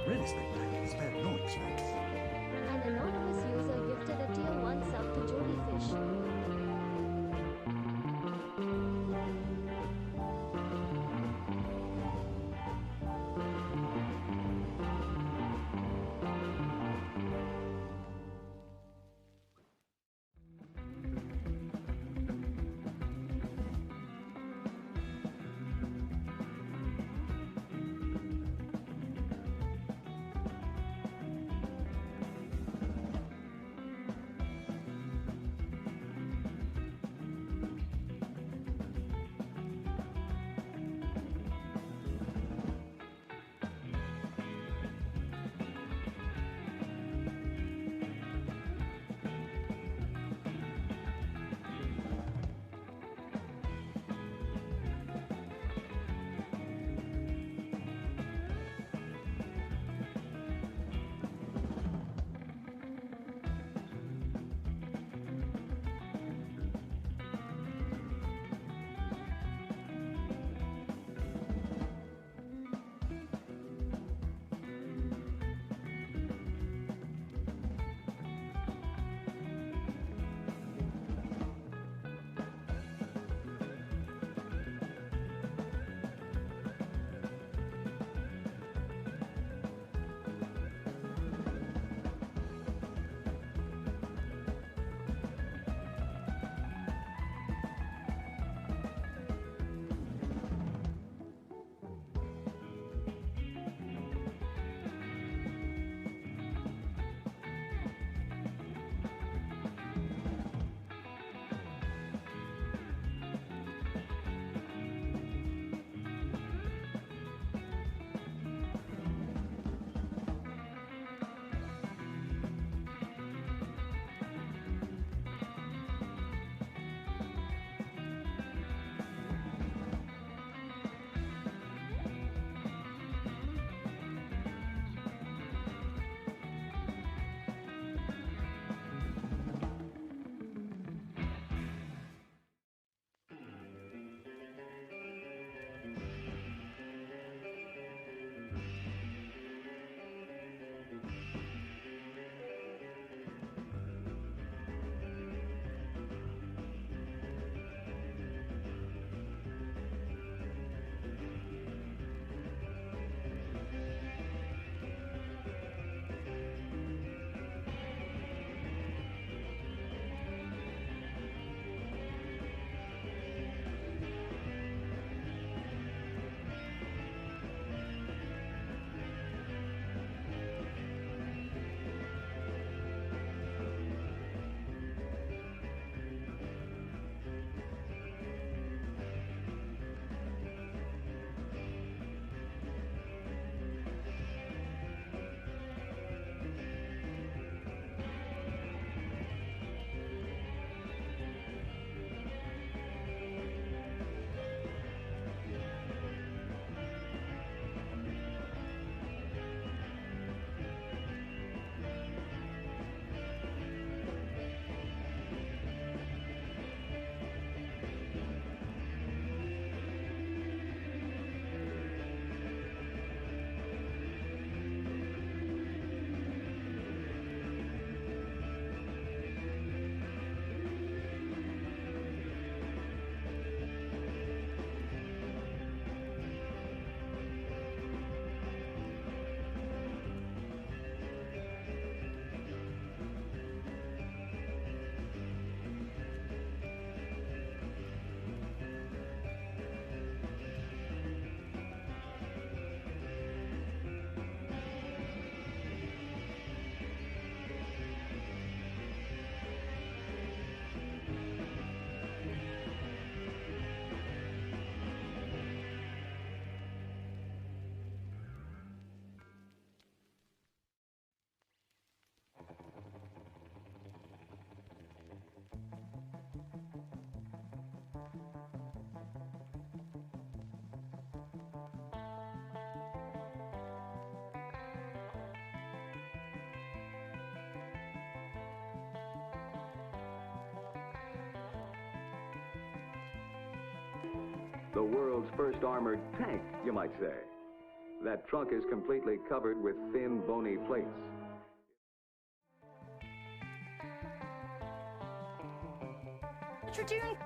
Really spectacular, spared no expense. An anonymous user gifted a tier 1 sub to Jodyfish. The world's first armored tank, you might say. That trunk is completely covered with thin, bony plates. What you doing?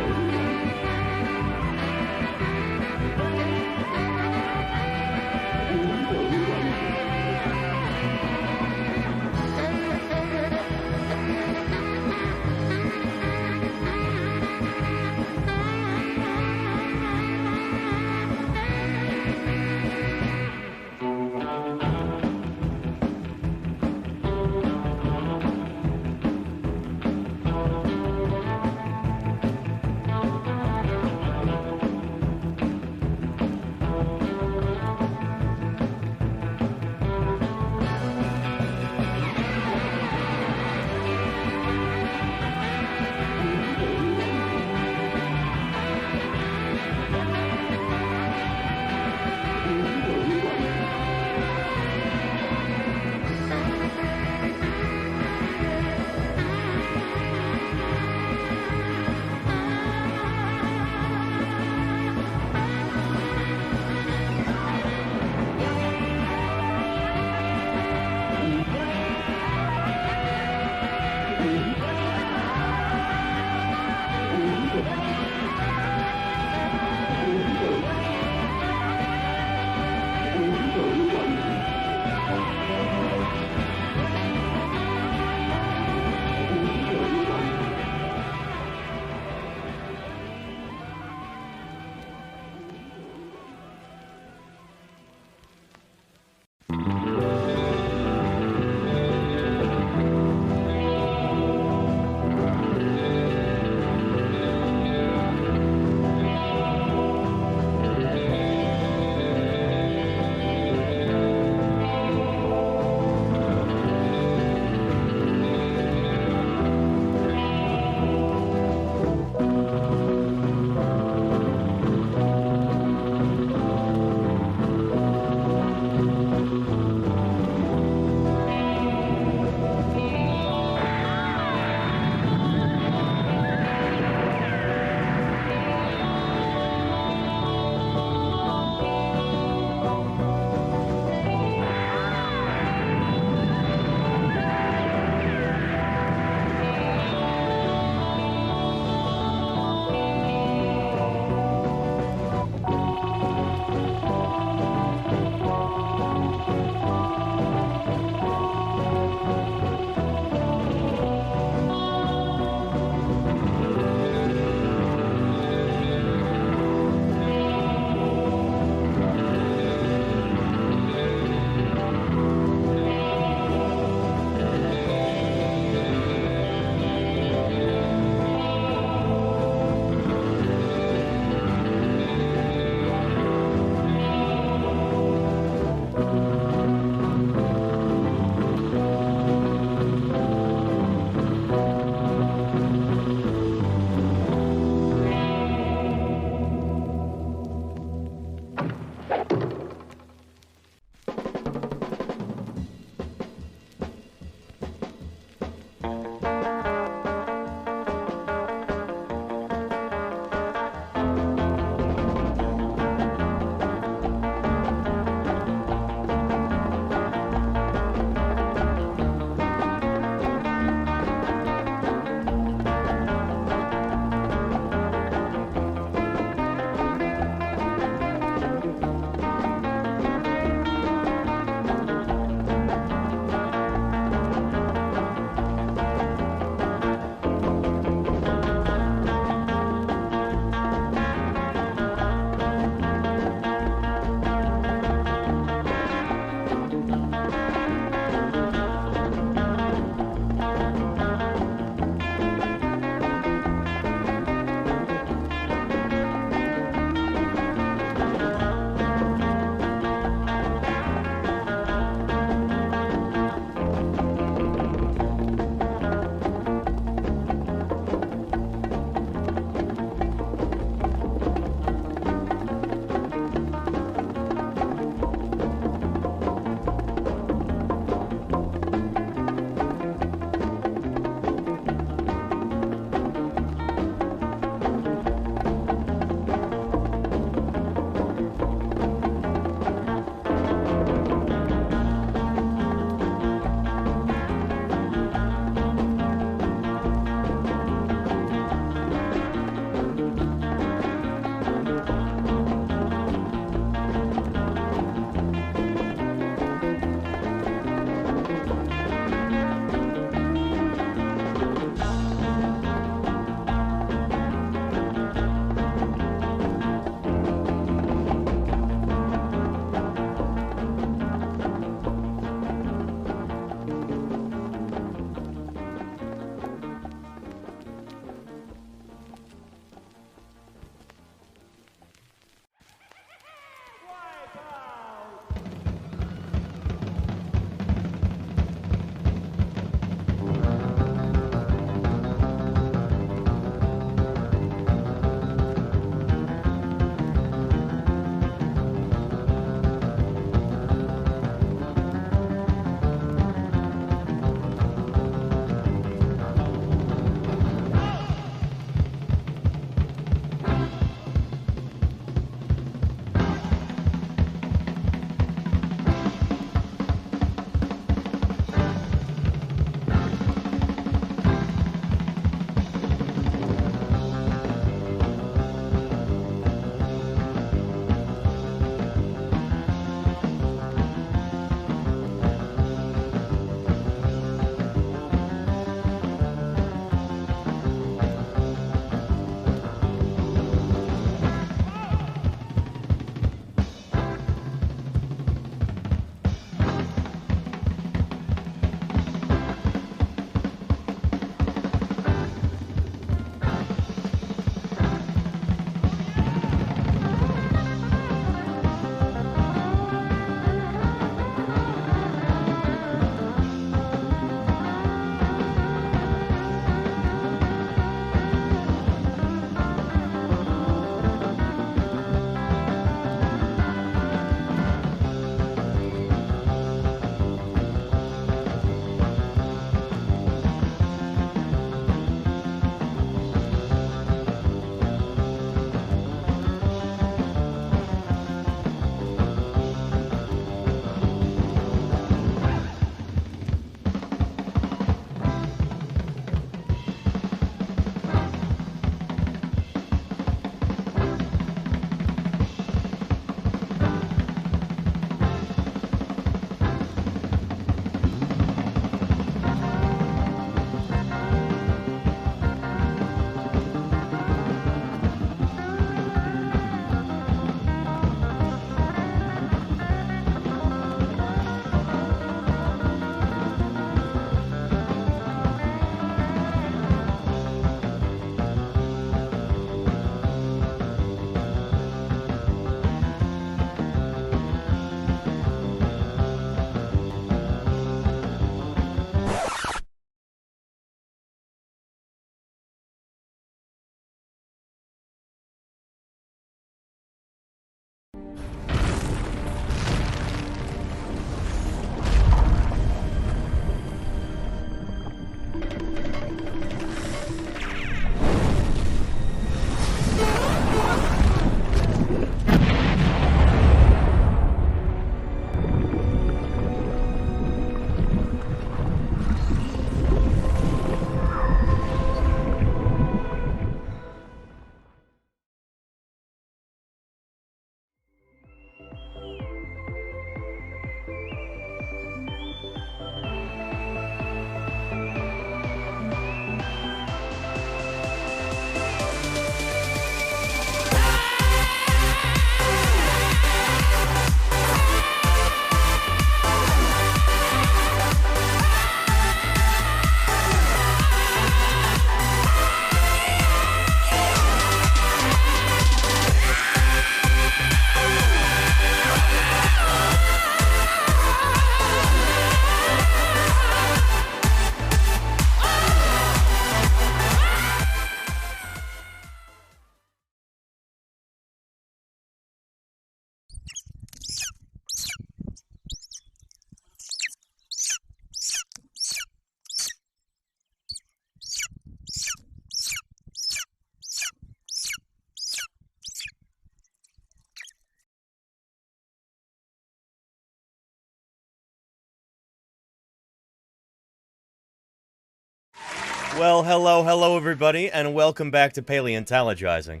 Well, hello everybody, and welcome back to Paleontologizing.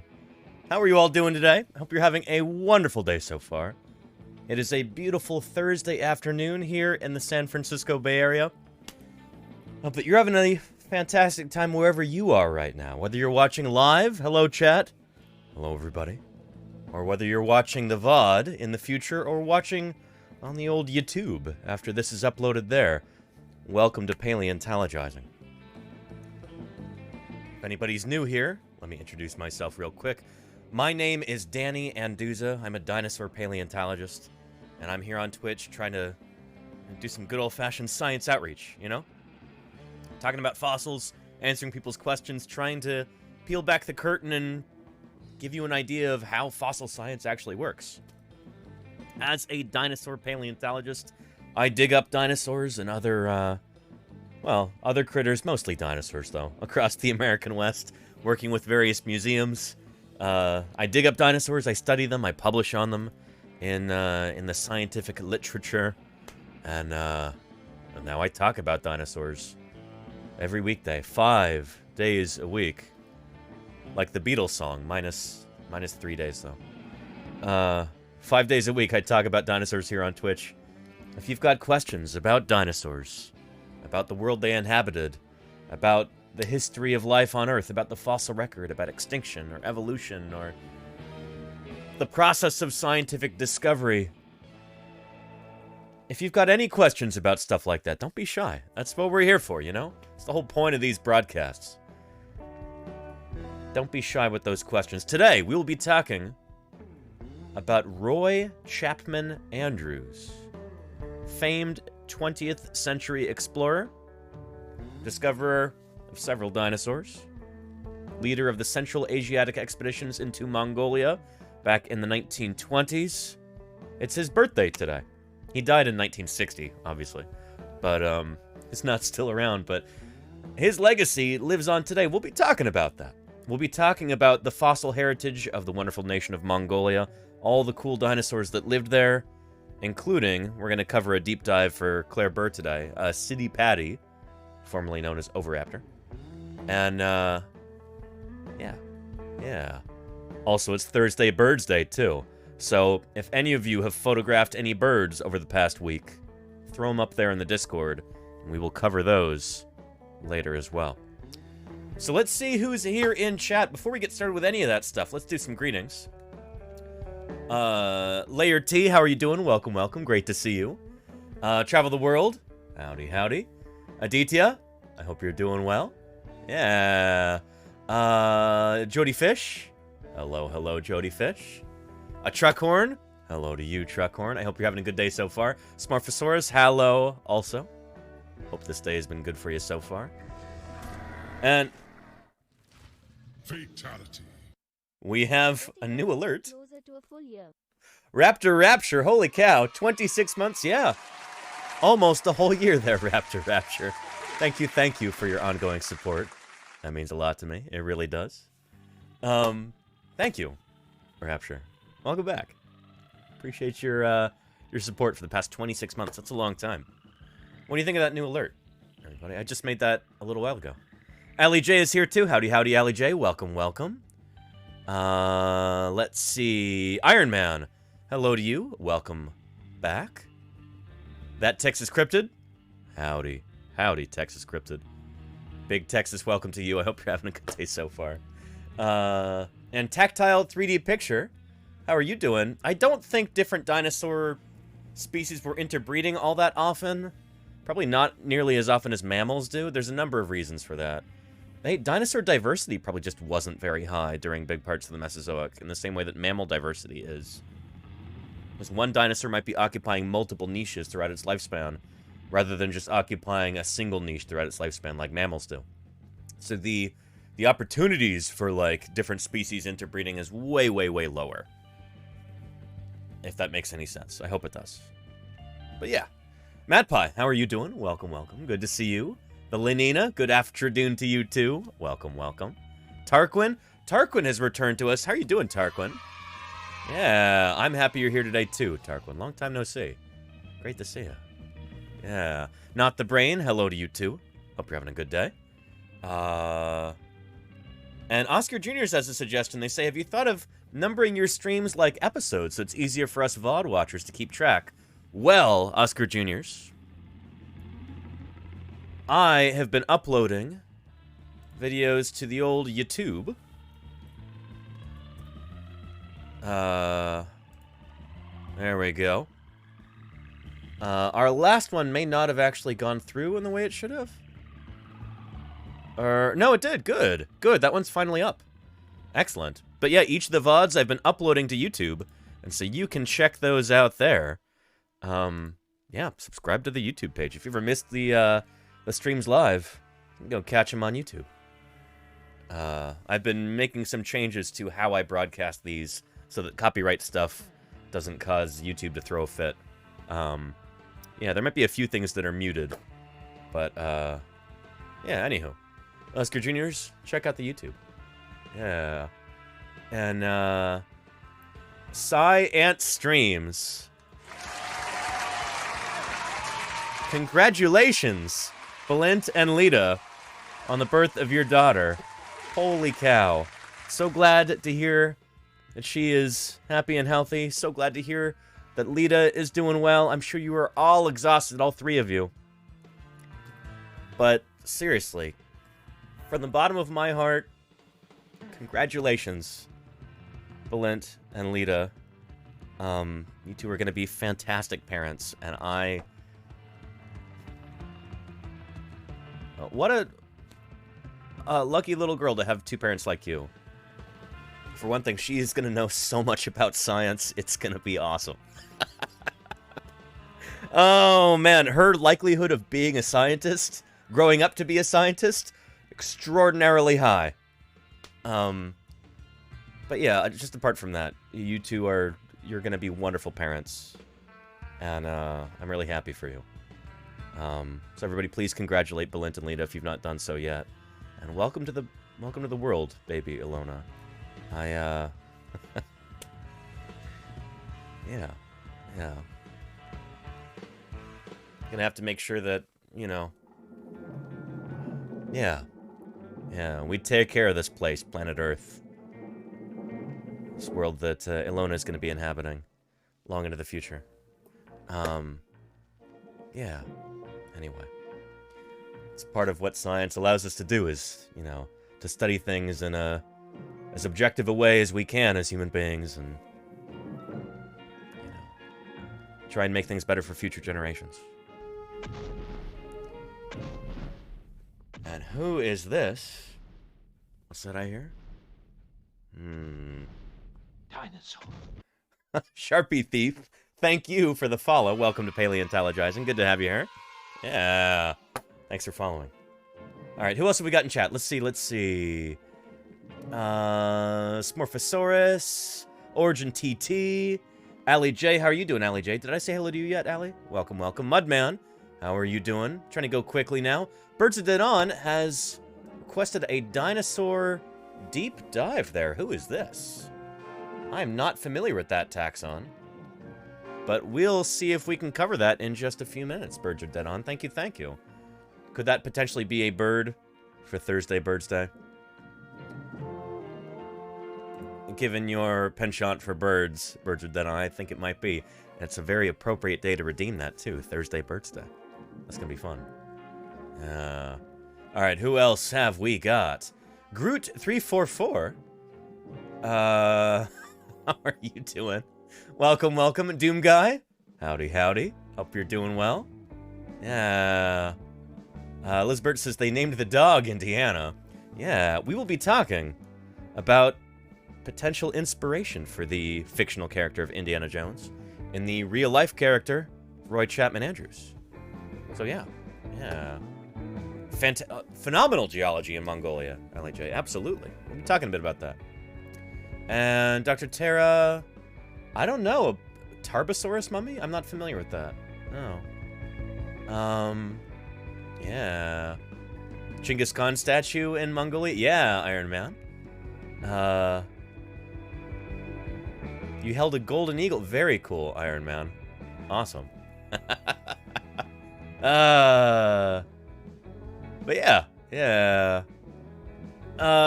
How are you all doing today? I hope you're having a wonderful day so far. It is a beautiful Thursday afternoon here in the San Francisco Bay Area. Hope that you're having a fantastic time wherever you are right now. Whether you're watching live, hello chat, hello everybody. Or whether you're watching the VOD in the future, or watching on the old YouTube after this is uploaded there. Welcome to Paleontologizing. If anybody's new here, let me introduce myself real quick. My name is Danny Anduza. I'm a dinosaur paleontologist, and I'm here on Twitch trying to do some good old-fashioned science outreach, you know? Talking about fossils, answering people's questions, trying to peel back the curtain and give you an idea of how fossil science actually works. As a dinosaur paleontologist, I dig up dinosaurs and other critters, mostly dinosaurs though, across the American West, working with various museums. I dig up dinosaurs, I study them, I publish on them in the scientific literature, and now I talk about dinosaurs every weekday, 5 days a week, like the Beatles song, minus 3 days though. 5 days a week I talk about dinosaurs here on Twitch. If you've got questions about dinosaurs, about the world they inhabited, about the history of life on Earth, about the fossil record, about extinction or evolution, or the process of scientific discovery. If you've got any questions about stuff like that, don't be shy. That's what we're here for, you know? It's the whole point of these broadcasts. Don't be shy with those questions. Today, we will be talking about Roy Chapman Andrews, famed 20th century explorer, discoverer of several dinosaurs, leader of the Central Asiatic expeditions into Mongolia back in the 1920s. It's his birthday today. He died in 1960, obviously, but he's not still around, but his legacy lives on today. We'll be talking about that. We'll be talking about the fossil heritage of the wonderful nation of Mongolia, all the cool dinosaurs that lived there, including, we're going to cover a deep dive for Claire Burr today, City Patty, formerly known as Oviraptor. And, yeah. Also, it's Thursday Birdsday, too. So, if any of you have photographed any birds over the past week, throw them up there in the Discord, and we will cover those later as well. So let's see who's here in chat. Before we get started with any of that stuff, let's do some greetings. Layer T, how are you doing? Welcome, welcome. Great to see you. Travel the World. Howdy, howdy. Aditya, I hope you're doing well. Yeah. Jody Fish. Hello, hello, Jody Fish. A Truckhorn. Hello to you, Truckhorn. I hope you're having a good day so far. Smartphosaurus, hello also. Hope this day has been good for you so far. And Fatality. we have a new alert. Closer to a full year. Raptor Rapture, holy cow, 26 months, yeah. Almost a whole year there, Raptor Rapture. Thank you for your ongoing support. That means a lot to me, it really does. Thank you, Rapture. Welcome back. Appreciate your support for the past 26 months, that's a long time. What do you think of that new alert, everybody? I just made that a little while ago. Ali J is here too, howdy howdy Ali J, welcome, welcome. Let's see. Iron Man, hello to you. Welcome back. That Texas Cryptid? Howdy. Howdy, Texas Cryptid. Big Texas, welcome to you. I hope you're having a good day so far. And Tactile 3D Picture, how are you doing? I don't think different dinosaur species were interbreeding all that often. Probably not nearly as often as mammals do. There's a number of reasons for that. Hey, dinosaur diversity probably just wasn't very high during big parts of the Mesozoic, in the same way that mammal diversity is. Because one dinosaur might be occupying multiple niches throughout its lifespan, rather than just occupying a single niche throughout its lifespan like mammals do. So the opportunities for, like, different species interbreeding is way, way, way lower. If that makes any sense. I hope it does. But yeah. Matt Pie, how are you doing? Welcome, welcome. Good to see you. The Lenina, good afternoon to you too. Welcome, welcome. Tarquin has returned to us. How are you doing, Tarquin? Yeah, I'm happy you're here today too, Tarquin. Long time no see. Great to see you. Yeah. Not the Brain, hello to you too. Hope you're having a good day. And Oscar Jr. has a suggestion. They say, have you thought of numbering your streams like episodes so it's easier for us VOD watchers to keep track? Well, Oscar Jr.'s, I have been uploading videos to the old YouTube. There we go. Our last one may not have actually gone through in the way it should have. No, it did. Good. Good. That one's finally up. Excellent. But yeah, each of the VODs I've been uploading to YouTube, and so you can check those out there. Yeah, subscribe to the YouTube page. If you ever missed the streams live, you can go catch them on YouTube. I've been making some changes to how I broadcast these so that copyright stuff doesn't cause YouTube to throw a fit. Yeah, there might be a few things that are muted, but, yeah, anywho. Oscar Jr.'s, check out the YouTube. Yeah. And, Ant Streams. Congratulations, Valent and Lita, on the birth of your daughter. Holy cow. So glad to hear that she is happy and healthy. So glad to hear that Lita is doing well. I'm sure you are all exhausted, all three of you. But seriously, from the bottom of my heart, congratulations, Valent and Lita. You two are going to be fantastic parents, and what a lucky little girl to have two parents like you. For one thing, she is going to know so much about science, it's going to be awesome. Oh, man, her likelihood of being a scientist, growing up to be a scientist, extraordinarily high. But yeah, just apart from that, you two you're going to be wonderful parents. And I'm really happy for you. So everybody, please congratulate Valent and Lita if you've not done so yet. And welcome to the world, baby Ilona. Yeah. Gonna have to make sure that, you know... Yeah, we take care of this place, planet Earth. This world that Ilona is gonna be inhabiting long into the future. Yeah. Anyway. It's part of what science allows us to do is, you know, to study things in as objective a way as we can as human beings, and, you know, try and make things better for future generations. And who is this? What's that I hear? Dinosaur. Sharpie Thief, thank you for the follow. Welcome to Paleontologizing. Good to have you here. Yeah. Thanks for following. Alright, who else have we got in chat? Let's see. Smorphosaurus, Origin TT, Ali J. How are you doing, Ali J? Did I say hello to you yet, Ali? Welcome. Mudman, how are you doing? Trying to go quickly now. Birdsday has requested a dinosaur deep dive there. Who is this? I'm not familiar with that taxon. But we'll see if we can cover that in just a few minutes, Birds Are Dead On. Thank you. Could that potentially be a bird for Thursday, Birdsday? Given your penchant for Birds Are Dead On, I think it might be. And it's a very appropriate day to redeem that, too. Thursday, Birdsday. That's gonna be fun. Alright, who else have we got? Groot344. How are you doing? Welcome, Doom Guy. Howdy. Hope you're doing well. Yeah. Lizbert says they named the dog Indiana. Yeah, we will be talking about potential inspiration for the fictional character of Indiana Jones in the real-life character, Roy Chapman Andrews. So yeah. Phenomenal geology in Mongolia, LJ. Absolutely. We'll be talking a bit about that. And Dr. Terra... I don't know. A Tarbosaurus mummy? I'm not familiar with that. No. Yeah. Genghis Khan statue in Mongolia? Yeah, Iron Man. You held a golden eagle. Very cool, Iron Man. Awesome. But yeah, Yeah.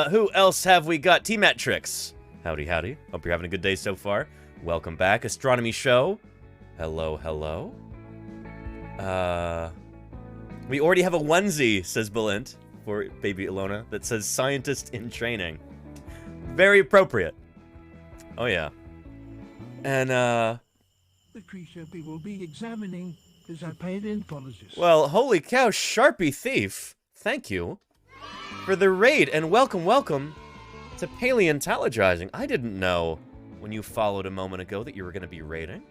Who else have we got? T-Matrix. Howdy, howdy. Hope you're having a good day so far. Welcome back. Astronomy Show. Hello, hello. We already have a onesie, says Belint, for baby Ilona, that says scientist in training. Very appropriate. Oh, yeah. And, The creature we will be examining is a paleontologist. well, holy cow, Sharpie Thief. Thank you for the raid, and welcome, welcome to Paleontologizing. I didn't know when you followed a moment ago that you were going to be raiding.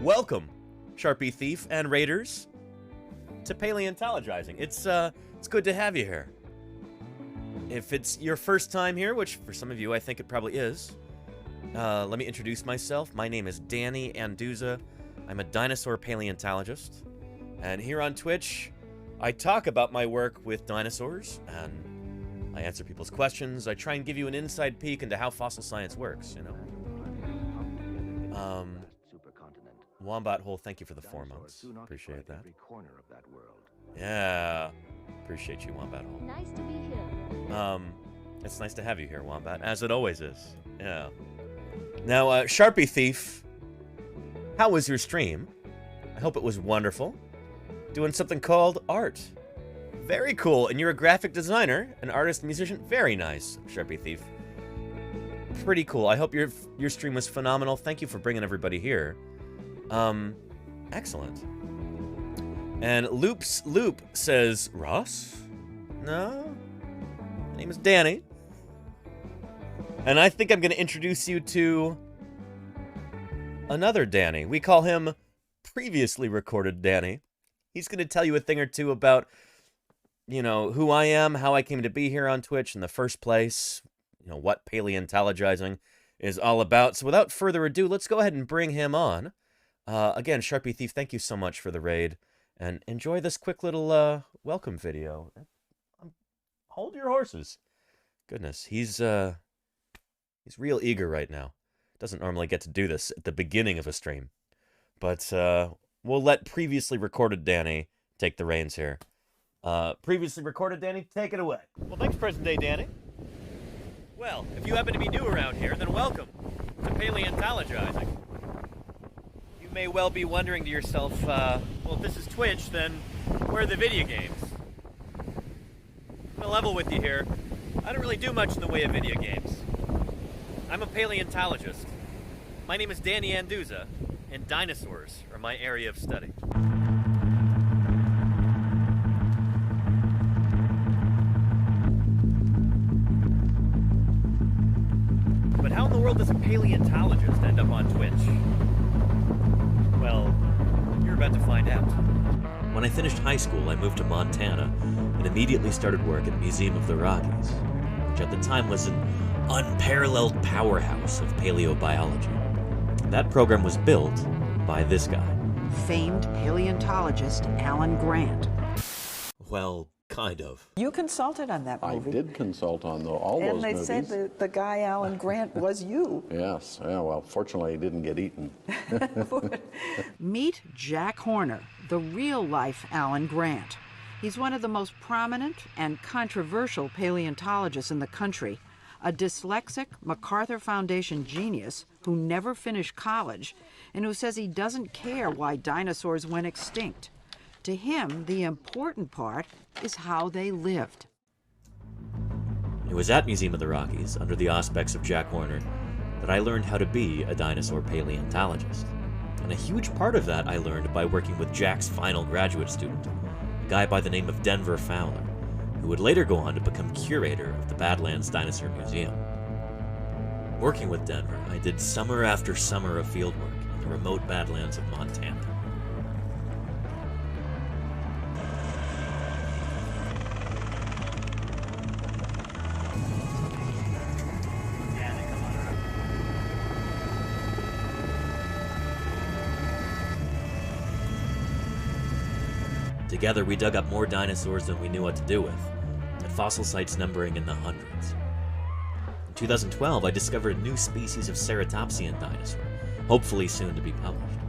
Welcome, Sharpie Thief and raiders, to Paleontologizing. It's good to have you here. If it's your first time here, which for some of you I think it probably is, let me introduce myself. My name is Danny Anduza. I'm a dinosaur paleontologist, and here on Twitch, I talk about my work with dinosaurs, and I answer people's questions. I try and give you an inside peek into how fossil science works, you know. Wombat Hole, thank you for the 4 months. Appreciate that. Yeah, appreciate you, Wombat Hole. Nice to be here. It's nice to have you here, Wombat, as it always is. Yeah. Now, Sharpie Thief, how was your stream? I hope it was wonderful. Doing something called art. Very cool. And you're a graphic designer, an artist, musician. Very nice, Sharpie Thief. Pretty cool. I hope your stream was phenomenal. Thank you for bringing everybody here. Excellent. And Loops Loop says, Ross? No? My name is Danny. And I think I'm going to introduce you to another Danny. We call him Previously Recorded Danny. He's going to tell you a thing or two about, you know, who I am, how I came to be here on Twitch in the first place, you know, what paleontologizing is all about. So without further ado, let's go ahead and bring him on. Again, Sharpie Thief, thank you so much for the raid, and enjoy this quick little welcome video. Hold your horses. Goodness, he's real eager right now. Doesn't normally get to do this at the beginning of a stream, but we'll let Previously Recorded Danny take the reins here. Previously Recorded Danny, take it away. Well, thanks, present day Danny. Well, if you happen to be new around here, then welcome to Paleontologizing. You may well be wondering to yourself, well, if this is Twitch, then where are the video games? I'm gonna level with you here. I don't really do much in the way of video games. I'm a paleontologist. My name is Danny Anduza, and dinosaurs are my area of study. But how in the world does a paleontologist end up on Twitch? Well, you're about to find out. When I finished high school, I moved to Montana and immediately started work at Museum of the Rockies, which at the time was an unparalleled powerhouse of paleobiology. That program was built by this guy. Famed paleontologist Alan Grant. Well, kind of. You consulted on that movie. I did consult on all those and they movies. said the guy Alan Grant was you. Yes, yeah, well, fortunately, he didn't get eaten. Meet Jack Horner, the real-life Alan Grant. He's one of the most prominent and controversial paleontologists in the country, a dyslexic MacArthur Foundation genius who never finished college and who says he doesn't care why dinosaurs went extinct. To him, the important part is how they lived. It was at Museum of the Rockies, under the auspices of Jack Horner, that I learned how to be a dinosaur paleontologist. And a huge part of that I learned by working with Jack's final graduate student, a guy by the name of Denver Fowler, who would later go on to become curator of the Badlands Dinosaur Museum. Working with Denver, I did summer after summer of fieldwork in the remote Badlands of Montana. Together, we dug up more dinosaurs than we knew what to do with, at fossil sites numbering in the hundreds. In 2012, I discovered a new species of ceratopsian dinosaur, hopefully soon to be published.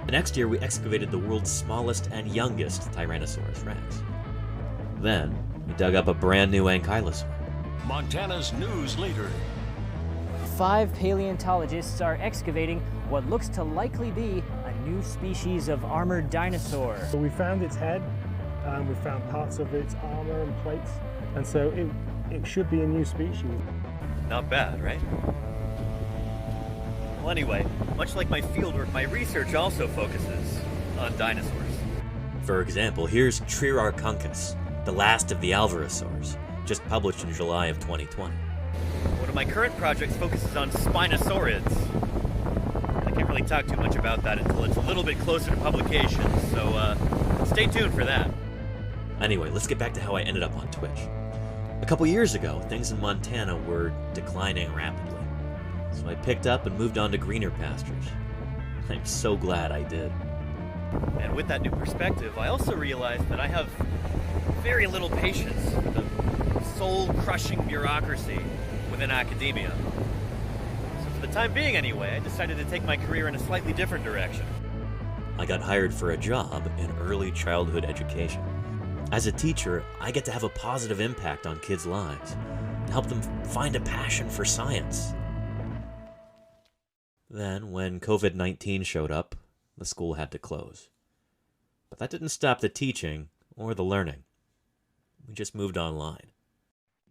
The next year, we excavated the world's smallest and youngest Tyrannosaurus rex. Then, we dug up a brand new ankylosaur. Montana's news leader. 5 paleontologists are excavating what looks to likely be a new species of armored dinosaur. So we found its head, we found parts of its armor and plates, and so it should be a new species. Not bad, right? Well, anyway, much like my fieldwork, my research also focuses on dinosaurs. For example, here's Triarchunkus, the last of the Alvarezsaurs, just published in July of 2020. One of my current projects focuses on Spinosaurids. I can't really talk too much about that until it's a little bit closer to publication, so stay tuned for that. Anyway, let's get back to how I ended up on Twitch. A couple years ago, things in Montana were declining rapidly, so I picked up and moved on to greener pastures. I'm so glad I did. And with that new perspective, I also realized that I have very little patience with the soul-crushing bureaucracy within academia. So for the time being anyway, I decided to take my career in a slightly different direction. I got hired for a job in early childhood education. As a teacher, I get to have a positive impact on kids' lives, to help them find a passion for science. Then, when COVID-19 showed up, the school had to close. But that didn't stop the teaching or the learning. We just moved online.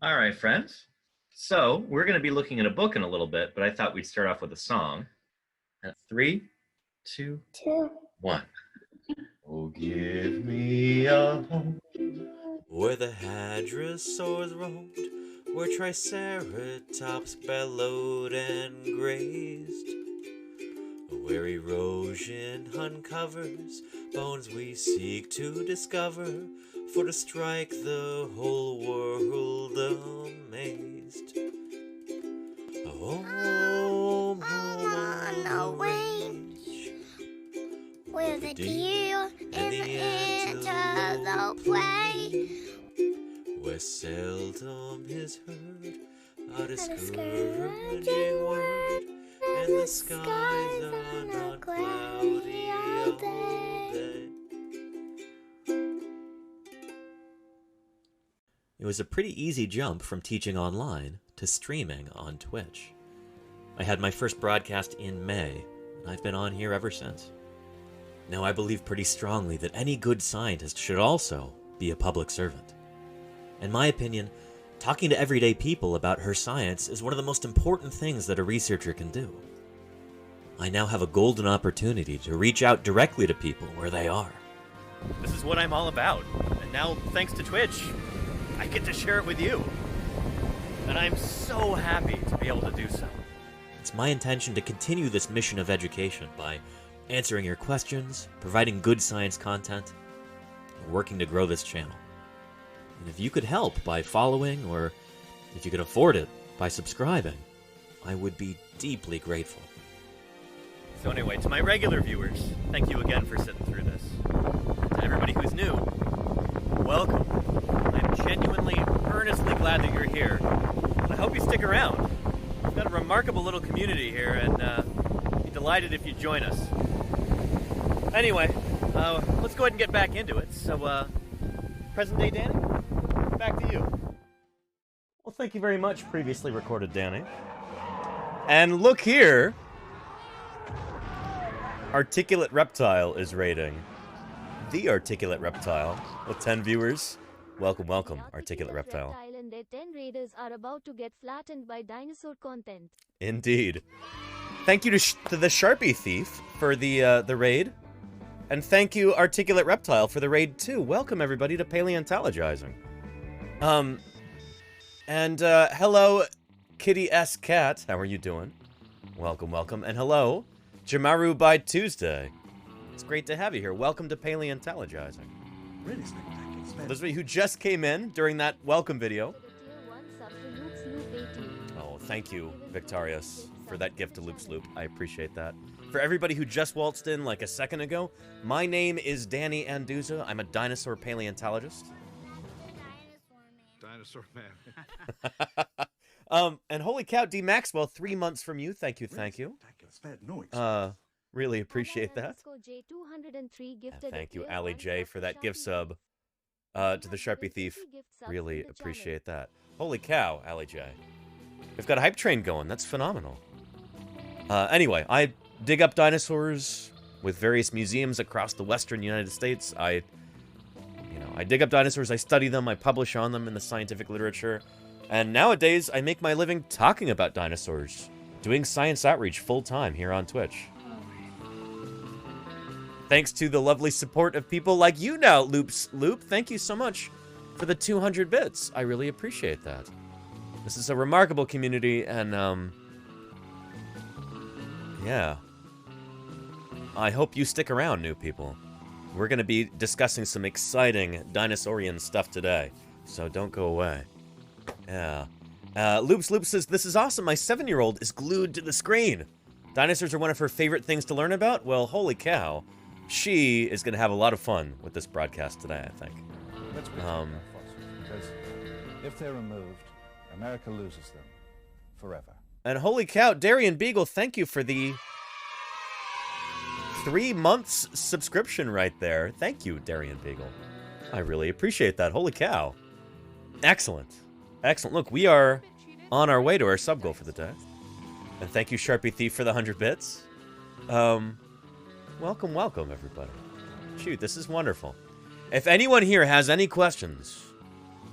All right, friends. So we're going to be looking at a book in a little bit, but I thought we'd start off with a song. 3, 2, 1. Oh, give me a home where the hadrosaurs roamed, where Triceratops bellowed and grazed, where erosion uncovers bones we seek to discover, for to strike the whole world amazed. Home, home on the range, where the deer and the antelope play, where seldom is heard a discouraging word, and the skies are not cloudy all day. It was a pretty easy jump from teaching online to streaming on Twitch. I had my first broadcast in May, and I've been on here ever since. Now, I believe pretty strongly that any good scientist should also be a public servant. In my opinion, talking to everyday people about her science is one of the most important things that a researcher can do. I now have a golden opportunity to reach out directly to people where they are. This is what I'm all about, and now, thanks to Twitch, I get to share it with you. And I'm so happy to be able to do so. It's my intention to continue this mission of education by answering your questions, providing good science content, and working to grow this channel. And if you could help by following, or if you could afford it, by subscribing, I would be deeply grateful. So anyway, to my regular viewers, thank you again for sitting through this. To everybody who's new, welcome. I'm genuinely, earnestly glad that you're here. And I hope you stick around. We've got a remarkable little community here, and I'd be delighted if you join us. Anyway, let's go ahead and get back into it. So, present day Danny, back to you. Well, thank you very much, previously recorded Danny. And look here. Articulate Reptile is rating. The Articulate Reptile, with 10 viewers. Welcome, welcome, Articulate Reptile. And their 10 raiders are about to get flattened by dinosaur content. Indeed. Thank you to the Sharpie Thief for the raid. And thank you, Articulate Reptile, for the raid, too. Welcome, everybody, to Paleontologizing. Hello, Kitty S. Cat. How are you doing? Welcome, welcome. And hello, Jamaru by Tuesday. It's great to have you here. Welcome to Paleontologizing. Really spectacular. For those of you who just came in during that welcome video. Oh, thank you, Victorious, for that gift to Loop Sloop. I appreciate that. For everybody who just waltzed in like a second ago, my name is Danny Anduza. I'm a dinosaur paleontologist. Dinosaur man. And holy cow, D Maxwell, 3 months from you. Thank you, thank you. Really appreciate that. And thank you, Ali J, for that gift sub. to the Sharpie Thief. Really appreciate that. Holy cow, Allie J. We've got a hype train going. That's phenomenal. Anyway, I dig up dinosaurs with various museums across the western United States. I dig up dinosaurs, I study them, I publish on them in the scientific literature. And nowadays, I make my living talking about dinosaurs, doing science outreach full-time here on Twitch. Thanks to the lovely support of people like you now, Loop. Thank you so much for the 200 bits. I really appreciate that. This is a remarkable community, and, yeah. I hope you stick around, new people. We're going to be discussing some exciting dinosaurian stuff today, so don't go away. Yeah. Loop says, this is awesome. My 7-year-old is glued to the screen. Dinosaurs are one of her favorite things to learn about? Well, holy cow. She is going to have a lot of fun with this broadcast today, I think. Let's be fossils, because if they're removed, America loses them forever. And holy cow, Darian Beagle, thank you for the 3 months subscription right there. Thank you, Darian Beagle. I really appreciate that. Holy cow. Excellent. Excellent. Look, we are on our way to our sub goal for the day. And thank you, Sharpie Thief, for the 100 bits. Welcome, welcome, everybody. Shoot, this is wonderful. If anyone here has any questions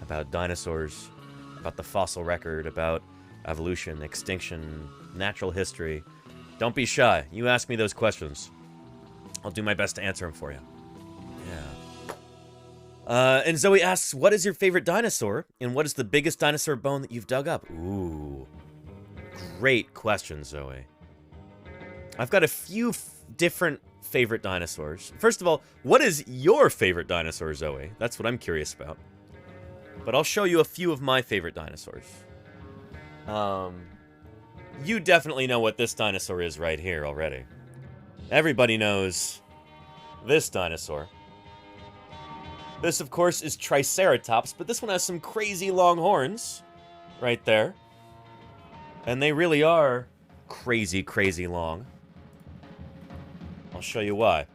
about dinosaurs, about the fossil record, about evolution, extinction, natural history, don't be shy. You ask me those questions. I'll do my best to answer them for you. Yeah. And Zoe asks, what is your favorite dinosaur? And what is the biggest dinosaur bone that you've dug up? Ooh. Great question, Zoe. I've got a few different favorite dinosaurs. First of all, what is your favorite dinosaur, Zoe? That's what I'm curious about. But I'll show you a few of my favorite dinosaurs. You definitely know what this dinosaur is right here already. Everybody knows this dinosaur. This, of course, is Triceratops, but this one has some crazy long horns right there. And they really are crazy, crazy long. I'll show you why.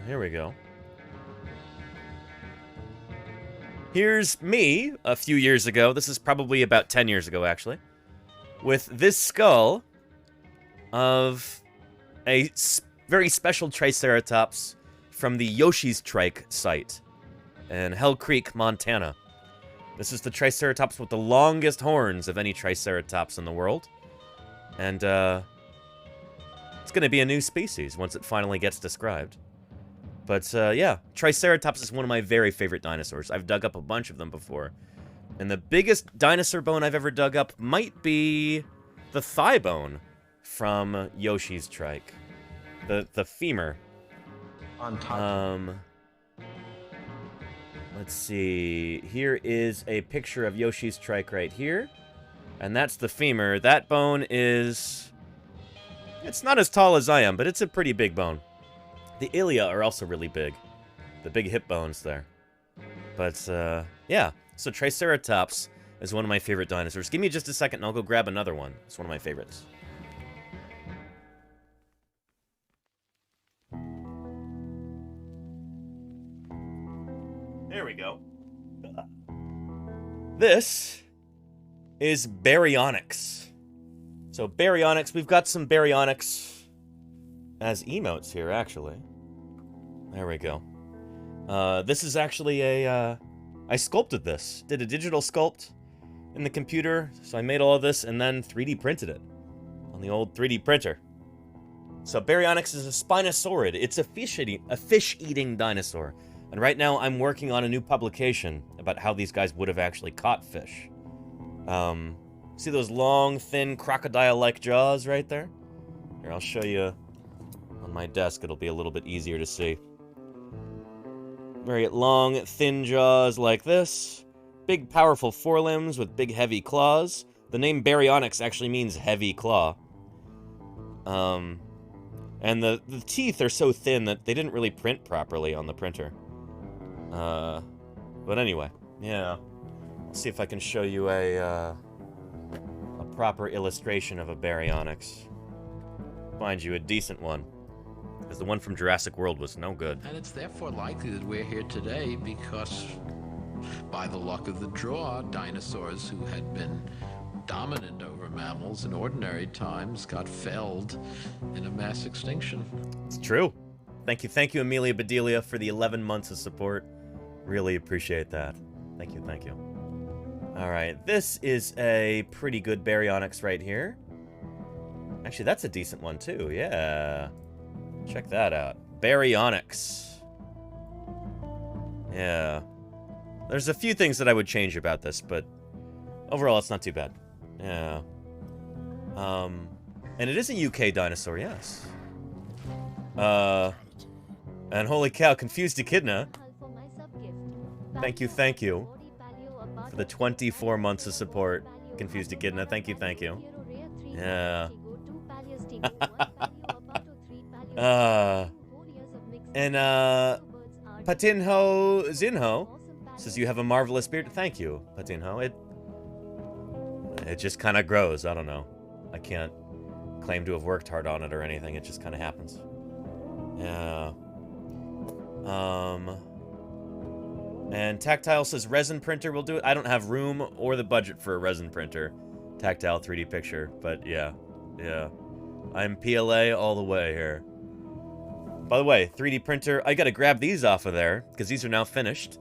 Here we go. Here's me a few years ago. This is probably about 10 years ago, actually. With this skull of a very special Triceratops from the Yoshi's Trike site in Hell Creek, Montana. This is the Triceratops with the longest horns of any Triceratops in the world. And, it's going to be a new species once it finally gets described. But, yeah, Triceratops is one of my very favorite dinosaurs. I've dug up a bunch of them before. And the biggest dinosaur bone I've ever dug up might be the thigh bone from Yoshi's Trike. The femur. On top. Let's see. Here is a picture of Yoshi's Trike right here. And that's the femur. That bone is... It's not as tall as I am, but it's a pretty big bone. The ilia are also really big. The big hip bones there. But, yeah. So Triceratops is one of my favorite dinosaurs. Give me just a second and I'll go grab another one. It's one of my favorites. There we go. This is Baryonyx. So Baryonyx, we've got some Baryonyx as emotes here, actually. There we go. This is actually a, I sculpted this. Did a digital sculpt in the computer. So I made all of this and then 3D printed it on the old 3D printer. So Baryonyx is a Spinosaurid. It's a fish-eating dinosaur. And right now I'm working on a new publication about how these guys would have actually caught fish. See those long, thin, crocodile-like jaws right there? Here, I'll show you on my desk. It'll be a little bit easier to see. Very long, thin jaws like this. Big, powerful forelimbs with big, heavy claws. The name Baryonyx actually means heavy claw. And the teeth are so thin that they didn't really print properly on the printer. But anyway, yeah. Let's see if I can show you a proper illustration of a Baryonyx. find you a decent one. Because the one from Jurassic World was no good. And it's therefore likely that we're here today because, by the luck of the draw, dinosaurs who had been dominant over mammals in ordinary times got felled in a mass extinction. It's true. Thank you, Amelia Bedelia, for the 11 months of support. Really appreciate that. Thank you. All right, this is a pretty good baryonyx right here. Actually, that's a decent one too, yeah. Check that out. Baryonyx. Yeah. There's a few things that I would change about this, but overall it's not too bad. Yeah. And it is a UK dinosaur, yes. And holy cow, Confused Echidna. Thank you. For the 24 months of support. Confused Echidna, thank you. Yeah. And Patinho Zinho says you have a marvelous beard. Thank you, Patinho. It just kind of grows. I don't know. I can't claim to have worked hard on it or anything. It just kind of happens. Yeah. And Tactile says resin printer will do it. I don't have room or the budget for a resin printer. Tactile 3D picture, but yeah. I'm PLA all the way here. By the way, 3D printer, I gotta grab these off of there, because these are now finished.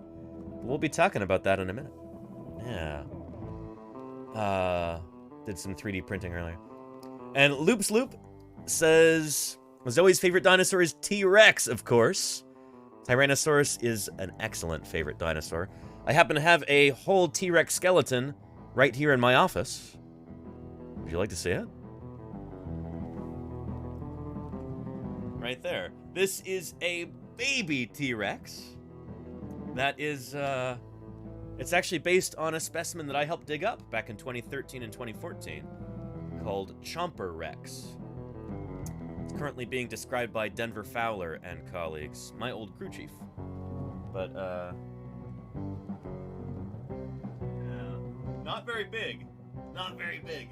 We'll be talking about that in a minute. Yeah. Did some 3D printing earlier. And Loops Loop says, Zoe's favorite dinosaur is T-Rex, of course. Tyrannosaurus is an excellent favorite dinosaur. I happen to have a whole T-Rex skeleton right here in my office. Would you like to see it? Right there. This is a baby T-Rex. That is, it's actually based on a specimen that I helped dig up back in 2013 and 2014 called Chomper Rex. It's currently being described by Denver Fowler and colleagues, my old crew chief. But, yeah, not very big. Not very big.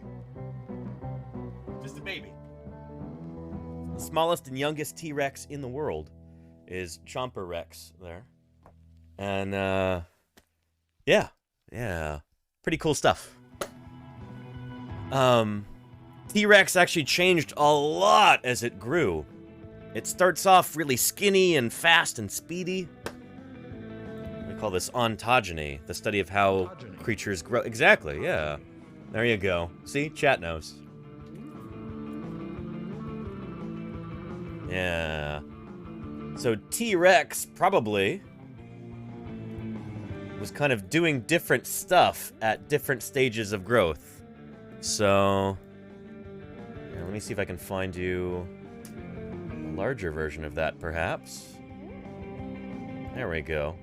Just a baby. The smallest and youngest T-Rex in the world is Chomper Rex there. And, yeah. Pretty cool stuff. T-Rex actually changed a lot as it grew. It starts off really skinny and fast and speedy. We call this ontogeny, the study of how creatures grow. Exactly, yeah. There you go. See? Chat knows. Yeah. So T-Rex probably was kind of doing different stuff at different stages of growth. So, yeah, let me see if I can find you a larger version of that, perhaps. There we go.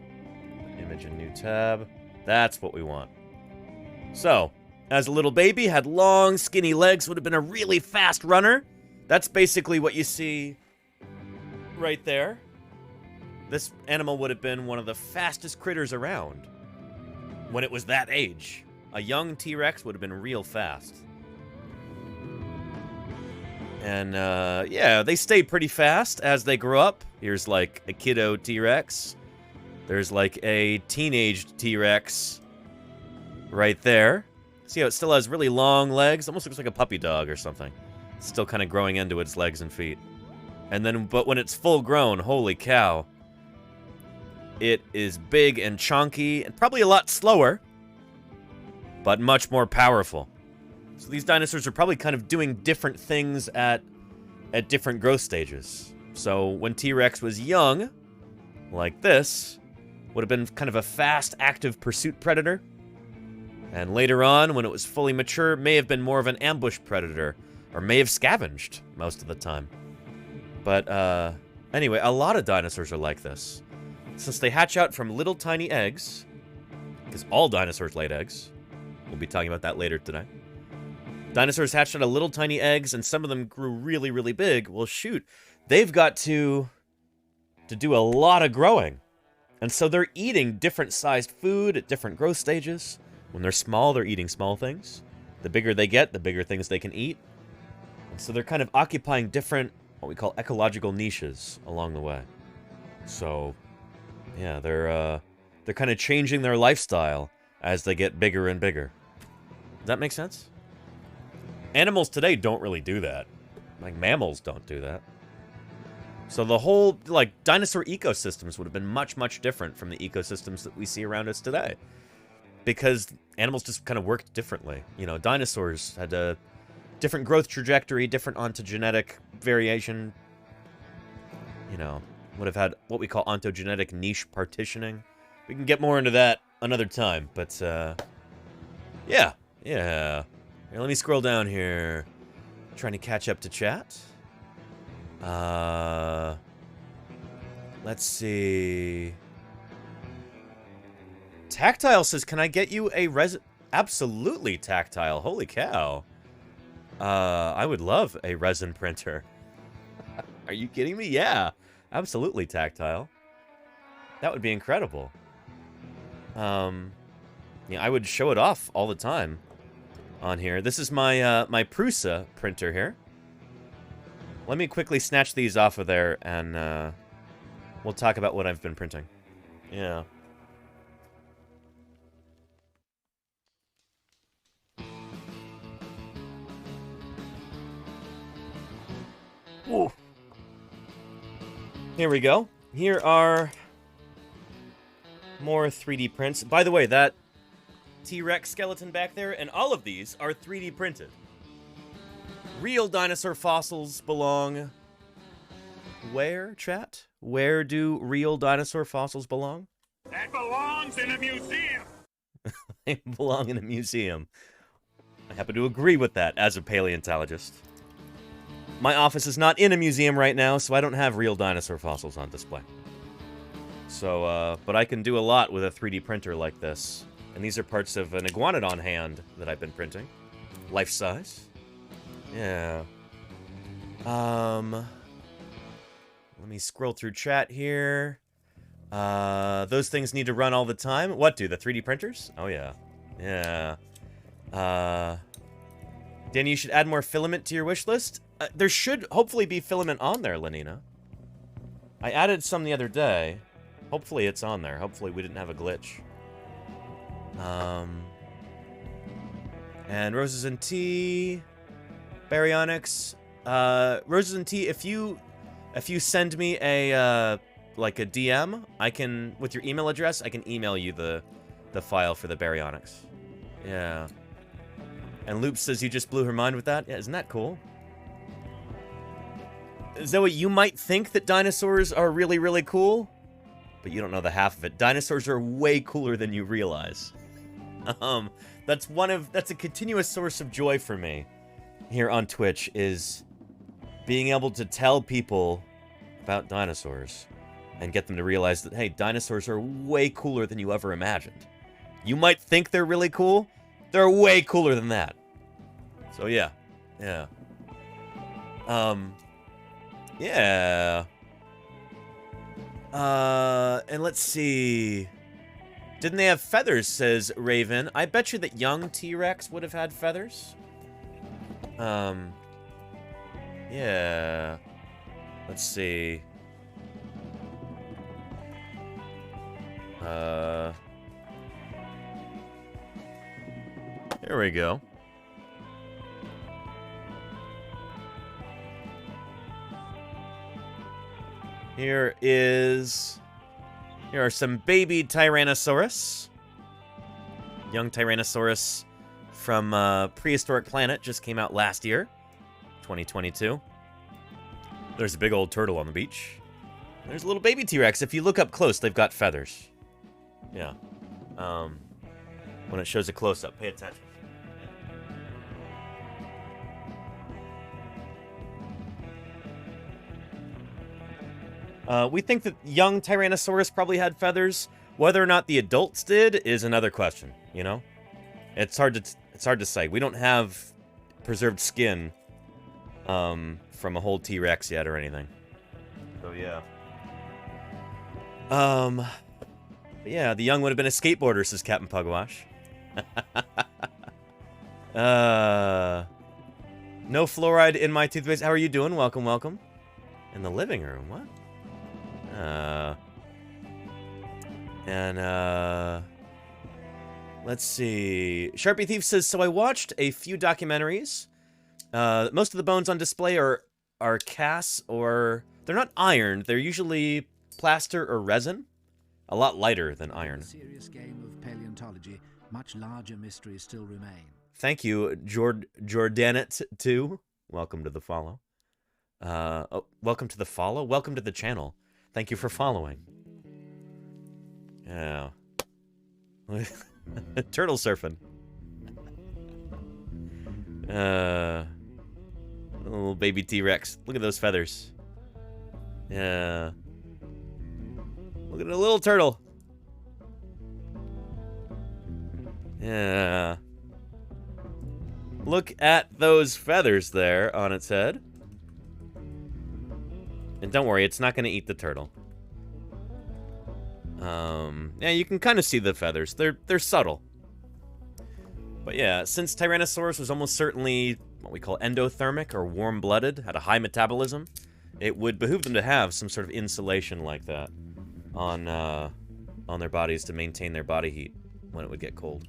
Image a new tab. That's what we want. So, as a little baby, had long, skinny legs, would have been a really fast runner. That's basically what you see right there. This animal would have been one of the fastest critters around when it was that age. A young T-Rex would have been real fast. And, yeah, they stay pretty fast as they grow up. Here's, like, a kiddo T-Rex. There's, like, a teenaged T-Rex right there. See how it still has really long legs? Almost looks like a puppy dog or something. It's still kind of growing into its legs and feet. And then, but when it's full grown, holy cow. It is big and chunky, and probably a lot slower, but much more powerful. So these dinosaurs are probably kind of doing different things at different growth stages. So when T-Rex was young, like this, would have been kind of a fast, active pursuit predator. And later on, when it was fully mature, may have been more of an ambush predator, or may have scavenged most of the time. But, anyway, a lot of dinosaurs are like this. Since they hatch out from little tiny eggs, because all dinosaurs laid eggs, we'll be talking about that later today. Dinosaurs hatched out of little tiny eggs, and some of them grew really, really big. Well, shoot, they've got to do a lot of growing. And so they're eating different sized food at different growth stages. When they're small, they're eating small things. The bigger they get, the bigger things they can eat. So they're kind of occupying different, what we call ecological niches along the way. So, yeah, they're kind of changing their lifestyle as they get bigger and bigger. Does that make sense? Animals today don't really do that. Like, mammals don't do that. So the whole, like, dinosaur ecosystems would have been much, much different from the ecosystems that we see around us today. Because animals just kind of worked differently. You know, dinosaurs had a different growth trajectory, different ontogenetic variation. You know, would have had what we call ontogenetic niche partitioning. We can get more into that another time, but, yeah. Here, let me scroll down here. Trying to catch up to chat. Let's see. Tactile says, can I get you a resin? Absolutely, Tactile. Holy cow. I would love a resin printer. Are you kidding me? Yeah, absolutely, Tactile. That would be incredible. Yeah, I would show it off all the time on here. This is my my Prusa printer here. Let me quickly snatch these off of there, and we'll talk about what I've been printing. Yeah. Ooh. Here we go. Here are more 3D prints. By the way, that T-Rex skeleton back there, and all of these are 3D printed. Real dinosaur fossils belong where, chat? Where do real dinosaur fossils belong? That belongs in a museum. They belong in a museum. I happen to agree with that as a paleontologist. My office is not in a museum right now, so I don't have real dinosaur fossils on display. So, but I can do a lot with a 3D printer like this. And these are parts of an iguanodon hand that I've been printing. Life size. Yeah. Let me scroll through chat here. Those things need to run all the time. What do? The 3D printers? Oh, yeah. Yeah. Danny, you should add more filament to your wish list. There should hopefully be filament on there, Lenina. I added some the other day. Hopefully it's on there. Hopefully we didn't have a glitch. And Roses and Tea, Baryonyx. Roses and Tea, if you send me a like a DM, I can, with your email address, I can email you the file for the Baryonyx. Yeah. And Loop says you just blew her mind with that. Yeah, isn't that cool? Zoe, you might think that dinosaurs are really, really cool, but you don't know the half of it. Dinosaurs are way cooler than you realize. That's a continuous source of joy for me here on Twitch, is being able to tell people about dinosaurs and get them to realize that, hey, dinosaurs are way cooler than you ever imagined. You might think they're really cool. They're way cooler than that. So yeah. Yeah. Yeah. And let's see. Didn't they have feathers, says Raven. I bet you that young T-Rex would have had feathers. Yeah. Let's see. Here we go. Here are some baby Tyrannosaurus. Young Tyrannosaurus from Prehistoric Planet, just came out last year, 2022. There's a big old turtle on the beach. There's a little baby T-Rex. If you look up close, they've got feathers. Yeah. When it shows a close-up, pay attention. We think that young Tyrannosaurus probably had feathers. Whether or not the adults did is another question, you know? It's hard to say. We don't have preserved skin from a whole T-Rex yet or anything. So yeah. Yeah, the young would have been a skateboarder, says Captain Pugwash. No fluoride in my toothpaste. How are you doing? Welcome, welcome. In the living room, what? Let's see. Sharpie Thief says, so I watched a few documentaries. Most of the bones on display are casts, or they're not iron. They're usually plaster or resin. A lot lighter than iron. Serious game of paleontology, much larger mysteries still remain. Thank you, Jordanet2. Welcome to the follow. Welcome to the follow? Welcome to the channel. Thank you for following. Yeah. Turtle surfing. Little baby T-Rex. Look at those feathers. Yeah. Look at a little turtle. Yeah. Look at those feathers there on its head. And don't worry, it's not going to eat the turtle. Yeah, you can kind of see the feathers. They're subtle. But yeah, since Tyrannosaurus was almost certainly what we call endothermic or warm-blooded, had a high metabolism, it would behoove them to have some sort of insulation like that on their bodies to maintain their body heat when it would get cold.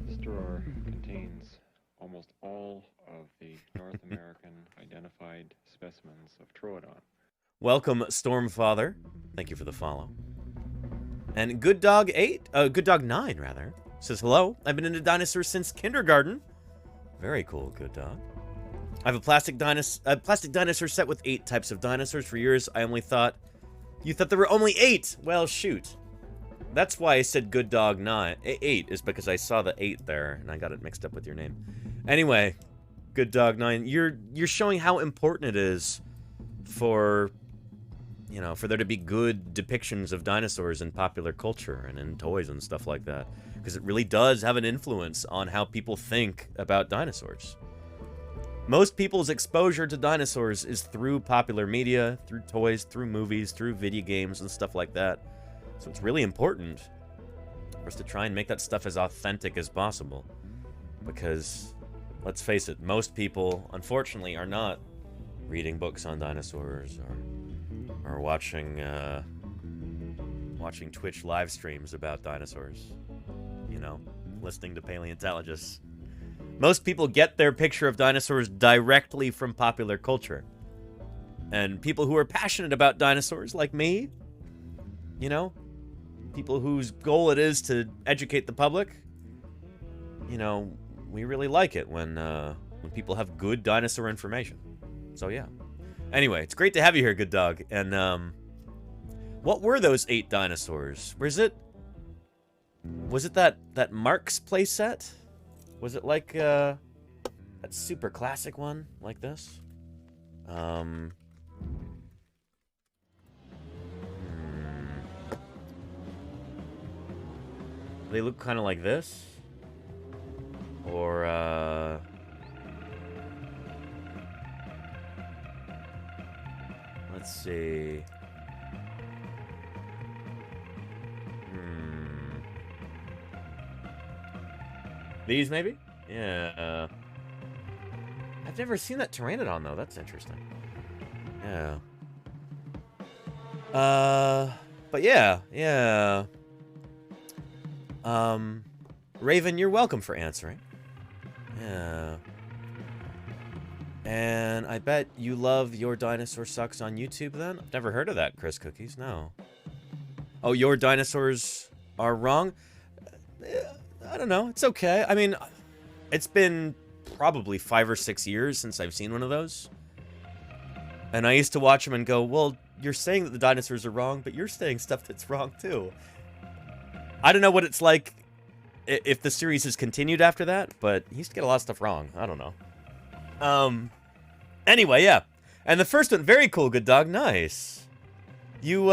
This drawer contains almost all of the North American identified specimens of Troodon. Welcome, Stormfather. Thank you for the follow. And Good Dog 9 rather, says hello. I've been into dinosaurs since kindergarten. Very cool, Good Dog. I have a plastic dinosaur set with 8 types of dinosaurs. For years, I only thought you thought there were only 8. Well, shoot. That's why I said Good Dog 9. 8 is because I saw the 8 there and I got it mixed up with your name. Anyway, Good Dog 9, you're showing how important it is for, you know, for there to be good depictions of dinosaurs in popular culture and in toys and stuff like that, because it really does have an influence on how people think about dinosaurs. Most people's exposure to dinosaurs is through popular media, through toys, through movies, through video games and stuff like that. So it's really important for us to try and make that stuff as authentic as possible, because let's face it, most people, unfortunately, are not reading books on dinosaurs or watching Twitch live streams about dinosaurs, you know, listening to paleontologists. Most people get their picture of dinosaurs directly from popular culture. And people who are passionate about dinosaurs, like me, you know, people whose goal it is to educate the public, you know, we really like it when people have good dinosaur information. So yeah. Anyway, it's great to have you here, Good Dog. And what were those 8 dinosaurs? Was it that Mark's playset? Was it like that super classic one like this? They look kind of like this, or let's see. These maybe? Yeah. I've never seen that Pteranodon though. That's interesting. Yeah. But yeah. Raven, you're welcome for answering. Yeah. And I bet you love Your Dinosaur Sucks on YouTube then? I've never heard of that, Chris Cookies. No. Oh, Your Dinosaurs Are Wrong? I don't know. It's okay. I mean, it's been probably 5 or 6 years since I've seen one of those. And I used to watch them and go, well, you're saying that the dinosaurs are wrong, but you're saying stuff that's wrong too. I don't know what it's like if the series has continued after that, but he used to get a lot of stuff wrong. I don't know. Anyway, yeah. And the first one, very cool, Good Dog. Nice. You,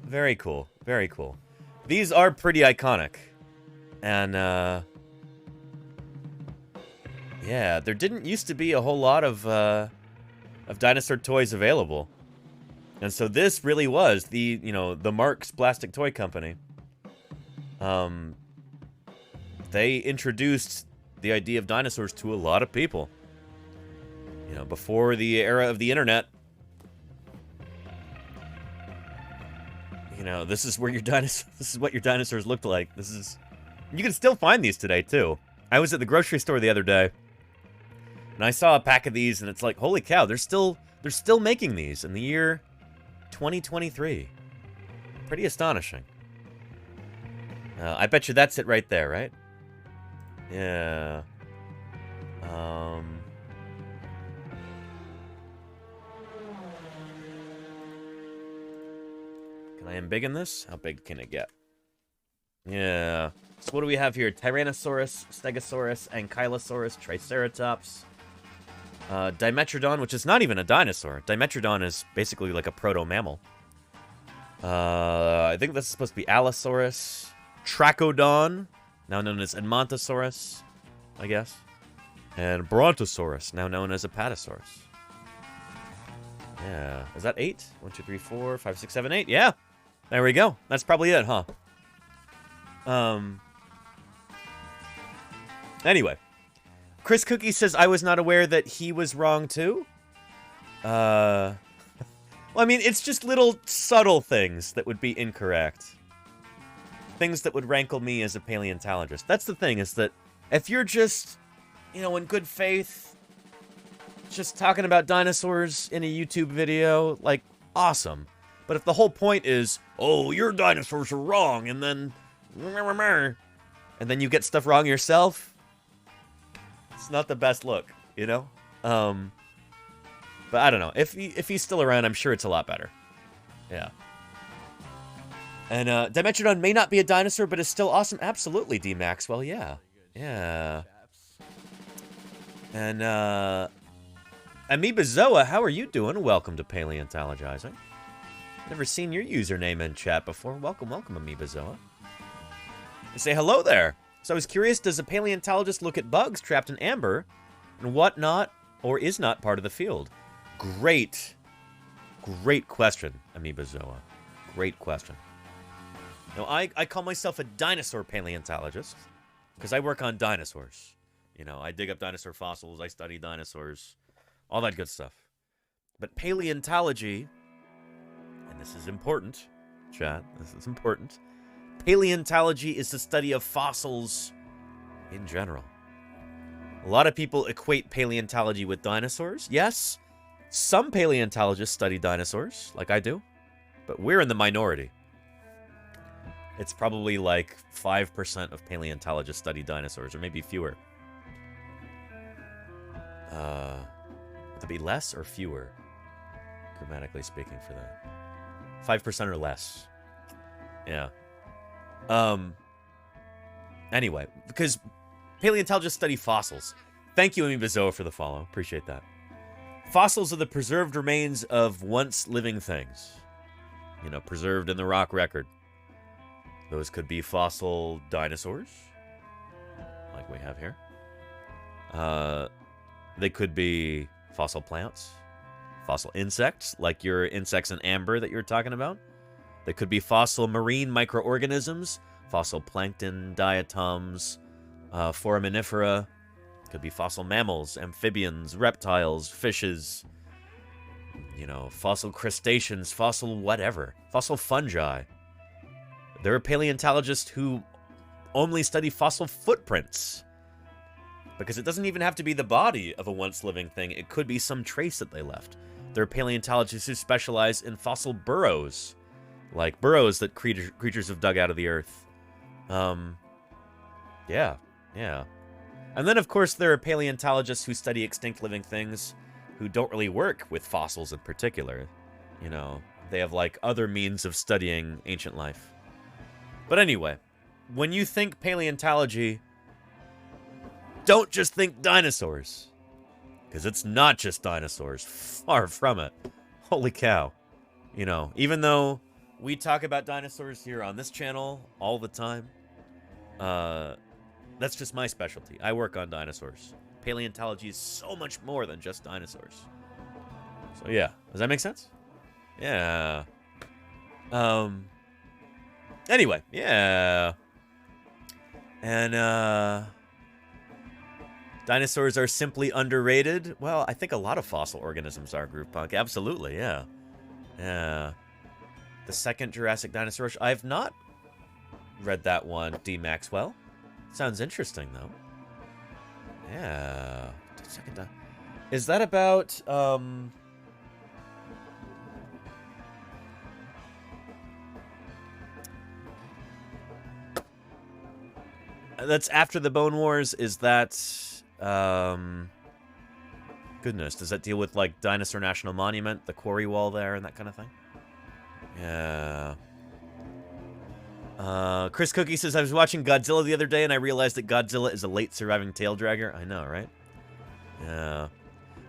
very cool. Very cool. These are pretty iconic. And, yeah, there didn't used to be a whole lot of dinosaur toys available. And so this really was the, you know, the Mark's Plastic Toy Company. they introduced the idea of dinosaurs to a lot of people. You know, before the era of the internet. You know, this is where your this is what your dinosaurs looked like. This is, you can still find these today too. I was at the grocery store the other day, and I saw a pack of these, and it's like, holy cow, they're still making these in the year 2023. Pretty astonishing. I bet you that's it right there, right? Yeah. Can I embiggen this? How big can it get? Yeah. So what do we have here? Tyrannosaurus, Stegosaurus, Ankylosaurus, Triceratops, Dimetrodon, which is not even a dinosaur. Dimetrodon is basically like a proto-mammal. I think this is supposed to be Allosaurus, Trachodon, now known as Edmontosaurus, I guess, and Brontosaurus, now known as Apatosaurus. Yeah. Is that 8? 1, 2, 3, 4, 5, 6, 7, 8. Yeah. There we go. That's probably it, huh? Anyway. Chris Cookie says, I was not aware that he was wrong, too. Well, I mean, it's just little subtle things that would be incorrect. Things that would rankle me as a paleontologist. That's the thing, is that if you're just, you know, in good faith, just talking about dinosaurs in a YouTube video, like, awesome. But if the whole point is, oh, your dinosaurs are wrong, and then you get stuff wrong yourself, it's not the best look, you know? But I don't know. If he's still around, I'm sure it's a lot better. Yeah. And Dimetrodon may not be a dinosaur, but is still awesome. Absolutely, D. Maxwell. Yeah. Yeah. And Amoebazoa, how are you doing? Welcome to Paleontologizing. Never seen your username in chat before. Welcome, welcome, Amoebazoa. Say hello there. So I was curious, does a paleontologist look at bugs trapped in amber and what not or is not part of the field? Great question, Amoebazoa. Great question. Now, I call myself a dinosaur paleontologist because I work on dinosaurs. You know, I dig up dinosaur fossils, I study dinosaurs, all that good stuff. But paleontology, and this is important, chat, this is important, paleontology is the study of fossils in general. A lot of people equate paleontology with dinosaurs. Yes, some paleontologists study dinosaurs, like I do, but we're in the minority. It's probably like 5% of paleontologists study dinosaurs, or maybe fewer. Would it be less or fewer, grammatically speaking, for that? 5% or less. Yeah. Anyway, because paleontologists study fossils. Thank you, Amoebazoa, for the follow. Appreciate that. Fossils are the preserved remains of once living things. You know, preserved in the rock record. Those could be fossil dinosaurs, like we have here. They could be fossil plants, fossil insects, like your insects in amber that you were talking about. They could be fossil marine microorganisms, fossil plankton, diatoms, foraminifera. Could be fossil mammals, amphibians, reptiles, fishes. You know, fossil crustaceans, fossil whatever, fossil fungi. There are paleontologists who only study fossil footprints. Because it doesn't even have to be the body of a once living thing. It could be some trace that they left. There are paleontologists who specialize in fossil burrows. Like burrows that creatures have dug out of the earth. Yeah. And then, of course, there are paleontologists who study extinct living things who don't really work with fossils in particular. You know, they have, like, other means of studying ancient life. But anyway, when you think paleontology, don't just think dinosaurs. Because it's not just dinosaurs. Far from it. Holy cow. You know, even though we talk about dinosaurs here on this channel all the time, that's just my specialty. I work on dinosaurs. Paleontology is so much more than just dinosaurs. So yeah, does that make sense? Yeah. Anyway, yeah. And, dinosaurs are simply underrated. Well, I think a lot of fossil organisms are, Groovepunk. Absolutely, yeah. Yeah. The second Jurassic dinosaur. I've not read that one, D. Maxwell. Sounds interesting, though. Yeah. Is that about, that's after the Bone Wars? Is that, goodness, does that deal with, like, Dinosaur National Monument, the quarry wall there, and that kind of thing? Yeah. Chris Cookie says, I was watching Godzilla the other day, and I realized that Godzilla is a late surviving tail dragger. I know, right? Yeah.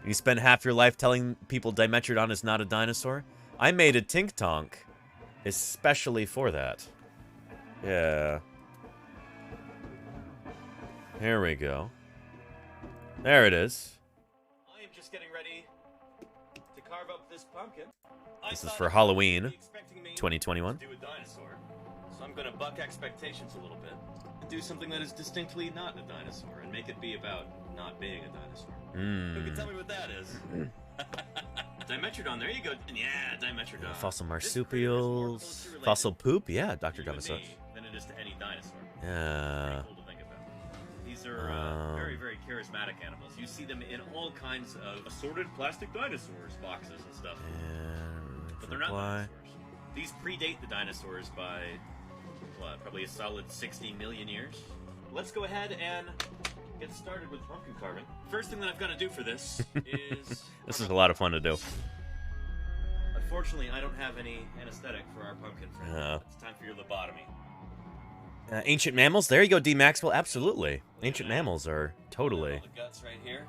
You spend half your life telling people Dimetrodon is not a dinosaur? I made a Tink Tonk especially for that. Yeah. Here we go. There it is. I am just getting ready to carve up this pumpkin. This is for Halloween 2021. Do a dinosaur. So I'm going to buck expectations a little bit and do something that is distinctly not a dinosaur and make it be about not being a dinosaur. Who can tell me what that is? Dimetrodon, there you go. Yeah, Dimetrodon. Fossil marsupials. Fossil poop? Yeah, Dr. Javasuch. Than it is to any dinosaur. Yeah. Cool to think about. These are very, very charismatic animals. You see them in all kinds of assorted plastic dinosaurs boxes and stuff. But they're not dinosaurs. These predate the dinosaurs by, what, probably a solid 60 million years? Let's go ahead and get started with pumpkin carving. First thing that I've got to do for this is... This is a lot of fun to do. Unfortunately, I don't have any anesthetic for our pumpkin friend. It's time for your lobotomy. Ancient mammals? There you go, D. Maxwell. Absolutely. Ancient mammals are totally... All the guts right here.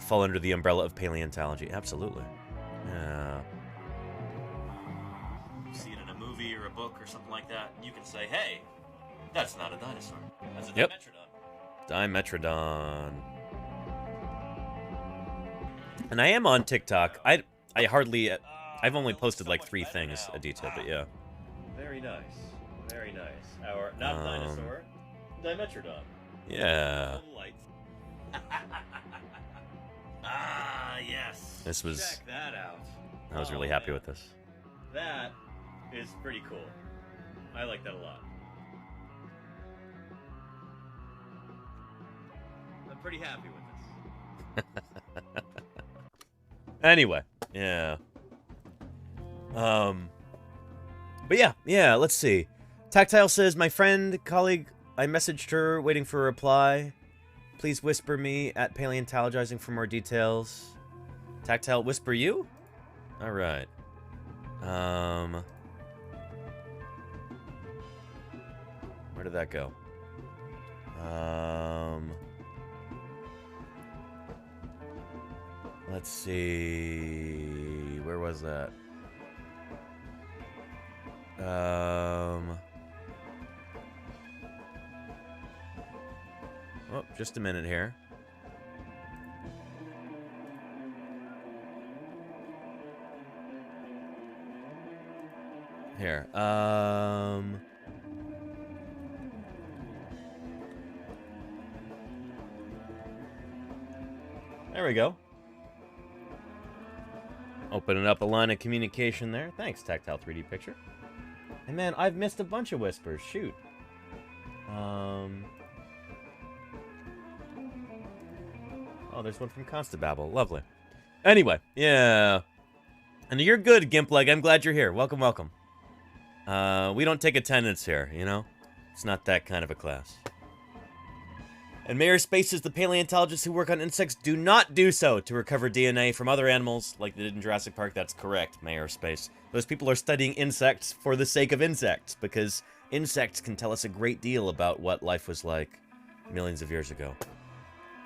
Fall under the umbrella of paleontology. Absolutely. Yeah. You see it in a movie or a book or something like that, and you can say, hey, that's not a dinosaur. That's a Dimetrodon. Dimetrodon. And I am on TikTok. I hardly... I've only posted like 3 things a detail, but yeah. Very nice. Very nice. Our not dinosaur, Dimetrodon. Yeah. Ah, yes. This was... Check that out. I was really happy with this. That is pretty cool. I like that a lot. I'm pretty happy with this. Anyway, yeah. But yeah, let's see. Tactile says, my friend, colleague, I messaged her, waiting for a reply. Please whisper me at Paleontologizing for more details. Tactile, whisper you? Alright. Where did that go? Let's see... Where was that? Oh, just a minute here. Here, there we go. Opening up a line of communication there. Thanks, Tactile 3D Picture. And man, I've missed a bunch of whispers. Shoot. Oh, there's one from Constababble. Lovely. Anyway, yeah. And you're good, Gimpleg. I'm glad you're here. Welcome, welcome. We don't take attendance here, you know? It's not that kind of a class. And Mayor Spaces, the paleontologists who work on insects do not do so to recover DNA from other animals like they did in Jurassic Park. That's correct, Mayor Space. Those people are studying insects for the sake of insects, because insects can tell us a great deal about what life was like millions of years ago.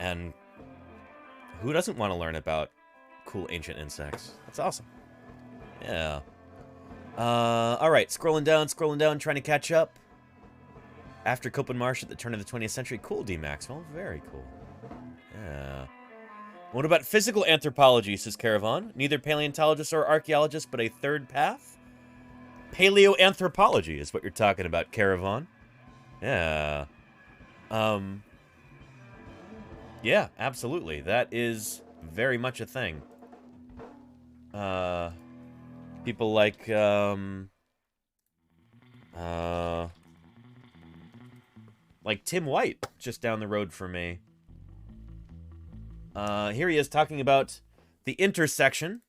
And who doesn't want to learn about cool ancient insects? That's awesome. Yeah. Alright, scrolling down, trying to catch up. After Copen Marsh at the turn of the 20th century. Cool, D. Maxwell. Very cool. Yeah. What about physical anthropology, says Caravan? Neither paleontologist or archaeologist, but a third path? Paleoanthropology is what you're talking about, Caravan. Yeah. Yeah, absolutely. That is very much a thing. People like, Tim White, just down the road from me. Here he is talking about the intersection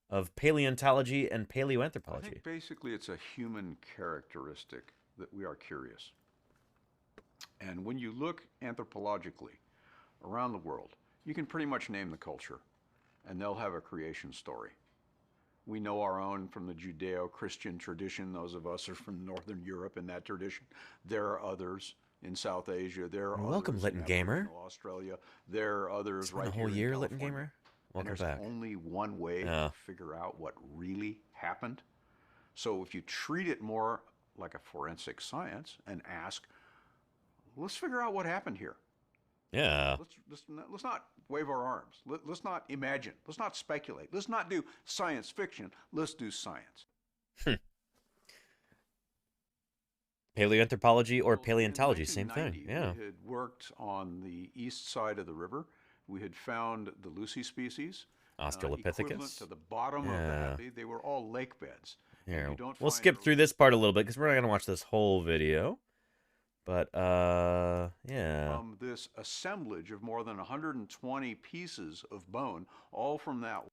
of paleontology and paleoanthropology. I think basically it's a human characteristic that we are curious. And when you look anthropologically around the world, you can pretty much name the culture, and they'll have a creation story. We know our own from the Judeo-Christian tradition. Those of us are from Northern Europe in that tradition. There are others in South Asia. There are others welcome, Litton Gamer. Australia. There are others It's been right a whole here year, in Litton California. Gamer. Welcome and there's back. only one way to figure out what really happened. So if you treat it more like a forensic science and ask, let's figure out what happened here. Yeah. Let's not wave our arms. Let's not imagine. Let's not speculate. Let's not do science fiction. Let's do science. Paleoanthropology or paleontology, same thing. Yeah. We had worked on the east side of the river. We had found the Lucy species. Australopithecus. Equivalent to the bottom of that. They were all lake beds. Here, we'll skip through this part a little bit because we're not going to watch this whole video. But, yeah. From this assemblage of more than 120 pieces of bone, all from that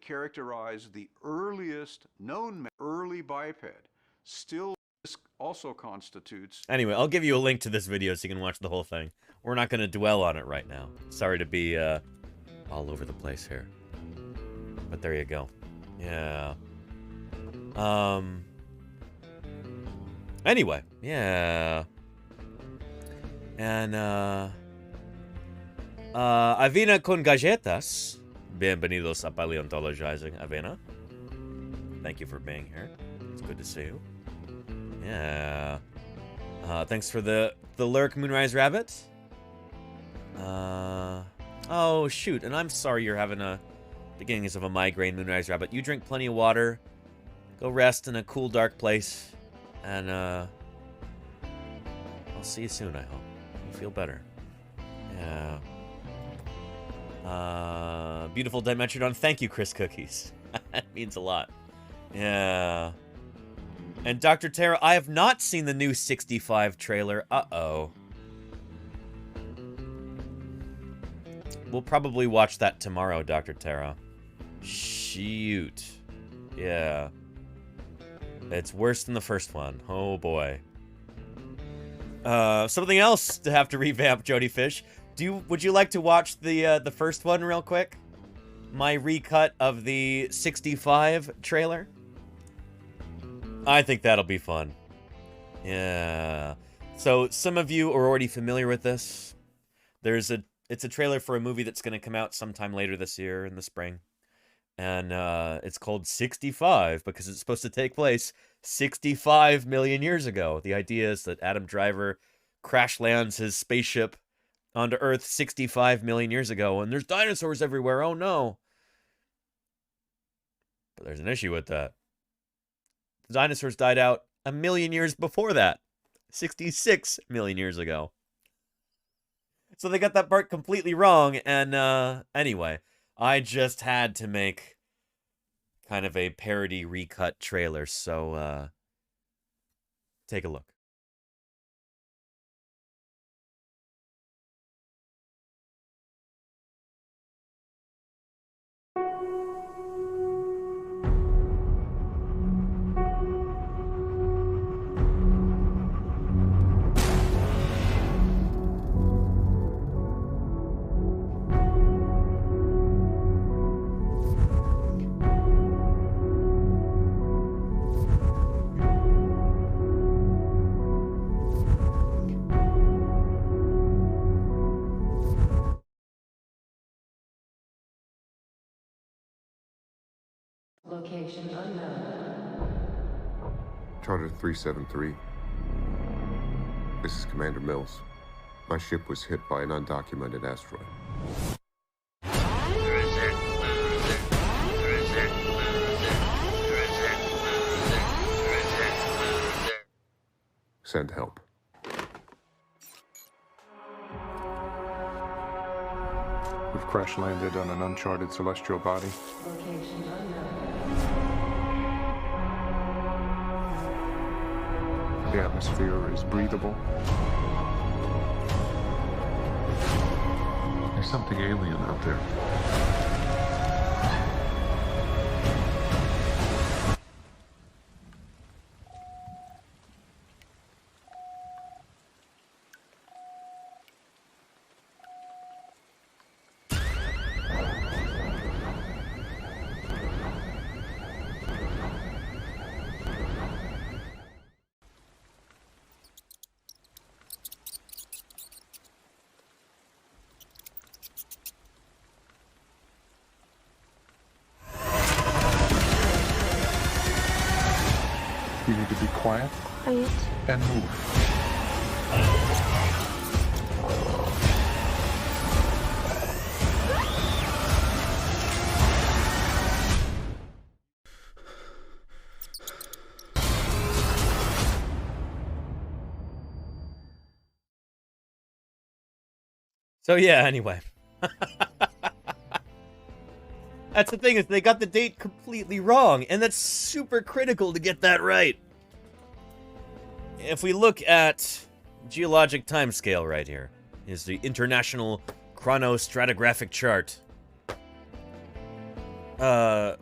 characterize the earliest known early biped, still this also constitutes... Anyway, I'll give you a link to this video so you can watch the whole thing. We're not going to dwell on it right now. Sorry to be all over the place here. But there you go. Yeah. Anyway, yeah. And, Avena con galletas. Bienvenidos a Paleontologizing, Avena. Thank you for being here. It's good to see you. Yeah. Thanks for the lurk, Moonrise Rabbit. Oh, shoot. And I'm sorry you're having beginnings of a migraine, Moonrise Rabbit. You drink plenty of water. Go rest in a cool, dark place. And, I'll see you soon, I hope. You feel better. Yeah. Beautiful Dimetrodon. Thank you, Chris Cookies. That means a lot. Yeah. And Dr. Tara, I have not seen the new 65 trailer. Uh-oh. We'll probably watch that tomorrow, Dr. Tara. Shoot. Yeah. It's worse than the first one. Oh, boy. Something else to have to revamp, Jody Fish. Would you like to watch the first one real quick? My recut of the 65 trailer? I think that'll be fun. Yeah. So some of you are already familiar with this. It's a trailer for a movie that's going to come out sometime later this year in the spring. And it's called 65 because it's supposed to take place 65 million years ago. The idea is that Adam Driver crash lands his spaceship onto Earth 65 million years ago, and there's dinosaurs everywhere. Oh no. But there's an issue with that. The dinosaurs died out 1 million years before that. 66 million years ago. So they got that part completely wrong, and anyway, I just had to make kind of a parody recut trailer, so take a look. Location unknown. Charter 373. This is Commander Mills. My ship was hit by an undocumented asteroid. Send help. We've crash landed on an uncharted celestial body. Location unknown. The atmosphere is breathable. There's something alien out there. You need to be quiet and move. So yeah, anyway. That's the thing, is they got the date completely wrong, and that's super critical to get that right. If we look at geologic timescale right here, is the International Chronostratigraphic Chart. I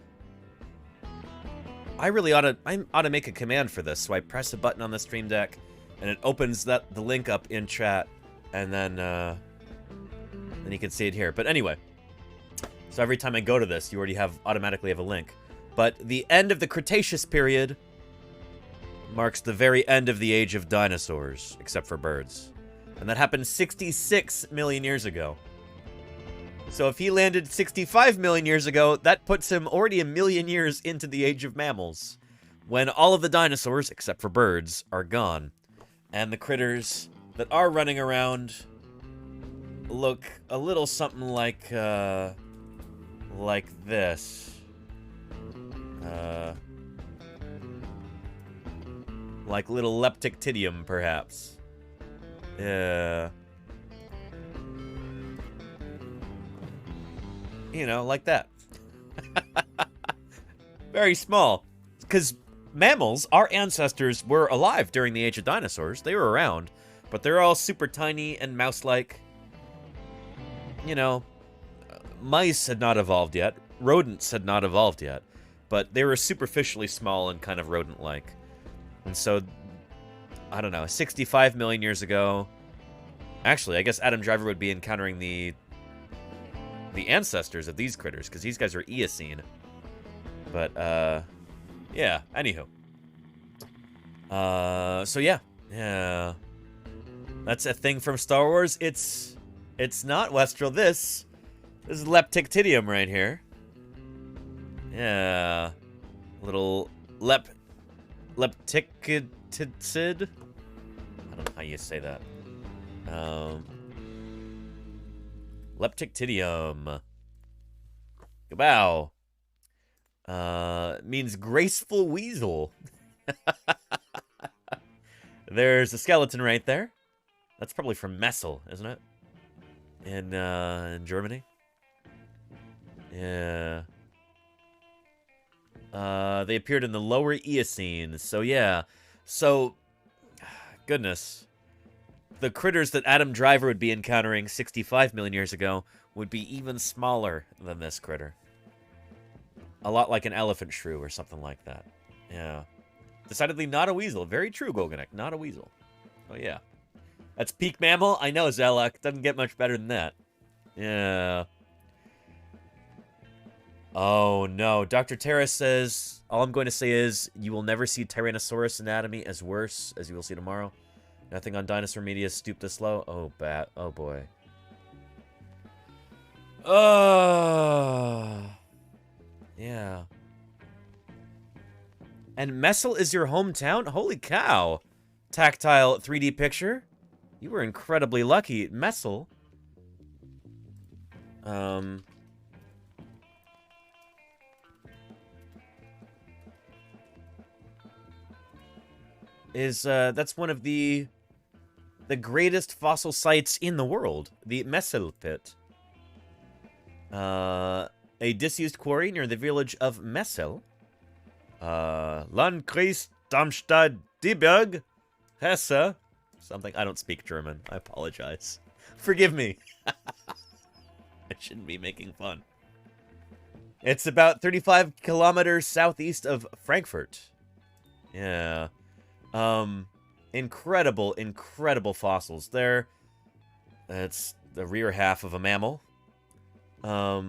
really ought to make a command for this. So I press a button on the Stream Deck, and it opens the link up in chat, and then you can see it here. But anyway, so every time I go to this, you already automatically have a link. But the end of the Cretaceous period marks the very end of the age of dinosaurs, except for birds. And that happened 66 million years ago. So if he landed 65 million years ago, that puts him already a million years into the age of mammals, when all of the dinosaurs, except for birds, are gone. And the critters that are running around look a little something like this. Like little leptictidium, perhaps. Yeah. You know, like that. Very small. Because mammals, our ancestors, were alive during the age of dinosaurs. They were around. But they're all super tiny and mouse-like. You know, mice had not evolved yet. Rodents had not evolved yet. But they were superficially small and kind of rodent-like. And so, I don't know, 65 million years ago... Actually, I guess Adam Driver would be encountering the ancestors of these critters, because these guys are Eocene. But, yeah, anywho. So yeah. Yeah. That's a thing from Star Wars. It's not Westral. This is leptictidium right here. Yeah. Little leptictid. I don't know how you say that. Leptictidium. Gobow. Means graceful weasel. There's a skeleton right there. That's probably from Messel, isn't it? In Germany. Yeah. They appeared in the lower Eocene. So yeah. So, goodness. The critters that Adam Driver would be encountering 65 million years ago would be even smaller than this critter. A lot like an elephant shrew or something like that. Yeah. Decidedly not a weasel. Very true, Goganek. Not a weasel. Oh, yeah. That's peak mammal? I know, Zelak. Doesn't get much better than that. Yeah. Oh, no. Dr. Terra says, all I'm going to say is, you will never see Tyrannosaurus anatomy as worse as you will see tomorrow. Nothing on dinosaur media stooped this low. Oh, bat. Oh, boy. Yeah. And Messel is your hometown? Holy cow. Tactile 3D picture? You were incredibly lucky. Messel. That's one of the greatest fossil sites in the world, the Messel pit. A disused quarry near the village of Messel. Landkreis Darmstadt Dieberg Hesse. Something. I don't speak German. I apologize. Forgive me. I shouldn't be making fun. It's about 35 kilometers southeast of Frankfurt. Yeah. Incredible, incredible fossils there. That's the rear half of a mammal. Yeah,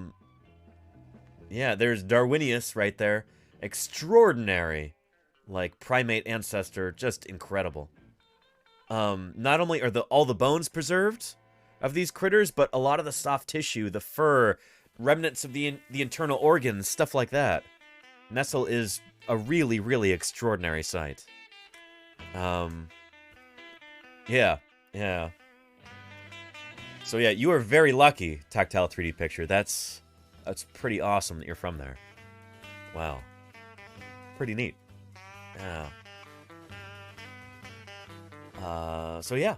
there's Darwinius right there. Extraordinary. Like, primate ancestor. Just incredible. Not only are all the bones preserved of these critters, but a lot of the soft tissue, the fur, remnants of the internal organs, stuff like that. Messel is a really, really extraordinary site. Yeah. So yeah, you are very lucky, Tactile 3D Picture. That's pretty awesome that you're from there. Wow. Pretty neat. Yeah. So yeah.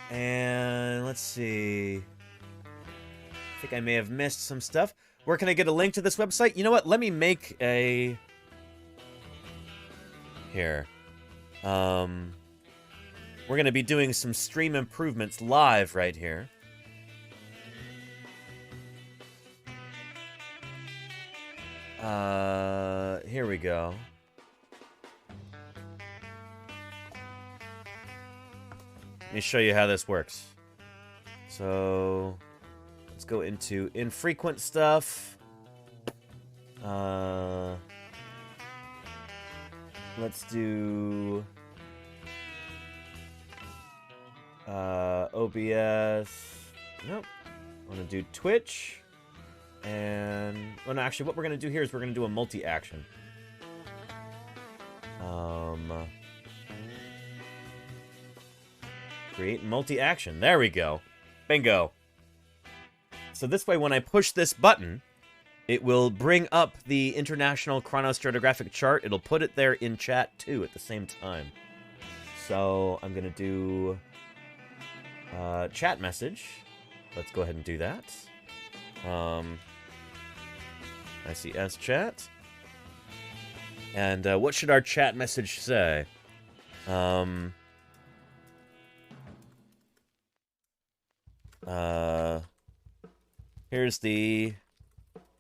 And let's see. I think I may have missed some stuff. Where can I get a link to this website? You know what? Let me make a... Here. We're going to be doing some stream improvements live right here. Here we go. Let me show you how this works. So, let's go into infrequent stuff. Let's do OBS. Nope. I want to do Twitch. And, well, no, actually, what we're going to do here is we're going to do a multi-action. Create multi-action. There we go. Bingo. So this way, when I push this button, it will bring up the International Chronostratigraphic Chart. It'll put it there in chat, too, at the same time. So I'm going to do chat message. Let's go ahead and do that. ICS chat. And what should our chat message say? Here's the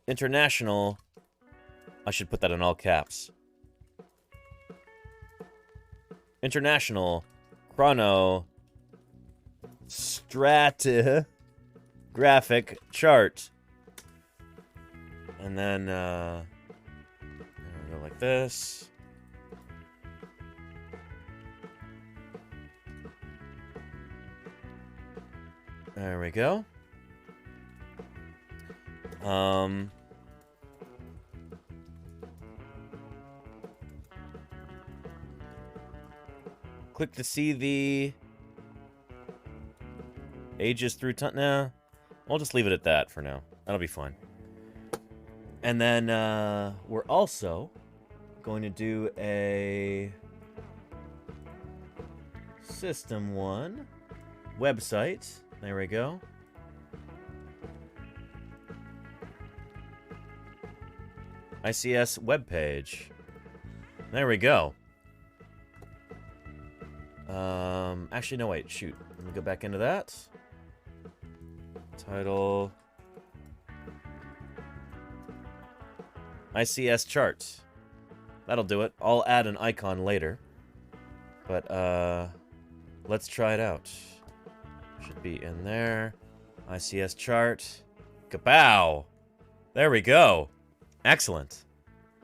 international. I should put that in all caps. International Chrono Stratigraphic Chart. And then go like this. There we go. Click to see the ages through time. Nah, I'll just leave it at that for now. That'll be fine. And then we're also going to do a System 1 website. There we go. ICS webpage. There we go. Actually, no, wait, shoot. Let me go back into that. Title. ICS chart. That'll do it. I'll add an icon later. But, let's try it out. Should be in there. ICS chart. Kapow! There we go. Excellent.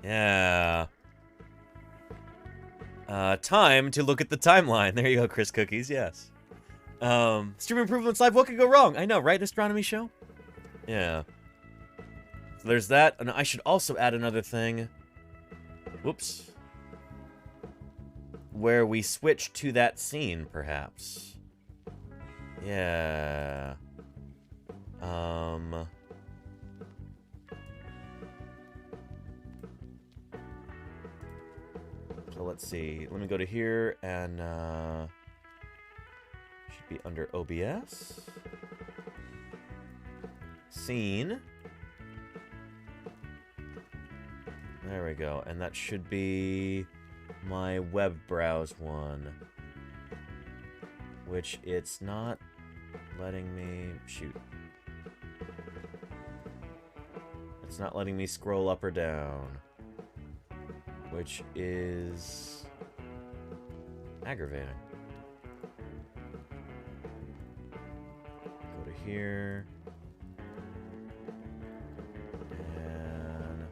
Yeah. Time to look at the timeline. There you go, Chris Cookies, yes. Stream Improvements Live, what could go wrong? I know, right, Astronomy Show? Yeah. So there's that, and I should also add another thing. Whoops. Where we switch to that scene, perhaps. Yeah. So let's see. Let me go to here and Should be under OBS. Scene. There we go. And that should be my web browse one. Which it's not letting me... Shoot. It's not letting me scroll up or down. Which is... aggravating. Go to here. And...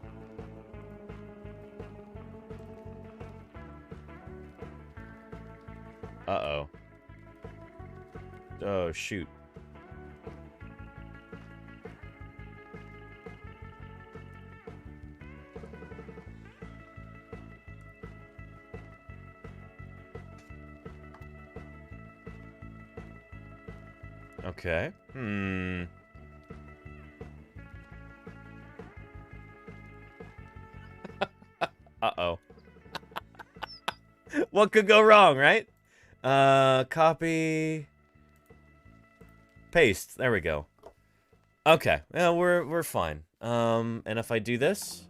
uh-oh. Oh, shoot. Okay. Uh-oh. What could go wrong, right? Copy... paste. There we go. Okay. Well, we're fine. And if I do this...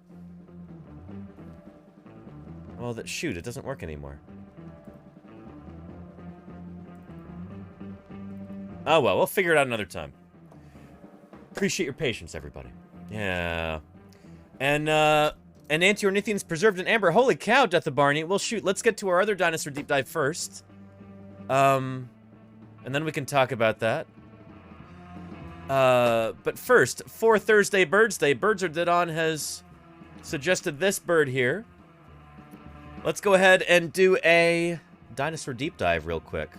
well, shoot, it doesn't work anymore. Oh, well, we'll figure it out another time. Appreciate your patience, everybody. Yeah. And Antiornithians preserved in amber. Holy cow, Death of Barney. Well, shoot, let's get to our other dinosaur deep dive first. And then we can talk about that. But first, for Thursday Birdsday, Birdsday has suggested this bird here. Let's go ahead and do a dinosaur deep dive real quick.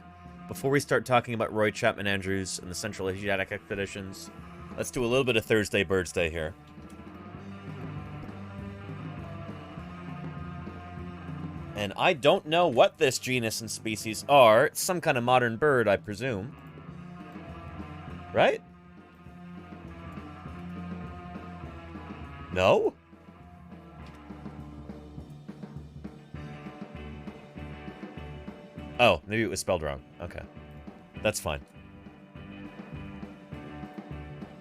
Before we start talking about Roy Chapman Andrews and the Central Asiatic expeditions, let's do a little bit of Thursday Birdsday here. And I don't know what this genus and species are. It's some kind of modern bird, I presume. Right? No? Oh, maybe it was spelled wrong. Okay. That's fine.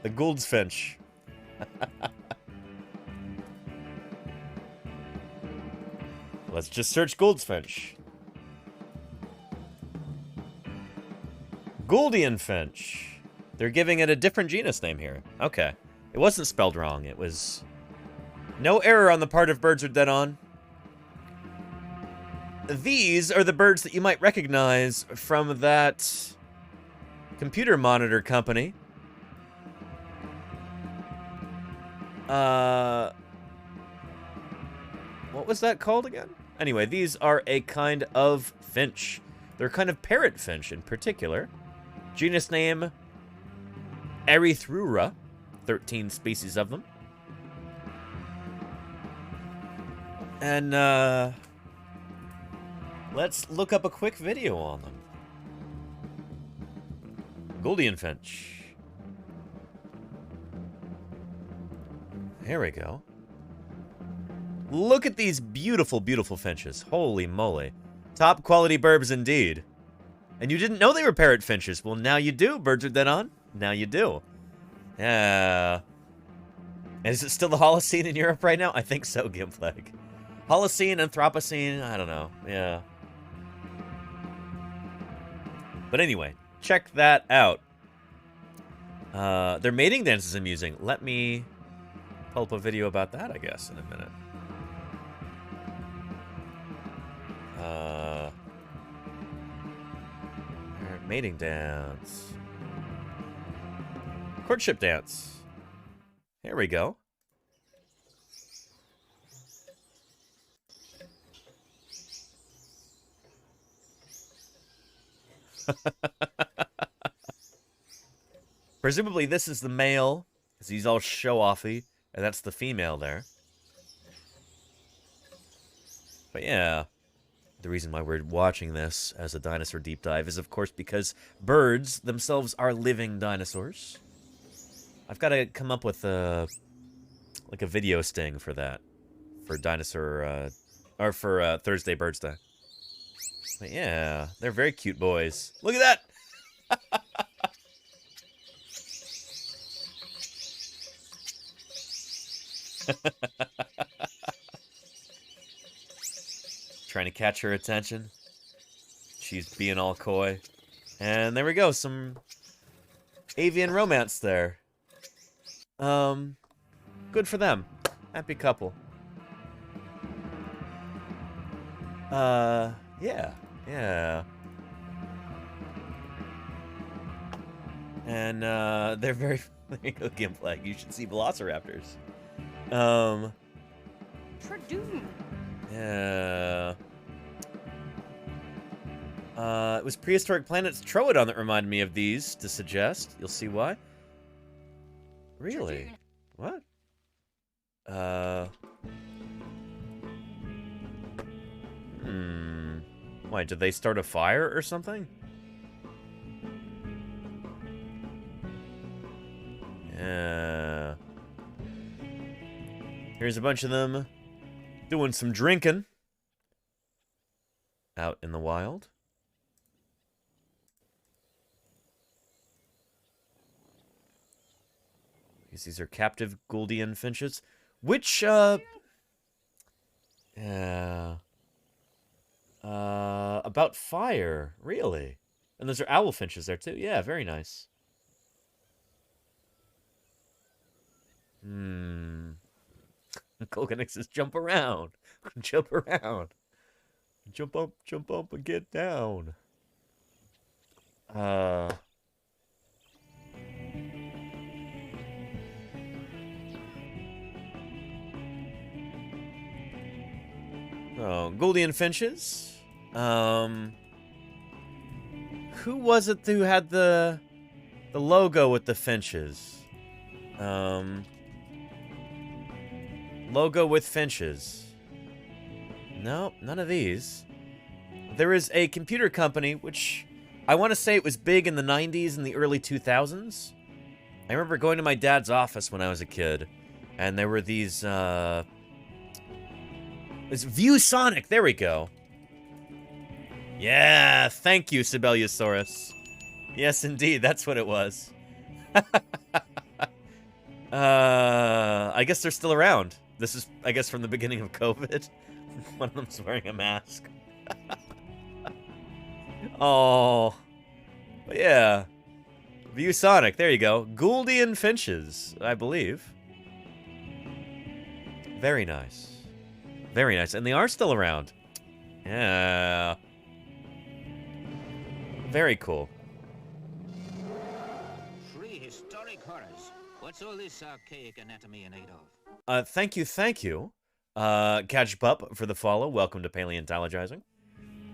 The Gould's Finch. Let's just search Gould's Finch. Gouldian Finch. They're giving it a different genus name here. Okay. It wasn't spelled wrong. It was... no error on the part of Birds Are Dead On. These are the birds that you might recognize from that computer monitor company. What was that called again? Anyway, these are a kind of finch. They're a kind of parrot finch in particular. Genus name Erythrura. 13 species of them. And, let's look up a quick video on them. Gouldian Finch. Here we go. Look at these beautiful, beautiful finches. Holy moly. Top quality burbs indeed. And you didn't know they were parrot finches. Well, now you do. Birds Are Dead On. Now you do. Yeah. And is it still the Holocene in Europe right now? I think so, Gimpleg. Holocene, Anthropocene, I don't know. Yeah. But anyway, check that out. Their mating dance is amusing. Let me pull up a video about that, I guess, in a minute. Mating dance. Courtship dance. Here we go. Presumably this is the male, because he's all show-offy, and that's the female there. But yeah, the reason why we're watching this as a dinosaur deep dive is, of course, because birds themselves are living dinosaurs. I've got to come up with a video sting for that, for dinosaur, or for Thursday Birdsday. But yeah, they're very cute boys. Look at that! Trying to catch her attention. She's being all coy. And there we go, some avian romance there. Good for them. Happy couple. Yeah. And, they're very... There you go, Gimpflag. You should see velociraptors. Yeah. It was Prehistoric Planet's Troodon that reminded me of these to suggest. You'll see why. Really? What? Why, did they start a fire or something? Yeah. Here's a bunch of them doing some drinking out in the wild. These are captive Gouldian finches. Which, about fire, really? And those are owl finches there, too. Yeah, very nice. Koganix says, jump around. Jump around. Jump up and get down. Oh, Gouldian finches. Who was it who had the logo with the finches? Logo with finches. No, none of these. There is a computer company, which I want to say it was big in the 90s and the early 2000s. I remember going to my dad's office when I was a kid, and there were these, it's ViewSonic, there we go. Yeah, thank you, Sibeliusaurus. Yes, indeed, that's what it was. I guess they're still around. This is, I guess, from the beginning of COVID. One of them's wearing a mask. Oh. But yeah. ViewSonic, there you go. Gouldian finches, I believe. Very nice. Very nice. And they are still around. Yeah. Very cool. Prehistoric horrors. What's all this archaic anatomy in aid of? Thank you. Catch Pup for the follow. Welcome to Paleontologizing.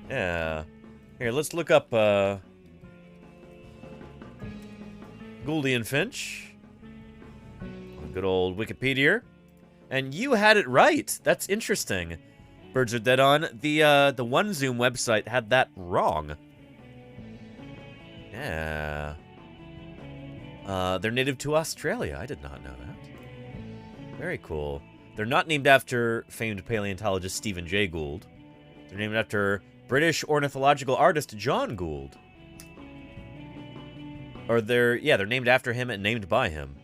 Yeah. Here, let's look up, Gouldian finch. Good old Wikipedia. And you had it right. That's interesting. Birds are dead on. The OneZoom website had that wrong. Yeah. They're native to Australia. I did not know that. Very cool. They're not named after famed paleontologist Stephen Jay Gould. They're named after British ornithological artist John Gould. Or they're named after him and named by him.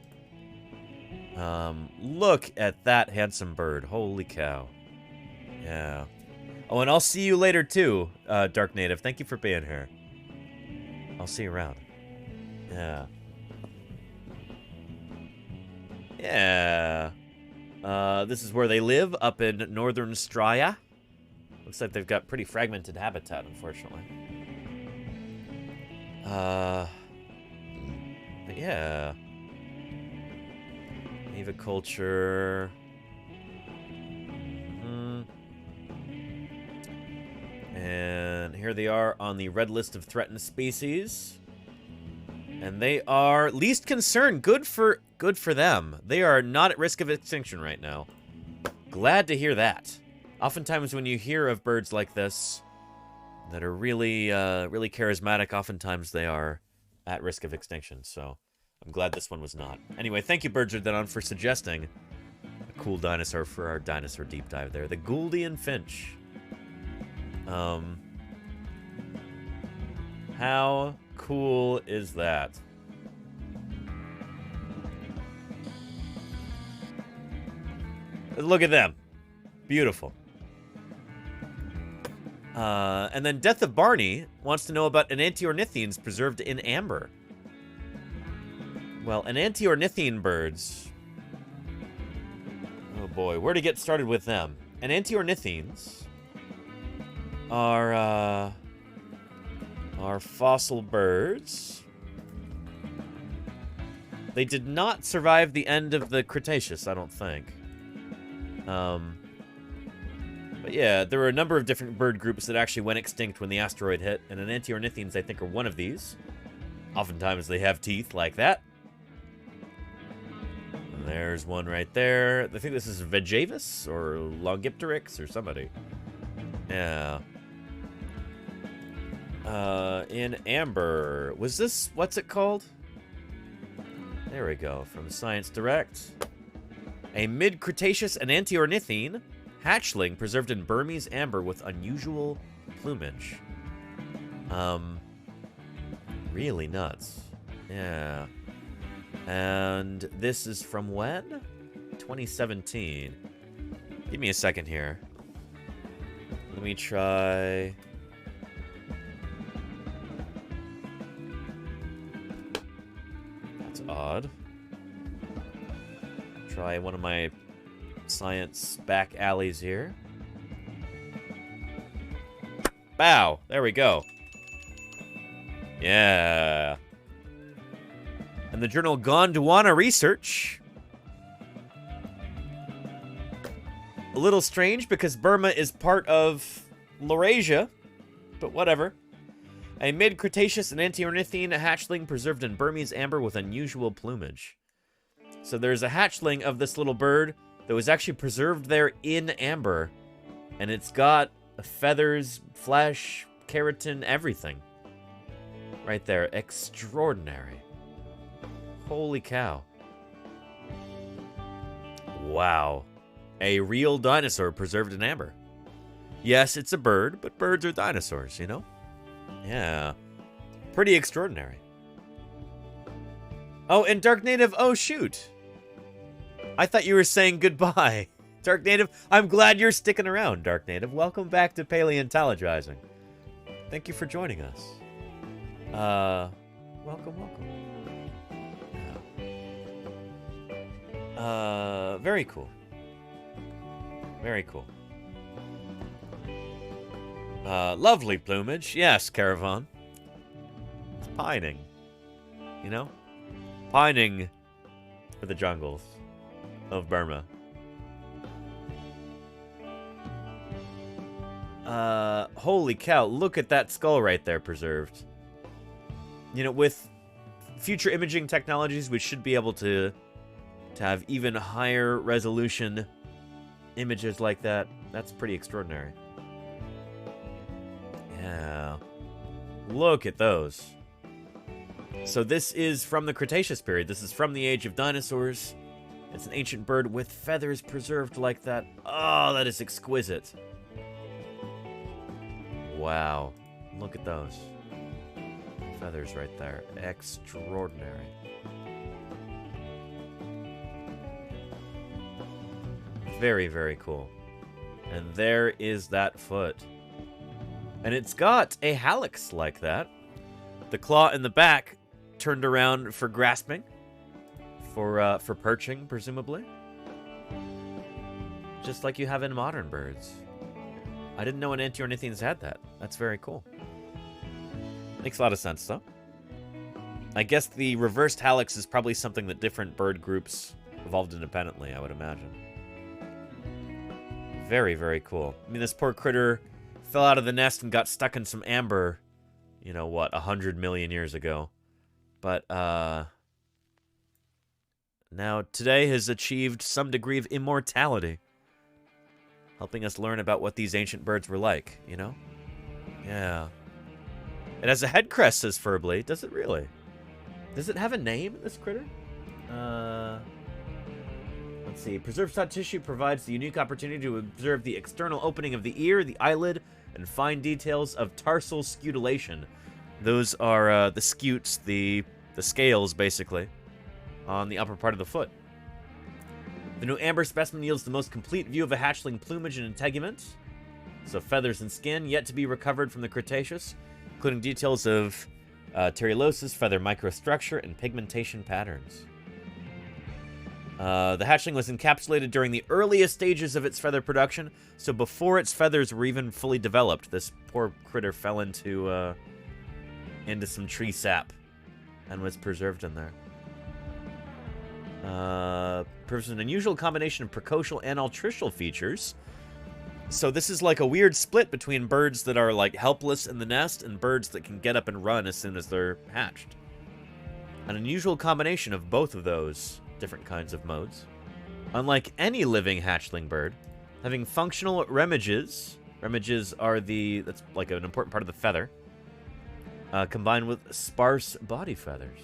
Look at that handsome bird. Holy cow. Yeah. Oh, and I'll see you later too, Dark Native. Thank you for being here. I'll see you around. Yeah. Yeah. This is where they live, up in northern Straya. Looks like they've got pretty fragmented habitat, unfortunately. But yeah. Aviculture. And here they are on the red list of threatened species. And they are least concern. Good for them. They are not at risk of extinction right now. Glad to hear that. Oftentimes when you hear of birds like this that are really really charismatic, oftentimes they are at risk of extinction. So I'm glad this one was not. Anyway, thank you, Birds Are Dead On, for suggesting a cool dinosaur for our dinosaur deep dive there. The Gouldian finch. How cool is that? Look at them. Beautiful. And then Death of Barney wants to know about enantiornithines preserved in amber. Well, enantiornithine birds... Oh boy, where to get started with them? Enantiornithines are fossil birds. They did not survive the end of the Cretaceous, I don't think. But yeah, there were a number of different bird groups that actually went extinct when the asteroid hit, and enantiornithines, I think, are one of these. Oftentimes they have teeth like that. And there's one right there. I think this is Vegavis or Longipteryx or somebody. Yeah. In amber. Was this, what's it called? There we go, from Science Direct. A mid-Cretaceous enantiornithine hatchling preserved in Burmese amber with unusual plumage. Really nuts. Yeah. And this is from when? 2017. Give me a second here. Let me try... That's odd. Try one of my science back alleys here. Bow! There we go. Yeah. And the journal Gondwana Research. A little strange because Burma is part of Laurasia, but whatever. A mid-Cretaceous enantiornithine hatchling preserved in Burmese amber with unusual plumage. So there's a hatchling of this little bird that was actually preserved there in amber. And it's got feathers, flesh, keratin, everything. Right there. Extraordinary. Holy cow. Wow. A real dinosaur preserved in amber. Yes, it's a bird, but birds are dinosaurs, you know? Yeah. Pretty extraordinary. Oh, and Dark Native, oh shoot. I thought you were saying goodbye. Dark Native, I'm glad you're sticking around, Dark Native. Welcome back to Paleontologizing. Thank you for joining us. Welcome. Yeah. Very cool. Very cool. Lovely plumage. Yes, Caravan. It's pining. You know? Pining for the jungles of Burma. Holy cow, look at that skull right there preserved. You know, with future imaging technologies, we should be able to have even higher resolution images like that. That's pretty extraordinary. Yeah. Look at those. So this is from the Cretaceous period. This is from the age of dinosaurs. It's an ancient bird with feathers preserved like that. Oh, that is exquisite. Wow. Look at those. Feathers right there. Extraordinary. Very, very cool. And there is that foot. And it's got a hallux like that. The claw in the back turned around for grasping. For perching, presumably. Just like you have in modern birds. I didn't know enantiornithines had that. That's very cool. Makes a lot of sense, though. I guess the reversed hallux is probably something that different bird groups evolved independently, I would imagine. Very, very cool. I mean, this poor critter fell out of the nest and got stuck in some amber, you know, what, 100 million years ago. But, now today has achieved some degree of immortality. Helping us learn about what these ancient birds were like, you know? Yeah. It has a head crest, says Furbly. Does it really? Does it have a name, this critter? Let's see. Preserved soft tissue provides the unique opportunity to observe the external opening of the ear, the eyelid, and fine details of tarsal scutellation. Those are the scutes, the scales, basically, on the upper part of the foot. The new amber specimen yields the most complete view of a hatchling plumage and integument, so feathers and skin yet to be recovered from the Cretaceous, including details of pterylosis, feather microstructure, and pigmentation patterns. The hatchling was encapsulated during the earliest stages of its feather production, so before its feathers were even fully developed, this poor critter fell into some tree sap and was preserved in there. Proves an unusual combination of precocial and altricial features. So this is like a weird split between birds that are like helpless in the nest and birds that can get up and run as soon as they're hatched. An unusual combination of both of those different kinds of modes. Unlike any living hatchling bird, having functional remiges. Remiges are that's like an important part of the feather. Combined with sparse body feathers.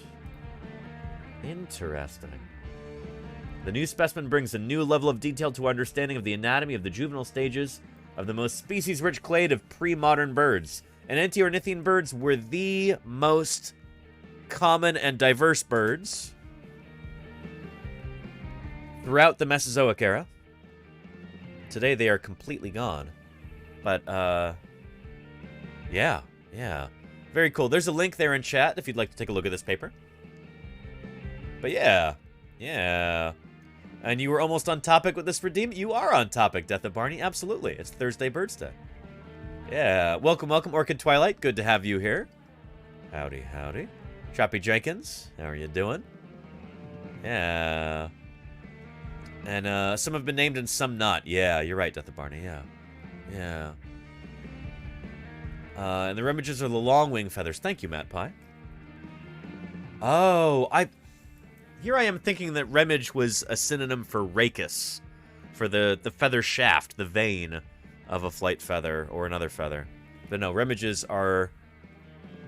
Interesting. The new specimen brings a new level of detail to our understanding of the anatomy of the juvenile stages of the most species-rich clade of pre-modern birds. And Antiornithian birds were the most common and diverse birds throughout the Mesozoic era. Today they are completely gone. But, yeah. Very cool. There's a link there in chat if you'd like to take a look at this paper. But yeah. And you were almost on topic with this redeem. You are on topic, Death of Barney. Absolutely. It's Thursday Birdsday. Yeah. Welcome, Orchid Twilight. Good to have you here. Howdy. Choppy Jenkins. How are you doing? Yeah. And some have been named and some not. Yeah, you're right, Death of Barney. Yeah. And the remiges are the long wing feathers. Thank you, Matt Pie. Oh, Here I am thinking that remige was a synonym for rachis, for the feather shaft, the vein of a flight feather or another feather. But no, remiges are...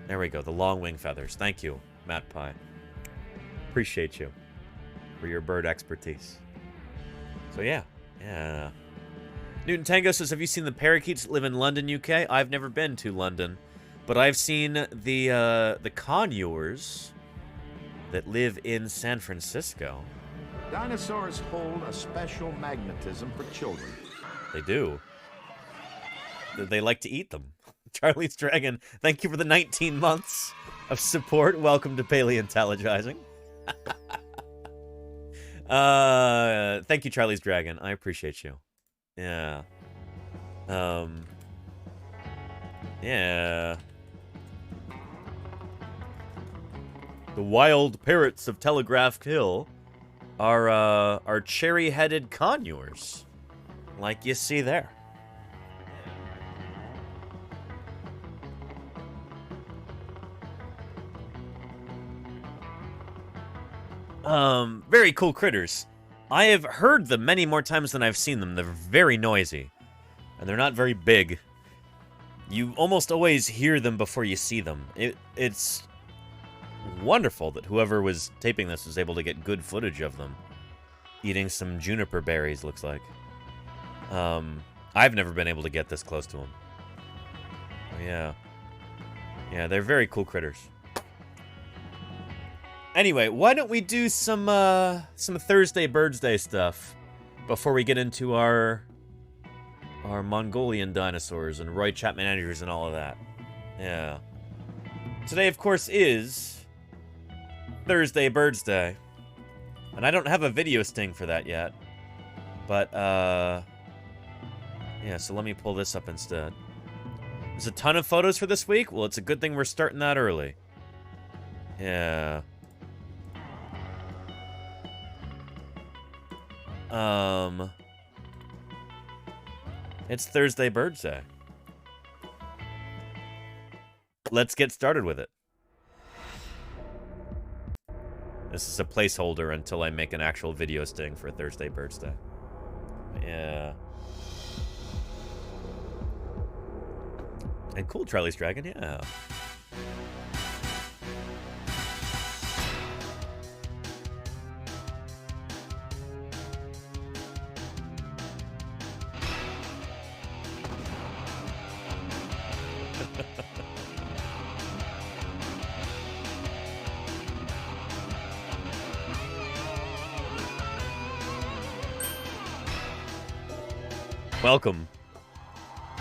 There we go, the long wing feathers. Thank you, Matt Pie. Appreciate you for your bird expertise. So yeah. Newton Tango says, have you seen the parakeets that live in London, UK? I've never been to London, but I've seen the conures that live in San Francisco. Dinosaurs hold a special magnetism for children. They do. They like to eat them. Charlie's Dragon, thank you for the 19 months of support. Welcome to Paleontologizing. Thank you, Charlie's Dragon. I appreciate you. Yeah. Yeah. The wild parrots of Telegraph Hill are cherry-headed conures, like you see there. Very cool critters. I have heard them many more times than I've seen them. They're very noisy, and they're not very big. You almost always hear them before you see them. It's wonderful that whoever was taping this was able to get good footage of them eating some juniper berries, looks like. I've never been able to get this close to them. Yeah, they're very cool critters. Anyway, why don't we do some Thursday Birdsday stuff before we get into our Mongolian dinosaurs and Roy Chapman Andrews and all of that. Yeah. Today, of course, is Thursday Birdsday. And I don't have a video sting for that yet. But, yeah, so let me pull this up instead. There's a ton of photos for this week. Well, it's a good thing we're starting that early. Yeah. It's Thursday Birdsday. Let's get started with it. This is a placeholder until I make an actual video sting for Thursday Birdsday. Yeah. And cool, Charlie's Dragon, yeah. Welcome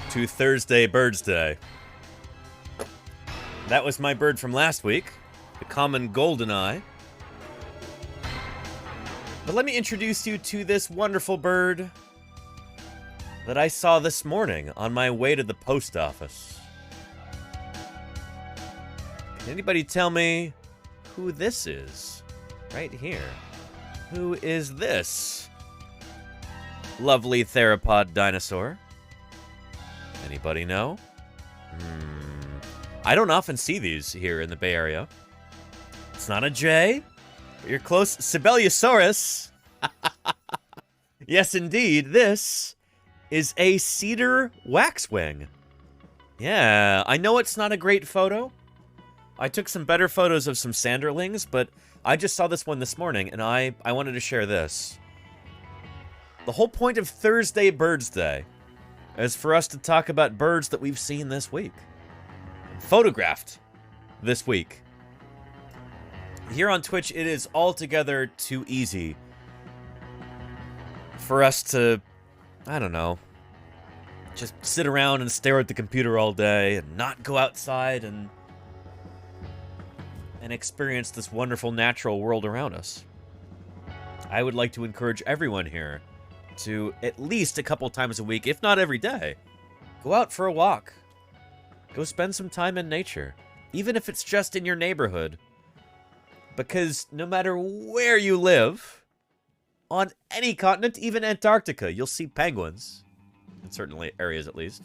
to Thursday Birdsday. That was my bird from last week, the common goldeneye. But let me introduce you to this wonderful bird that I saw this morning on my way to the post office. Can anybody tell me who this is? Right here. Who is this lovely theropod dinosaur? Anybody know? I don't often see these here in the Bay Area. It's not a jay, but you're close. Sibeliusaurus. Yes, indeed. This is a cedar waxwing. Yeah, I know it's not a great photo. I took some better photos of some sanderlings, but I just saw this one this morning, and I wanted to share this. The whole point of Thursday Birdsday is for us to talk about birds that we've seen this week. Photographed this week. Here on Twitch, it is altogether too easy for us to, I don't know, just sit around and stare at the computer all day and not go outside and experience this wonderful natural world around us. I would like to encourage everyone here to, at least a couple times a week, if not every day, go out for a walk. Go spend some time in nature, even if it's just in your neighborhood. Because no matter where you live, on any continent, even Antarctica, you'll see penguins. In certain areas, at least.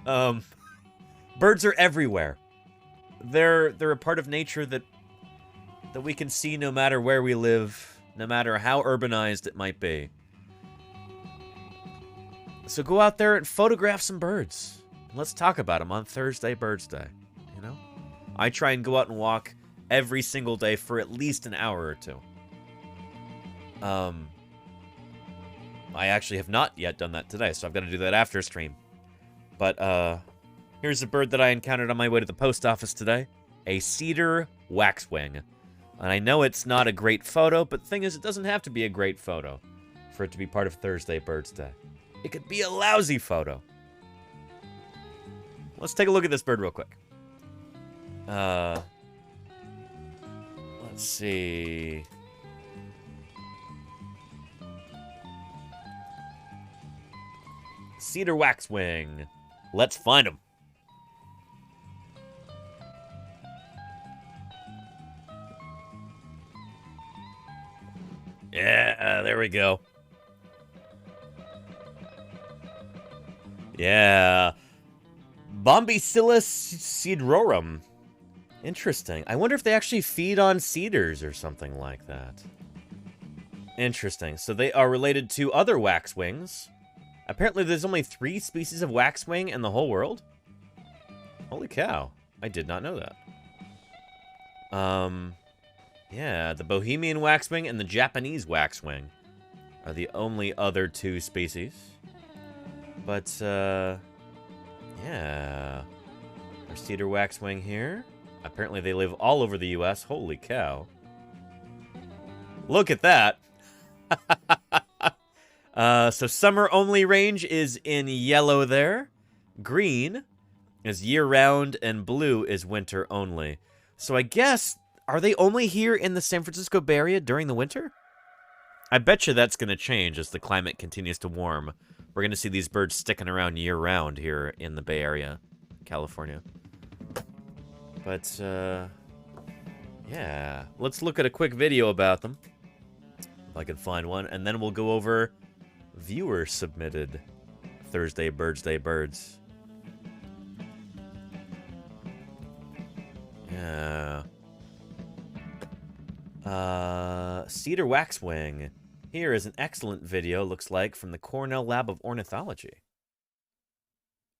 Birds are everywhere. They're a part of nature that we can see no matter where we live, no matter how urbanized it might be. So go out there and photograph some birds. Let's talk about them on Thursday Birdsday, you know? I try and go out and walk every single day for at least an hour or two. I actually have not yet done that today, so I've got to do that after stream. But, here's a bird that I encountered on my way to the post office today. A cedar waxwing. And I know it's not a great photo, but the thing is, it doesn't have to be a great photo for it to be part of Thursday Birdsday. It could be a lousy photo. Let's take a look at this bird real quick. Let's see. Cedar waxwing. Let's find him. Yeah, there we go. Yeah. Bombicillus cedrorum. Interesting. I wonder if they actually feed on cedars or something like that. Interesting. So they are related to other waxwings. Apparently there's only 3 species of waxwing in the whole world. Holy cow. I did not know that. Yeah, the Bohemian waxwing and the Japanese waxwing are the only other 2 species. But, yeah. There's cedar waxwing here. Apparently they live all over the U.S. Holy cow. Look at that. So summer only range is in yellow there. Green is year-round, and blue is winter only. So I guess, are they only here in the San Francisco Bay Area during the winter? I bet you that's going to change as the climate continues to warm. We're going to see these birds sticking around year-round here in the Bay Area, California. But, yeah. Let's look at a quick video about them. If I can find one. And then we'll go over viewer-submitted Thursday Birdsday birds. Yeah. Cedar waxwing. Here is an excellent video, looks like, from the Cornell Lab of Ornithology.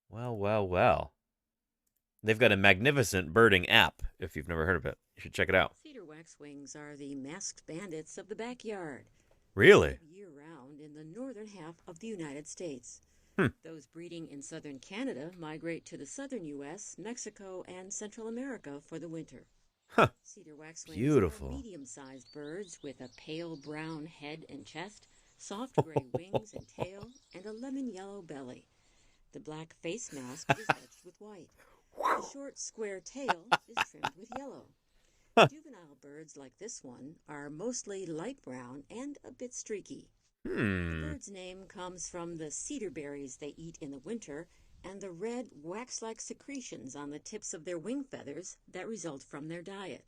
Well, well, well. They've got a magnificent birding app, if you've never heard of it. You should check it out. Cedar waxwings are the masked bandits of the backyard. Really? Year-round in the northern half of the United States. Hmm. Those breeding in southern Canada migrate to the southern U.S., Mexico, and Central America for the winter. Huh. Cedar waxwings Beautiful. are medium-sized birds with a pale brown head and chest, soft gray wings and tail, and a lemon yellow belly. The black face mask is edged with white. The short, square tail is trimmed with yellow. Juvenile birds like this one are mostly light brown and a bit streaky. The bird's name comes from the cedar berries they eat in the winter and the red, wax-like secretions on the tips of their wing feathers that result from their diet.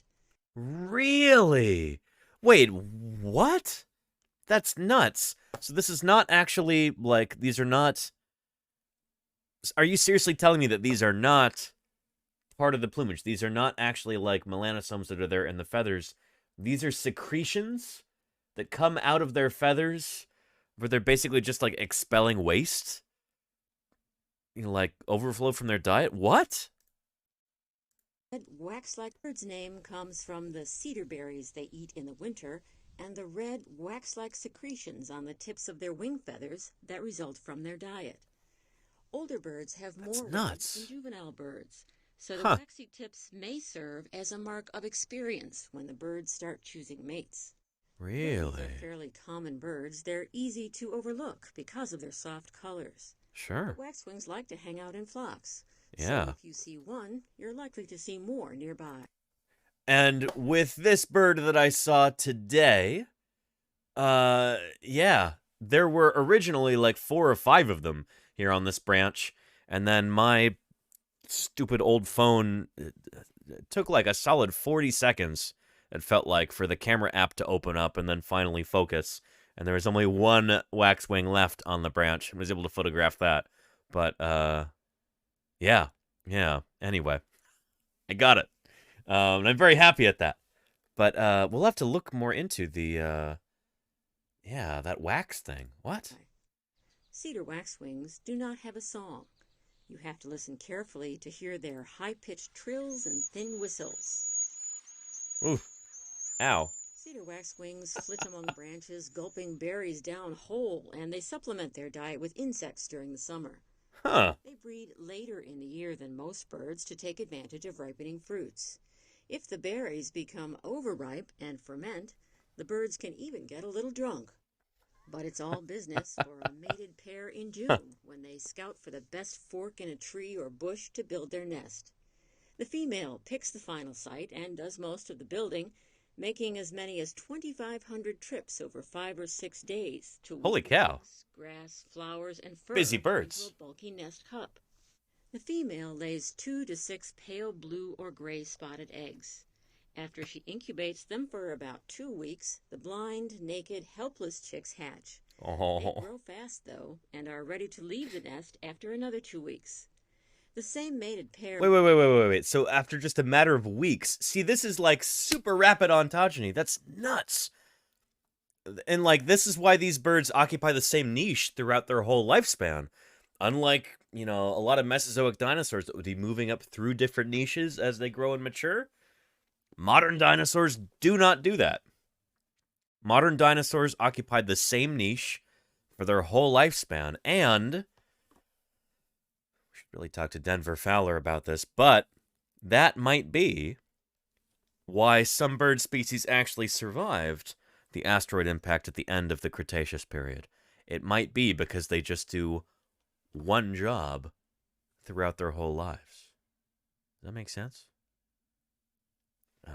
Really? Wait, what? That's nuts. So this is not actually, like, these are not... Are you seriously telling me that these are not part of the plumage? These are not actually, like, melanosomes that are there in the feathers. These are secretions that come out of their feathers where they're basically just, like, expelling waste? You know, like, overflow from their diet? What? Red, wax-like bird's name comes from the cedar berries they eat in the winter and the red, wax-like secretions on the tips of their wing feathers that result from their diet. Older birds have more wax than juvenile birds, so the waxy tips may serve as a mark of experience when the birds start choosing mates. Really? These are fairly common birds. They're easy to overlook because of their soft colors. Sure. But waxwings like to hang out in flocks. Yeah. So if you see one, you're likely to see more nearby. And with this bird that I saw today, yeah, there were originally like 4 or 5 of them here on this branch, and then my stupid old phone it took like a solid 40 seconds, it felt like, for the camera app to open up and then finally focus, and there was only one waxwing left on the branch. I was able to photograph that, but, yeah, anyway, I got it. And I'm very happy at that. But we'll have to look more into the, yeah, that wax thing. What? Cedar waxwings do not have a song. You have to listen carefully to hear their high-pitched trills and thin whistles. Oof. Ow. Cedar waxwings flit among branches, gulping berries down whole, and they supplement their diet with insects during the summer. Huh. They breed later in the year than most birds to take advantage of ripening fruits. If the berries become overripe and ferment, the birds can even get a little drunk. But it's all business for a mated pair in June when they scout for the best fork in a tree or bush to build their nest. The female picks the final site and does most of the building, making as many as 2,500 trips over 5 or 6 days to Holy cow. grass, flowers, and fur Busy birds. into a bulky nest cup. The female lays 2 to 6 pale blue or gray spotted eggs. After she incubates them for about 2 weeks, the blind, naked, helpless chicks hatch. Oh. They grow fast, though, and are ready to leave the nest after another 2 weeks. The same mated pair... Wait. So after just a matter of weeks... See, this is like super rapid ontogeny. That's nuts. And like, this is why these birds occupy the same niche throughout their whole lifespan. Unlike, you know, a lot of Mesozoic dinosaurs that would be moving up through different niches as they grow and mature. Modern dinosaurs do not do that. Modern dinosaurs occupied the same niche for their whole lifespan, and we should really talk to Denver Fowler about this, but that might be why some bird species actually survived the asteroid impact at the end of the Cretaceous period. It might be because they just do one job throughout their whole lives. Does that make sense?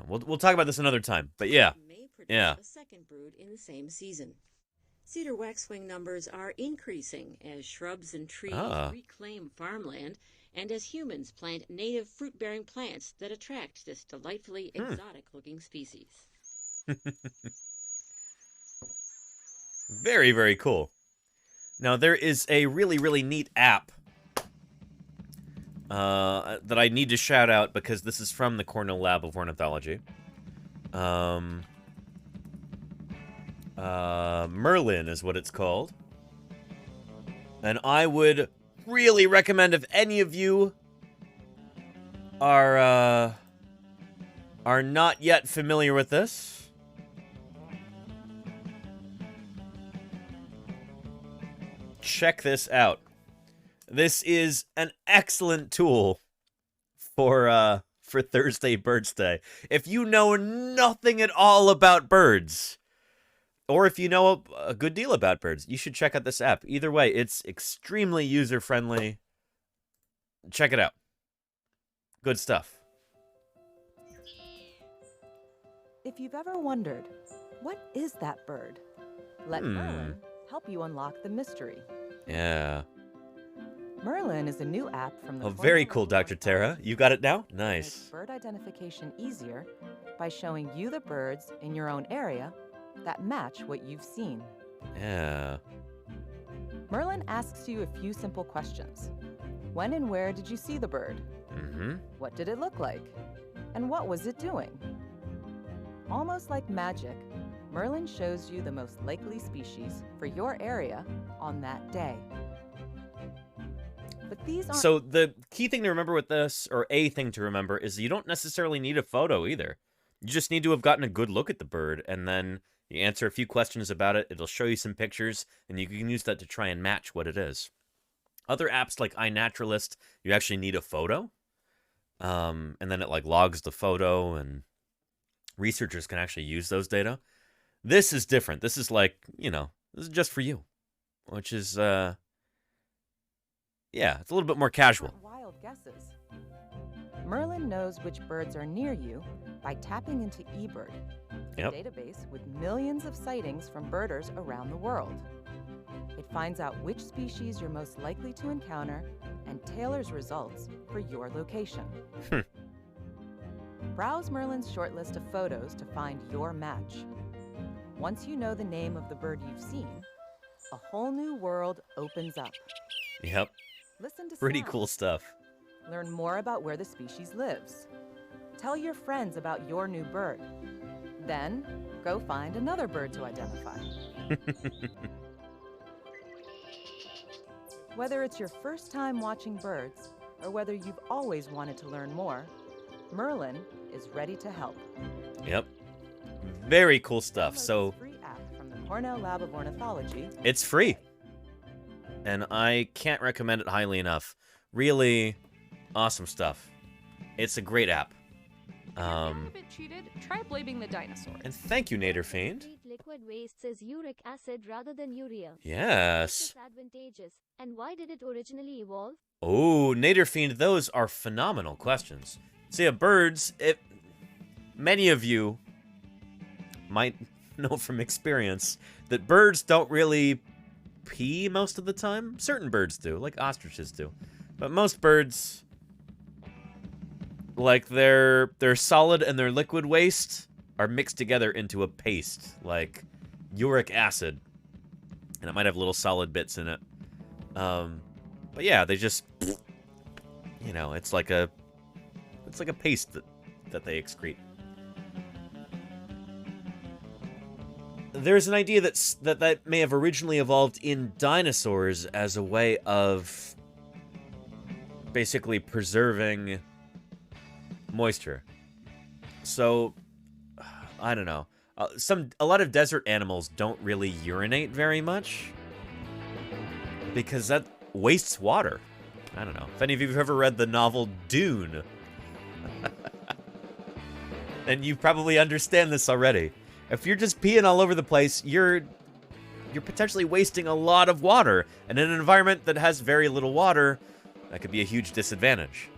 We'll talk about this another time, but yeah. May produce Yeah. a second brood in the same season. Cedar waxwing numbers are increasing as shrubs and trees reclaim farmland and as humans plant native fruit-bearing plants that attract this delightfully exotic-looking species. Very, very cool. Now, there is a really, really neat app that I need to shout out because this is from the Cornell Lab of Ornithology. Merlin is what it's called. And I would really recommend, if any of you are not yet familiar with this, check this out. This is an excellent tool for Thursday Birdsday. If you know nothing at all about birds, Or if you know a good deal about birds, you should check out this app. Either way, it's extremely user-friendly. Check it out. Good stuff. If you've ever wondered, what is that bird? Let Merlin help you unlock the mystery. Yeah. Merlin is a new app from the Very cool, Dr. Tara. You got it now? Nice. Makes bird identification easier by showing you the birds in your own area that match what you've seen. Yeah. Merlin asks you a few simple questions. When and where did you see the bird? What did it look like? And what was it doing? Almost like magic, Merlin shows you the most likely species for your area on that day. But these aren't... So the key thing to remember with this, or a thing to remember, is you don't necessarily need a photo either. You just need to have gotten a good look at the bird, and then you answer a few questions about it, it'll show you some pictures, and you can use that to try and match what it is. Other apps like iNaturalist, you actually need a photo, and then it like logs the photo, and researchers can actually use those data. This is different. This is like, you know, this is just for you, which is, yeah, it's a little bit more casual. Wild guesses. Merlin knows which birds are near you by tapping into eBird, a database with millions of sightings from birders around the world. It finds out which species you're most likely to encounter and tailors results for your location. Browse Merlin's short list of photos to find your match. Once you know the name of the bird you've seen, a whole new world opens up. Yep. Listen to Pretty sounds. cool stuff. Learn more about where the species lives. Tell your friends about your new bird. Then, go find another bird to identify. Whether it's your first time watching birds, or whether you've always wanted to learn more, Merlin is ready to help. Yep. Very cool stuff. So, Free app from the Cornell Lab of Ornithology. it's free. And I can't recommend it highly enough. Really awesome stuff. It's a great app. A bit cheated. Try blaming the dinosaurs. And thank you, Nader Fiend. Treat liquid wastes as uric acid rather than urea. Yes. What's advantageous, and why did it originally evolve? Oh, Nader Fiend, those are phenomenal questions. See, birds, many of you might know from experience that birds don't really pee most of the time. Certain birds do, like ostriches do. But most birds, like their solid and their liquid waste are mixed together into a paste, like uric acid. And it might have little solid bits in it. But yeah, they just, you know, it's like a paste that they excrete. There's an idea that may have originally evolved in dinosaurs as a way of basically preserving moisture. So, I don't know. A lot of desert animals don't really urinate very much because that wastes water. I don't know. If any of you have ever read the novel Dune, then you probably understand this already. If you're just peeing all over the place, you're potentially wasting a lot of water. And in an environment that has very little water, that could be a huge disadvantage.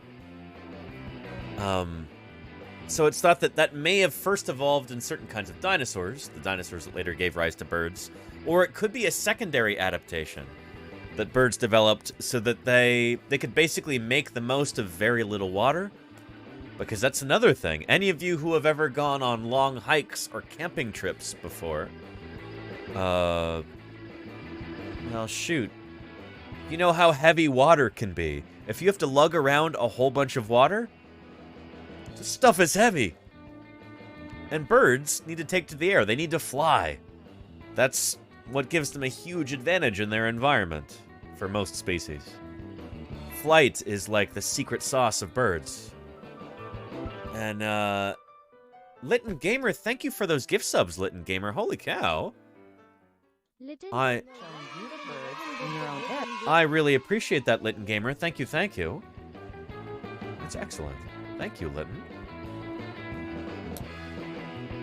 So it's thought that may have first evolved in certain kinds of dinosaurs, the dinosaurs that later gave rise to birds, or it could be a secondary adaptation that birds developed so that they could basically make the most of very little water. Because that's another thing. Any of you who have ever gone on long hikes or camping trips before, well, shoot. You know how heavy water can be. If you have to lug around a whole bunch of water, this stuff is heavy. And birds need to take to the air. They need to fly. That's what gives them a huge advantage in their environment for most species. Flight is like the secret sauce of birds. And, Litton Gamer, thank you for those gift subs, Litton Gamer. Holy cow. I really appreciate that, Litton Gamer. Thank you, thank you. That's excellent. Thank you, Litton.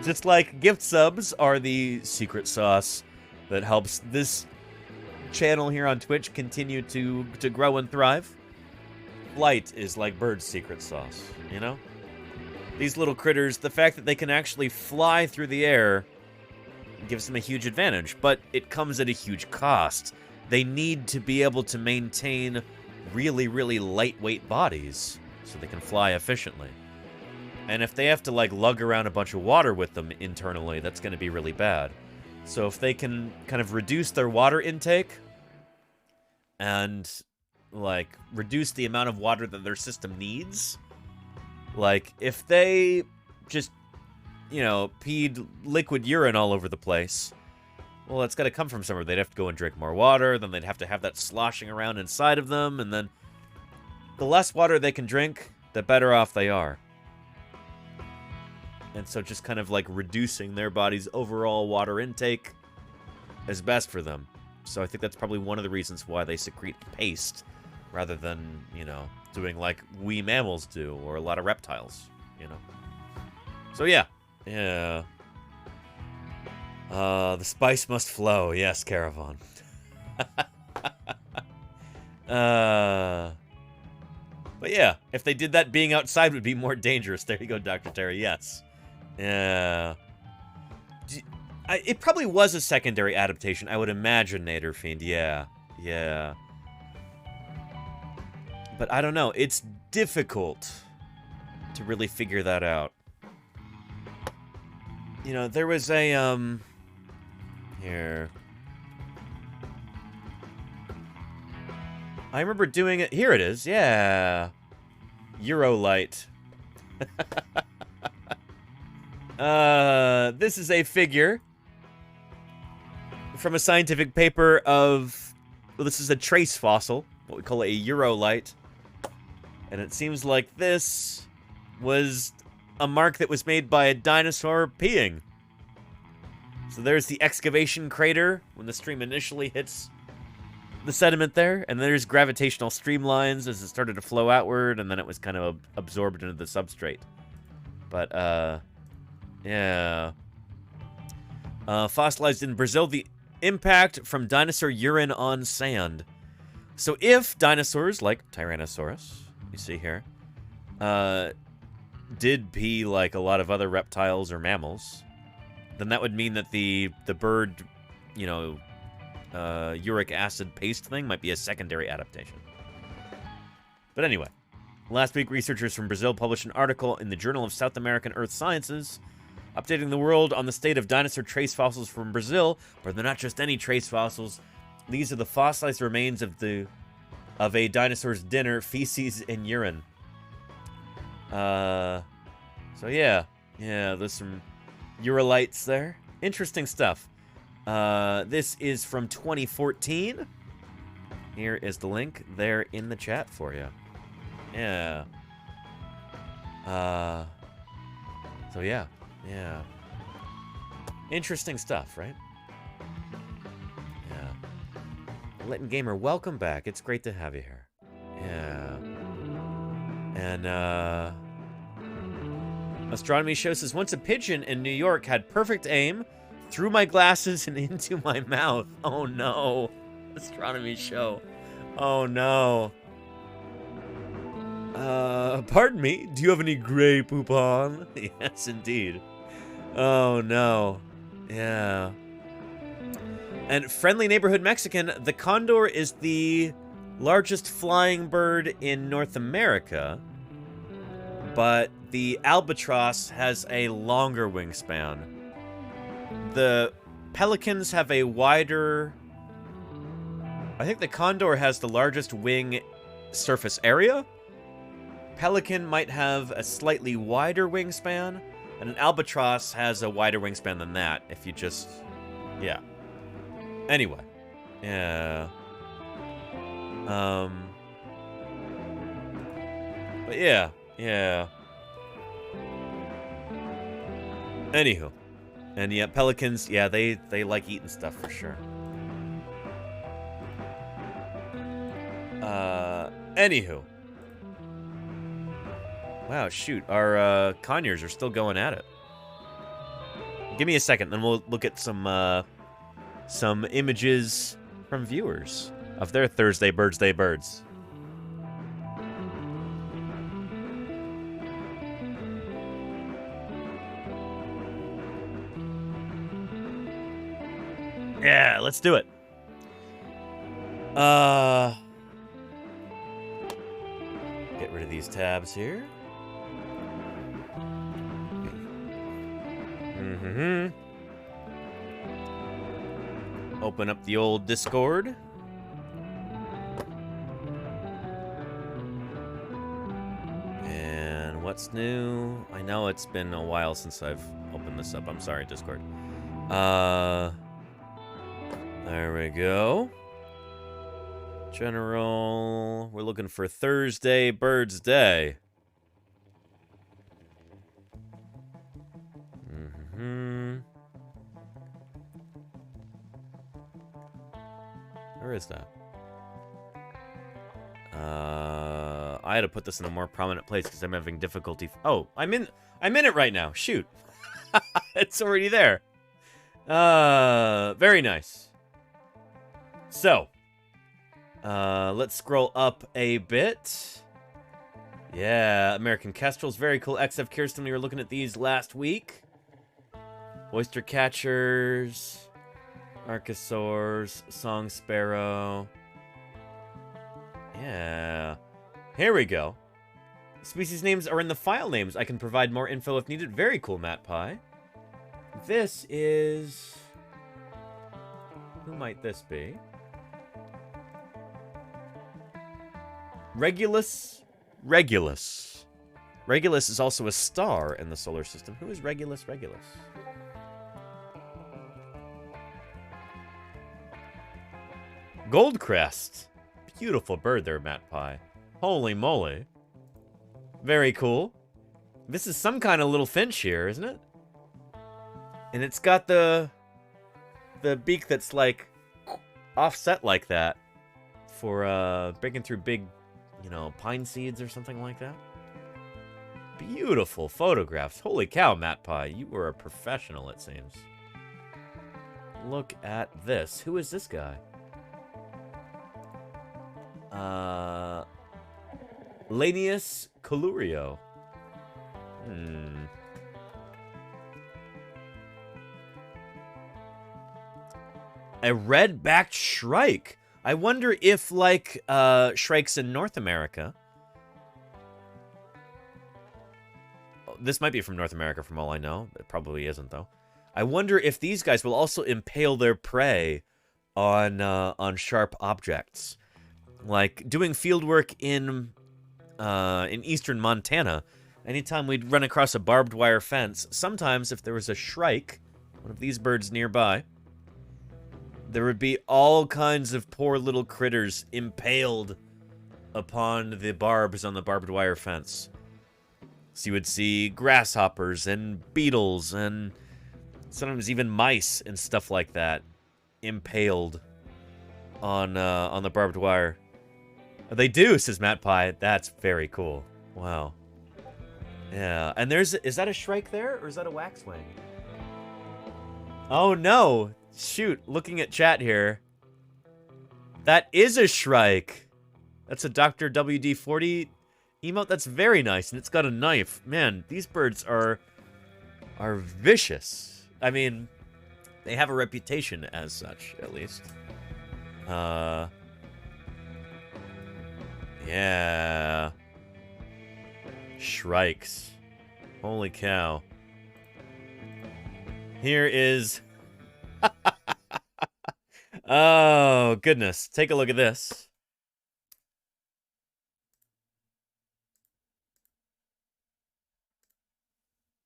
Just like gift subs are the secret sauce that helps this channel here on Twitch continue to grow and thrive, flight is like Bird's secret sauce, you know? These little critters, the fact that they can actually fly through the air gives them a huge advantage, but it comes at a huge cost. They need to be able to maintain really, really lightweight bodies so they can fly efficiently. And if they have to, like, lug around a bunch of water with them internally, that's going to be really bad. So if they can kind of reduce their water intake and, like, reduce the amount of water that their system needs, like, if they just, you know, peed liquid urine all over the place, well, that's got to come from somewhere. They'd have to go and drink more water, then they'd have to have that sloshing around inside of them, and then the less water they can drink, the better off they are. And so just kind of like reducing their body's overall water intake is best for them. So I think that's probably one of the reasons why they secrete paste rather than, you know, doing like we mammals do or a lot of reptiles, you know. So yeah. Yeah. The spice must flow. Yes, Caravan. But yeah, if they did that, being outside would be more dangerous. There you go, Dr. Terry. Yes. Yeah. It probably was a secondary adaptation, I would imagine, Nader Fiend. Yeah. Yeah. But I don't know. It's difficult to really figure that out. You know, there was a, here. I remember doing it. Here it is. Yeah. Eurolight. This is a figure from a scientific paper of, well, this is a trace fossil, what we call a Eurolight. And it seems like this was a mark that was made by a dinosaur peeing. So there's the excavation crater when the stream initially hits the sediment there, and there's gravitational streamlines as it started to flow outward, and then it was kind of absorbed into the substrate. But, yeah. Fossilized in Brazil, the impact from dinosaur urine on sand. So if dinosaurs, like Tyrannosaurus, you see here, did pee like a lot of other reptiles or mammals, then that would mean that the bird, you know, uric acid paste thing might be a secondary adaptation. But anyway, last week researchers from Brazil published an article in the Journal of South American Earth Sciences updating the world on the state of dinosaur trace fossils from Brazil, but they're not just any trace fossils. These are the fossilized remains of a dinosaur's dinner, feces, and urine. So yeah, there's some Eurolites there. Interesting stuff. This is from 2014. Here is the link there in the chat for you. Yeah. So yeah. Interesting stuff, right? Yeah. Litton Gamer, welcome back. It's great to have you here. Yeah. And, Astronomy Show says, once a pigeon in New York had perfect aim, threw my glasses and into my mouth. Oh no. Astronomy Show. Oh no. Pardon me, do you have any gray poop on? Yes, indeed. Oh no. Yeah. And Friendly Neighborhood Mexican, the condor is the largest flying bird in North America, but the albatross has a longer wingspan. The pelicans have a wider... I think the condor has the largest wing surface area. Pelican might have a slightly wider wingspan, and an albatross has a wider wingspan than that, if you just... Yeah. Anyway. Yeah. But yeah. Anywho. And yeah, pelicans, yeah, they like eating stuff for sure. Anywho. Wow, shoot, our Conyers are still going at it. Give me a second, then we'll look at some images from viewers of their Thursday Birdsday birds. Yeah, let's do it. Get rid of these tabs here. Open up the old Discord. And what's new? I know it's been a while since I've opened this up. I'm sorry, Discord. There we go. General. We're looking for Thursday Birdsday. Where is that? I had to put this in a more prominent place because I'm having difficulty. Oh, I'm in it right now. Shoot. It's already there. Very nice. So, let's scroll up a bit. Yeah, American Kestrels, very cool. XF Kirsten, we were looking at these last week. Oyster catchers, archosaurs, song sparrow. Yeah. Here we go. Species names are in the file names. I can provide more info if needed. Very cool, Matt Pie. This is... Who might this be? Regulus. Regulus. Regulus is also a star in the solar system. Who is Regulus Regulus? Goldcrest. Beautiful bird there, Matt Pie. Holy moly. Very cool. This is some kind of little finch here, isn't it? And it's got the beak that's like offset like that for breaking through big, you know, pine seeds or something like that. Beautiful photographs. Holy cow, Matt Pie. You were a professional, it seems. Look at this. Who is this guy? Lanius Colurio. A red-backed shrike. I wonder if, like, shrikes in North America... This might be from North America, from all I know. It probably isn't, though. I wonder if these guys will also impale their prey on sharp objects. Like, doing field work in eastern Montana, anytime we'd run across a barbed wire fence, sometimes if there was a shrike, one of these birds nearby, there would be all kinds of poor little critters impaled upon the barbs on the barbed wire fence. So you would see grasshoppers and beetles and sometimes even mice and stuff like that impaled on the barbed wire. They do, says Matt Pie. That's very cool. Wow. Yeah, and is that a shrike there, or is that a waxwing? Oh no! Shoot, looking at chat here. That is a shrike! That's a Dr. WD-40 emote. That's very nice, and it's got a knife. Man, these birds are vicious. I mean, they have a reputation as such, at least. Yeah. Shrikes. Holy cow. Here is... Oh, goodness. Take a look at this.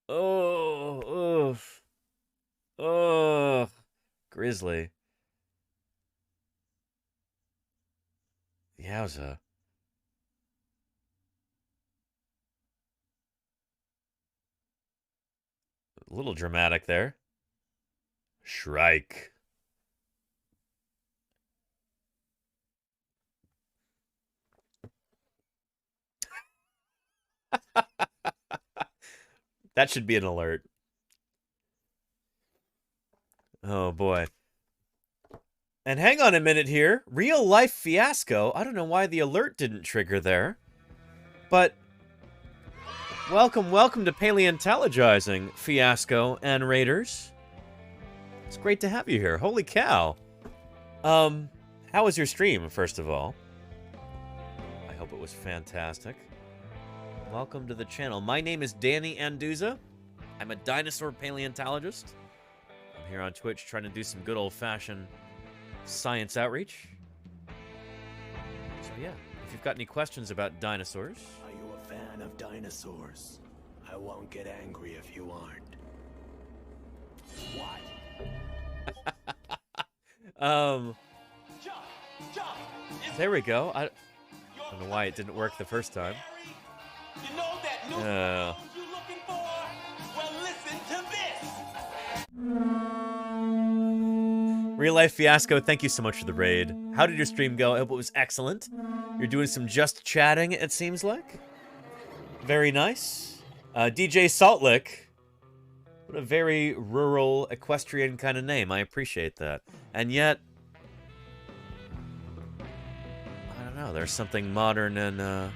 Oh, oof. Oh, grizzly. Yowza. A little dramatic there. Shrike. That should be an alert. Oh, boy. And hang on a minute here. Real life fiasco. I don't know why the alert didn't trigger there. But welcome to Paleontologizing, Fiasco and Raiders. It's great to have you here. Holy cow. How was your stream, first of all? I hope it was fantastic. Welcome to the channel. My name is Danny Anduza. I'm a dinosaur paleontologist. I'm here on Twitch trying to do some good old-fashioned science outreach. So yeah, if you've got any questions about dinosaurs... Are you a fan of dinosaurs? I won't get angry if you aren't. What? There we go. I don't know why it didn't work the first time. You know that new you're looking for? Well, listen to this. Real Life Fiasco, thank you so much for the raid. How did your stream go? I hope it was excellent. You're doing some just chatting, it seems like. Very nice. DJ Saltlick. What a very rural, equestrian kind of name. I appreciate that. And yet, I don't know, there's something modern and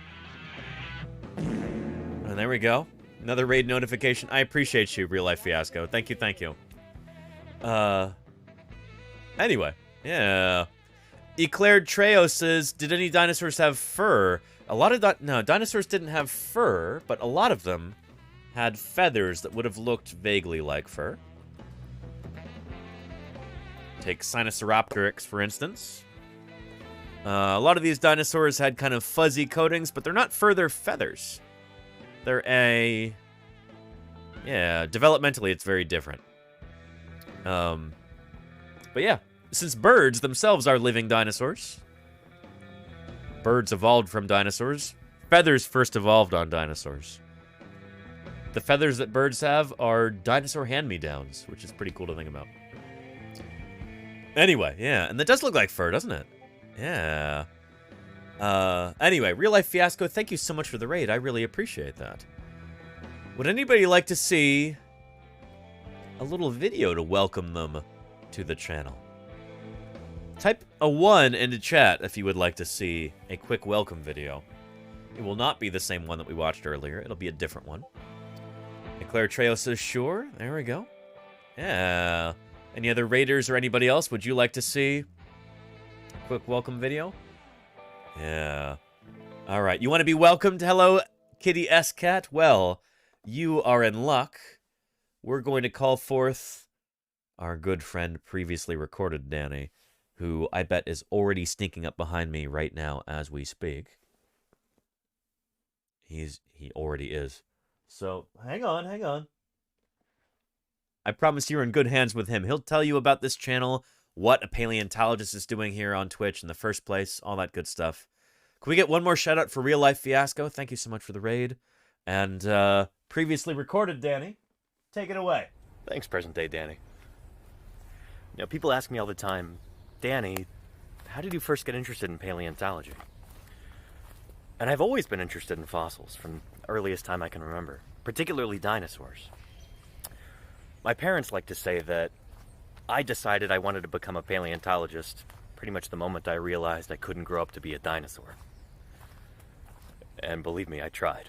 there we go. Another raid notification. I appreciate you, Real Life Fiasco. Thank you, thank you. Anyway, yeah. Eclaired Treo says, did any dinosaurs have fur? A lot of no, dinosaurs didn't have fur, but a lot of them had feathers that would have looked vaguely like fur. Take Sinosauropteryx, for instance. A lot of these dinosaurs had kind of fuzzy coatings, but they're not fur, they're feathers. They're yeah, developmentally it's very different. But yeah, since birds themselves are living dinosaurs, birds evolved from dinosaurs, feathers first evolved on dinosaurs. The feathers that birds have are dinosaur hand-me-downs, which is pretty cool to think about. Anyway, yeah, and that does look like fur, doesn't it? Yeah. Anyway, Real Life Fiasco, thank you so much for the raid. I really appreciate that. Would anybody like to see a little video to welcome them to the channel? Type a 1 into chat if you would like to see a quick welcome video. It will not be the same one that we watched earlier. It'll be a different one. Eclair Treo says, sure. There we go. Yeah. Any other raiders or anybody else? Would you like to see a quick welcome video? Yeah. All right. You want to be welcomed? Hello, Kitty S. Cat? Well, you are in luck. We're going to call forth our good friend, previously recorded Danny, who I bet is already sneaking up behind me right now as we speak. He already is. So, hang on. I promise you're in good hands with him. He'll tell you about this channel, what a paleontologist is doing here on Twitch in the first place, all that good stuff. Can we get one more shout out for Real Life Fiasco? Thank you so much for the raid. And previously recorded, Danny. Take it away. Thanks, present day Danny. You know, people ask me all the time, Danny, how did you first get interested in paleontology? And I've always been interested in fossils from the earliest time I can remember, particularly dinosaurs. My parents like to say that I decided I wanted to become a paleontologist pretty much the moment I realized I couldn't grow up to be a dinosaur. And believe me, I tried.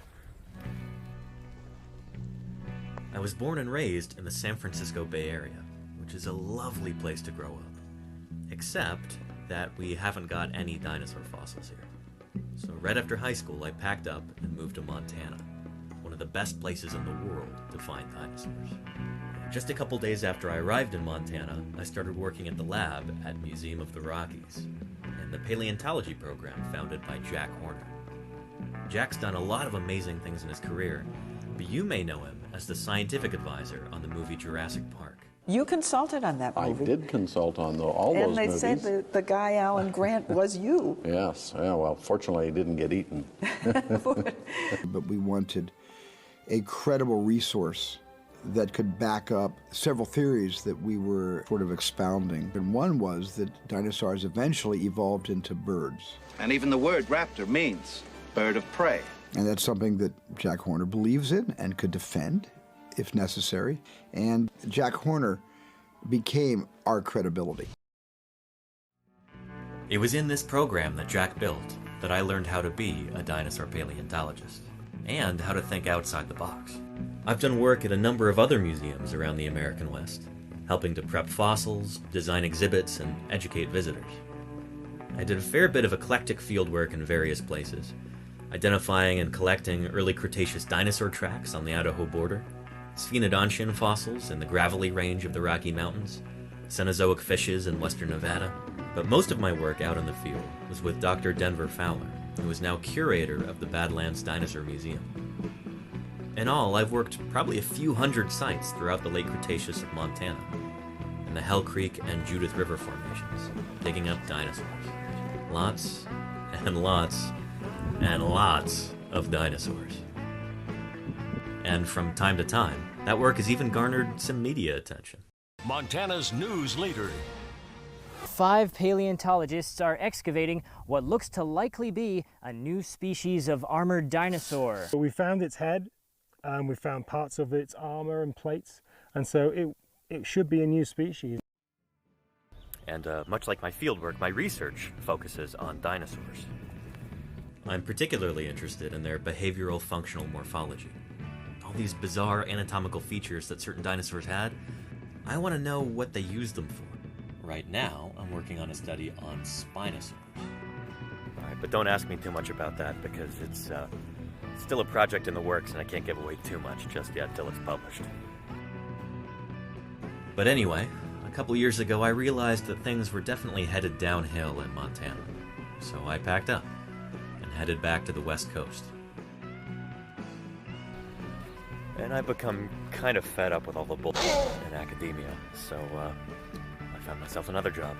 I was born and raised in the San Francisco Bay Area, which is a lovely place to grow up. Except that we haven't got any dinosaur fossils here. So right after high school, I packed up and moved to Montana, one of the best places in the world to find dinosaurs. Just a couple days after I arrived in Montana, I started working at the lab at Museum of the Rockies and the paleontology program founded by Jack Horner. Jack's done a lot of amazing things in his career, but you may know him as the scientific advisor on the movie Jurassic Park. You consulted on that movie. I did consult on all those movies. And they said the guy, Alan Grant, was you. Yes. Yeah, well, fortunately, he didn't get eaten. But we wanted a credible resource that could back up several theories that we were sort of expounding. And one was that dinosaurs eventually evolved into birds. And even the word raptor means bird of prey. And that's something that Jack Horner believes in and could defend if necessary. And Jack Horner became our credibility. It was in this program that Jack built that I learned how to be a dinosaur paleontologist, and how to think outside the box. I've done work at a number of other museums around the American West, helping to prep fossils, design exhibits, and educate visitors. I did a fair bit of eclectic fieldwork in various places, identifying and collecting early Cretaceous dinosaur tracks on the Idaho border, Sphenodontian fossils in the gravelly range of the Rocky Mountains, Cenozoic fishes in western Nevada. But most of my work out in the field was with Dr. Denver Fowler, who is now curator of the Badlands Dinosaur Museum. In all, I've worked probably a few hundred sites throughout the late Cretaceous of Montana, and the Hell Creek and Judith River formations, digging up dinosaurs. Lots and lots and lots of dinosaurs. And from time to time, that work has even garnered some media attention. Montana's news leader. 5 paleontologists are excavating what looks to likely be a new species of armored dinosaur. We found its head, and we found parts of its armor and plates, and so it should be a new species. And much like my fieldwork, my research focuses on dinosaurs. I'm particularly interested in their behavioral functional morphology. All these bizarre anatomical features that certain dinosaurs had, I want to know what they used them for. Right now, I'm working on a study on spinosaurs. All right, but don't ask me too much about that because it's still a project in the works and I can't give away too much just yet till it's published. But anyway, a couple years ago I realized that things were definitely headed downhill in Montana. So I packed up and headed back to the West Coast. And I've become kind of fed up with all the bullshit in academia, so I found myself another job.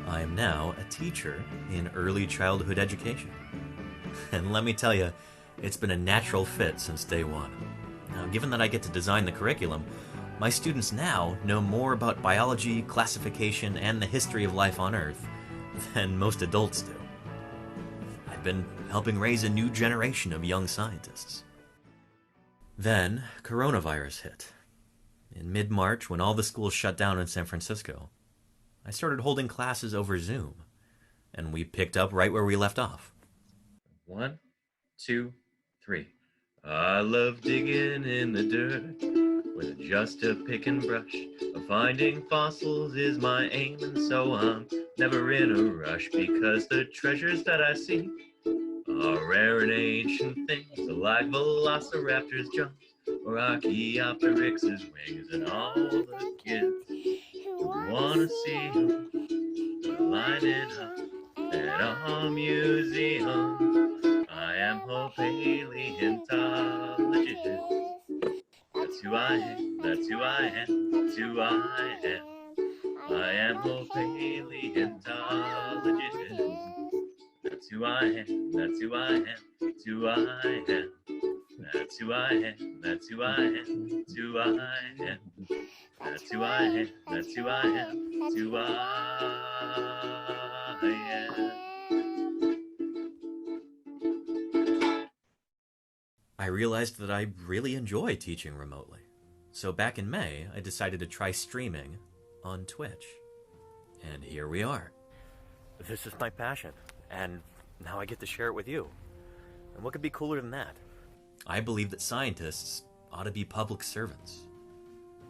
I am now a teacher in early childhood education. And let me tell you, it's been a natural fit since day one. Now, given that I get to design the curriculum, my students now know more about biology, classification, and the history of life on Earth than most adults do. I've been helping raise a new generation of young scientists. Then, coronavirus hit. In mid-March, when all the schools shut down in San Francisco, I started holding classes over Zoom, and we picked up right where we left off. 1, 2, 3. I love digging in the dirt with just a pick and brush. Finding fossils is my aim, and so I'm never in a rush because the treasures that I see are rare and ancient things like velociraptors' jump or Archaeopteryx's wings, and all the kids who wanna see them lining up at our museum. I am a paleontologist. That's who I am, that's who I am, that's who I am. I am a paleontologist. That's who I am, that's who I am, that's who I am. That's who I am, that's who I am, that's who I am. That's who I am, that's who I am, that's who I am. I realized that I really enjoy teaching remotely. So back in May, I decided to try streaming on Twitch. And here we are. This is my passion, and now I get to share it with you. And what could be cooler than that? I believe that scientists ought to be public servants.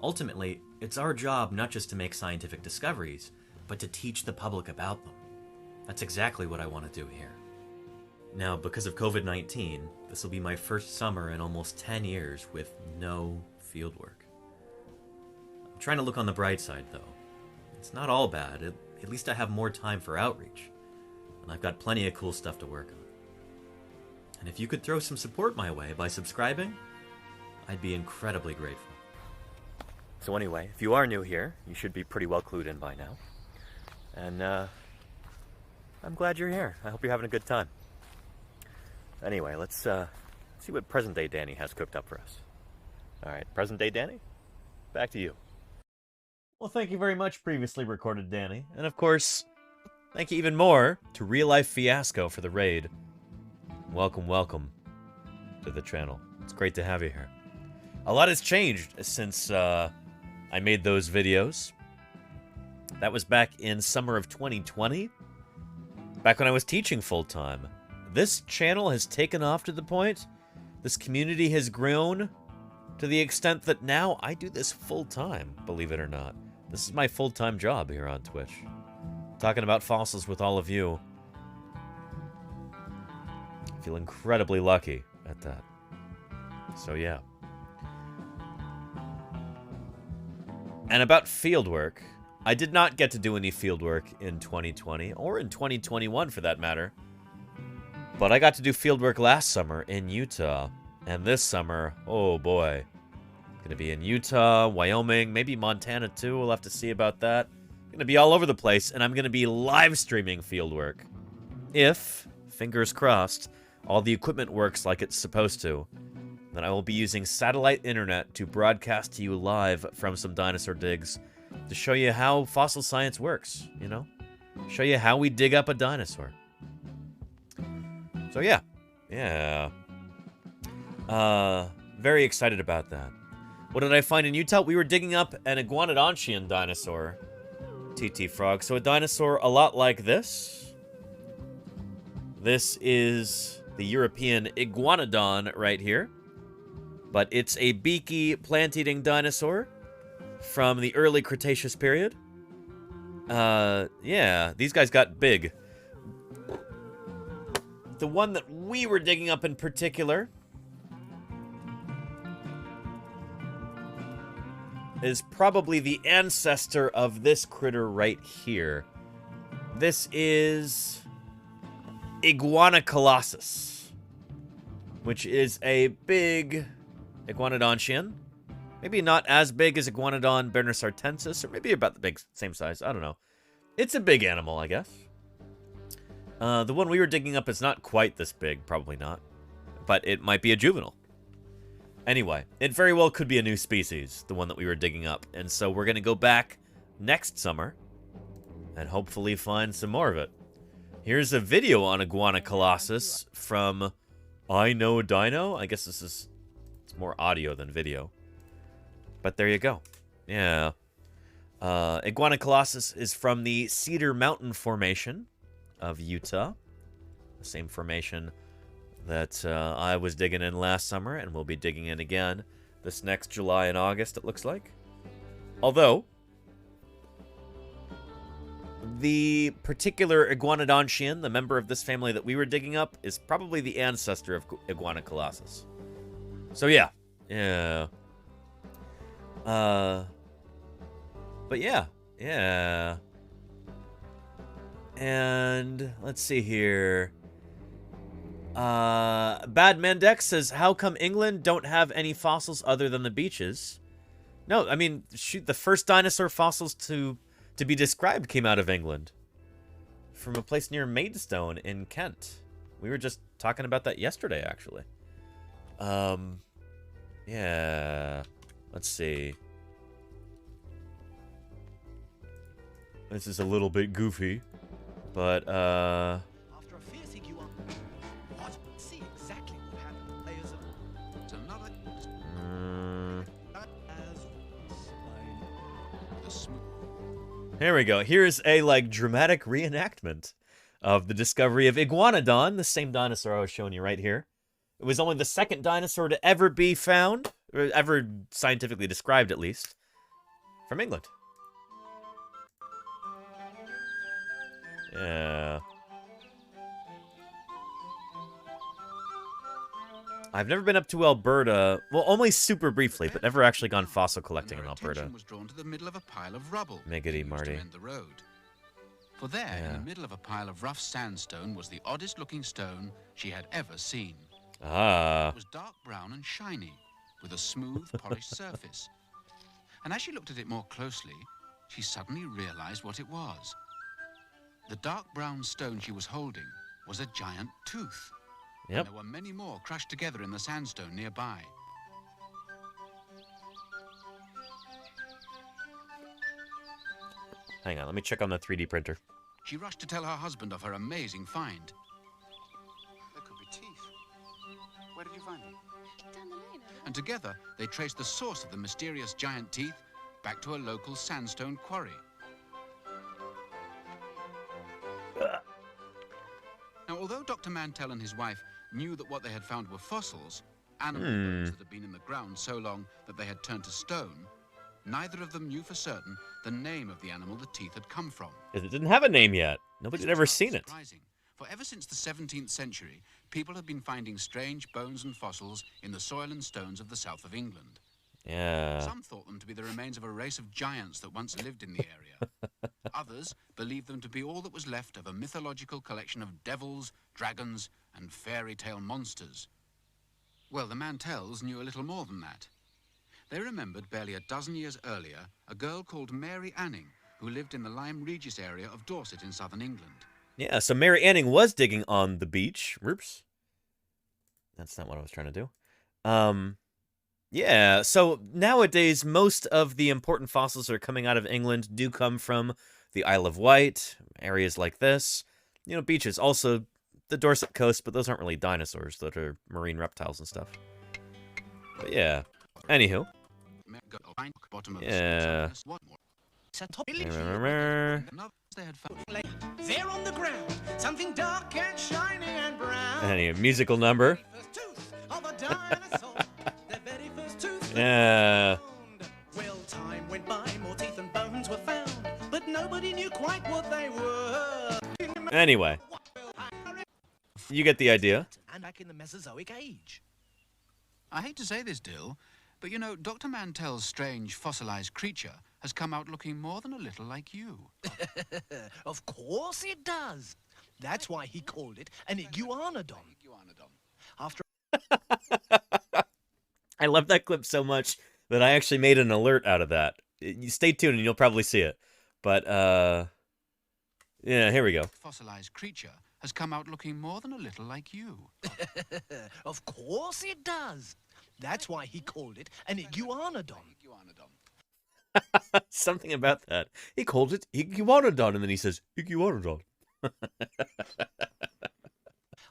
Ultimately, it's our job not just to make scientific discoveries, but to teach the public about them. That's exactly what I want to do here. Now, because of COVID-19, this will be my first summer in almost 10 years with no fieldwork. I'm trying to look on the bright side, though. It's not all bad. At least I have more time for outreach. And I've got plenty of cool stuff to work on. And if you could throw some support my way by subscribing, I'd be incredibly grateful. So anyway, if you are new here, you should be pretty well clued in by now. And I'm glad you're here. I hope you're having a good time. Anyway, let's see what present-day Danny has cooked up for us. All right, present-day Danny, back to you. Well, thank you very much, previously recorded Danny. And of course, thank you even more to Real Life Fiasco for the raid. Welcome, welcome to the channel. It's great to have you here. A lot has changed since I made those videos That was back in summer of 2020, back when I was teaching full-time. This channel has taken off to the point, this community has grown to the extent that now I do this full-time, believe it or not. This is my full-time job here on Twitch. Talking about fossils with all of you. I feel incredibly lucky at that. So yeah. And about fieldwork, I did not get to do any fieldwork in 2020, or in 2021 for that matter. But I got to do fieldwork last summer in Utah. And this summer, oh boy. Gonna be in Utah, Wyoming, maybe Montana too. We'll have to see about that. Gonna be all over the place, and I'm gonna be live streaming fieldwork. If, fingers crossed, all the equipment works like it's supposed to, then I will be using satellite internet to broadcast to you live from some dinosaur digs to show you how fossil science works, you know? Show you how we dig up a dinosaur. So yeah. Yeah. Very excited about that. What did I find in Utah? We were digging up an iguanodontian dinosaur. TT Frog. So a dinosaur a lot like this. This is the European iguanodon right here. But it's a beaky, plant-eating dinosaur from the early Cretaceous period. Yeah, these guys got big. The one that we were digging up in particular is probably the ancestor of this critter right here. This is Iguanacolossus, which is a big iguanodontian. Maybe not as big as Iguanodon bernosartensis, or maybe about the same size. I don't know. It's a big animal, I guess. The one we were digging up is not quite this big, probably not. But it might be a juvenile. Anyway, it very well could be a new species, the one that we were digging up. And so we're going to go back next summer and hopefully find some more of it. Here's a video on Iguanacolossus from I Know Dino. I guess it's more audio than video. But there you go. Yeah. Iguanacolossus is from the Cedar Mountain Formation of Utah. The same formation that I was digging in last summer, and we'll be digging in again this next July and August, it looks like. Although, the particular iguanodontian, the member of this family that we were digging up, is probably the ancestor of Iguanacolossus. So yeah. Yeah. But yeah. Yeah. And let's see here. Bad Mendex says, how come England don't have any fossils other than the beaches? No, I mean, shoot, the first dinosaur fossils to be described came out of England. From a place near Maidstone in Kent. We were just talking about that yesterday, actually. Yeah. Let's see. This is a little bit goofy. But, After a fierce iguana. What? See exactly what happened. Layers of another. Here we go. Here's a, like, dramatic reenactment of the discovery of Iguanodon, the same dinosaur I was showing you right here. It was only the second dinosaur to ever be found, or ever scientifically described at least, from England. Yeah. I've never been up to Alberta. Well, only super briefly, but never actually gone fossil collecting in Alberta. Was drawn to the middle of a pile of rubble. Miggity, Marty. The road. For there, in the middle of a pile of rough sandstone, was the oddest-looking stone she had ever seen. Ah. It was dark brown and shiny, with a smooth, polished surface. And as she looked at it more closely, she suddenly realized what it was. The dark brown stone she was holding was a giant tooth. Yep. And there were many more crushed together in the sandstone nearby. Hang on, let me check on the 3D printer. She rushed to tell her husband of her amazing find. There could be teeth. Where did you find them? Down the lane. And together, they traced the source of the mysterious giant teeth back to a local sandstone quarry. Now, although Dr. Mantell and his wife knew that what they had found were fossils, animal bones that had been in the ground so long that they had turned to stone, neither of them knew for certain the name of the animal the teeth had come from. Because it didn't have a name yet. Nobody had ever seen it. For ever since the 17th century, people have been finding strange bones and fossils in the soil and stones of the south of England. Yeah. Some thought them to be the remains of a race of giants that once lived in the area. Others believed them to be all that was left of a mythological collection of devils, dragons, and fairy tale monsters. Well, the Mantells knew a little more than that. They remembered barely a dozen years earlier a girl called Mary Anning, who lived in the Lyme Regis area of Dorset in southern England. Yeah, so Mary Anning was digging on the beach. Oops. That's not what I was trying to do. Yeah, so nowadays, most of the important fossils that are coming out of England do come from the Isle of Wight, areas like this. You know, beaches. Also, the Dorset coast, but those aren't really dinosaurs. Those are marine reptiles and stuff. But yeah. Anywho. Yeah. There on the ground, something dark and shiny and brown. Anyway, musical number. Yeah. Well, time went by, more teeth and bones were found, but nobody knew quite what they were. Anyway. You get the idea. And back in the Mesozoic age. I hate to say this, Dill, but you know, Dr. Mantell's strange fossilized creature has come out looking more than a little like you. Of course it does. That's why he called it an iguanodon. After I love that clip so much that I actually made an alert out of that. You stay tuned and you'll probably see it. But, yeah, here we go. Fossilized creature has come out looking more than a little like you. Of course it does. That's why he called it an iguanodon. Something about that. He called it iguanodon, and then he says, iguanodon.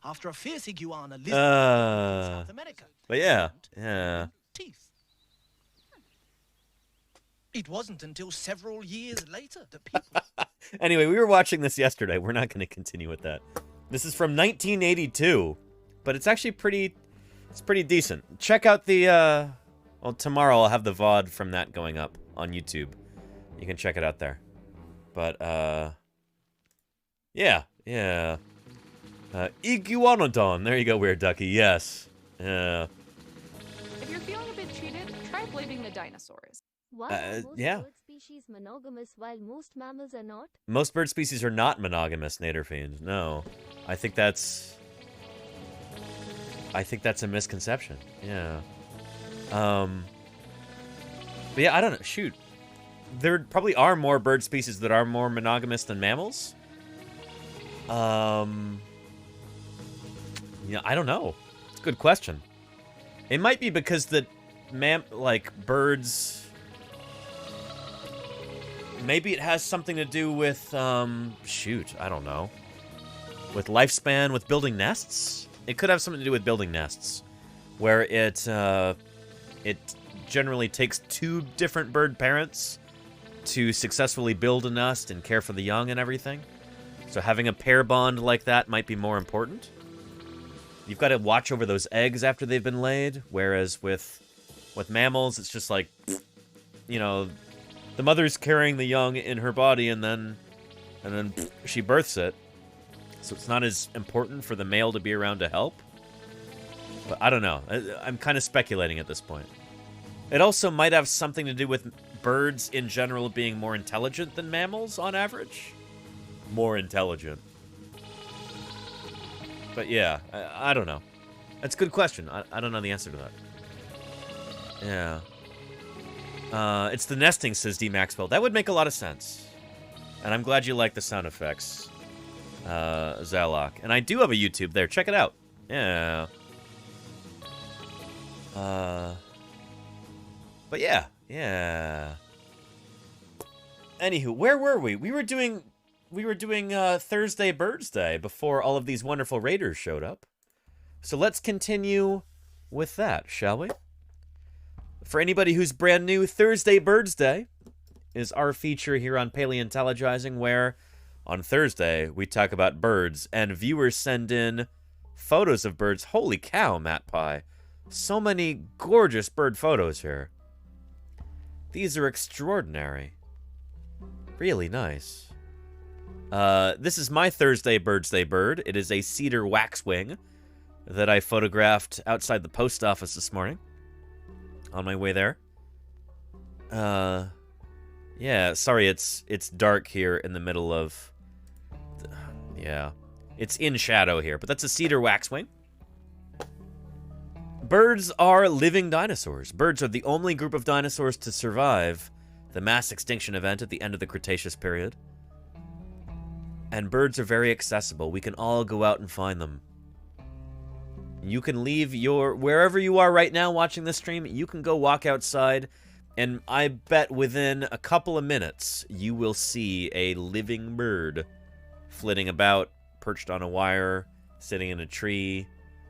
After a fierce iguana lived in South America. But yeah, yeah. Teeth. It wasn't until several years later that people... Anyway, we were watching this yesterday. We're not going to continue with that. This is from 1982, but it's actually pretty decent. Check out the, well, tomorrow I'll have the VOD from that going up on YouTube. You can check it out there. But, yeah. Iguanodon. There you go, Weird Ducky. Yes. Yeah. If you're feeling a bit cheated, try blaming the dinosaurs. Why are most yeah. bird species monogamous while most mammals are not? Most bird species are not monogamous, Naderfiend. No. I think that's a misconception. Yeah. But yeah, I don't know. Shoot. There probably are more bird species that are more monogamous than mammals. Yeah, I don't know. It's a good question. It might be because the birds... Maybe it has something to do with, shoot, I don't know. With lifespan, with building nests? It could have something to do with building nests. Where it generally takes two different bird parents to successfully build a nest and care for the young and everything. So having a pair bond like that might be more important. You've got to watch over those eggs after they've been laid, whereas with mammals, it's just like, you know, the mother's carrying the young in her body and then she births it. So it's not as important for the male to be around to help. But I don't know. I'm kind of speculating at this point. It also might have something to do with birds in general being more intelligent than mammals on average. More intelligent. But yeah, I don't know. That's a good question. I don't know the answer to that. Yeah. It's the nesting, says D. Maxwell. That would make a lot of sense. And I'm glad you like the sound effects, Zalok. And I do have a YouTube there. Check it out. Yeah. But yeah. Anywho, where were we? We were doing Thursday Birdsday before all of these wonderful raiders showed up. So let's continue with that, shall we? For anybody who's brand new, Thursday Birdsday is our feature here on Paleontologizing, where On Thursday, we talk about birds, and viewers send in photos of birds. Holy cow, Matt Pie. So many gorgeous bird photos here. These are extraordinary. Really nice. This is my Thursday Birdsday bird. It is a cedar waxwing that I photographed outside the post office this morning. On my way there. Yeah, sorry, it's dark here in the middle of... Yeah. It's in shadow here, but that's a cedar waxwing. Birds are living dinosaurs. Birds are the only group of dinosaurs to survive the mass extinction event at the end of the Cretaceous period. And birds are very accessible. We can all go out and find them. You can leave wherever you are right now watching this stream, you can go walk outside, and I bet within a couple of minutes, you will see a living bird flitting about, perched on a wire, sitting in a tree,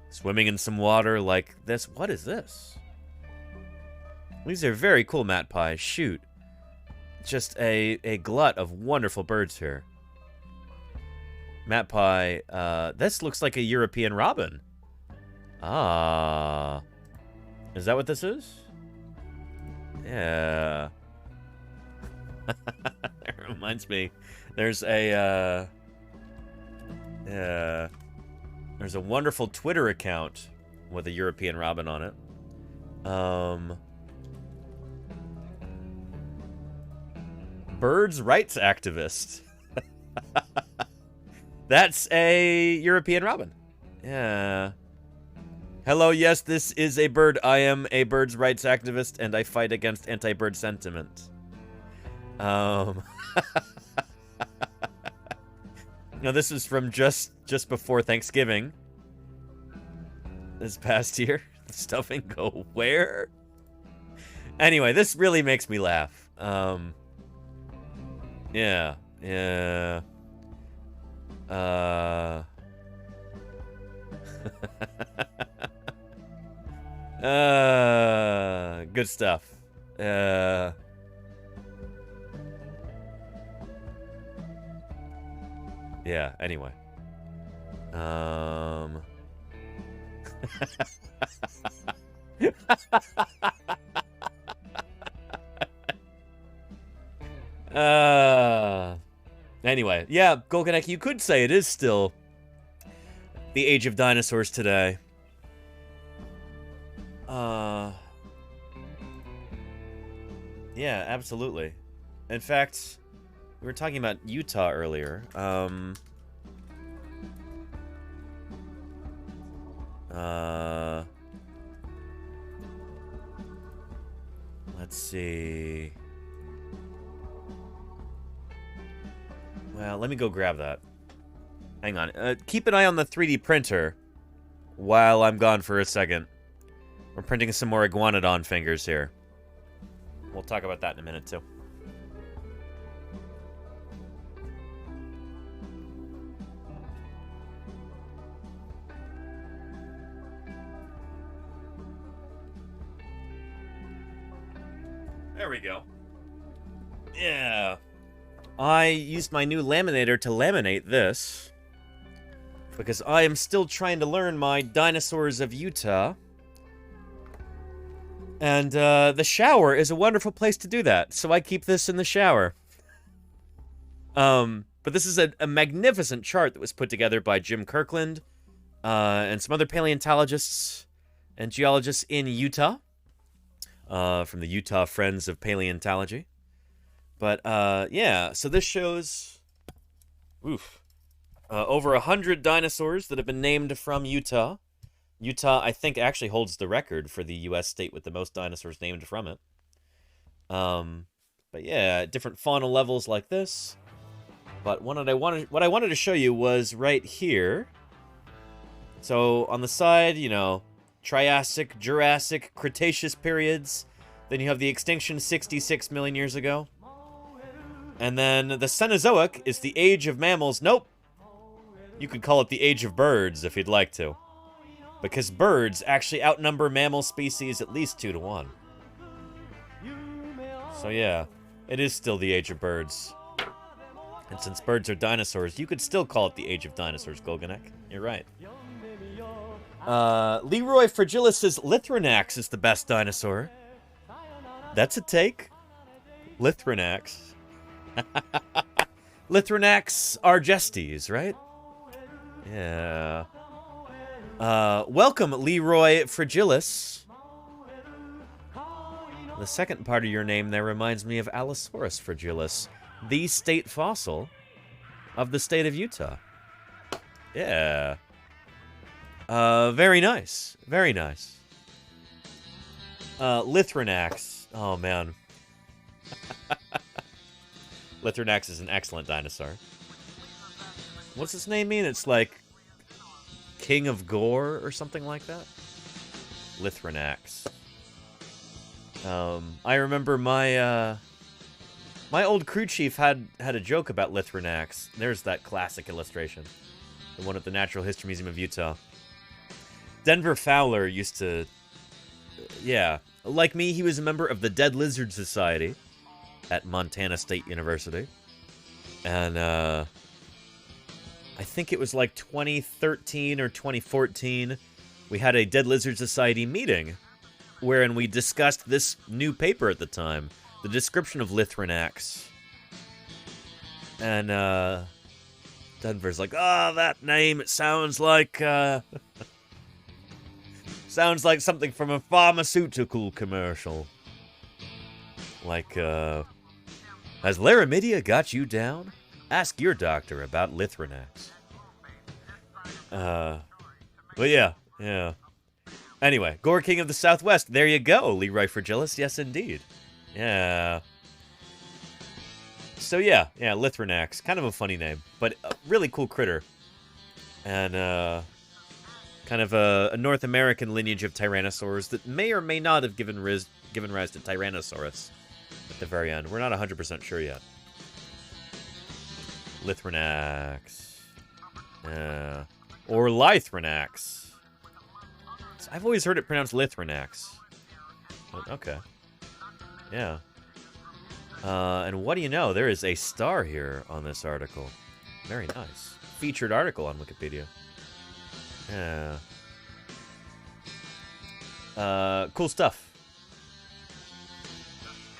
swimming in some water like this. What is this? These are very cool, Matt Pie. Shoot. Just a glut of wonderful birds here. Matt Pie, this looks like a European robin. Ah. Is that what this is? Yeah. It reminds me. There's a, there's a wonderful Twitter account with a European robin on it. Birds rights activist. That's a European robin. Yeah. Hello, yes, this is a bird. I am a birds rights activist, and I fight against anti-bird sentiment. No, this is from just before Thanksgiving. This past year. The stuffing go where? Anyway, this really makes me laugh. Yeah. Good stuff. Yeah, anyway. Anyway, yeah, Golganek, you could say it is still the age of dinosaurs today. Yeah, absolutely. In fact, we were talking about Utah earlier. Let's see. Well, let me go grab that. Hang on. Keep an eye on the 3D printer while I'm gone for a second. We're printing some more iguanodon fingers here. We'll talk about that in a minute, too. There we go. Yeah. I used my new laminator to laminate this because I am still trying to learn my Dinosaurs of Utah. And the shower is a wonderful place to do that, so I keep this in the shower. But this is a magnificent chart that was put together by Jim Kirkland and some other paleontologists and geologists in Utah from the Utah Friends of Paleontology. But, yeah, so this shows over 100 dinosaurs that have been named from Utah. Utah, I think, actually holds the record for the U.S. state with the most dinosaurs named from it. But yeah, different fauna levels like this. But what I wanted to show you was right here. So on the side, you know, Triassic, Jurassic, Cretaceous periods. Then you have the extinction 66 million years ago. And then the Cenozoic is the age of mammals. Nope. You could call it the age of birds if you'd like to. Because birds actually outnumber mammal species at least 2 to 1. So yeah, it is still the age of birds. And since birds are dinosaurs, you could still call it the age of dinosaurs, Golganek. You're right. Leroy Fragilis says Lithrinax is the best dinosaur. That's a take. Lithrinax. Lithrinax argestes, right? Yeah. Welcome, Leroy Fragilis. The second part of your name there reminds me of Allosaurus fragilis, the state fossil of the state of Utah. Yeah. Very nice. Very nice. Lithrinax. Oh, man. Lithrinax is an excellent dinosaur. What's its name mean? It's like King of Gore or something like that? Lithrinax. I remember my my old crew chief had a joke about Lithrinax. There's that classic illustration. The one at the Natural History Museum of Utah. Denver Fowler used to... Yeah. Like me, he was a member of the Dead Lizard Society at Montana State University. And, I think it was like 2013 or 2014, we had a Dead Lizard Society meeting wherein we discussed this new paper at the time, the description of Lithrinax. And, Denver's like, oh, that name, it sounds like, sounds like something from a pharmaceutical commercial. Like, has Laramidia got you down? Ask your doctor about Lithrinax. But yeah. Anyway, Gore King of the Southwest. There you go, Leroy Fragilis. Yes, indeed. Yeah. So yeah, Lithrinax. Kind of a funny name, but a really cool critter. And, kind of a North American lineage of tyrannosaurs that may or may not have given rise to Tyrannosaurus at the very end. We're not 100% sure yet. Lithrinax. Or Lithrinax. I've always heard it pronounced Lithrinax. But okay. Yeah. And what do you know? There is a star here on this article. Very nice. Featured article on Wikipedia. Yeah. Cool stuff.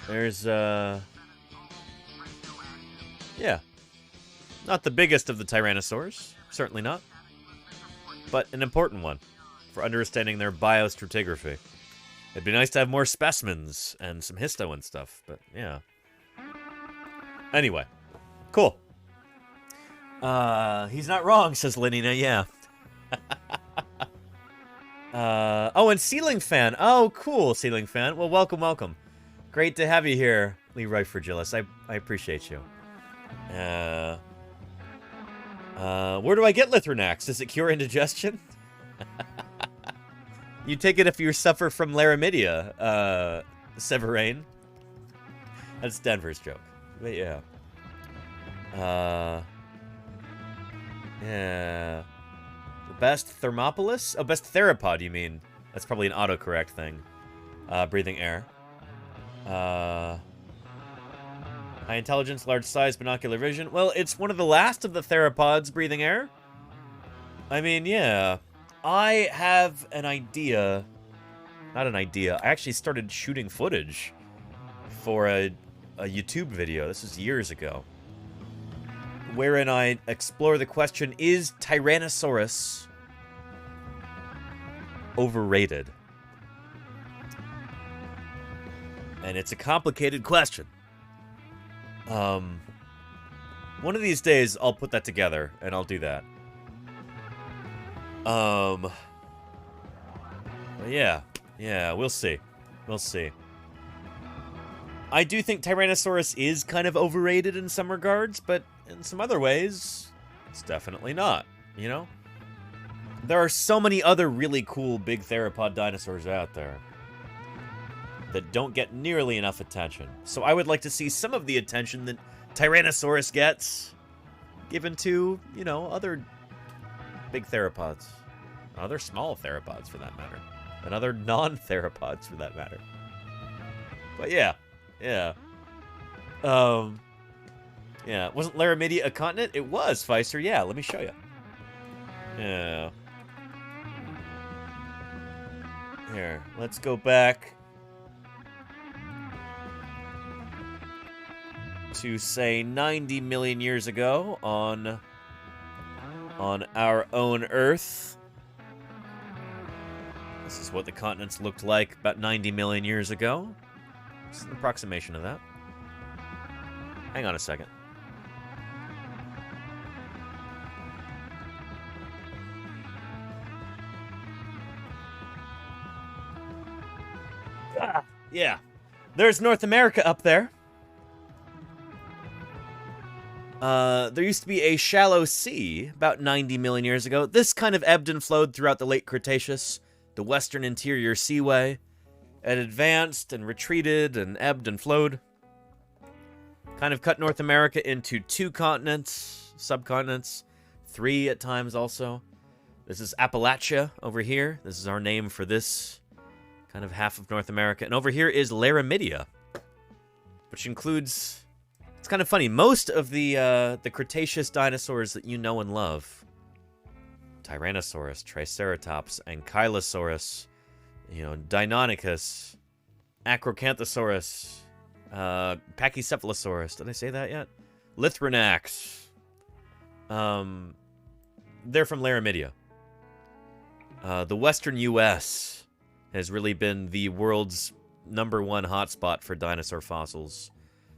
There's, yeah. Not the biggest of the tyrannosaurs. Certainly not. But an important one for understanding their biostratigraphy. It'd be nice to have more specimens and some histo and stuff, but yeah. Anyway. Cool. He's not wrong, says Lenina, yeah. Oh, and Ceiling Fan. Oh, cool, Ceiling Fan. Well, welcome. Great to have you here, Leroy Fragilis. I appreciate you. Where do I get Lithrinax? Does it cure indigestion? You take it if you suffer from Laramidia, Severine. That's Denver's joke. But yeah. Yeah. The best Thermopolis? Oh, best theropod, you mean. That's probably an autocorrect thing. Breathing air. High intelligence, large size, binocular vision. Well, it's one of the last of the theropods breathing air. I mean, yeah. I have an idea. Not an idea. I actually started shooting footage for a YouTube video. This was years ago. Wherein I explore the question, is Tyrannosaurus overrated? And it's a complicated question. One of these days, I'll put that together, and I'll do that. Yeah, we'll see. I do think Tyrannosaurus is kind of overrated in some regards, but in some other ways, it's definitely not, you know? There are so many other really cool big theropod dinosaurs out there that don't get nearly enough attention. So I would like to see some of the attention that Tyrannosaurus gets given to, you know, other big theropods. Other small theropods, for that matter. And other non-theropods, for that matter. But yeah. Yeah, wasn't Laramidia a continent? It was, Feister. Yeah, let me show you. Yeah. Here, let's go back to, say, 90 million years ago on our own Earth. This is what the continents looked like about 90 million years ago. It's an approximation of that. Hang on a second. Yeah. There's North America up there. There used to be a shallow sea about 90 million years ago. This kind of ebbed and flowed throughout the late Cretaceous, the western interior seaway. It advanced and retreated and ebbed and flowed. Kind of cut North America into 2 continents, subcontinents, 3 at times also. This is Appalachia over here. This is our name for this kind of half of North America. And over here is Laramidia, which includes... It's kind of funny. Most of the Cretaceous dinosaurs that you know and love, Tyrannosaurus, Triceratops, Ankylosaurus, Deinonychus, Acrocanthosaurus, Pachycephalosaurus. Did I say that yet? Lithrinax. They're from Laramidia. The western U.S. has really been the world's #1 hotspot for dinosaur fossils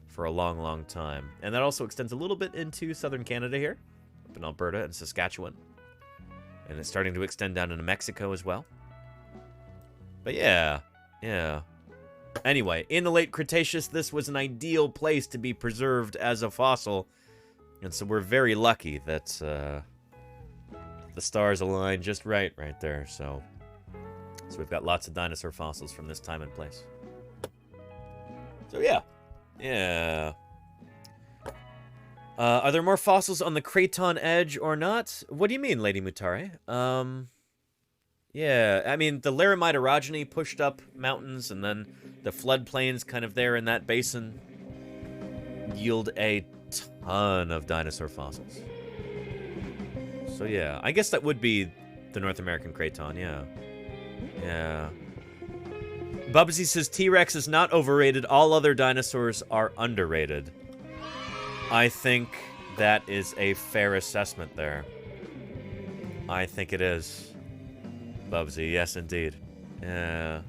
for a long, long time. And that also extends a little bit into southern Canada here, up in Alberta and Saskatchewan. And it's starting to extend down into Mexico as well. But yeah. Anyway, in the late Cretaceous, this was an ideal place to be preserved as a fossil. And so we're very lucky that the stars align just right there. So we've got lots of dinosaur fossils from this time and place. So yeah. Are there more fossils on the Craton edge or not? What do you mean, Lady Mutare? Yeah, I mean, the Laramide orogeny pushed up mountains, and then the floodplains kind of there in that basin yield a ton of dinosaur fossils. So yeah, I guess that would be the North American Craton, yeah. Bubsy says T-Rex is not overrated. All other dinosaurs are underrated. I think that is a fair assessment there. I think it is. Bubsy, yes indeed. Yeah.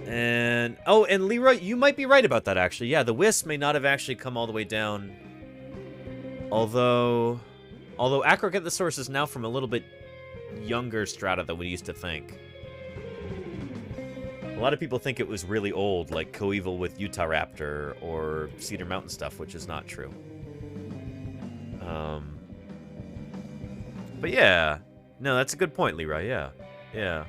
And Leroy, you might be right about that actually. Yeah, the wisp may not have actually come all the way down. Although Acrocanthosaurus is now from a little bit younger strata than we used to think. A lot of people think it was really old, like coeval with Utahraptor or Cedar Mountain stuff, which is not true. But yeah. No, that's a good point, Leroy, yeah. Yeah.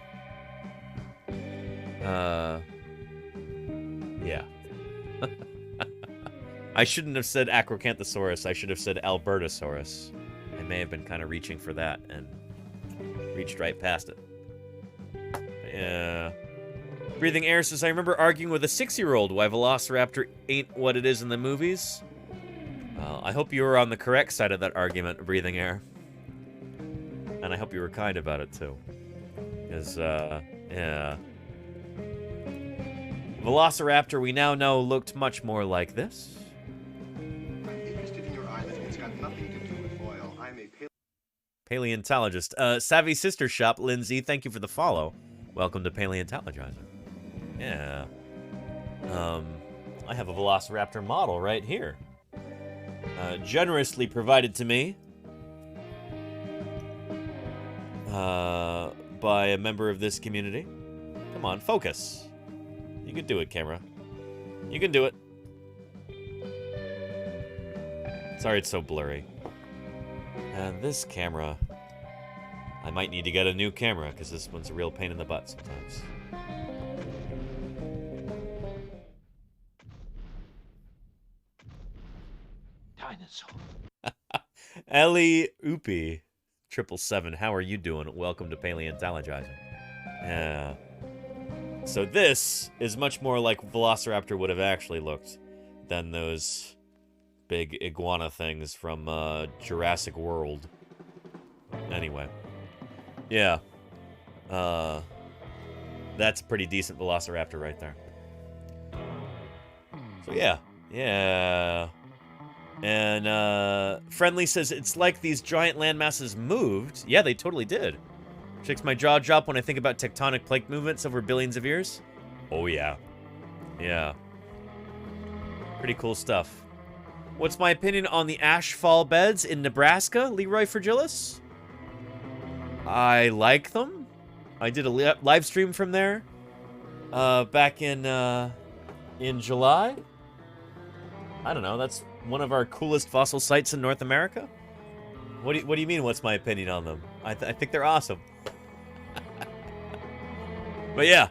I shouldn't have said Acrocanthosaurus, I should have said Albertosaurus. I may have been kind of reaching for that and reached right past it. Yeah. Breathing Air says, I remember arguing with a 6-year-old why Velociraptor ain't what it is in the movies. I hope you were on the correct side of that argument, Breathing Air. And I hope you were kind about it, too. Because, yeah. Velociraptor, we now know, looked much more like this. Interested in your island. It's got nothing to do with oil. I'm a Paleontologist. Savvy Sister Shop, Lindsay, thank you for the follow. Welcome to Paleontologizing. Yeah. I have a Velociraptor model right here. Generously provided to me by a member of this community. Come on, focus. You can do it, camera. You can do it. Sorry it's so blurry. And this camera... I might need to get a new camera, because this one's a real pain in the butt sometimes. Dinosaur. Ellie Oopie 777, how are you doing? Welcome to Paleontologizing. Yeah. So this is much more like Velociraptor would have actually looked than those big iguana things from Jurassic World. Anyway. Yeah. That's a pretty decent velociraptor right there. So yeah. Yeah. And Friendly says, it's like these giant landmasses moved. Yeah, they totally did. Which makes my jaw drop when I think about tectonic plate movements over billions of years. Oh yeah. Yeah. Pretty cool stuff. What's my opinion on the ashfall beds in Nebraska, Leroy Fragilis? I like them. I did a live stream from there back in July. I don't know. That's one of our coolest fossil sites in North America. What do you mean? What's my opinion on them? I think they're awesome. But yeah.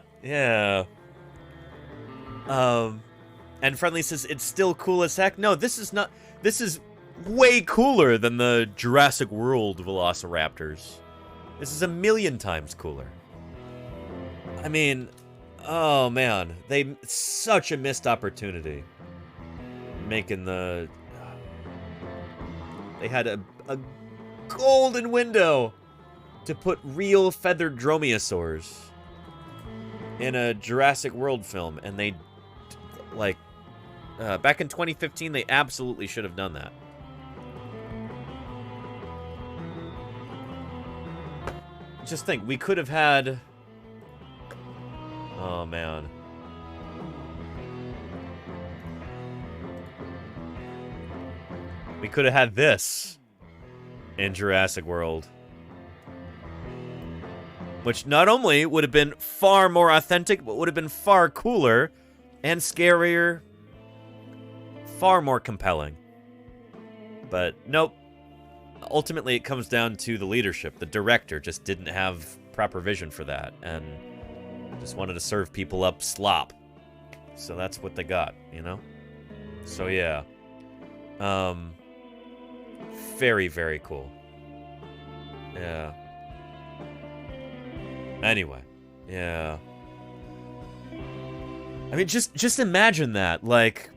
And Friendly says it's still cool as heck. No, this is not. This is way cooler than the Jurassic World velociraptors. This is 1,000,000 times cooler. I mean, oh man, such a missed opportunity. Making the... They had a golden window to put real feathered dromaeosaurs in a Jurassic World film, and they, like, back in 2015, they absolutely should have done that. Just think, we could have had... Oh, man. We could have had this in Jurassic World. Which not only would have been far more authentic, but would have been far cooler and scarier. Far more compelling. But nope. Ultimately, it comes down to the leadership. The director just didn't have proper vision for that. And just wanted to serve people up slop. So that's what they got, you know? So yeah. Very, very cool. Yeah. Anyway. Yeah. I mean, just imagine that, like...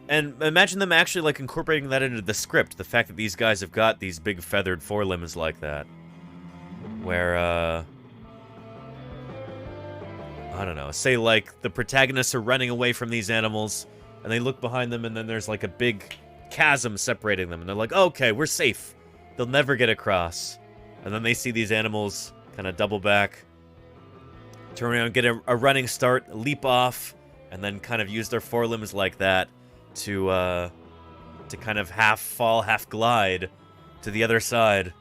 And imagine them actually, like, incorporating that into the script. The fact that these guys have got these big feathered forelimbs like that. Where, I don't know. Say, like, the protagonists are running away from these animals, and they look behind them, and then there's, like, a big chasm separating them. And they're like, okay, we're safe. They'll never get across. And then they see these animals kind of double back, turn around, get a running start, leap off, and then kind of use their forelimbs like that to kind of half fall, half glide to the other side.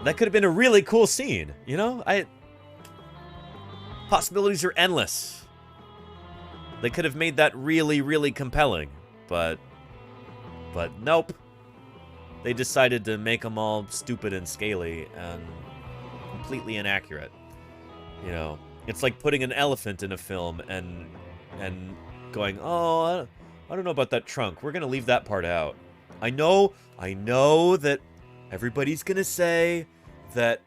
That could have been a really cool scene, you know? Possibilities are endless. They could have made that really, really compelling, but nope. They decided to make them all stupid and scaly and completely inaccurate. You know, it's like putting an elephant in a film and going, oh, I don't know about that trunk. We're going to leave that part out. I know that everybody's going to say that,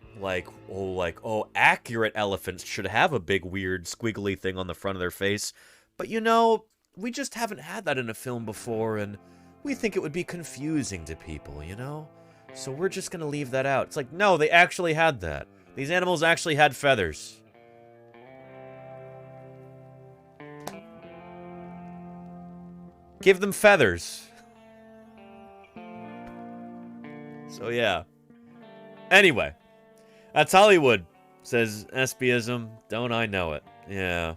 accurate elephants should have a big, weird, squiggly thing on the front of their face. But, you know, we just haven't had that in a film before, and we think it would be confusing to people, you know? So we're just going to leave that out. It's like, no, they actually had that. These animals actually had feathers. Give them feathers. So, yeah. Anyway. That's Hollywood, says Espyism. Don't I know it? Yeah.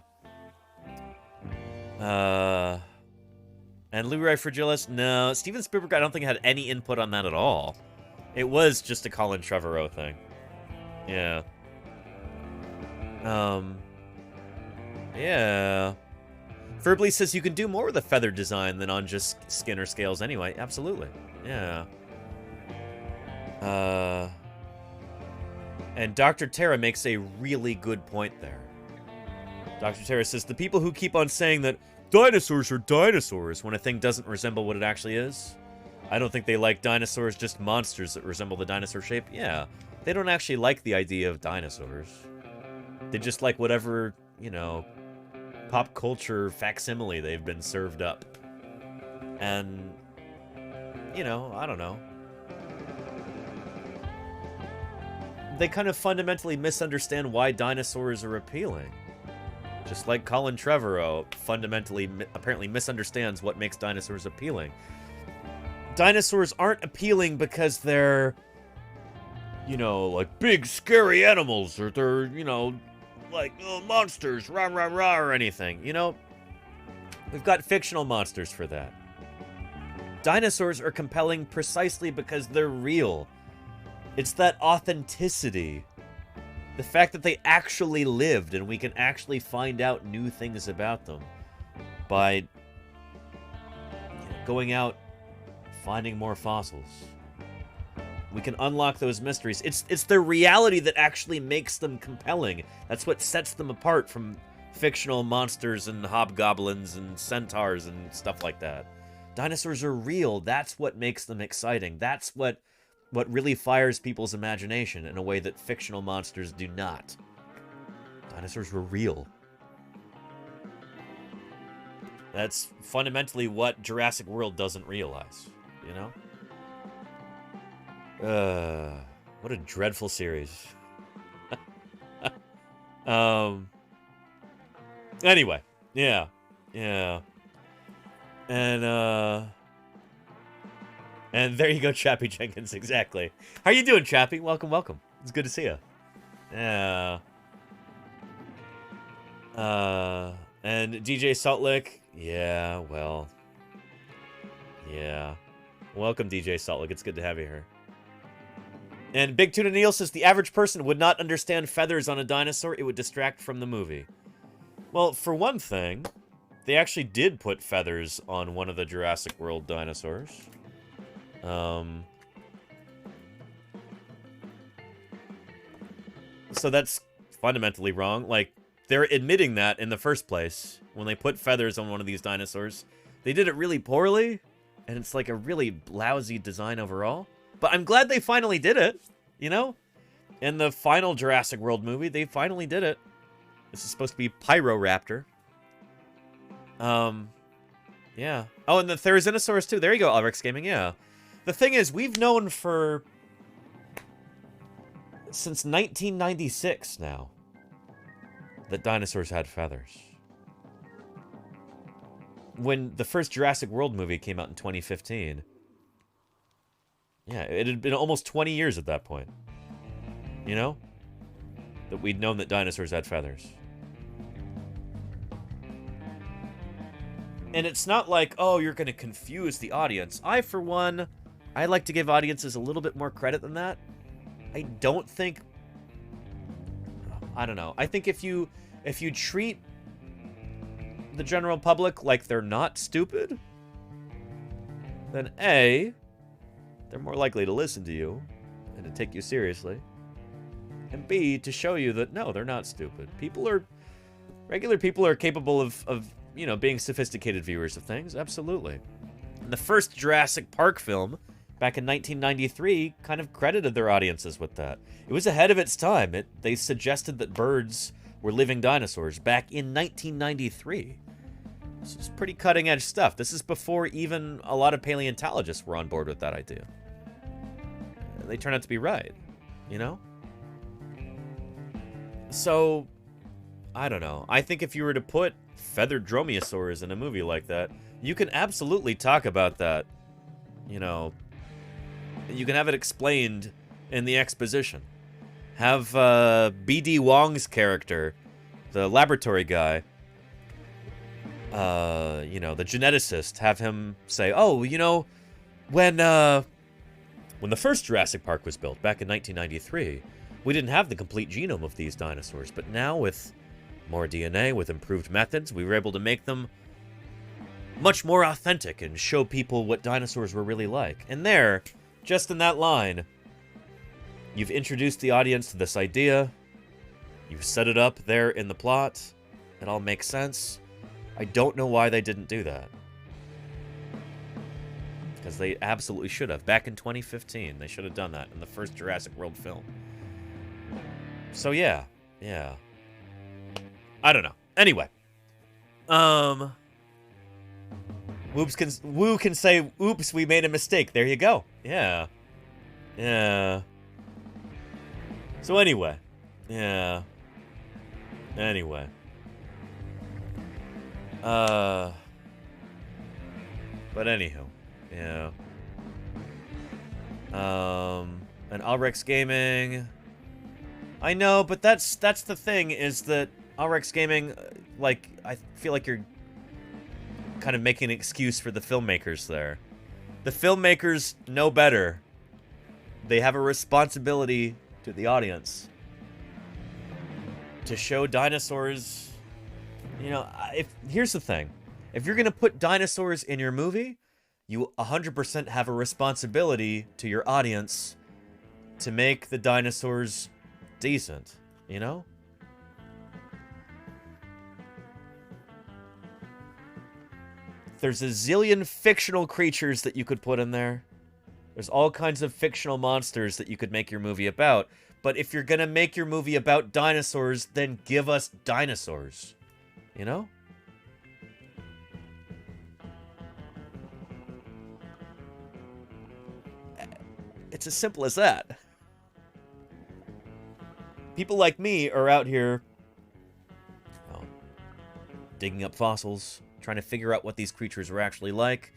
And Leroy Fragilis? No. Steven Spielberg, I don't think had any input on that at all. It was just a Colin Trevorrow thing. Yeah. Yeah. Ferbly says you can do more with a feather design than on just skin or scales anyway. Absolutely. Yeah. And Dr. Terra makes a really good point there. Dr. Terra says, the people who keep on saying that dinosaurs are dinosaurs when a thing doesn't resemble what it actually is, I don't think they like dinosaurs, just monsters that resemble the dinosaur shape. Yeah. They don't actually like the idea of dinosaurs. They just like whatever, you know, pop culture facsimile they've been served up. And, you know, I don't know. They kind of fundamentally misunderstand why dinosaurs are appealing. Just like Colin Trevorrow fundamentally, apparently misunderstands what makes dinosaurs appealing. Dinosaurs aren't appealing because they're, you know, like big scary animals, or they're, you know, like monsters, rah rah rah, or anything. You know, we've got fictional monsters for that. Dinosaurs are compelling precisely because they're real. It's that authenticity. The fact that they actually lived and we can actually find out new things about them by going out, finding more fossils. We can unlock those mysteries. It's their reality that actually makes them compelling. That's what sets them apart from fictional monsters and hobgoblins and centaurs and stuff like that. Dinosaurs are real. That's what makes them exciting. That's what really fires people's imagination in a way that fictional monsters do not. Dinosaurs were real. That's fundamentally what Jurassic World doesn't realize, you know? What a dreadful series. Anyway, yeah. And there you go, Chappie Jenkins, exactly. How you doing, Chappie? Welcome. It's good to see you. Yeah. And DJ Salt Lick, yeah, well. Yeah. Welcome, DJ Salt Lick. It's good to have you here. And Big Tuna Neil says, the average person would not understand feathers on a dinosaur. It would distract from the movie. Well, for one thing, they actually did put feathers on one of the Jurassic World dinosaurs. So that's fundamentally wrong. Like, they're admitting that in the first place. When they put feathers on one of these dinosaurs, they did it really poorly, and it's like a really lousy design overall. But I'm glad they finally did it, you know? In the final Jurassic World movie, they finally did it. This is supposed to be Pyroraptor. Yeah. Oh, and the Therizinosaurus too. There you go, Alrex Gaming, yeah. The thing is, we've known since 1996 now that dinosaurs had feathers. When the first Jurassic World movie came out in 2015, yeah, it had been almost 20 years at that point. You know? That we'd known that dinosaurs had feathers. And it's not like, oh, you're going to confuse the audience. For one, I like to give audiences a little bit more credit than that. I don't know. I think if you treat the general public like they're not stupid, then A, they're more likely to listen to you and to take you seriously. And B, to show you that no, they're not stupid. Regular people are capable of you know, being sophisticated viewers of things, absolutely. And the first Jurassic Park film, back in 1993, kind of credited their audiences with that. It was ahead of its time. They suggested that birds were living dinosaurs back in 1993. This is pretty cutting-edge stuff. This is before even a lot of paleontologists were on board with that idea. They turned out to be right, you know? So, I don't know. I think if you were to put feathered dromaeosaurs in a movie like that, you can absolutely talk about that, you know. You can have it explained in the exposition. Have B.D. Wong's character, the laboratory guy, you know, the geneticist, have him say, oh, you know, when the first Jurassic Park was built back in 1993, we didn't have the complete genome of these dinosaurs, but now with more DNA, with improved methods, we were able to make them much more authentic and show people what dinosaurs were really like. And there, just in that line, you've introduced the audience to this idea. You've set it up there in the plot. It all makes sense. I don't know why they didn't do that. Because they absolutely should have. Back in 2015, they should have done that in the first Jurassic World film. So yeah. I don't know. Anyway. Woo can say, oops, we made a mistake. There you go. Yeah. Yeah. So anyway. Yeah. Anyway. But anywho. Yeah. And Alrex Gaming. I know, but that's the thing, is that Alrex Gaming, like, I feel like you're kind of making an excuse for the filmmakers there. The filmmakers know better. They have a responsibility to the audience to show dinosaurs. You know, here's the thing. If you're going to put dinosaurs in your movie, you 100% have a responsibility to your audience to make the dinosaurs decent, you know? There's a zillion fictional creatures that you could put in there. There's all kinds of fictional monsters that you could make your movie about. But if you're gonna make your movie about dinosaurs, then give us dinosaurs. You know? It's as simple as that. People like me are out here, you know, digging up fossils, trying to figure out what these creatures were actually like,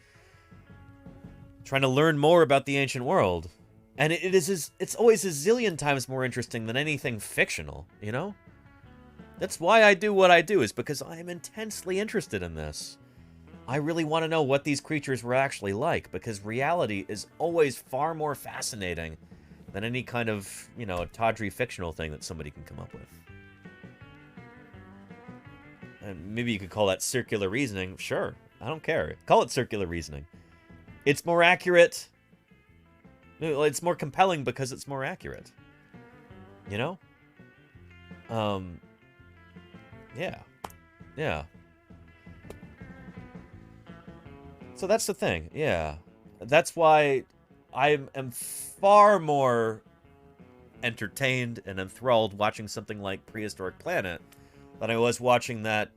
trying to learn more about the ancient world. And it's always a zillion times more interesting than anything fictional, you know? That's why I do what I do, is because I am intensely interested in this. I really want to know what these creatures were actually like, because reality is always far more fascinating than any kind of, you know, tawdry fictional thing that somebody can come up with. And maybe you could call that circular reasoning. Sure, I don't care. Call it circular reasoning. It's more accurate. It's more compelling because it's more accurate. You know? Yeah. Yeah. So that's the thing, yeah. That's why I am far more entertained and enthralled watching something like Prehistoric Planet than I was watching that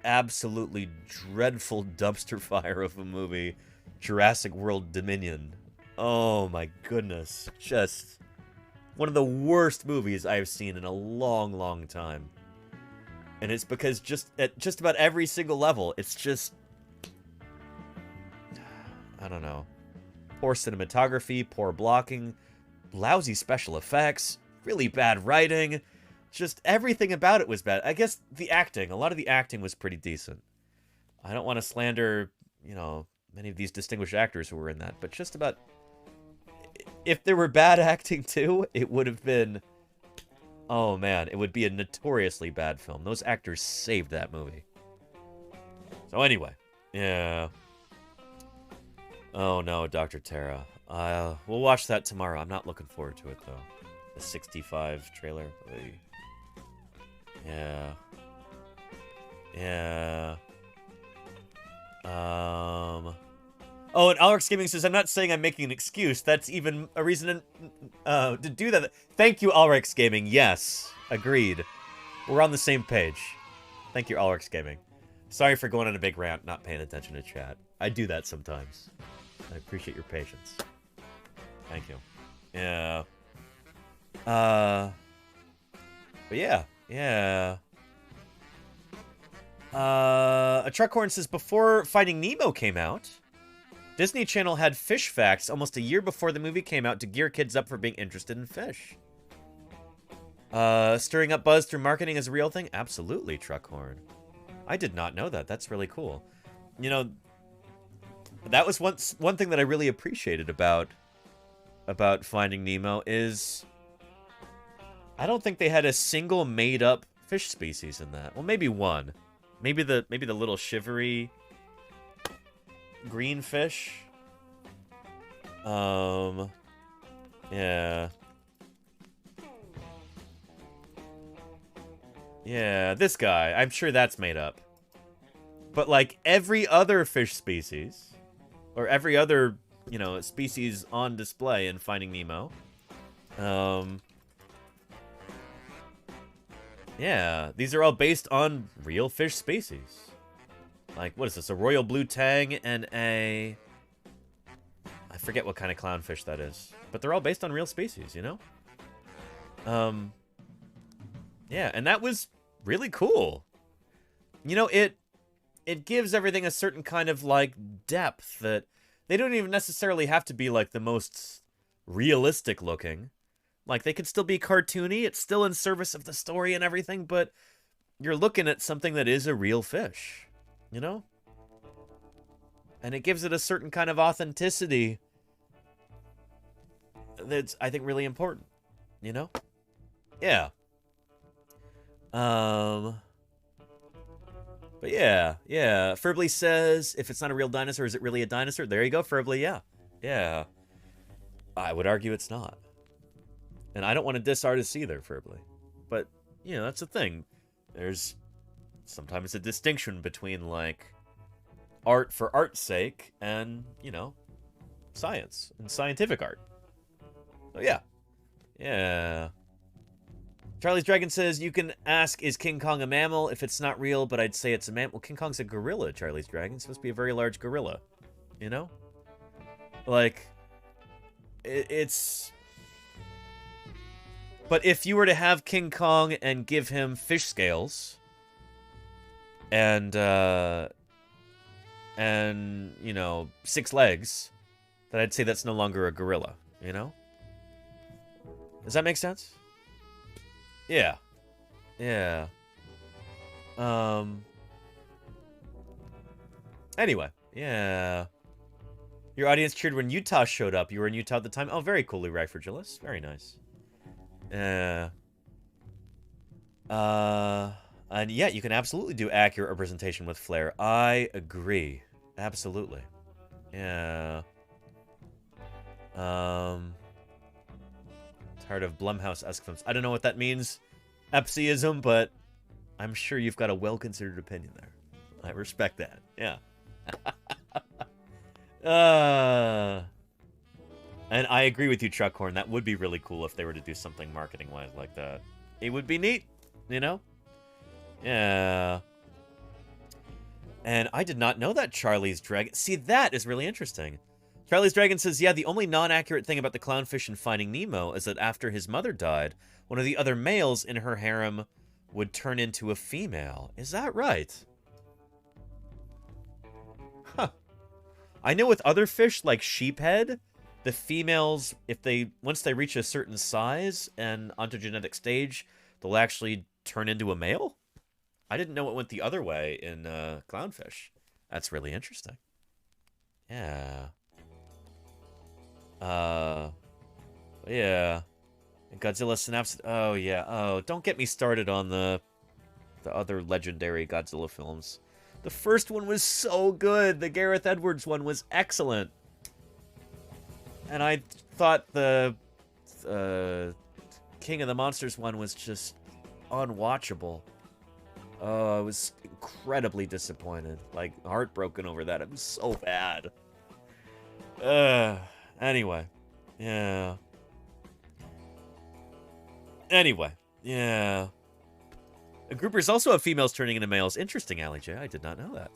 absolutely dreadful dumpster fire of a movie, Jurassic World Dominion. Oh my goodness. Just one of the worst movies I've seen in a long, long time. And it's because at just about every single level, it's just, I don't know. Poor cinematography, poor blocking, lousy special effects, really bad writing. Just everything about it was bad. I guess the acting, a lot of the acting was pretty decent. I don't want to slander, you know, many of these distinguished actors who were in that, but just about, if there were bad acting too, it would have been, oh man, it would be a notoriously bad film. Those actors saved that movie. So anyway, yeah. Oh no, Dr. Terra. We'll watch that tomorrow. I'm not looking forward to it though. The 65 trailer. Yeah. Yeah. Oh, and Alex Gaming says, I'm not saying I'm making an excuse. That's even a reason to do that. Thank you, Alex Gaming. Yes, agreed. We're on the same page. Thank you, Alex Gaming. Sorry for going on a big rant, not paying attention to chat. I do that sometimes. I appreciate your patience. Thank you. Yeah. But yeah. Yeah. A Truckhorn says, before Finding Nemo came out, Disney Channel had fish facts almost a year before the movie came out to gear kids up for being interested in fish. Stirring up buzz through marketing is a real thing? Absolutely, Truckhorn. I did not know that. That's really cool. You know, that was one thing that I really appreciated about Finding Nemo is I don't think they had a single made-up fish species in that. Well, maybe one. Maybe the little shivery green fish. Yeah. Yeah, this guy. I'm sure that's made up. But like every other fish species, or every other, you know, species on display in Finding Nemo, yeah, these are all based on real fish species. Like, what is this? A royal blue tang and a... I forget what kind of clownfish that is. But they're all based on real species, you know? Yeah, and that was really cool. You know, it gives everything a certain kind of, like, depth that they don't even necessarily have to be, like, the most realistic looking. Like, they could still be cartoony. It's still in service of the story and everything, but you're looking at something that is a real fish, you know? And it gives it a certain kind of authenticity that's, I think, really important, you know? Yeah. But yeah. Ferbley says, if it's not a real dinosaur, is it really a dinosaur? There you go, Ferbley, yeah. Yeah. I would argue it's not. And I don't want to diss artists either, Ferbley. But, you know, that's the thing. There's sometimes a distinction between, like, art for art's sake and, you know, science and scientific art. So, yeah. Yeah. Charlie's Dragon says, you can ask, is King Kong a mammal? If it's not real, but I'd say it's a mammal. Well, King Kong's a gorilla, Charlie's Dragon. It's supposed to be a very large gorilla. You know? Like, it's... But if you were to have King Kong and give him fish scales and you know, 6 legs, then I'd say that's no longer a gorilla, you know? Does that make sense? Yeah. Yeah. Anyway, yeah. Your audience cheered when Utah showed up. You were in Utah at the time. Oh, very cool, Ryfordulus. Very nice. And yeah, you can absolutely do accurate representation with flair. I agree. Absolutely. Yeah. Tired of Blumhouse-esque films. I don't know what that means, Epsiism, but I'm sure you've got a well-considered opinion there. I respect that. Yeah. And I agree with you, Truckhorn. That would be really cool if they were to do something marketing-wise like that. It would be neat, you know? Yeah. And I did not know that Charlie's Dragon... See, that is really interesting. Charlie's Dragon says, yeah, the only non-accurate thing about the clownfish in Finding Nemo is that after his mother died, one of the other males in her harem would turn into a female. Is that right? Huh. I know with other fish, like sheephead, the females, once they reach a certain size and ontogenetic stage, they'll actually turn into a male? I didn't know it went the other way in clownfish. That's really interesting. Yeah. Yeah. Godzilla Synapse. Oh, yeah. Oh, don't get me started on the other legendary Godzilla films. The first one was so good. The Gareth Edwards one was excellent. And I thought the King of the Monsters one was just unwatchable. Oh, I was incredibly disappointed. Like, heartbroken over that. It was so bad. Anyway. Yeah. Anyway. Yeah. Groupers also have females turning into males. Interesting, Allie J. I did not know that.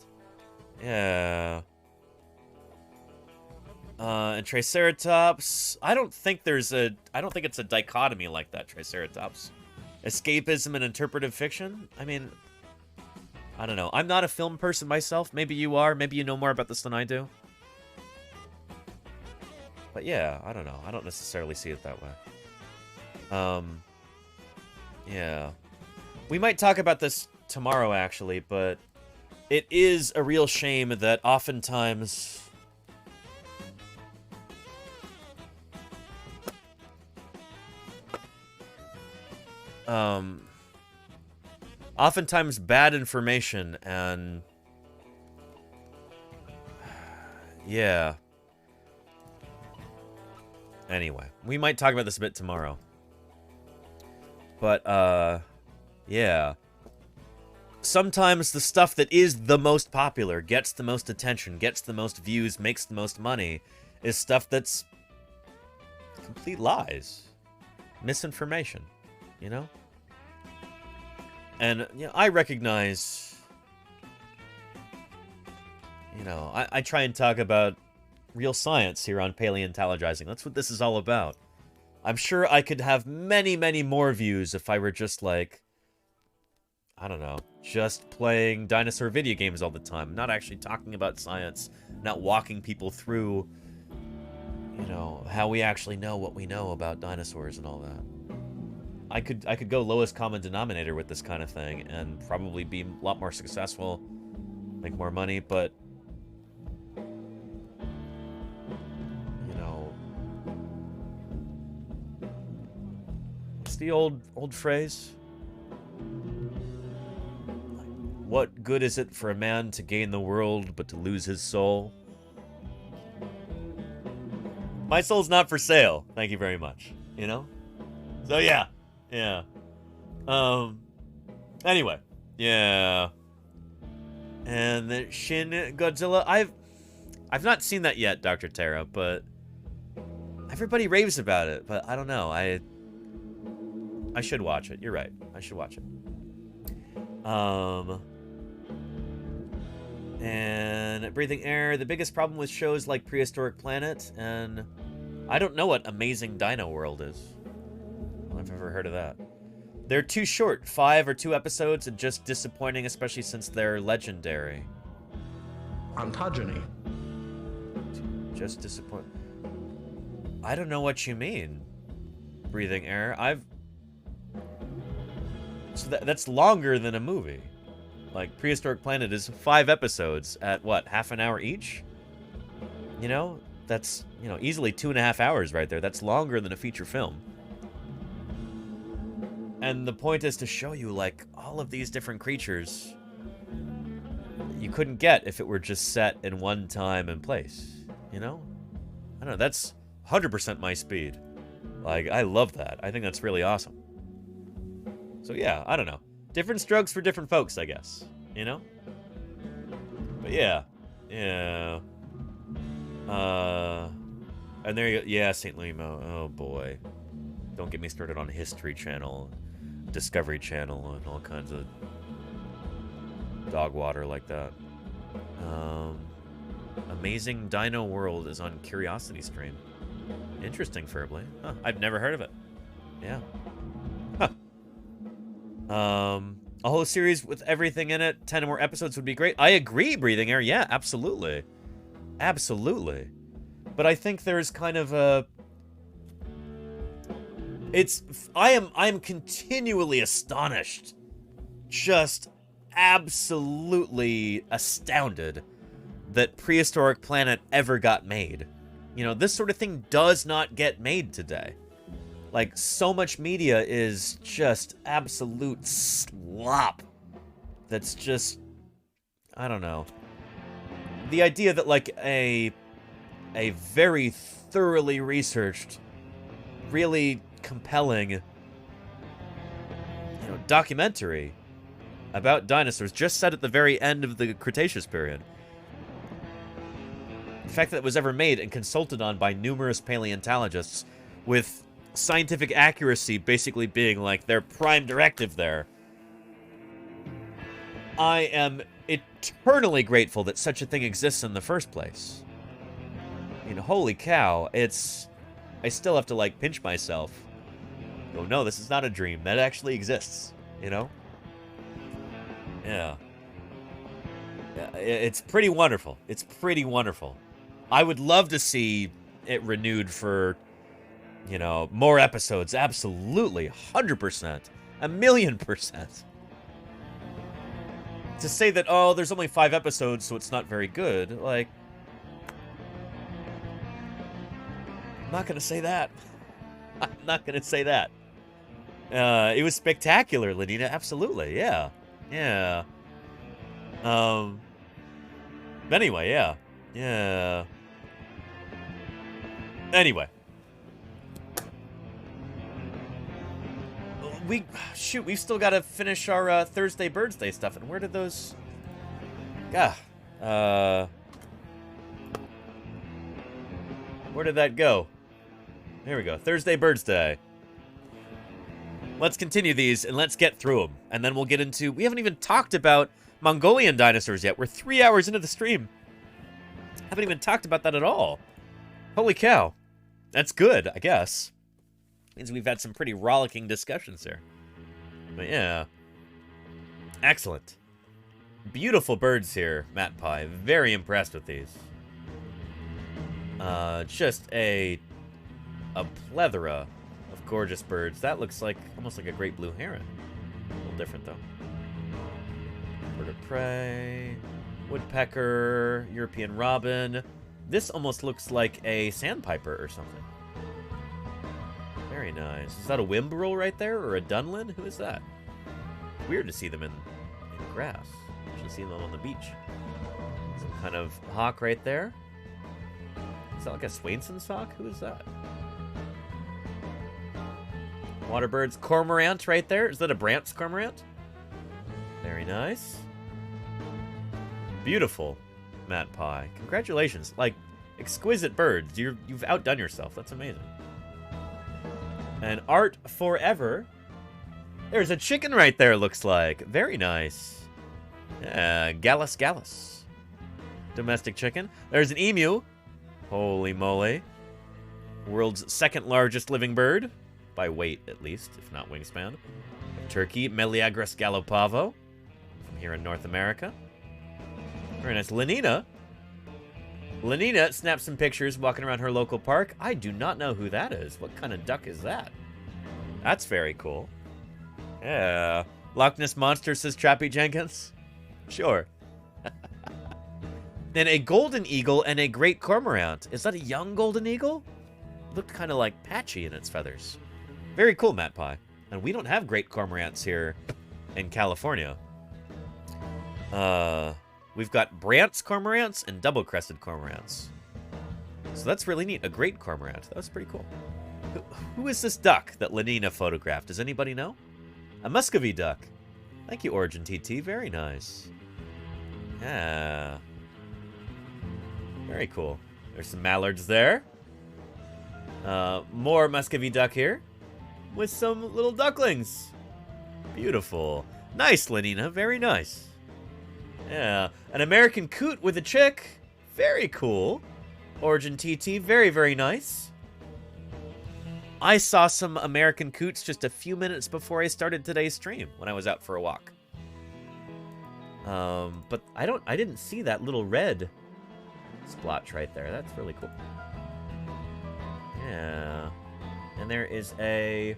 Yeah. And Triceratops. I don't think it's a dichotomy like that, Triceratops. Escapism and interpretive fiction? I mean, I don't know. I'm not a film person myself. Maybe you are. Maybe you know more about this than I do. But yeah, I don't know. I don't necessarily see it that way. Yeah. We might talk about this tomorrow, actually, but it is a real shame that oftentimes... oftentimes bad information and... yeah. Anyway, we might talk about this a bit tomorrow. But, yeah. Sometimes the stuff that is the most popular, gets the most attention, gets the most views, makes the most money, is stuff that's complete lies. Misinformation, you know? And, you know, I recognize you know, I try and talk about real science here on Paleontologizing. That's what this is all about. I'm sure I could have many, many more views if I were just like, I don't know, just playing dinosaur video games all the time, not actually talking about science, not walking people through, you know, how we actually know what we know about dinosaurs and all that. I could go lowest common denominator with this kind of thing and probably be a lot more successful, make more money, but you know, it's the old phrase. What good is it for a man to gain the world but to lose his soul? My soul's not for sale. Thank you very much. You know? So yeah. Yeah. Anyway. Yeah. And the Shin Godzilla. I've not seen that yet, Dr. Terra, but everybody raves about it, but I don't know. I should watch it. You're right. I should watch it. And Breathing Air, the biggest problem with shows like Prehistoric Planet, and I don't know what Amazing Dino World is. I don't know if I've ever heard of that. They're too short, 5 or 2 episodes, and just disappointing, especially since they're legendary. Ontogeny. Just disappointing. I don't know what you mean, Breathing Air. So that's longer than a movie. Like, Prehistoric Planet is 5 episodes at, what, half an hour each? You know? That's, you know, easily 2.5 hours right there. That's longer than a feature film. And the point is to show you, like, all of these different creatures you couldn't get if it were just set in one time and place. You know? I don't know, that's 100% my speed. Like, I love that. I think that's really awesome. So yeah, I don't know. Different strokes for different folks, I guess. You know? But yeah. Yeah. And there you go. Yeah, St. Louis Mo. Oh boy. Don't get me started on History Channel, Discovery Channel, and all kinds of dog water like that. Amazing Dino World is on Curiosity Stream. Interesting, Furbly. Huh, I've never heard of it. Yeah. Huh. A whole series with everything in it, 10 more episodes would be great. I agree, Breathing Air. Yeah, absolutely. Absolutely. But I think there's kind of a... I am continually astonished. Just absolutely astounded that Prehistoric Planet ever got made. You know, this sort of thing does not get made today. Like, so much media is just absolute slop. That's just... I don't know. The idea that, like, a very thoroughly researched, really compelling, you know, documentary about dinosaurs just set at the very end of the Cretaceous period. The fact that it was ever made and consulted on by numerous paleontologists with scientific accuracy basically being like their prime directive there. I am eternally grateful that such a thing exists in the first place. I mean, holy cow, I still have to, like, pinch myself. Oh no, this is not a dream. That actually exists, you know? Yeah. It's pretty wonderful. It's pretty wonderful. I would love to see it renewed for, you know, more episodes. Absolutely. 100%. 1,000,000%. To say that, oh, there's only 5 episodes, so it's not very good, like... I'm not gonna say that. I'm not gonna say that. It was spectacular, Lenina. Absolutely, yeah. Yeah. Anyway, yeah. Yeah. Anyway. We've still got to finish our Thursday Birdsday stuff. And where did those... where did that go? There we go. Thursday Birdsday. Let's continue these and let's get through them. And then we'll get into... We haven't even talked about Mongolian dinosaurs yet. We're 3 hours into the stream. Haven't even talked about that at all. Holy cow. That's good, I guess. Means we've had some pretty rollicking discussions here. But yeah. Excellent. Beautiful birds here, Matt Pie. Very impressed with these. Just a plethora of gorgeous birds. That looks like almost like a great blue heron. A little different though. Bird of prey, woodpecker, European robin. This almost looks like a sandpiper or something. Very nice. Is that a whimbrel right there or a dunlin? Who is that? Weird to see them in grass. Usually see them on the beach. Some kind of hawk right there. Is that like a Swainson's hawk? Who is that? Waterbirds. Cormorant right there. Is that a Brandt's cormorant? Very nice. Beautiful, Matt Pie. Congratulations. Like, exquisite birds. You've outdone yourself. That's amazing. And art forever. There's a chicken right there, looks like. Very nice. Yeah, Gallus Gallus. Domestic chicken. There's an emu. Holy moly. World's second largest living bird. By weight, at least, if not wingspan. Turkey, Meleagris gallopavo. From here in North America. Very nice. Lenina. Lenina snapped some pictures walking around her local park. I do not know who that is. What kind of duck is that? That's very cool. Yeah. Loch Ness Monster, says Trappy Jenkins. Sure. And a golden eagle and a great cormorant. Is that a young golden eagle? Looked kind of like patchy in its feathers. Very cool, Matt Pie. And we don't have great cormorants here in California. We've got Brandt's cormorants and double-crested cormorants. So that's really neat. A great cormorant. That was pretty cool. Who is this duck that Lenina photographed? Does anybody know? A Muscovy duck. Thank you, Origin TT. Very nice. Yeah. Very cool. There's some mallards there. More Muscovy duck here. With some little ducklings. Beautiful. Nice, Lenina. Very nice. Yeah. An American coot with a chick. Very cool. Origin TT. Very, very nice. I saw some American coots just a few minutes before I started today's stream when I was out for a walk. But I didn't see that little red splotch right there. That's really cool. Yeah. And there is a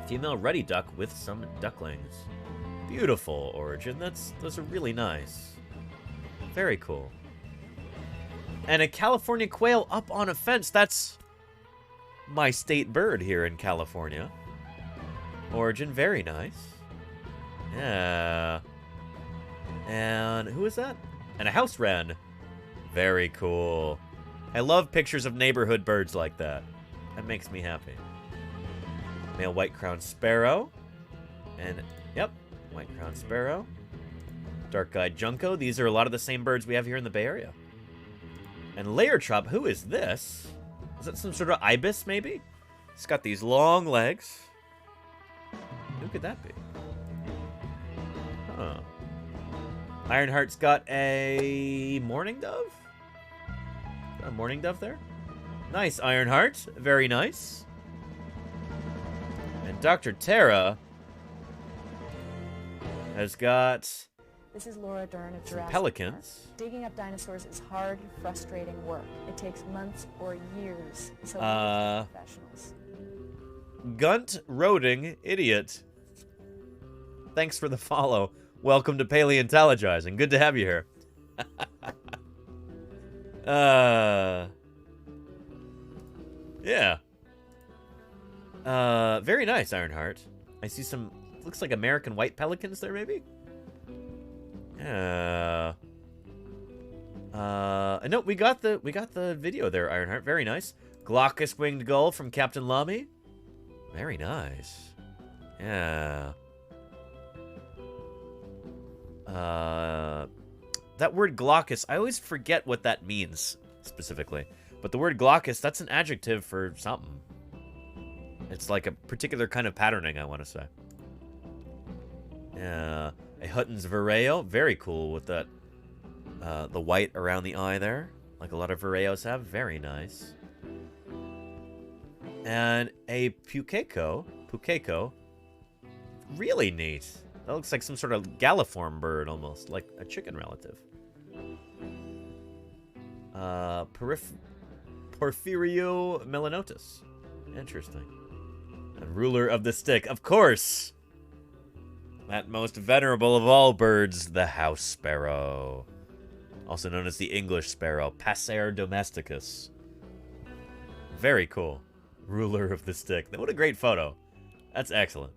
female ruddy duck with some ducklings. Beautiful, Origin. Those are really nice. Very cool. And a California quail up on a fence. That's my state bird here in California. Origin, very nice. Yeah. And who is that? And a house wren. Very cool. I love pictures of neighborhood birds like that. That makes me happy. Male white-crowned sparrow. And, yep, white-crowned sparrow. Dark-eyed junco. These are a lot of the same birds we have here in the Bay Area. And layer chop, who is this? Is that some sort of ibis, maybe? It's got these long legs. Who could that be? Huh. Ironheart's got a mourning dove? Got a mourning dove there? Nice, Ironheart. Very nice. And Dr. Tara has got This is Laura Dern of Jurassic pelicans. Park. Digging up dinosaurs is hard, frustrating work. It takes months or years. So professionals. Gunt Roding Idiot. Thanks for the follow. Welcome to Paleontologizing. Good to have you here. Yeah. Very nice, Ironheart. I see some, looks like American white pelicans there, maybe? No, we got the video there, Ironheart. Very nice. Glaucous winged gull from Captain Lamy. Very nice. Yeah. That word glaucous, I always forget what that means specifically. But the word glaucous, that's an adjective for something. It's like a particular kind of patterning, I want to say. Yeah. A Hutton's Vireo, very cool with that The white around the eye there, like a lot of Vireos have. Very nice. And a Pukeko. Really neat. That looks like some sort of galliform bird almost, like a chicken relative. Porphyrio melanotus. Interesting. And ruler of the stick, of course. That most venerable of all birds, the house sparrow. Also known as the English sparrow, Passer domesticus. Very cool. Ruler of the stick. What a great photo. That's excellent.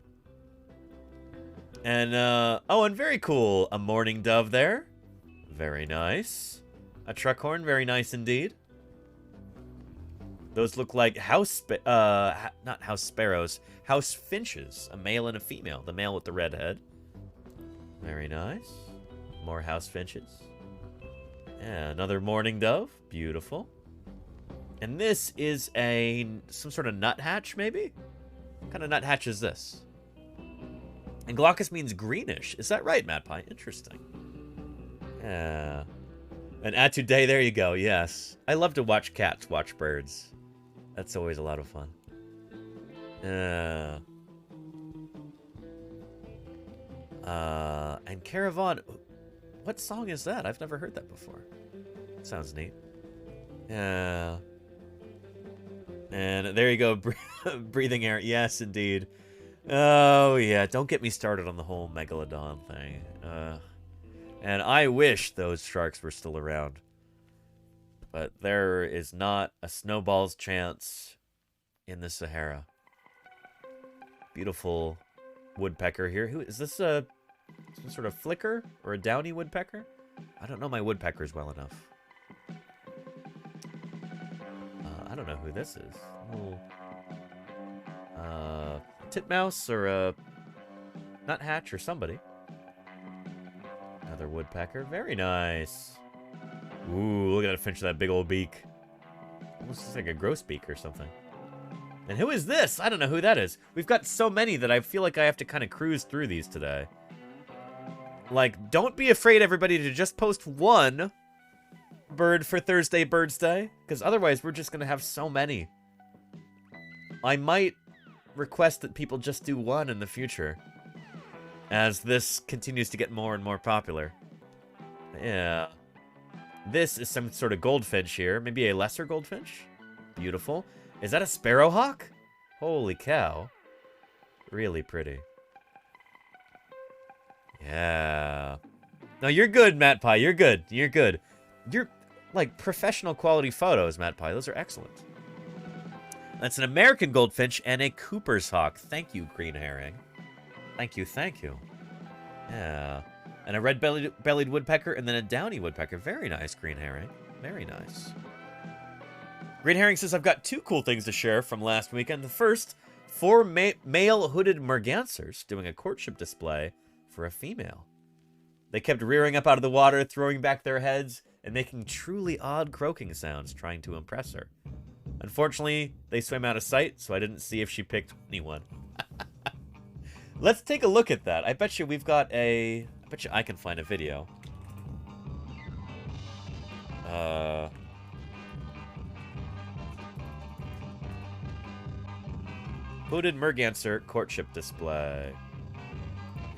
And, oh, and very cool. A mourning dove there. Very nice. A truckhorn, very nice indeed. Those look like not house sparrows, house finches. A male and a female. The male with the red head. Very nice. More house finches. Yeah, another mourning dove. Beautiful. And this is some sort of nuthatch, maybe? What kind of nuthatch is this? And glaucous means greenish. Is that right, Matt Pie? Interesting. Yeah. And Atuday, there you go, yes. I love to watch cats watch birds. That's always a lot of fun. And Caravan, what song is that? I've never heard that before. Sounds neat. Yeah. And there you go, breathing air. Yes, indeed. Oh, yeah, don't get me started on the whole megalodon thing. And I wish those sharks were still around. But there is not a snowball's chance in the Sahara. Beautiful woodpecker here. Who is this? Some sort of flicker or a downy woodpecker? I don't know my woodpeckers well enough. I don't know who this is. Titmouse or a nuthatch or somebody. Another woodpecker. Very nice. Ooh, look at that finch with that big old beak. Almost looks like a grosbeak or something. And who is this? I don't know who that is. We've got so many that I feel like I have to kind of cruise through these today. Like, don't be afraid, everybody, to just post one bird for Thursday Birdsday, because otherwise we're just going to have so many. I might request that people just do one in the future, as this continues to get more and more popular. Yeah. This is some sort of goldfinch here. Maybe a lesser goldfinch. Beautiful. Is that a sparrowhawk? Holy cow. Really pretty. Yeah. No, you're good, Matt Pie. You're good. You're good. You're like professional quality photos, Matt Pie. Those are excellent. That's an American goldfinch and a Cooper's hawk. Thank you, Green Herring. Thank you, thank you. Yeah. And a red-bellied woodpecker, and then a downy woodpecker. Very nice, Green Herring. Very nice. Green Herring says, I've got two cool things to share from last weekend. The first, 4 male hooded mergansers doing a courtship display for a female. They kept rearing up out of the water, throwing back their heads, and making truly odd croaking sounds, trying to impress her. Unfortunately, they swam out of sight, so I didn't see if she picked anyone. Let's take a look at that. I bet you we've got a... I bet you I can find a video. Hooded merganser courtship display.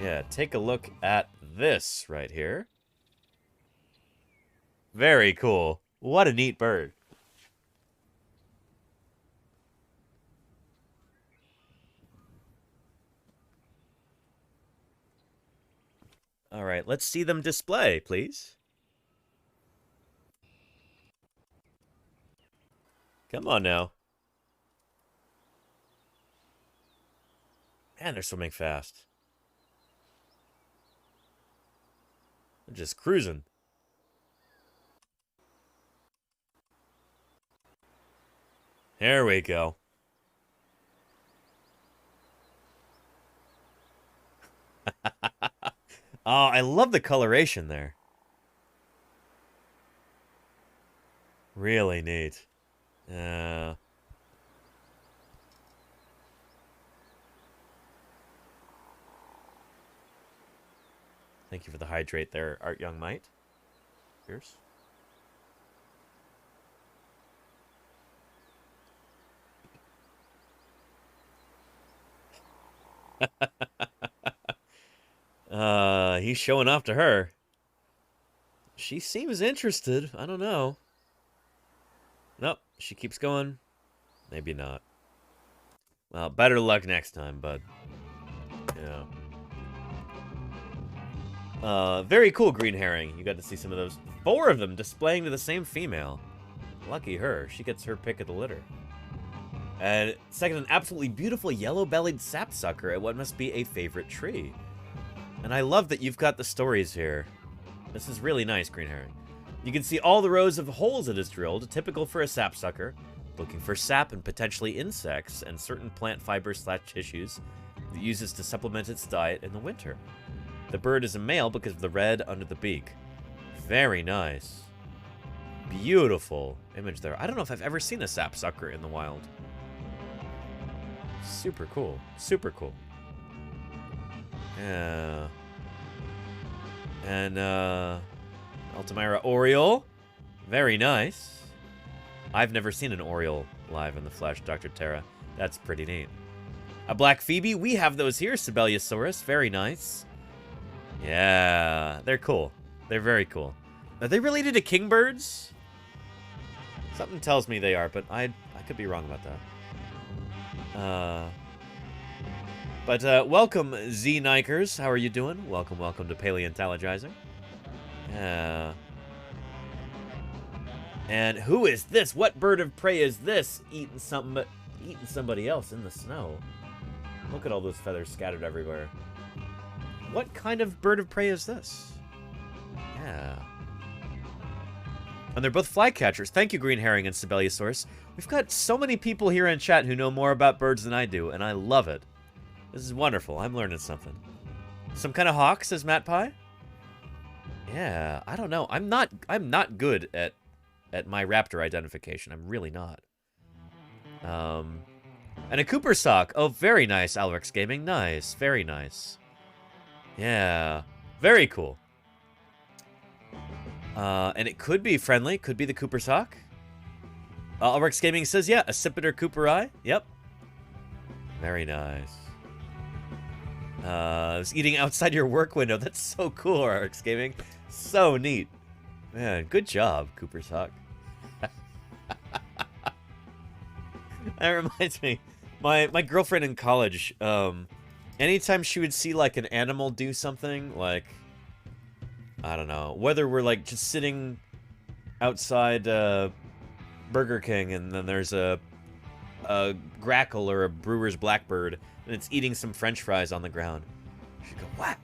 Yeah, take a look at this right here. Very cool. What a neat bird. All right, let's see them display, please. Come on now. Man, they're swimming fast. They're just cruising. There we go. Oh, I love the coloration there. Really neat. Thank you for the hydrate there, Art Young Might. Pierce. He's showing off to her. She seems interested. I don't know. Nope, she keeps going. Maybe not. Well, better luck next time, bud. Yeah. Very cool green herring. You got to see some of those. 4 of them displaying to the same female. Lucky her. She gets her pick of the litter. And second, an absolutely beautiful yellow-bellied sapsucker at what must be a favorite tree. And I love that you've got the stories here. This is really nice, green herring. You can see all the rows of holes it has drilled, typical for a sapsucker, looking for sap and potentially insects and certain plant fibers/tissues that it uses to supplement its diet in the winter. The bird is a male because of the red under the beak. Very nice. Beautiful image there. I don't know if I've ever seen a sapsucker in the wild. Super cool. Super cool. Yeah. And, Altamira Oriole. Very nice. I've never seen an Oriole live in the flesh, Dr. Terra. That's pretty neat. A Black Phoebe. We have those here, Sibeliusaurus. Very nice. Yeah. They're cool. They're very cool. Are they related to kingbirds? Something tells me they are, but I could be wrong about that. Welcome, Z Nikers. How are you doing? Welcome to Paleontologizing. And who is this? What bird of prey is this? Eating somebody else in the snow. Look at all those feathers scattered everywhere. What kind of bird of prey is this? Yeah. And they're both flycatchers. Thank you, Green Herring and Sibeliusaurus. We've got so many people here in chat who know more about birds than I do, and I love it. This is wonderful. I'm learning something. Some kind of hawk, says Matt Pie. Yeah, I don't know. I'm not good at my raptor identification. I'm really not. And a Cooper sock. Oh, very nice, Alrex Gaming. Nice. Very nice. Yeah. Very cool. And it could be friendly. Could be the Cooper sock. Alrex Gaming says, yeah, Accipiter cooperi. Yep. Very nice. I was eating outside your work window. That's so cool, Alrex Gaming. So neat. Man, good job, Cooper sock. That reminds me. My girlfriend in college, anytime she would see, like, an animal do something, like, I don't know, whether we're, like, just sitting outside Burger King and then there's a grackle or a brewer's blackbird and it's eating some french fries on the ground, she'd go, "What?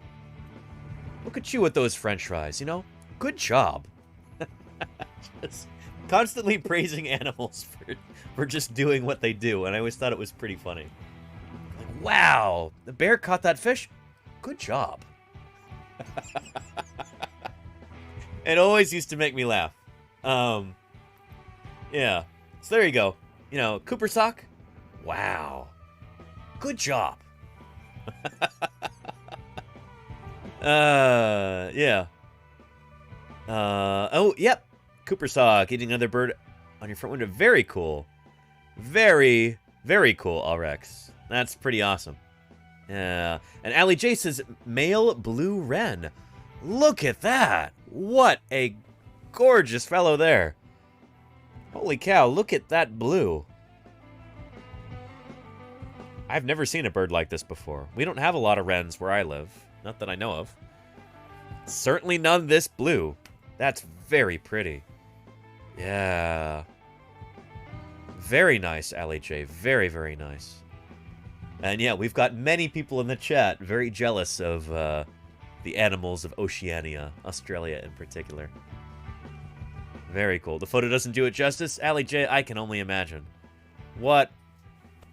Look at you with those french fries, you know? Good job." Just constantly praising animals for just doing what they do, and I always thought it was pretty funny. Like, wow, the bear caught that fish? Good job. It always used to make me laugh. Yeah. So there you go. You know, Cooper sock? Wow. Good job. Yeah. Oh, yep. Cooper sock eating another bird on your front window. Very cool. Very, very cool, Alrex. That's pretty awesome. Yeah. And Allie J says, male blue wren. Look at that. What a gorgeous fellow there. Holy cow, look at that blue. I've never seen a bird like this before. We don't have a lot of wrens where I live. Not that I know of. Certainly none this blue. That's very pretty. Yeah. Very nice, Allie J. Very, very nice. And yeah, we've got many people in the chat very jealous of the animals of Oceania, Australia in particular. Very cool. The photo doesn't do it justice. Allie J, I can only imagine. What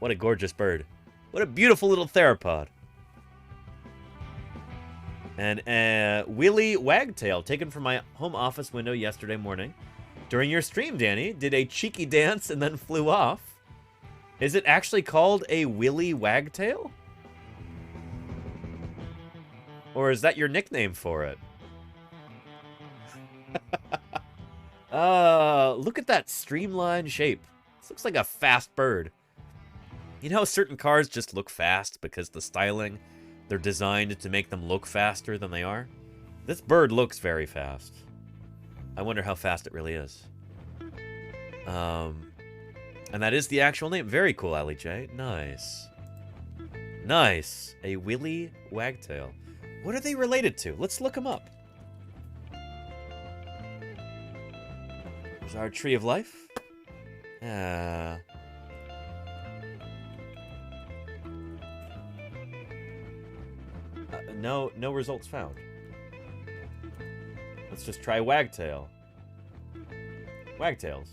a gorgeous bird. What a beautiful little theropod. And Willy Wagtail, taken from my home office window yesterday morning. During your stream, Danny, did a cheeky dance and then flew off. Is it actually called a Willy Wagtail? Or is that your nickname for it? Look at that streamlined shape. This looks like a fast bird. You know, certain cars just look fast because the styling, they're designed to make them look faster than they are. This bird looks very fast. I wonder how fast it really is. And that is the actual name. Very cool, Allie J. Nice. Nice. A willy wagtail. What are they related to? Let's look them up. There's our tree of life. No results found. Let's just try wagtail. Wagtails.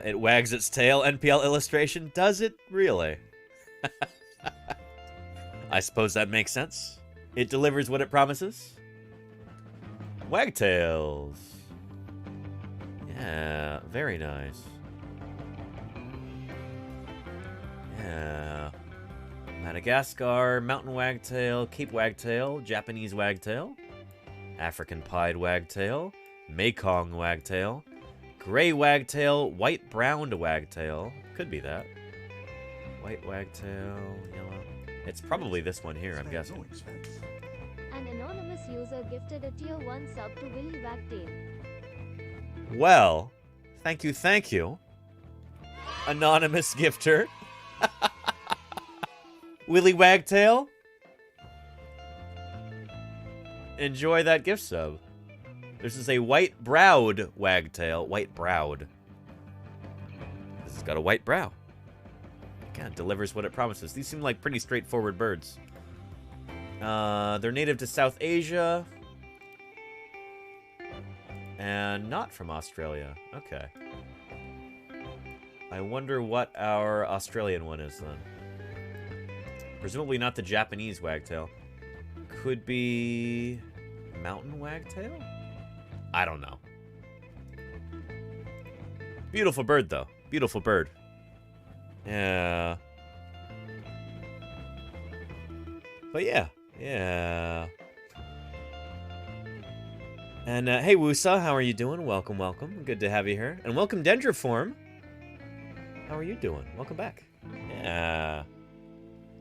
It wags its tail. NPL illustration. Does it really? I suppose that makes sense. It delivers what it promises. Wagtails. Yeah, very nice. Yeah. Madagascar, mountain wagtail, Cape wagtail, Japanese wagtail, African pied wagtail, Mekong wagtail, gray wagtail, white-browned wagtail. Could be that. White wagtail, yellow. It's probably this one here, I'm guessing. An anonymous user gifted a tier 1 sub to Willy Wagtail. Well, thank you. Anonymous gifter. Willy Wagtail. Enjoy that gift sub. This is a white-browed wagtail. White-browed. This has got a white brow. Again, delivers what it promises. These seem like pretty straightforward birds. They're native to South Asia. And not from Australia. Okay. I wonder what our Australian one is then. Presumably not the Japanese wagtail. Could be mountain wagtail? I don't know. Beautiful bird, though. Beautiful bird. Yeah. But yeah. Yeah. And hey, Wusa, how are you doing? Welcome, welcome. Good to have you here. And welcome, Dendroform. How are you doing? Welcome back. Yeah.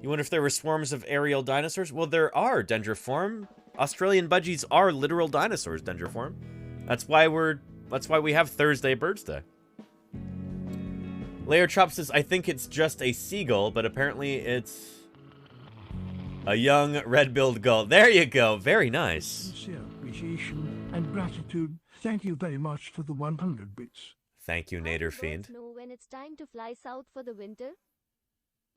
You wonder if there were swarms of aerial dinosaurs? Well, there are, Dendroform. Australian budgies are literal dinosaurs, Dendroform. That's why we have Thursday Birdsday. Laertrop says, I think it's just a seagull, but apparently it's a young red-billed gull. There you go. Very nice. Sincere appreciation and gratitude. Thank you very much for the 100 bits. Thank you, Nader Fiend. Know when it's time to fly south for the winter?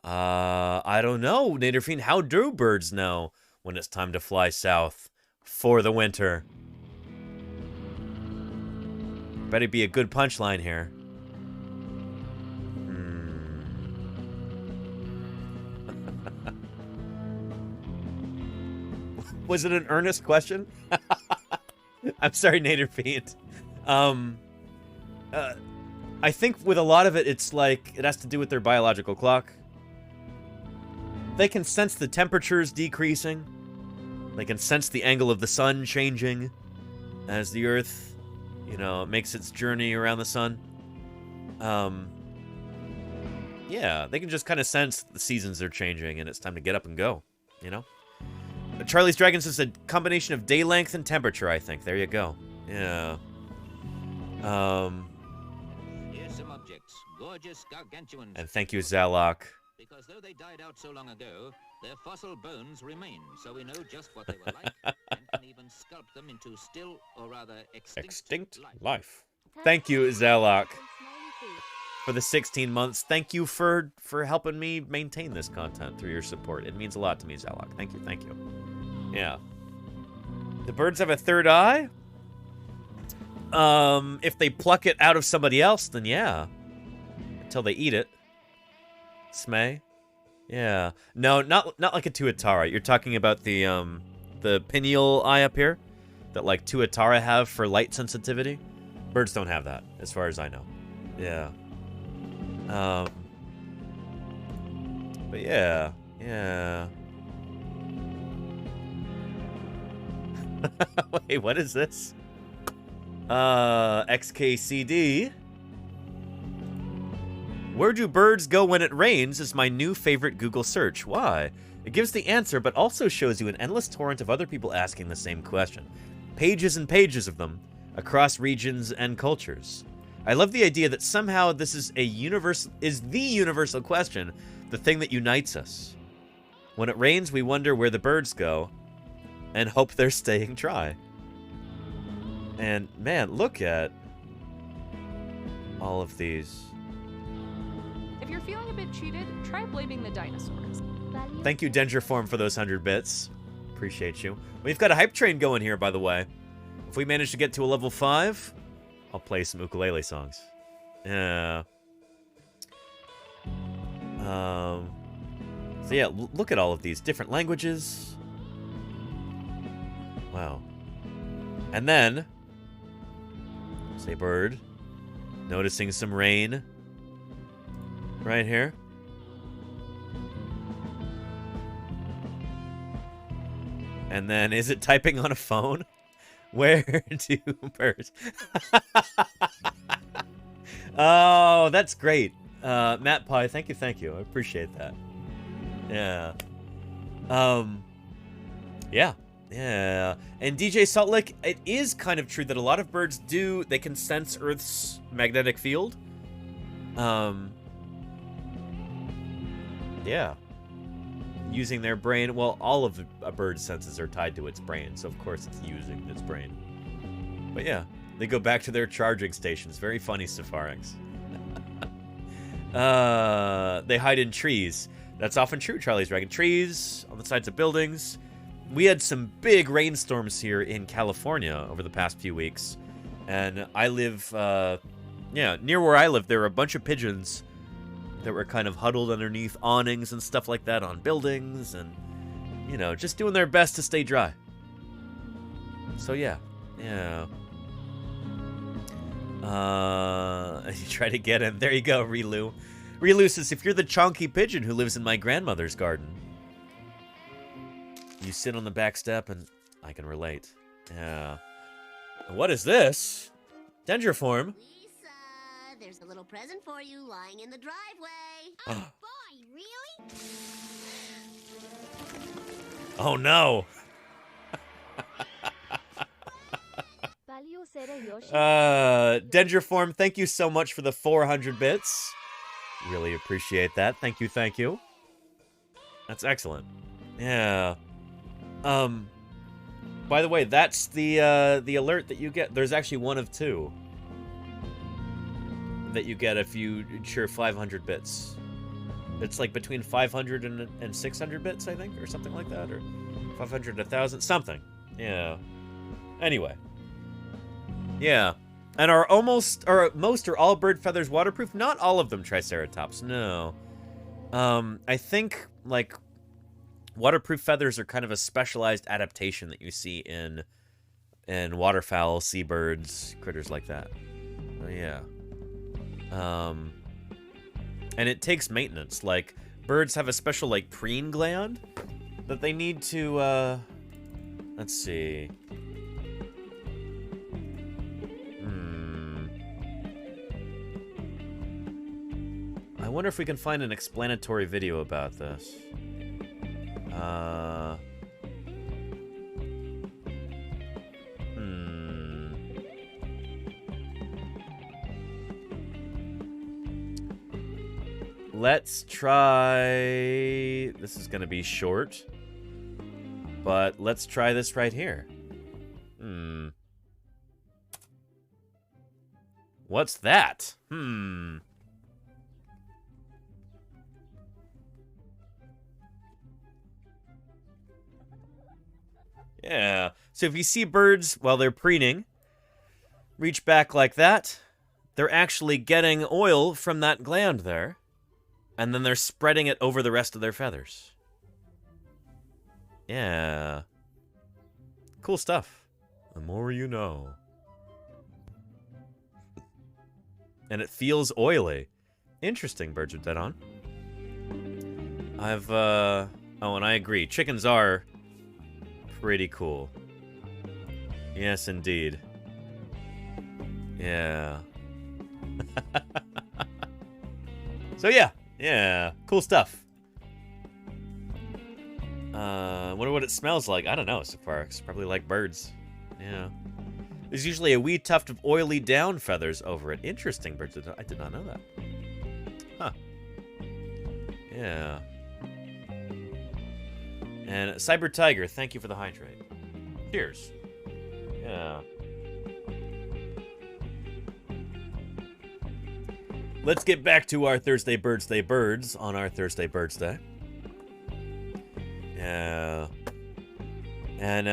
I don't know, Nader Fiend. How do birds know when it's time to fly south for the winter? Better be a good punchline here. Was it an earnest question? I'm sorry, Nader Fiend. I think with a lot of it, it's like, it has to do with their biological clock. They can sense the temperatures decreasing. They can sense the angle of the sun changing as the Earth, you know, makes its journey around the sun. Yeah, they can just kind of sense the seasons are changing and it's time to get up and go, you know? Charlie's Dragons is a combination of day length and temperature, I think. There you go. Yeah. Here's some objects. Gorgeous gargantuans. And thank you, Zalok. Because though they died out so long ago, their fossil bones remain, so we know just what they were like and can even sculpt them into still, or rather, extinct life. Thank you, Zalok, for the 16 months. Thank you for helping me maintain this content through your support. It means a lot to me, Zalok. Thank you, thank you. Yeah. The birds have a third eye? If they pluck it out of somebody else, then yeah. Until they eat it. Smay? Yeah. No, not like a tuatara. You're talking about the pineal eye up here that like tuatara have for light sensitivity. Birds don't have that, as far as I know. Yeah. But yeah. Wait, what is this? XKCD. Where do birds go when it rains is my new favorite Google search. Why? It gives the answer, but also shows you an endless torrent of other people asking the same question. Pages and pages of them, across regions and cultures. I love the idea that somehow this is the universal question, the thing that unites us. When it rains, we wonder where the birds go, and hope they're staying dry. And man, look at all of these. If you're feeling a bit cheated, try blaming the dinosaurs. Thank you, Dendriform, for those 100 bits. Appreciate you. We've got a hype train going here, by the way. If we manage to get to a level 5, I'll play some ukulele songs. Yeah. So yeah, look at all of these different languages. Wow. And then, say bird. Noticing some rain. Right here. And then, is it typing on a phone? Where do birds? Oh, that's great. Matt Pie, thank you. I appreciate that. Yeah. Yeah. And DJ Salt Lake, it is kind of true that a lot of birds they can sense Earth's magnetic field. Yeah. Using their brain. Well, all of a bird's senses are tied to its brain, so of course it's using its brain. But yeah, they go back to their charging stations. Very funny, Safarix. They hide in trees. That's often true, Charlie's Dragon. Trees, on the sides of buildings. We had some big rainstorms here in California over the past few weeks. And I live, near where I live, there were a bunch of pigeons that were kind of huddled underneath awnings and stuff like that on buildings, and, you know, just doing their best to stay dry. So yeah. You try to get him. There you go, Relu. Relu says, if you're the chonky pigeon who lives in my grandmother's garden, you sit on the back step, and I can relate. Yeah. What is this? Dendriform. There's a little present for you lying in the driveway. Oh, boy, really? Oh, no. Dendriform, thank you so much for the 400 bits. Really appreciate that. Thank you. That's excellent. Yeah. By the way, that's the alert that you get. There's actually one of two that you get if you share 500 bits. It's like between 500 and 600 bits, I think, or something like that, or 500 to 1,000, something. Yeah. Anyway. Yeah. And most or all bird feathers waterproof? Not all of them, Triceratops. No. I think, like, waterproof feathers are kind of a specialized adaptation that you see in waterfowl, seabirds, critters like that. Yeah. And it takes maintenance. Like, birds have a special, like, preen gland that they need to, let's see. I wonder if we can find an explanatory video about this. Let's try... This is gonna be short. But let's try this right here. What's that? Yeah. So if you see birds while they're preening, reach back like that, they're actually getting oil from that gland there, and then they're spreading it over the rest of their feathers. Yeah. Cool stuff. The more you know. And it feels oily. Interesting, Birds with Dead On. Oh, and I agree. Chickens are pretty cool. Yes, indeed. Yeah. So yeah, cool stuff. Wonder what it smells like. I don't know so far. It's probably like birds. Yeah. There's usually a wee tuft of oily down feathers over it. Interesting, birds. I did not know that. Huh. Yeah. And Cyber Tiger, thank you for the hydrate. Cheers. Yeah. Let's get back to our Thursday Birdsday birds on our Thursday Birdsday. Yeah. And,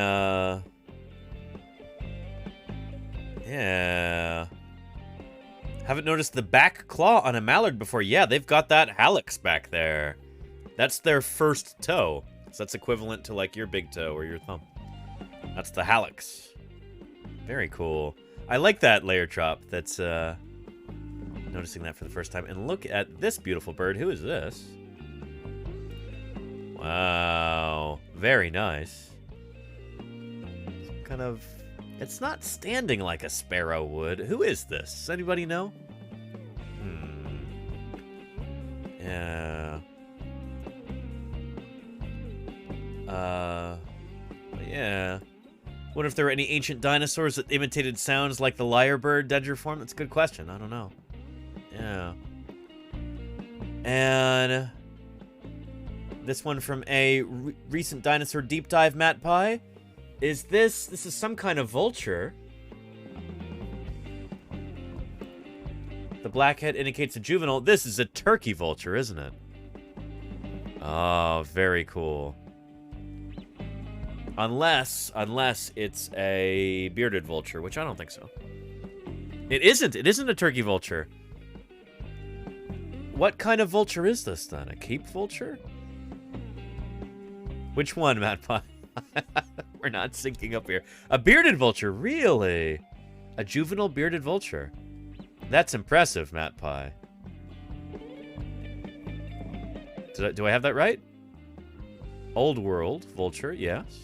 yeah. Haven't noticed the back claw on a mallard before. Yeah, they've got that hallux back there. That's their first toe. So that's equivalent to, like, your big toe or your thumb. That's the hallux. Very cool. I like that layer chop. That's, noticing that for the first time. And look at this beautiful bird. Who is this? Wow. Very nice. Some kind of... It's not standing like a sparrow would. Who is this? Does anybody know? Yeah. Yeah. Wonder if there were any ancient dinosaurs that imitated sounds like the lyrebird dendriform? That's a good question. I don't know. Yeah. And this one from a recent dinosaur deep dive, Matt Pie. Is this is some kind of vulture. The blackhead indicates a juvenile. This is a turkey vulture, isn't it? Oh, very cool. Unless it's a bearded vulture, which I don't think so. It isn't a turkey vulture. What kind of vulture is this, then? A Cape vulture? Which one, Matt Pie? We're not syncing up here. A bearded vulture, really? A juvenile bearded vulture. That's impressive, Matt Pie. Do I have that right? Old world vulture, yes.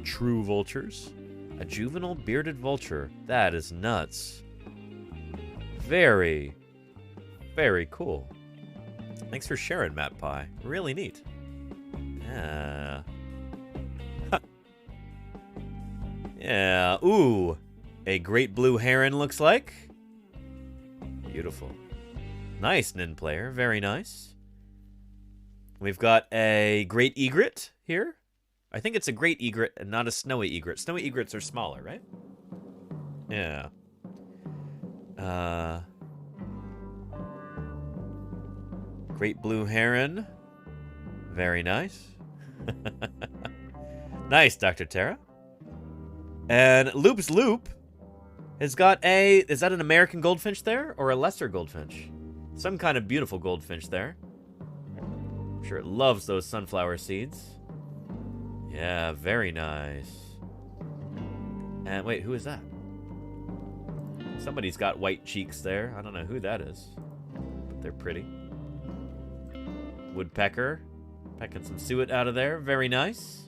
True vultures. A juvenile bearded vulture. That is nuts. Very, very cool. Thanks for sharing, Matt Pie. Really neat. Yeah. Yeah. Ooh. A great blue heron looks like. Beautiful. Nice, Nin player. Very nice. We've got a great egret here. I think it's a great egret and not a snowy egret. Snowy egrets are smaller, right? Yeah. Great blue heron. Very nice. Nice, Dr. Tara. And Loop's Loop has got a... Is that an American goldfinch there? Or a lesser goldfinch? Some kind of beautiful goldfinch there. I'm sure it loves those sunflower seeds. Yeah, very nice. And wait, who is that? Somebody's got white cheeks there. I don't know who that is. But they're pretty. Woodpecker. Pecking some suet out of there. Very nice.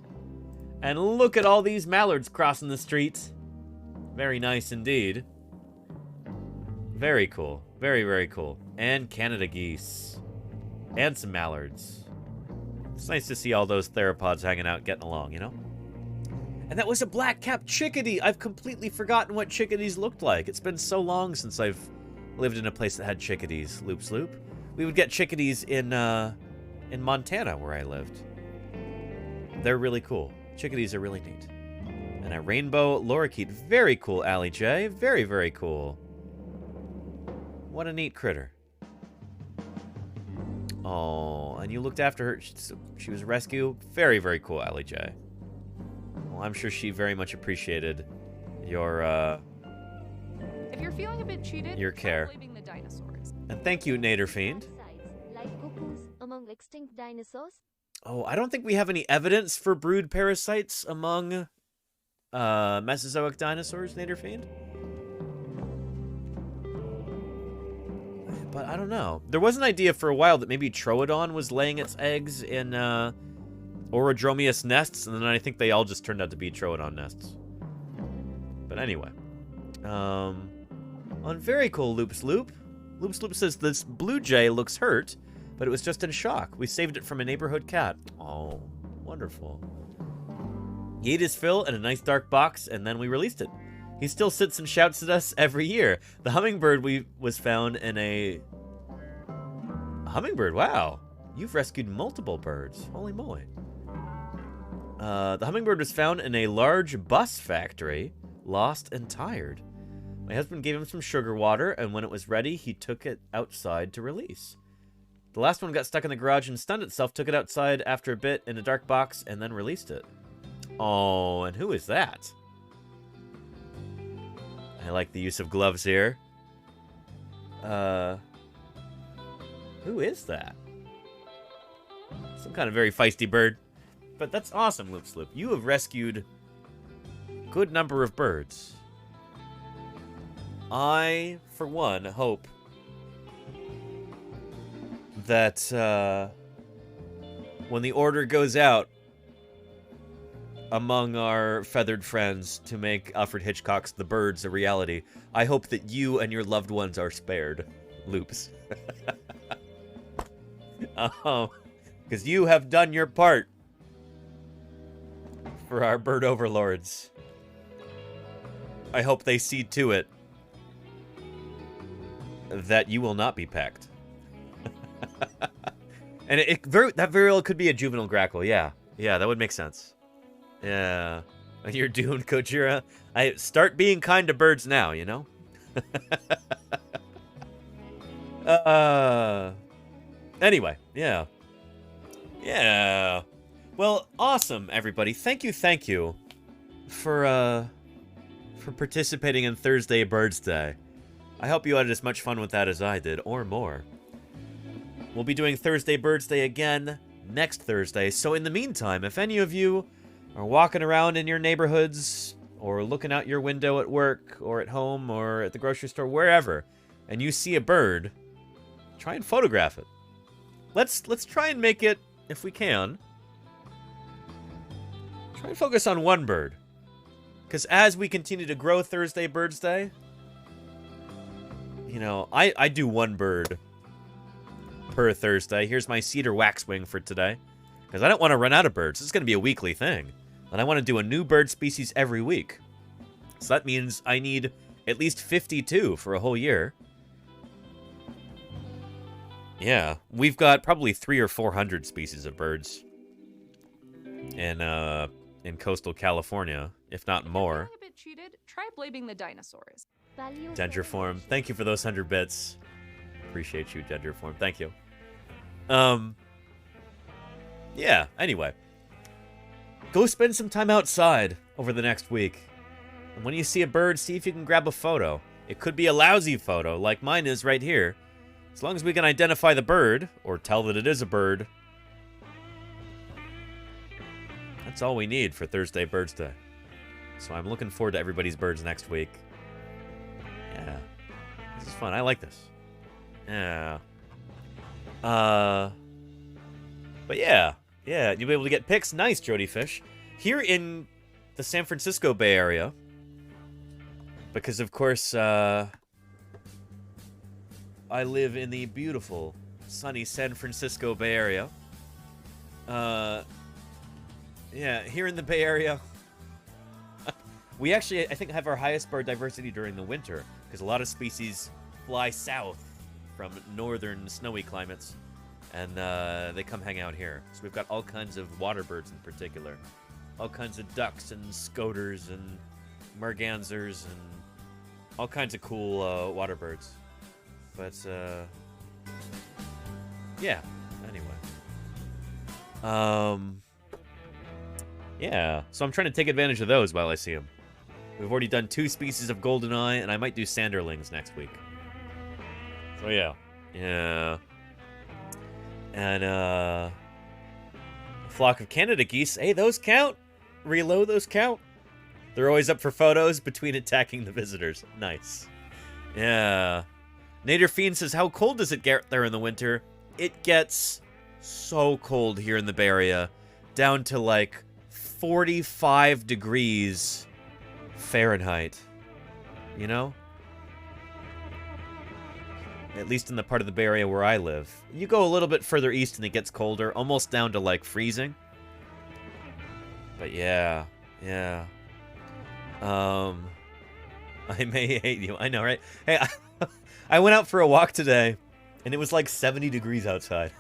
And look at all these mallards crossing the street. Very nice indeed. Very cool. Very, very cool. And Canada geese. And some mallards. It's nice to see all those theropods hanging out, getting along, you know? And that was a black-capped chickadee. I've completely forgotten what chickadees looked like. It's been so long since I've lived in a place that had chickadees. Loop's Loop. We would get chickadees in Montana, where I lived. They're really cool. Chickadees are really neat. And a rainbow lorikeet. Very cool, Allie J. Very, very cool. What a neat critter. Oh, and you looked after her. She was rescued. Very, very cool, Allie J. Well, I'm sure she very much appreciated your, If you're feeling a bit cheated, your care. Blaming the dinosaurs. And thank you, Naderfiend. Like cuckoos among extinct dinosaurs? Oh, I don't think we have any evidence for brood parasites among Mesozoic dinosaurs, Naderfiend. But I don't know. There was an idea for a while that maybe Troodon was laying its eggs in Orodromius nests, and then I think they all just turned out to be Troodon nests. But anyway. On very cool Loops Loop. Loops Loop says this blue jay looks hurt, but it was just in shock. We saved it from a neighborhood cat. Oh, wonderful. He ate his fill in a nice dark box, and then we released it. He still sits and shouts at us every year. The hummingbird was found in a hummingbird, wow. You've rescued multiple birds. Holy moly. The hummingbird was found in a large bus factory, lost and tired. My husband gave him some sugar water, and when it was ready, he took it outside to release. The last one got stuck in the garage and stunned itself, took it outside after a bit in a dark box, and then released it. Oh, and who is that? I like the use of gloves here. Who is that? Some kind of very feisty bird. But that's awesome, Loop Sloop. You have rescued a good number of birds. I, for one, hope that when the order goes out among our feathered friends to make Alfred Hitchcock's The Birds a reality, I hope that you and your loved ones are spared, Loops. Because you have done your part for our bird overlords. I hope they see to it that you will not be pecked. And that very well could be a juvenile grackle, yeah. Yeah, that would make sense. Yeah. You're doomed, Kojira. I start being kind to birds now, you know? Anyway, yeah. Yeah. Well, awesome, everybody. Thank you for participating in Thursday Birdsday. I hope you had as much fun with that as I did, or more. We'll be doing Thursday Birdsday again next Thursday, so in the meantime, if any of you are walking around in your neighborhoods, or looking out your window at work, or at home, or at the grocery store, wherever, and you see a bird, try and photograph it. Let's try and make it, if we can, try and focus on one bird. Because as we continue to grow Thursday Birdsday, you know, I do one bird per Thursday. Here's my cedar waxwing for today. Because I don't want to run out of birds. This is going to be a weekly thing. And I want to do a new bird species every week. So that means I need at least 52 for a whole year. Yeah, we've got probably 300 or 400 species of birds in coastal California, if not more. A bit cheated. Try blaming the dinosaurs. Dendriform, thank you for those 100 bits. Appreciate you, Dendriform. Thank you. Yeah, anyway. Go spend some time outside over the next week. And when you see a bird, see if you can grab a photo. It could be a lousy photo, like mine is right here. As long as we can identify the bird, or tell that it is a bird, that's all we need for Thursday Birdsday. So I'm looking forward to everybody's birds next week. Yeah. This is fun. I like this. Yeah. But yeah. Yeah, you'll be able to get pics. Nice, Jody Fish. Here in the San Francisco Bay Area, because of course, I live in the beautiful, sunny San Francisco Bay Area. Yeah, here in the Bay Area, we actually, I think, have our highest bird diversity during the winter, because a lot of species fly south from northern snowy climates, and they come hang out here. So we've got all kinds of water birds in particular. All kinds of ducks and scoters and mergansers and all kinds of cool water birds. But, yeah, anyway. Yeah, so I'm trying to take advantage of those while I see them. We've already done 2 species of goldeneye, and I might do sanderlings next week. So, yeah. Yeah. And, a flock of Canada geese. Hey, those count. Reload, those count. They're always up for photos between attacking the visitors. Nice. Yeah. Nader Fiend says, how cold does it get there in the winter? It gets so cold here in the Bay Area. Down to like 45 degrees Fahrenheit. You know? At least in the part of the Bay Area where I live. You go a little bit further east and it gets colder, almost down to like freezing. But yeah, yeah. I may hate you. I know, right? Hey, I went out for a walk today, and it was like 70 degrees outside.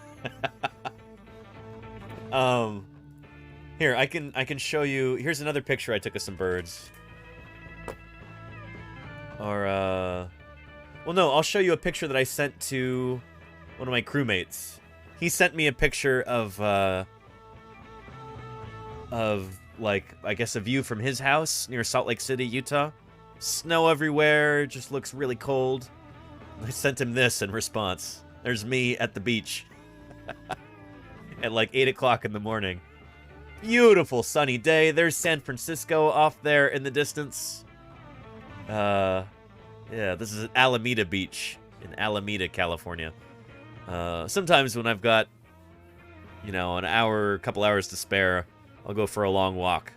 Here, I can show you. Here's another picture I took of some birds. Or, well, no, I'll show you a picture that I sent to one of my crewmates. He sent me a picture of like, I guess a view from his house near Salt Lake City, Utah. Snow everywhere, just looks really cold. I sent him this in response. There's me at the beach. At like 8 o'clock in the morning. Beautiful sunny day. There's San Francisco off there in the distance. Yeah, this is at Alameda Beach in Alameda, California. Sometimes when I've got, you know, an hour, couple hours to spare, I'll go for a long walk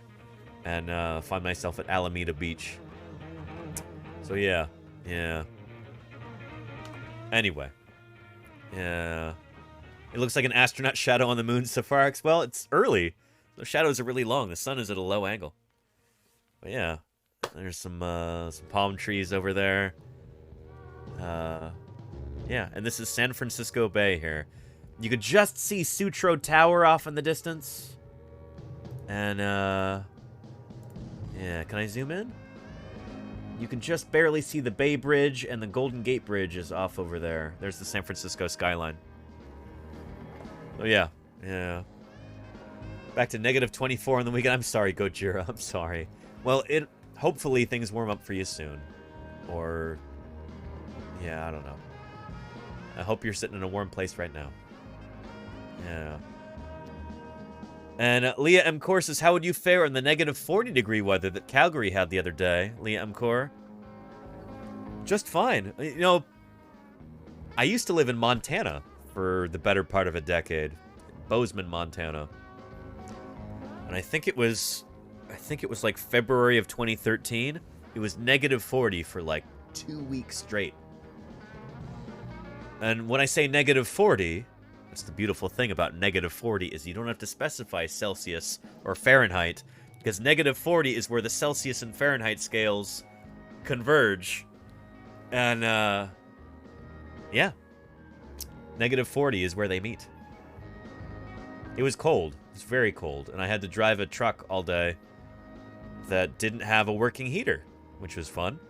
and find myself at Alameda Beach. So yeah, yeah. Anyway, yeah. It looks like an astronaut shadow on the moon, Safarix. Well, it's early. The shadows are really long. The sun is at a low angle. But yeah, there's some palm trees over there. Yeah, and this is San Francisco Bay here. You could just see Sutro Tower off in the distance. And, yeah, can I zoom in? You can just barely see the Bay Bridge, and the Golden Gate Bridge is off over there. There's the San Francisco skyline. Oh, yeah. Yeah. Back to negative 24 on the weekend. I'm sorry, Gojira. I'm sorry. Well, hopefully things warm up for you soon. Or, yeah, I don't know. I hope you're sitting in a warm place right now. Yeah. And Leah M. Core says, how would you fare in the negative 40-degree weather that Calgary had the other day? Leah M. Core. Just fine. You know, I used to live in Montana for the better part of a decade. Bozeman, Montana. And I think it was like February of 2013. It was negative 40 for like 2 weeks straight. And when I say negative 40... That's the beautiful thing about negative 40 is you don't have to specify Celsius or Fahrenheit, because negative 40 is where the Celsius and Fahrenheit scales converge. And, yeah. Negative 40 is where they meet. It was cold. It was very cold. And I had to drive a truck all day that didn't have a working heater, which was fun.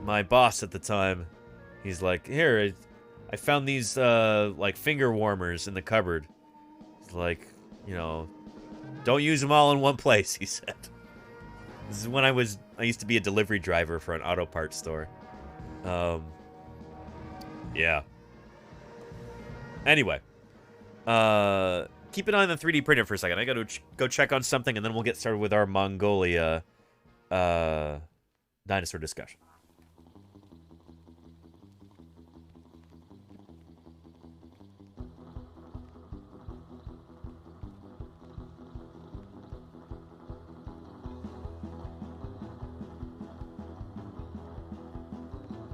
My boss at the time, he's like, here, I found these, like, finger warmers in the cupboard. It's like, you know, don't use them all in one place, he said. This is when I used to be a delivery driver for an auto parts store. Yeah. Anyway. Keep an eye on the 3D printer for a second. I gotta go check on something, and then we'll get started with our Mongolia, dinosaur discussion.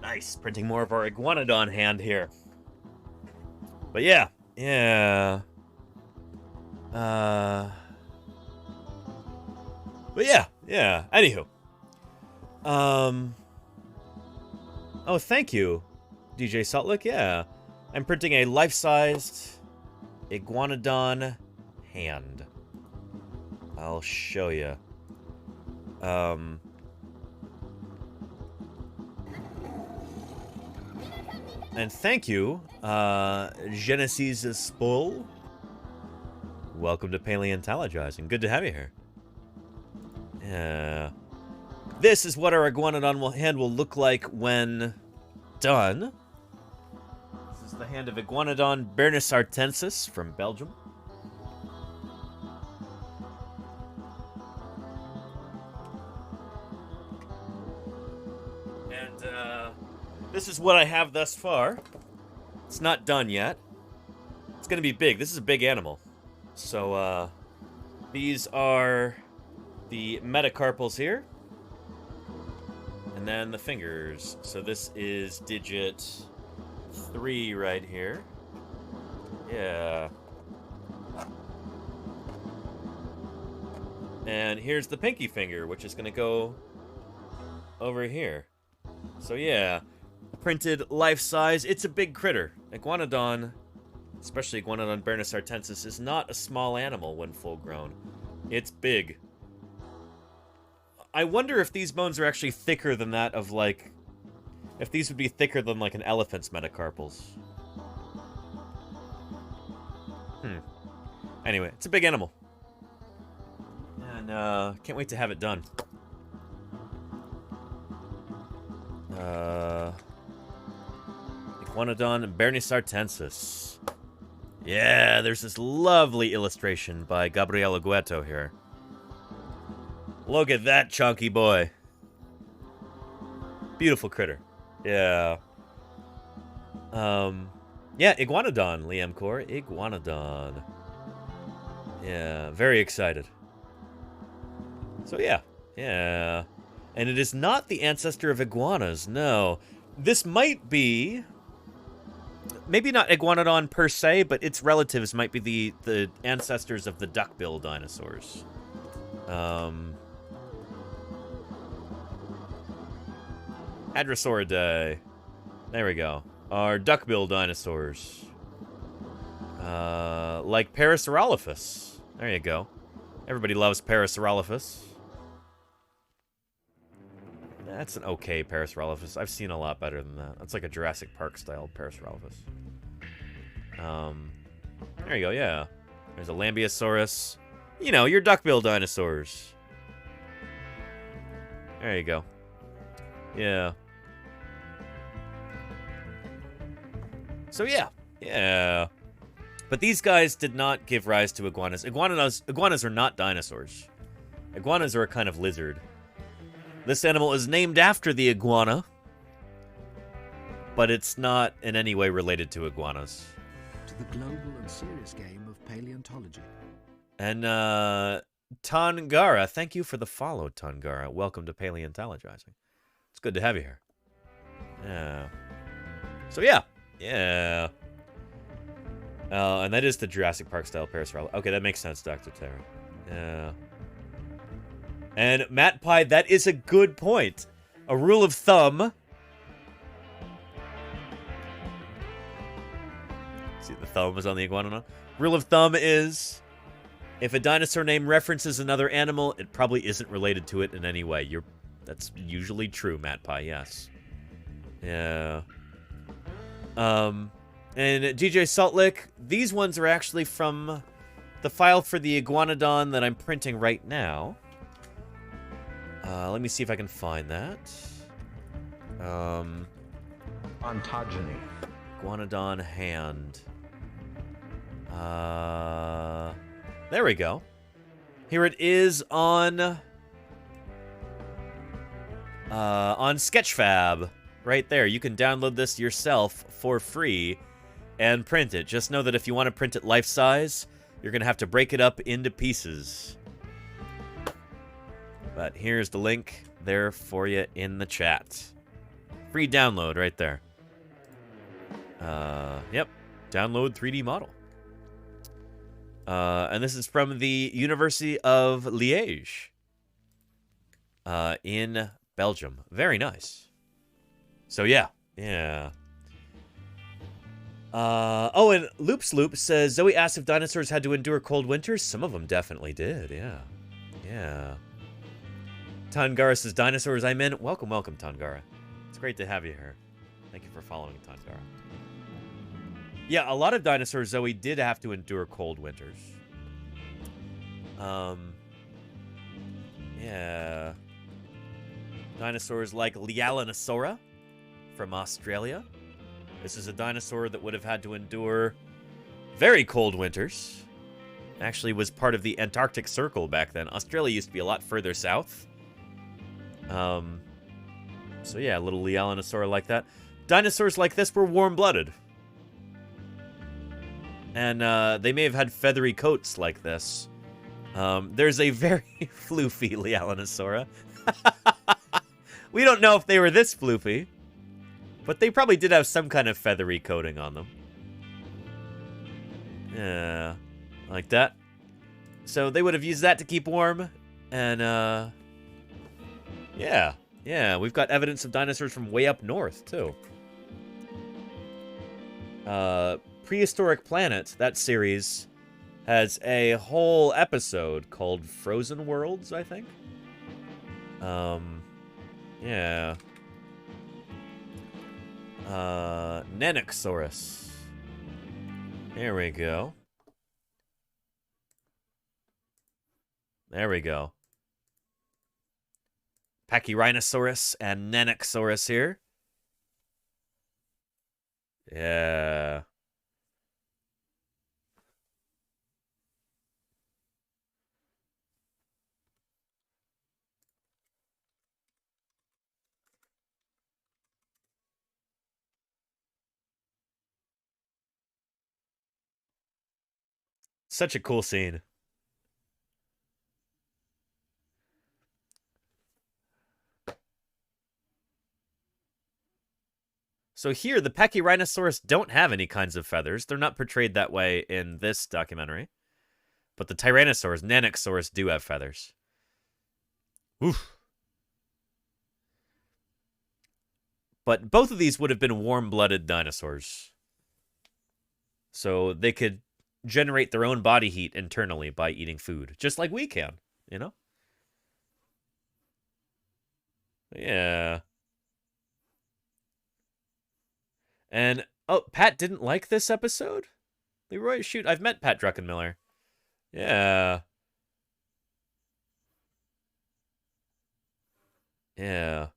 Nice, printing more of our iguanodon hand here. But yeah, yeah. But yeah, yeah. Anywho. Oh, thank you, DJ Saltlick. Yeah. I'm printing a life-sized iguanodon hand. I'll show you. And thank you, Genesis Spul. Welcome to Paleontologizing. Good to have you here. Yeah. This is what our iguanodon hand will look like when done. This is the hand of iguanodon bernisartensis from Belgium. This is what I have thus far. It's not done yet. It's gonna be big. This is a big animal. So, these are the metacarpals here. And then the fingers. So this is digit 3 right here. Yeah. And here's the pinky finger, which is going to go over here. So yeah, printed life size. It's a big critter. Iguanodon, especially Iguanodon bernisartensis, is not a small animal when full grown. It's big. I wonder if these bones are actually thicker than that of, like, if these would be thicker than, like, an elephant's metacarpals. Anyway, it's a big animal. And, can't wait to have it done. Iguanodon bernisartensis. Yeah, there's this lovely illustration by Gabriele Gueto here. Look at that chunky boy. Beautiful critter. Yeah. Yeah, Iguanodon, Liam Core. Iguanodon. Yeah, very excited. So yeah. Yeah. And it is not the ancestor of iguanas, no. This might be... maybe not Iguanodon per se, but its relatives might be the ancestors of the duckbill dinosaurs. Hadrosauridae. There we go. Our duckbill dinosaurs. Like Parasaurolophus. There you go. Everybody loves Parasaurolophus. That's an okay Parasaurolophus. I've seen a lot better than that. That's like a Jurassic Park style Parasaurolophus. There you go, yeah. There's a Lambeosaurus. You know, your duckbill dinosaurs. There you go. Yeah. So yeah. Yeah. But these guys did not give rise to iguanas. Iguanas are not dinosaurs. Iguanas are a kind of lizard. This animal is named after the iguana, but it's not in any way related to iguanas. To the global and serious game of paleontology. And, Tangara, thank you for the follow, Tangara. Welcome to Paleontologizing. It's good to have you here. Yeah. So, yeah. Yeah. And that is the Jurassic Park style Parasaurolophus. Okay, that makes sense, Dr. Terra. Yeah. And Matt Pye, that is a good point. A rule of thumb. See, the thumb is on the iguana. Rule of thumb is, if a dinosaur name references another animal, it probably isn't related to it in any way. That's usually true, Matt Pye, yes. Yeah. And DJ Salt Lick, these ones are actually from the file for the Iguanodon that I'm printing right now. Let me see if I can find that. Ontogeny. Iguanodon hand. There we go. Here it is on Sketchfab. Right there. You can download this yourself for free and print it. Just know that if you want to print it life-size, you're going to have to break it up into pieces. But here's the link there for you in the chat. Free download right there. Yep. Download 3D model. And this is from the University of Liège in Belgium. Very nice. So yeah. Yeah. Oh, and Loops Loop says, Zoe asked if dinosaurs had to endure cold winters. Some of them definitely did, yeah. Yeah. Tangara says, dinosaurs I'm in. Welcome, welcome, Tangara. It's great to have you here. Thank you for following, Tangara. Yeah, a lot of dinosaurs, Zoe, did have to endure cold winters. Yeah. Dinosaurs like Lialinosaura from Australia. This is a dinosaur that would have had to endure very cold winters. Actually was part of the Antarctic Circle back then. Australia used to be a lot further south. So yeah, a little Lialinosaur like that. Dinosaurs like this were warm-blooded. And they may have had feathery coats like this. There's a very floofy Lialinosaura. We don't know if they were this floofy, but they probably did have some kind of feathery coating on them. Yeah, like that. So they would have used that to keep warm, and yeah, we've got evidence of dinosaurs from way up north too. Prehistoric Planet, that series, has a whole episode called Frozen Worlds, I think. Yeah. Nanoxaurus. There we go. There we go. Pachyrhinosaurus and Nanoxaurus here. Yeah. Such a cool scene. So here, the Pachyrhinosaurus don't have any kinds of feathers. They're not portrayed that way in this documentary. But the Tyrannosaurus, Nanoxaurus, do have feathers. Oof. But both of these would have been warm-blooded dinosaurs. So they could generate their own body heat internally by eating food, just like we can, you know? Yeah. And, oh, Pat didn't like this episode? Leroy, shoot, I've met Pat Druckenmiller. Yeah. Yeah.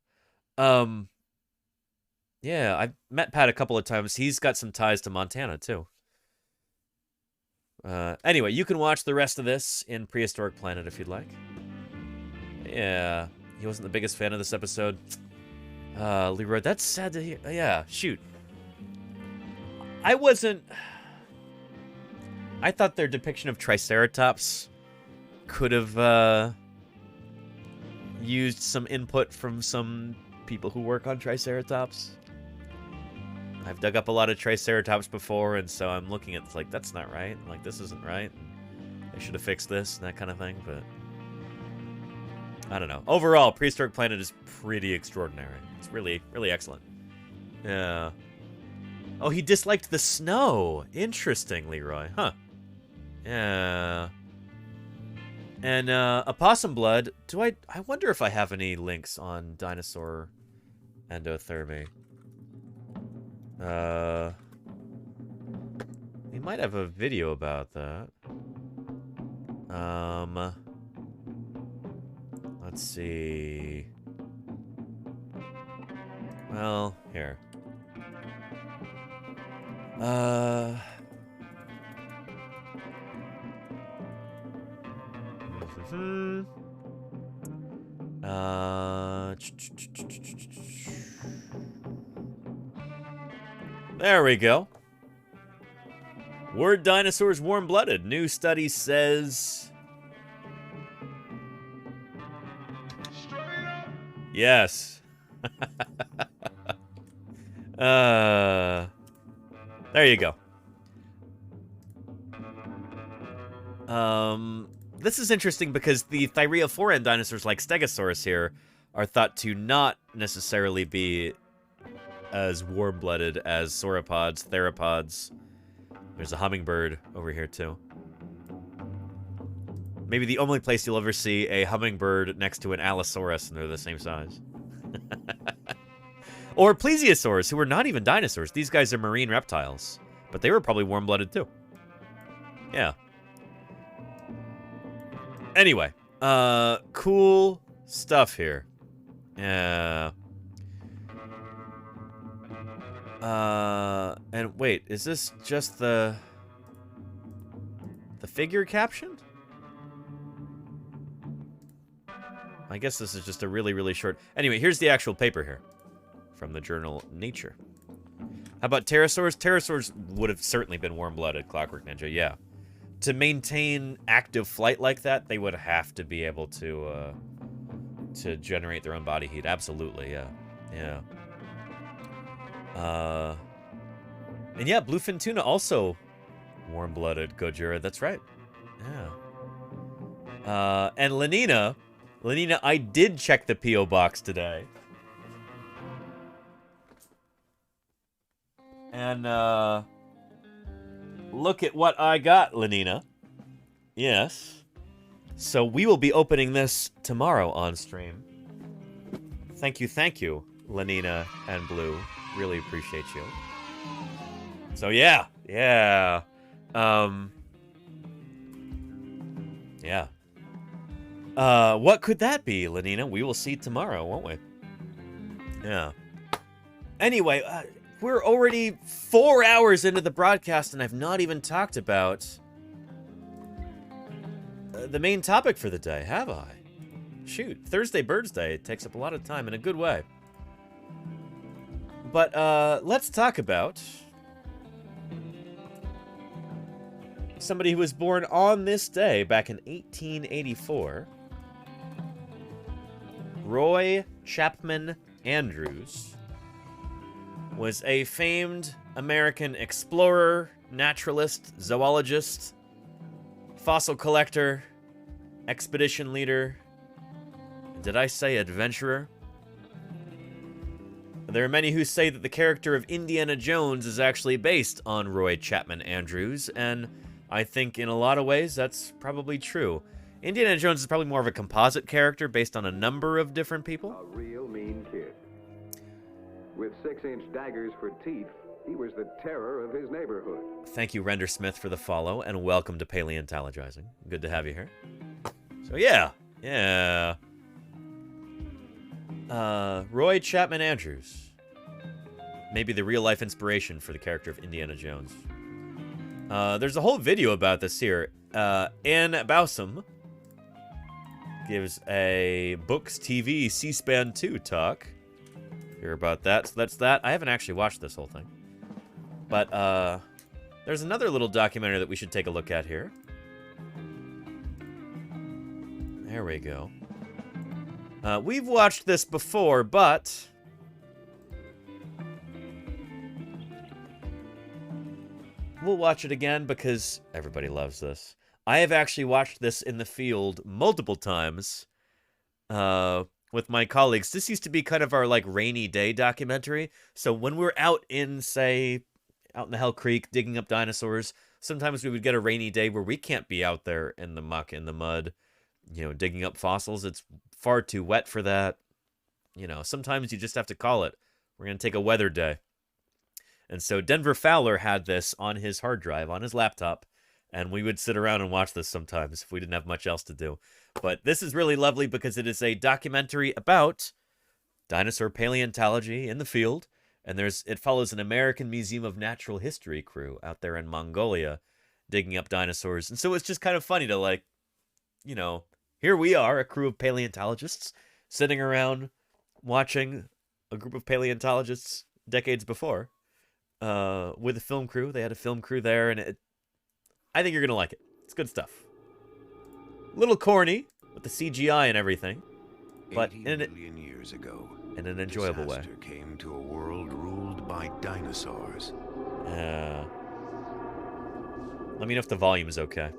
Yeah, I've met Pat a couple of times. He's got some ties to Montana, too. Anyway, you can watch the rest of this in Prehistoric Planet if you'd like. Yeah, he wasn't the biggest fan of this episode. Leroy, that's sad to hear. Yeah, shoot. I thought their depiction of Triceratops could have used some input from some people who work on Triceratops. I've dug up a lot of Triceratops before, and so I'm looking at like, that's not right. Like, this isn't right. They should have fixed this and that kind of thing, but I don't know. Overall, Prehistoric Planet is pretty extraordinary. It's really, really excellent. Yeah. Oh, he disliked the snow. Interesting, Leroy. Huh. Yeah. And opossum blood. I wonder if I have any links on dinosaur endothermy. We might have a video about that. Let's see. Well, here. There we go. Were dinosaurs warm-blooded? New study says... Yes. There you go. This is interesting because the thyreophorian dinosaurs like Stegosaurus here are thought to not necessarily be as warm-blooded as sauropods, theropods. There's a hummingbird over here too. Maybe the only place you'll ever see a hummingbird next to an Allosaurus and they're the same size. Or plesiosaurs, who are not even dinosaurs. These guys are marine reptiles. But they were probably warm-blooded too. Yeah. Anyway, cool stuff here. Yeah. And wait, is this just the figure captioned? I guess this is just a really, really short... Anyway, here's the actual paper here from the journal Nature. How about pterosaurs? Pterosaurs would have certainly been warm-blooded, Clockwork Ninja, yeah. To maintain active flight like that, they would have to be able to to generate their own body heat. Absolutely, yeah. Yeah. And yeah, bluefin tuna also warm-blooded Gojira. That's right. Yeah. And Lenina, I did check the P.O. box today. And, look at what I got, Lenina. Yes. So we will be opening this tomorrow on stream. Thank you, Lenina and Blue. Really appreciate you. So yeah. Yeah. What could that be, Lenina? We will see tomorrow, won't we? Yeah. Anyway, we're already 4 hours into the broadcast, and I've not even talked about the main topic for the day, have I? Shoot, Thursday Birdsday. It takes up a lot of time in a good way. But let's talk about somebody who was born on this day back in 1884. Roy Chapman Andrews was a famed American explorer, naturalist, zoologist, fossil collector, expedition leader. Did I say adventurer? There are many who say that the character of Indiana Jones is actually based on Roy Chapman Andrews, and I think in a lot of ways that's probably true. Indiana Jones is probably more of a composite character based on a number of different people. A real mean kid. With 6-inch daggers for teeth, he was the terror of his neighborhood. Thank you, Render Smith, for the follow, and welcome to Paleontologizing. Good to have you here. So yeah. Roy Chapman Andrews. Maybe the real-life inspiration for the character of Indiana Jones. There's a whole video about this here. Ann Bowsam gives a Books TV C-SPAN 2 talk. Hear about that. So that's that. I haven't actually watched this whole thing. But there's another little documentary that we should take a look at here. There we go. We've watched this before, but we'll watch it again because everybody loves this. I have actually watched this in the field multiple times with my colleagues. This used to be kind of our like rainy day documentary. So when we're out in, say, out in the Hell Creek digging up dinosaurs, sometimes we would get a rainy day where we can't be out there in the muck, in the mud, you know, digging up fossils. It's far too wet for that. You know, sometimes you just have to call it. We're going to take a weather day. And so Denver Fowler had this on his hard drive, on his laptop, and we would sit around and watch this sometimes if we didn't have much else to do. But this is really lovely because it is a documentary about dinosaur paleontology in the field, and it follows an American Museum of Natural History crew out there in Mongolia digging up dinosaurs. And so it's just kind of funny to, like, you know, here we are, a crew of paleontologists sitting around watching a group of paleontologists decades before with a film crew. They had a film crew there, and I think you're going to like it. It's good stuff. A little corny with the CGI and everything, but in years ago, in an enjoyable way. Disaster came to a world ruled by dinosaurs. Let me know if the volume is okay.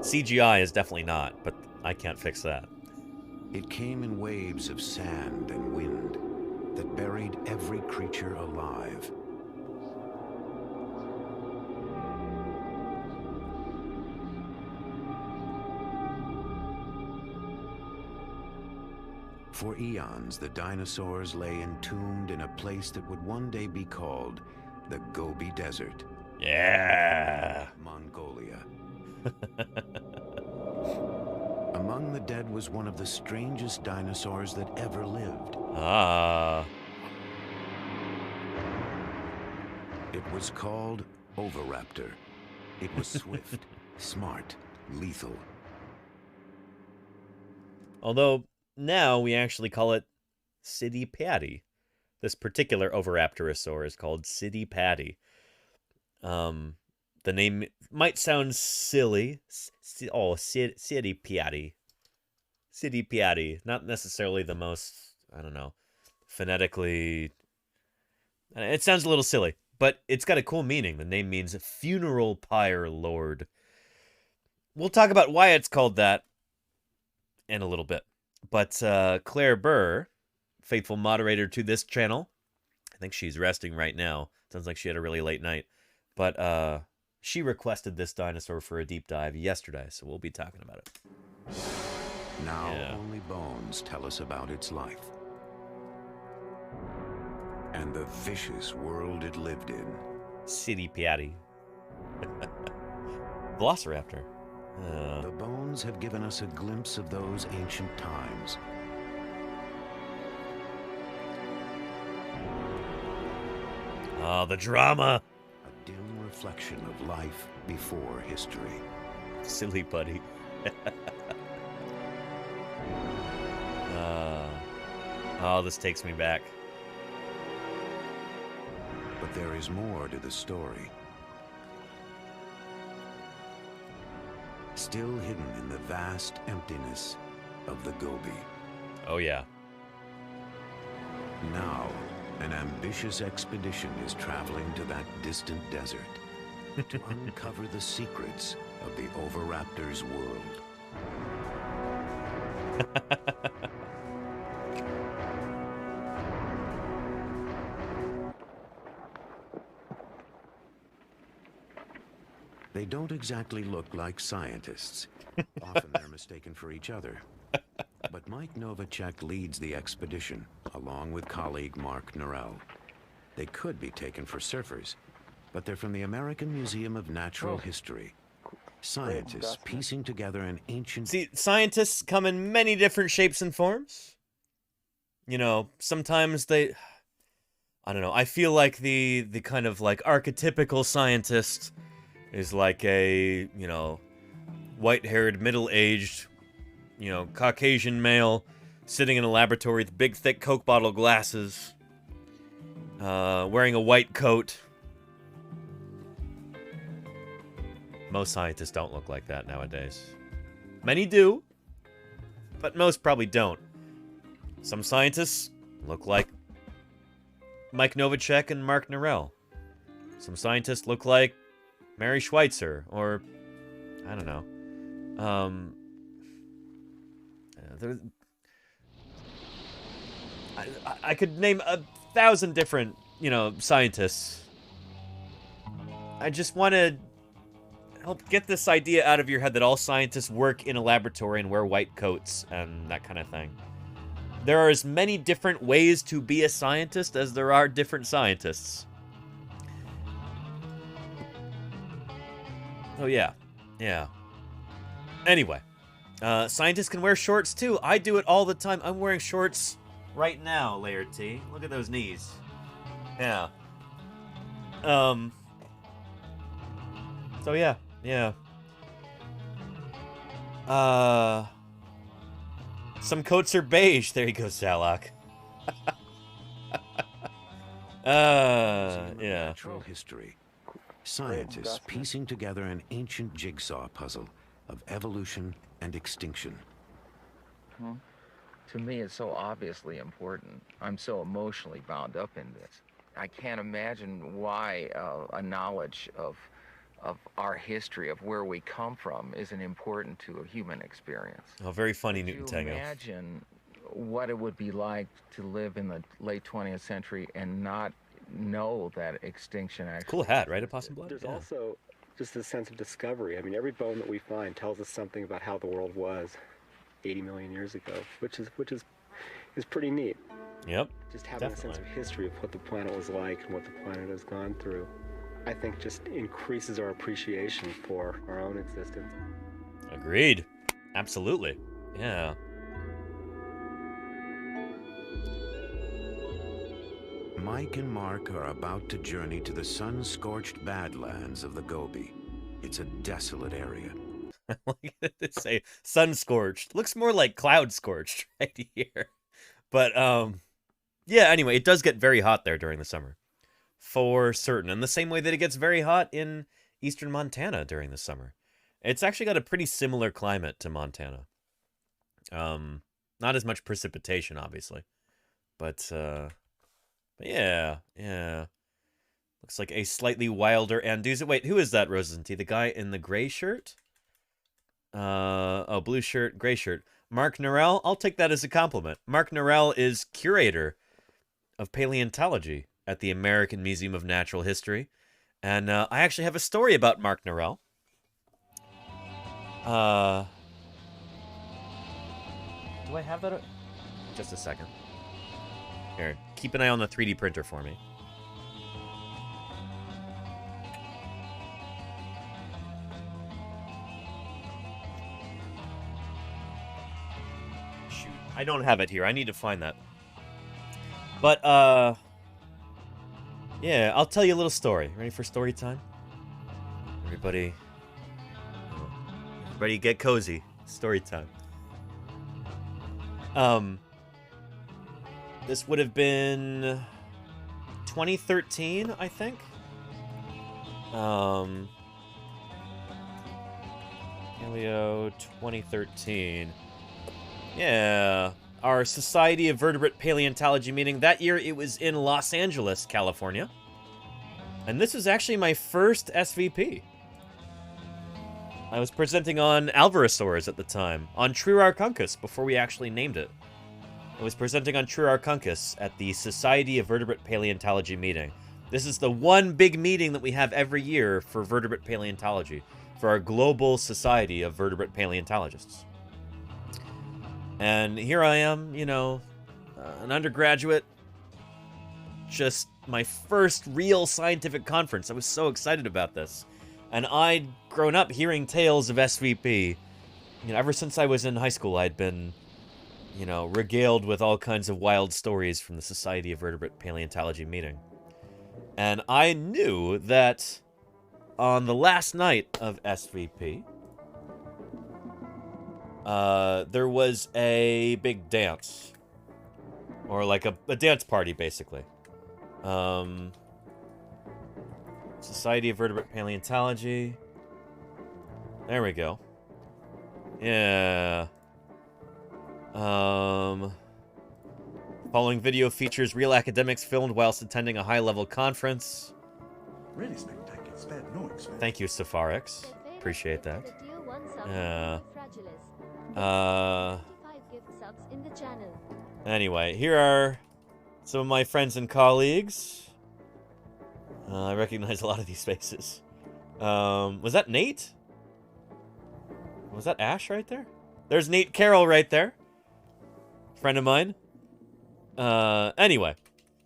CGI is definitely not, but I can't fix that. It came in waves of sand and wind that buried every creature alive. For eons, the dinosaurs lay entombed in a place that would one day be called the Gobi Desert. Yeah. Mongolia. Among the dead was one of the strangest dinosaurs that ever lived. It was called Oviraptor. It was swift, smart, lethal. Although now we actually call it City Patty. This particular Oviraptorosaur is called City Patty. The name might sound silly. City Patty. City Piatti. Not necessarily the most, I don't know, phonetically... It sounds a little silly, but it's got a cool meaning. The name means funeral pyre lord. We'll talk about why it's called that in a little bit. But Claire Burr, faithful moderator to this channel, I think she's resting right now. Sounds like she had a really late night. But she requested this dinosaur for a deep dive yesterday, so we'll be talking about it. Now only bones tell us about its life. And the vicious world it lived in. City Piatti. Velociraptor. The bones have given us a glimpse of those ancient times. Oh, the drama. A dim reflection of life before history. Silly buddy. Oh, this takes me back. But there is more to the story. Still hidden in the vast emptiness of the Gobi. Oh, yeah. Now, an ambitious expedition is traveling to that distant desert to uncover the secrets of the Oviraptor's world. They don't exactly look like scientists. Often they're mistaken for each other. But Mike Novacek leads the expedition, along with colleague Mark Norell. They could be taken for surfers, but they're from the American Museum of Natural History. Scientists piecing together an ancient... See, scientists come in many different shapes and forms. You know, sometimes they... I don't know, I feel like the kind of like archetypical scientist is like a, you know, white-haired, middle-aged, you know, Caucasian male sitting in a laboratory with big, thick Coke bottle glasses, wearing a white coat. Most scientists don't look like that nowadays. Many do, but most probably don't. Some scientists look like Mike Novacek and Mark Norell. Some scientists look like Mary Schweitzer, or I don't know. I could name 1,000 different, you know, scientists. I just want to help get this idea out of your head that all scientists work in a laboratory and wear white coats and that kind of thing. There are as many different ways to be a scientist as there are different scientists. Oh, yeah. Yeah. Anyway. Scientists can wear shorts, too. I do it all the time. I'm wearing shorts right now, Layer T. Look at those knees. Yeah. So, yeah. Yeah. Some coats are beige. There you go, Salak. Yeah. Natural history. Scientists piecing together an ancient jigsaw puzzle of evolution and extinction. To me, it's so obviously important. I'm so emotionally bound up in this. I can't imagine why a knowledge of our history, of where we come from, isn't important to a human experience. Oh, very funny, Newton Tango. Imagine what it would be like to live in the late 20th century and not know that extinction actually... Cool hat, right, Opossum Blood? There's also just a sense of discovery. I mean, every bone that we find tells us something about how the world was 80 million years ago, which is pretty neat. Yep. Just having a sense of history of what the planet was like and what the planet has gone through, I think just increases our appreciation for our own existence. Agreed. Absolutely. Yeah. Mike and Mark are about to journey to the sun-scorched badlands of the Gobi. It's a desolate area. They say sun-scorched. Looks more like cloud-scorched right here. But, yeah, anyway, it does get very hot there during the summer. For certain. In the same way that it gets very hot in eastern Montana during the summer. It's actually got a pretty similar climate to Montana. Not as much precipitation, obviously. But yeah. Looks like a slightly wilder Anduza. Wait, who is that, Roses and Tea? The guy in the gray shirt? Oh, blue shirt, gray shirt. Mark Norell? I'll take that as a compliment. Mark Norell is curator of paleontology at the American Museum of Natural History. And I actually have a story about Mark Norell. Do I have that? Just a second. Here, keep an eye on the 3D printer for me. Shoot, I don't have it here. I need to find that. But, yeah, I'll tell you a little story. Ready for story time? Everybody get cozy. Story time. This would have been 2013, I think. Paleo 2013. Yeah. Our Society of Vertebrate Paleontology meeting. That year, it was in Los Angeles, California. And this was actually my first SVP. I was presenting on Alvarezsaurs at the time, on Trurarchuncus, before we actually named it. I was presenting on Trurarchuncus at the Society of Vertebrate Paleontology meeting. This is the one big meeting that we have every year for vertebrate paleontology, for our global society of vertebrate paleontologists. And here I am, you know, an undergraduate, just my first real scientific conference. I was so excited about this. And I'd grown up hearing tales of SVP. You know, ever since I was in high school, I'd been, you know, regaled with all kinds of wild stories from the Society of Vertebrate Paleontology meeting. And I knew that on the last night of SVP, there was a big dance. Or like a dance party, basically. Society of Vertebrate Paleontology. There we go. Yeah. Following video features real academics filmed whilst attending a high-level conference. Really spectacular. Spared no expense. Thank you, Safarix. Appreciate that. Anyway, here are some of my friends and colleagues. I recognize a lot of these faces. Was that Nate? Was that Ash right there? There's Nate Carroll right there. Friend of mine. Anyway.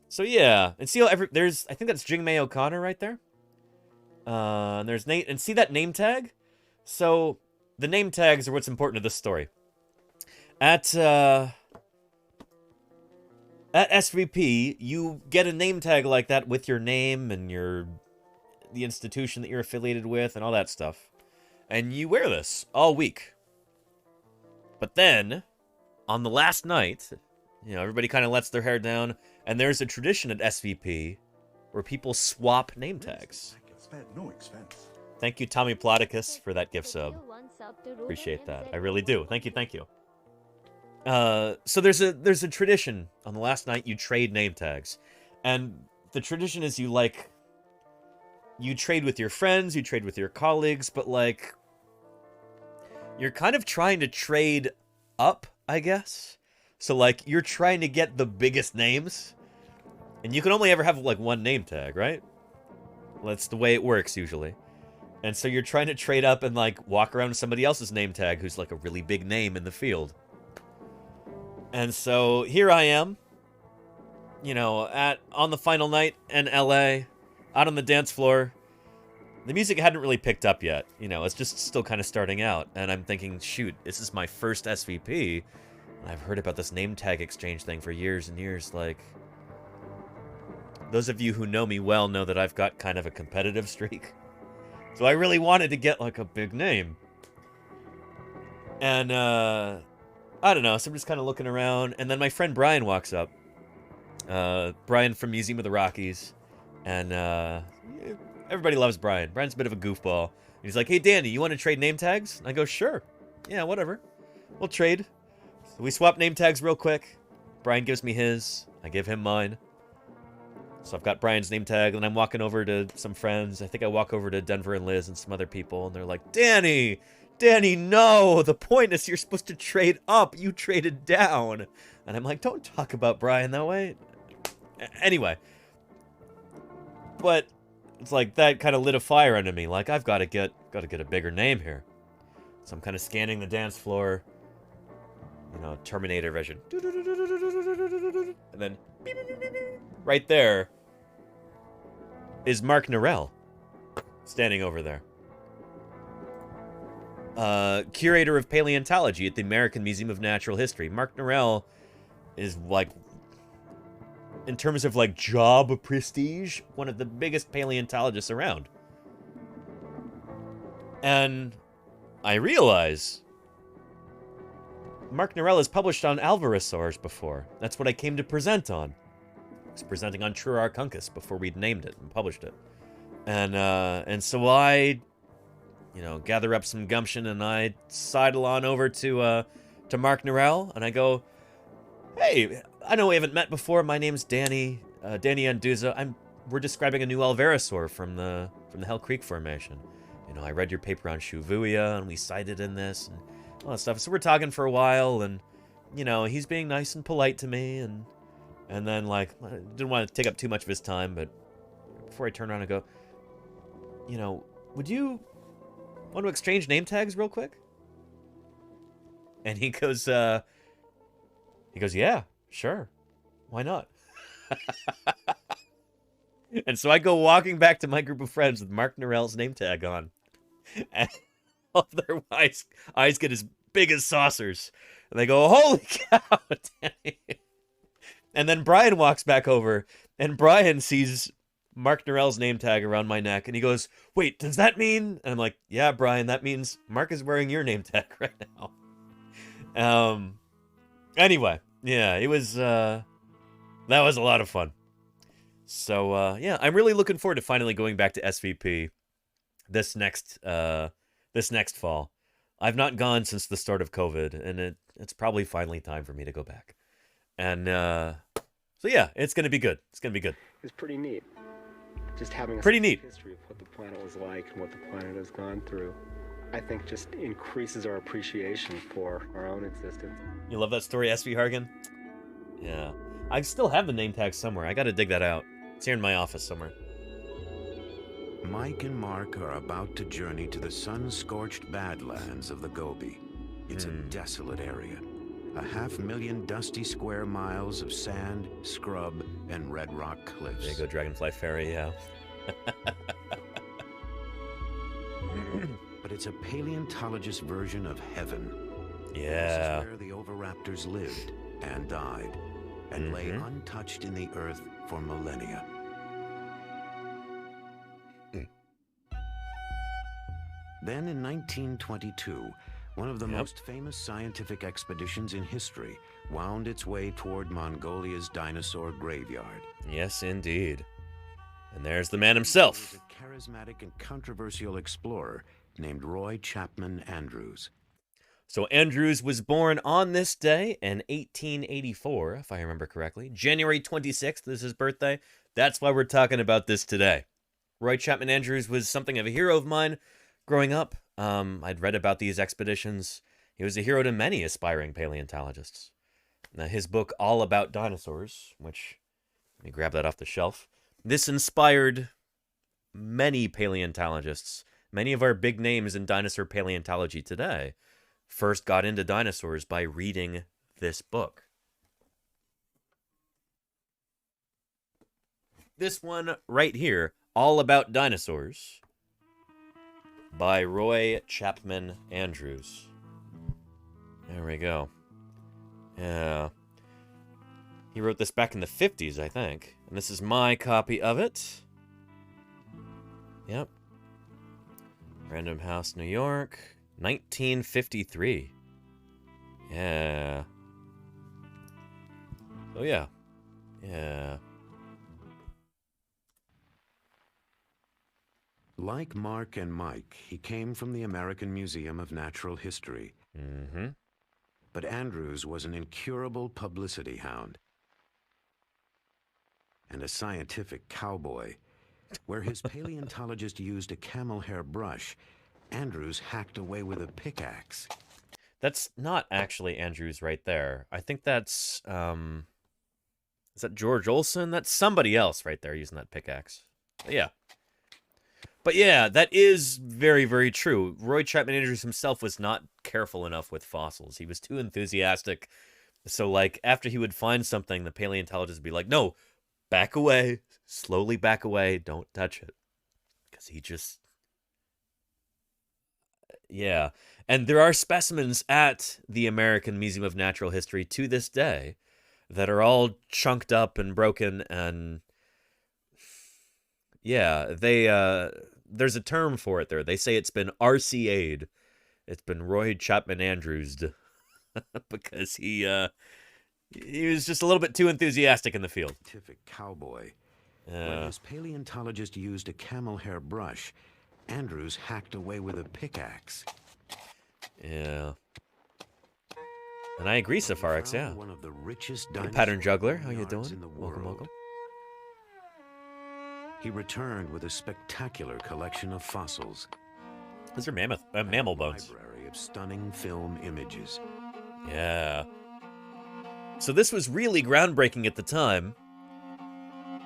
So yeah. And see, there's, I think that's Jingmei O'Connor right there. And there's Nate. And see that name tag? So, the name tags are what's important to this story. At SVP, you get a name tag like that with your name and the institution that you're affiliated with and all that stuff. And you wear this all week. But then, on the last night, you know, everybody kind of lets their hair down, and there's a tradition at SVP where people swap name tags. Spared no expense. Thank you, Tommy Ploticus, for that gift sub. Appreciate that. I really do. Thank you, thank you. So there's a tradition. On the last night, you trade name tags. And the tradition is you trade with your friends, you trade with your colleagues, but, like, you're kind of trying to trade up, I guess. So, like, you're trying to get the biggest names. And you can only ever have, like, one name tag, right? That's the way it works, usually. And so you're trying to trade up and, like, walk around with somebody else's name tag who's, like, a really big name in the field. And so here I am, you know, on the final night in LA, out on the dance floor. The music hadn't really picked up yet, you know, it's just still kind of starting out. And I'm thinking, shoot, this is my first SVP. I've heard about this name tag exchange thing for years and years. Like, those of you who know me well know that I've got kind of a competitive streak. So I really wanted to get, like, a big name. And, I don't know, so I'm just kind of looking around, and then my friend Brian walks up. Brian from Museum of the Rockies. And, everybody loves Brian. Brian's a bit of a goofball. And he's like, hey, Danny, you want to trade name tags? And I go, sure. Yeah, whatever. We'll trade. So we swap name tags real quick. Brian gives me his. I give him mine. So I've got Brian's name tag, and I'm walking over to some friends. I think I walk over to Denver and Liz and some other people, and they're like, Danny, no! The point is you're supposed to trade up. You traded down. And I'm like, don't talk about Brian that way. Anyway. But it's like that kind of lit a fire under me. Like, I've got to get a bigger name here. So I'm kind of scanning the dance floor. You know, Terminator vision. And then right there is Mark Norell standing over there. Curator of Paleontology at the American Museum of Natural History. Mark Norell is, like, in terms of, like, job prestige, one of the biggest paleontologists around. And I realize Mark Norell has published on alvarezsaurs before. That's what I came to present on. I was presenting on Trurarchuncus before we'd named it and published it. And so I, you know, gather up some gumption and I sidle on over to Mark Norell and I go, hey, I know we haven't met before. My name's Danny Anduza. We're describing a new alvarezsaur from the Hell Creek Formation. You know, I read your paper on Shuvuia and we cited in this and all that stuff. So we're talking for a while and, you know, he's being nice and polite to me and then, like, I didn't want to take up too much of his time, but before I turn around and go, you know, would you want to exchange name tags real quick? And he goes, yeah, sure. Why not? And so I go walking back to my group of friends with Mark Norell's name tag on. And all their eyes get as big as saucers. And they go, holy cow, Danny. And then Brian walks back over, and Brian sees Mark Norell's name tag around my neck, and he goes, wait, does that mean? And I'm like, yeah, Brian, that means Mark is wearing your name tag right now. Anyway, yeah, it was, that was a lot of fun. So, yeah, I'm really looking forward to finally going back to SVP this next fall. I've not gone since the start of COVID, and it's probably finally time for me to go back. And, so yeah, it's going to be good. It's going to be good. It's pretty neat. Just having a pretty neat history of what the planet was like and what the planet has gone through, I think just increases our appreciation for our own existence. You love that story, SV Hargan? Yeah. I still have the name tag somewhere. I got to dig that out. It's here in my office somewhere. Mike and Mark are about to journey to the sun-scorched Badlands of the Gobi. It's a desolate area. 500,000 dusty square miles of sand, scrub, and red rock cliffs. There you go, Dragonfly Ferry, yeah. But it's a paleontologist version of heaven. Yeah. This is where the oviraptors lived and died, and lay untouched in the earth for millennia. Then in 1922, one of the most famous scientific expeditions in history wound its way toward Mongolia's dinosaur graveyard. Yes, indeed. And there's the man himself. A charismatic and controversial explorer named Roy Chapman Andrews. So Andrews was born on this day in 1884, if I remember correctly. January 26th is his birthday. That's why we're talking about this today. Roy Chapman Andrews was something of a hero of mine growing up. I'd read about these expeditions. He was a hero to many aspiring paleontologists. Now, his book, All About Dinosaurs, which, let me grab that off the shelf. This inspired many paleontologists. Many of our big names in dinosaur paleontology today first got into dinosaurs by reading this book. This one right here, All About Dinosaurs, by Roy Chapman Andrews. There we go. Yeah. He wrote this back in the 50s, I think. And this is my copy of it. Yep. Random House, New York. 1953. Yeah. Oh, yeah. Yeah. Like Mark and Mike, he came from the American Museum of Natural History. But Andrews was an incurable publicity hound and a scientific cowboy. Where his paleontologist used a camel hair brush, Andrews hacked away with a pickaxe. That's not actually Andrews right there. I think that's, is that George Olson? That's somebody else right there using that pickaxe. Yeah. But yeah, that is very, very true. Roy Chapman Andrews himself was not careful enough with fossils. He was too enthusiastic. So, like, after he would find something, the paleontologist would be like, no, back away. Slowly back away. Don't touch it. Because he just... Yeah. And there are specimens at the American Museum of Natural History to this day that are all chunked up and broken and... Yeah, they, there's a term for it there. They say it's been RCA'd. It's been Roy Chapman Andrews'd. Because he was just a little bit too enthusiastic in the field. Scientific cowboy. When his paleontologist used a camel hair brush, Andrews hacked away with a pickaxe. Yeah. And I agree, Safarix, yeah. One of the richest hey, Pattern Juggler, how you doing? Welcome, welcome. He returned with a spectacular collection of fossils. Those are mammal bones. Library of stunning film images. Yeah. So this was really groundbreaking at the time.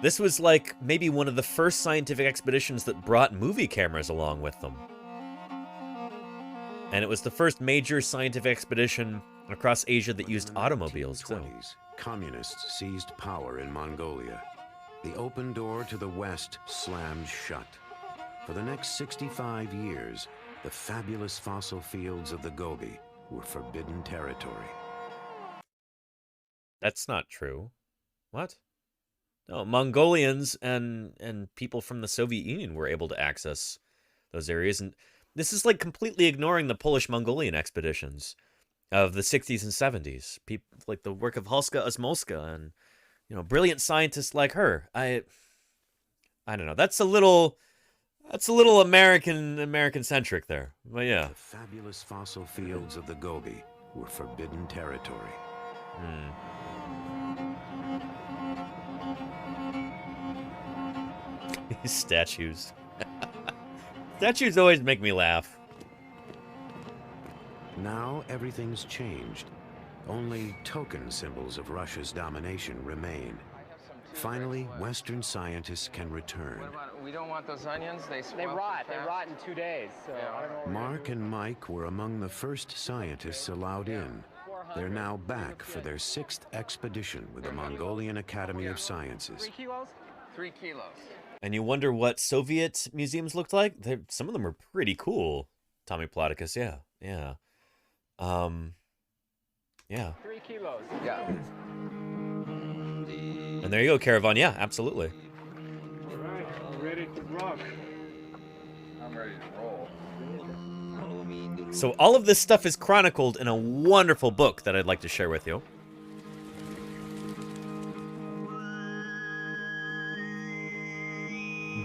This was like maybe one of the first scientific expeditions that brought movie cameras along with them. And it was the first major scientific expedition across Asia that used automobiles too. Communists seized power in Mongolia. The open door to the West slammed shut. For the next 65 years, the fabulous fossil fields of the Gobi were forbidden territory. That's not true. What? No, Mongolians and people from the Soviet Union were able to access those areas. And this is like completely ignoring the Polish-Mongolian expeditions of the 60s and 70s. People like the work of Halska Osmolska and, you know, brilliant scientists like her. I don't know. That's a little American centric there. But yeah. The fabulous fossil fields of the Gobi were forbidden territory. These statues. Statues always make me laugh. Now everything's changed. Only token symbols of Russia's domination remain. Finally, Western scientists can return. We don't want those onions. They rot. They rot in 2 days. So I don't know. Mark and Mike were among the first scientists allowed in. They're now back for their 6th expedition with the Mongolian Academy of Sciences. 3 kilos? 3 kilos. And you wonder what Soviet museums looked like? Some of them were pretty cool. Tommy Plotticus, yeah. Yeah. Yeah. 3 kilos. Yeah. And there you go, Caravan. Yeah, absolutely. All right, we're ready to rock. I'm ready to roll. So all of this stuff is chronicled in a wonderful book that I'd like to share with you.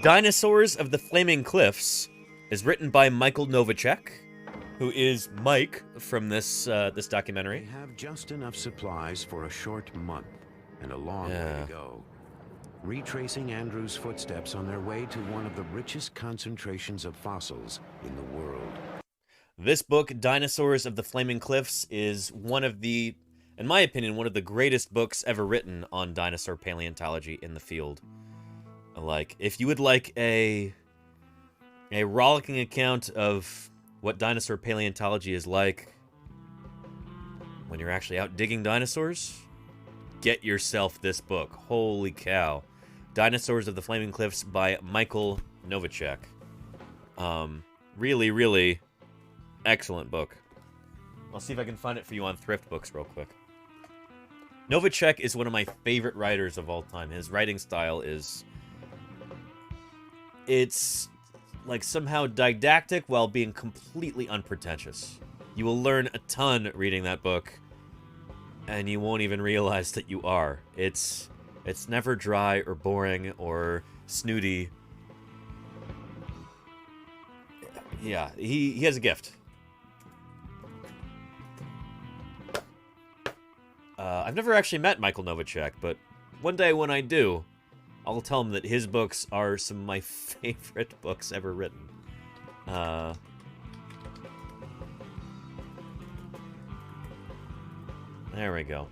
Dinosaurs of the Flaming Cliffs is written by Michael Novacek, who is Mike from this this documentary. They have just enough supplies for a short month and a long way to go. Retracing Andrew's footsteps on their way to one of the richest concentrations of fossils in the world. This book, Dinosaurs of the Flaming Cliffs, is one of the, in my opinion, one of the greatest books ever written on dinosaur paleontology in the field. Like, if you would like a rollicking account of what dinosaur paleontology is like when you're actually out digging dinosaurs, get yourself this book. Holy cow. Dinosaurs of the Flaming Cliffs by Michael Novacek. Really, really excellent book. I'll see if I can find it for you on Thrift Books real quick. Novacek is one of my favorite writers of all time. His writing style is... It's like somehow didactic while being completely unpretentious. You will learn a ton reading that book, and you won't even realize that you are. It's never dry or boring or snooty. Yeah, he has a gift. I've never actually met Michael Novacek, but one day when I do, I'll tell him that his books are some of my favorite books ever written. There we go.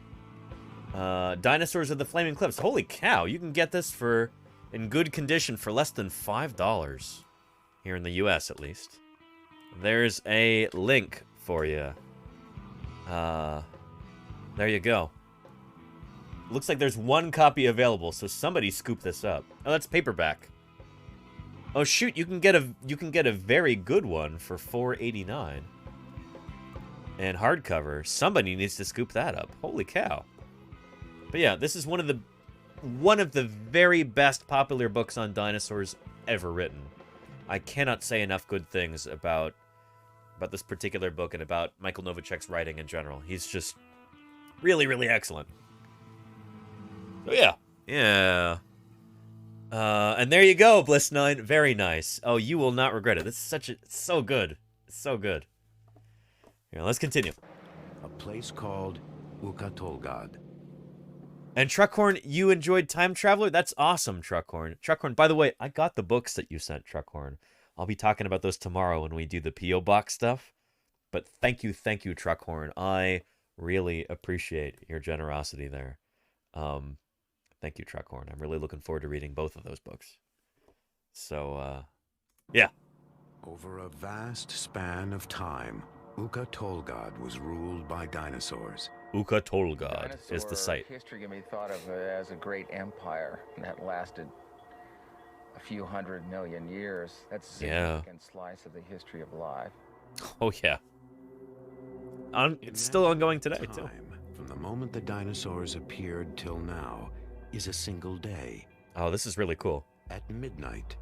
Dinosaurs of the Flaming Cliffs. Holy cow, you can get this for in good condition for less than $5 here in the US at least. There's a link for you. There you go. Looks like there's one copy available, so somebody scoop this up. Oh, that's paperback. Oh shoot, you can get a very good one for $4.89. And hardcover. Somebody needs to scoop that up. Holy cow. But yeah, this is one of the very best popular books on dinosaurs ever written. I cannot say enough good things about this particular book and about Michael Novacek's writing in general. He's just really, really excellent. So yeah. Yeah. And there you go, Bliss9. Very nice. Oh, you will not regret it. This is it's so good. It's so good. Here, let's continue. A place called Ukatolgad. And Truckhorn, you enjoyed Time Traveler? That's awesome, Truckhorn. Truckhorn, by the way, I got the books that you sent, Truckhorn. I'll be talking about those tomorrow when we do the P.O. Box stuff. But thank you, Truckhorn. I really appreciate your generosity there. Thank you, Truckhorn. I'm really looking forward to reading both of those books. So, yeah. Over a vast span of time, Ukatolgad was ruled by dinosaurs. Ukatolgad is the site. History can be thought of as a great empire that lasted a few 100 million years. That's a significant slice of the history of life. Oh, yeah. It's still ongoing today, too. From the moment the dinosaurs appeared till now is a single day. Oh, this is really cool. At midnight,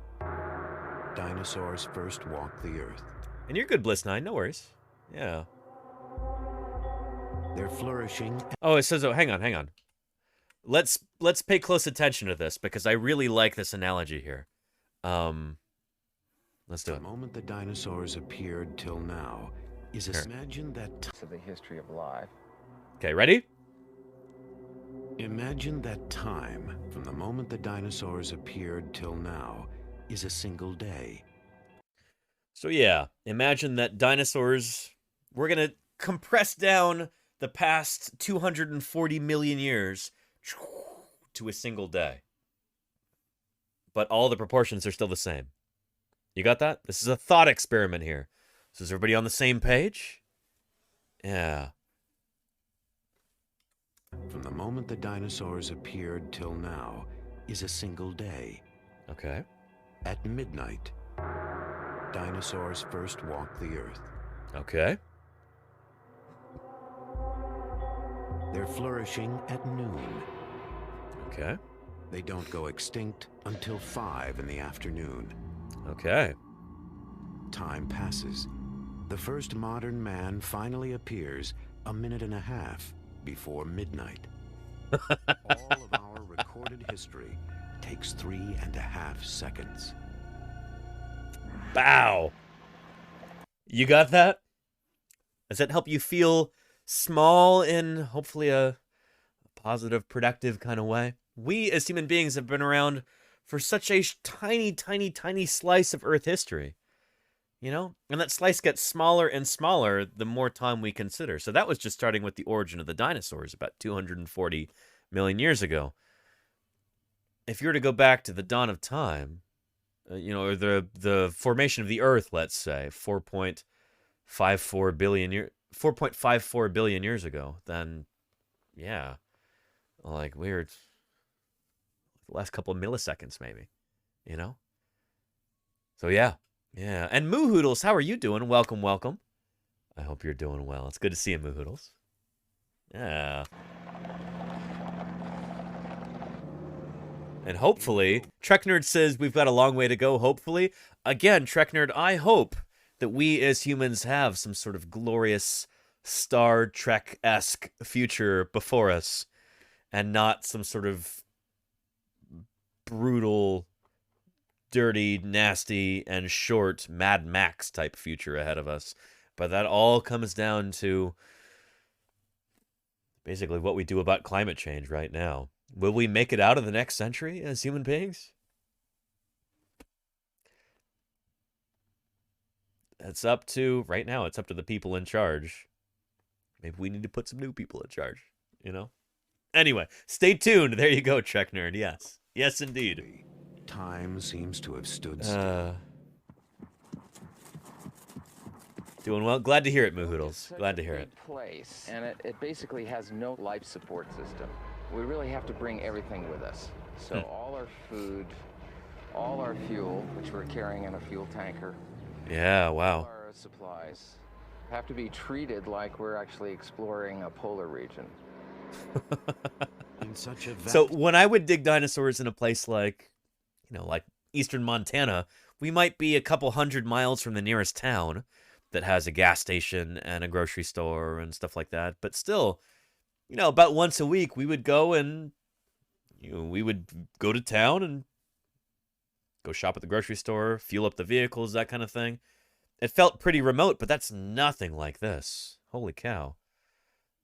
dinosaurs first walked the earth. And you're good, Bliss9, no worries. Yeah. They're flourishing. Oh, it says, oh, hang on. Let's pay close attention to this because I really like this analogy here. Let's do it. The moment the dinosaurs appeared till now is imagine that of the history of life. Okay, ready? Imagine that time from the moment the dinosaurs appeared till now is a single day. So yeah, imagine that dinosaurs, we're going to compress down the past 240 million years to a single day. But all the proportions are still the same. You got that? This is a thought experiment here. So is everybody on the same page? Yeah. From the moment the dinosaurs appeared till now is a single day. Okay. At midnight, dinosaurs first walked the earth. Okay. They're flourishing at noon. Okay. They don't go extinct until 5 in the afternoon. Okay. Time passes. The first modern man finally appears a minute and a half before midnight. All of our recorded history takes 3.5 seconds. Bow. You got that? Does that help you feel small in hopefully a positive, productive kind of way? We as human beings have been around for such a tiny, tiny, tiny slice of Earth history. You know? And that slice gets smaller and smaller the more time we consider. So that was just starting with the origin of the dinosaurs about 240 million years ago. If you were to go back to the dawn of time, you know, or the formation of the Earth, let's say, 4.54 billion years ago, then, yeah, like weird. The last couple of milliseconds, maybe, you know? So, yeah. Yeah. And Moo Hoodles, how are you doing? Welcome, welcome. I hope you're doing well. It's good to see you, Moo Hoodles. Yeah. And hopefully, Trek Nerd says we've got a long way to go, hopefully. Again, Trek Nerd, I hope that we as humans have some sort of glorious Star Trek-esque future before us and not some sort of brutal, dirty, nasty, and short Mad Max type future ahead of us. But that all comes down to basically what we do about climate change right now. Will we make it out of the next century as human beings? It's up to, right now, it's up to the people in charge. Maybe we need to put some new people in charge, you know? Anyway, stay tuned. There you go, Trek Nerd. Yes. Yes, indeed. Time seems to have stood still. Doing well. Glad to hear it, Moohoodles. Glad to hear it. Place, and it basically has no life support system. We really have to bring everything with us. So all our food, all our fuel, which we're carrying in a fuel tanker. Yeah, wow. All our supplies have to be treated like we're actually exploring a polar region. In such a So when I would dig dinosaurs in a place like, you know, like eastern Montana, we might be a couple 100 miles from the nearest town that has a gas station and a grocery store and stuff like that. But still, you know, about once a week, we would go and, you know, we would go to town and go shop at the grocery store, fuel up the vehicles, that kind of thing. It felt pretty remote, but that's nothing like this. Holy cow.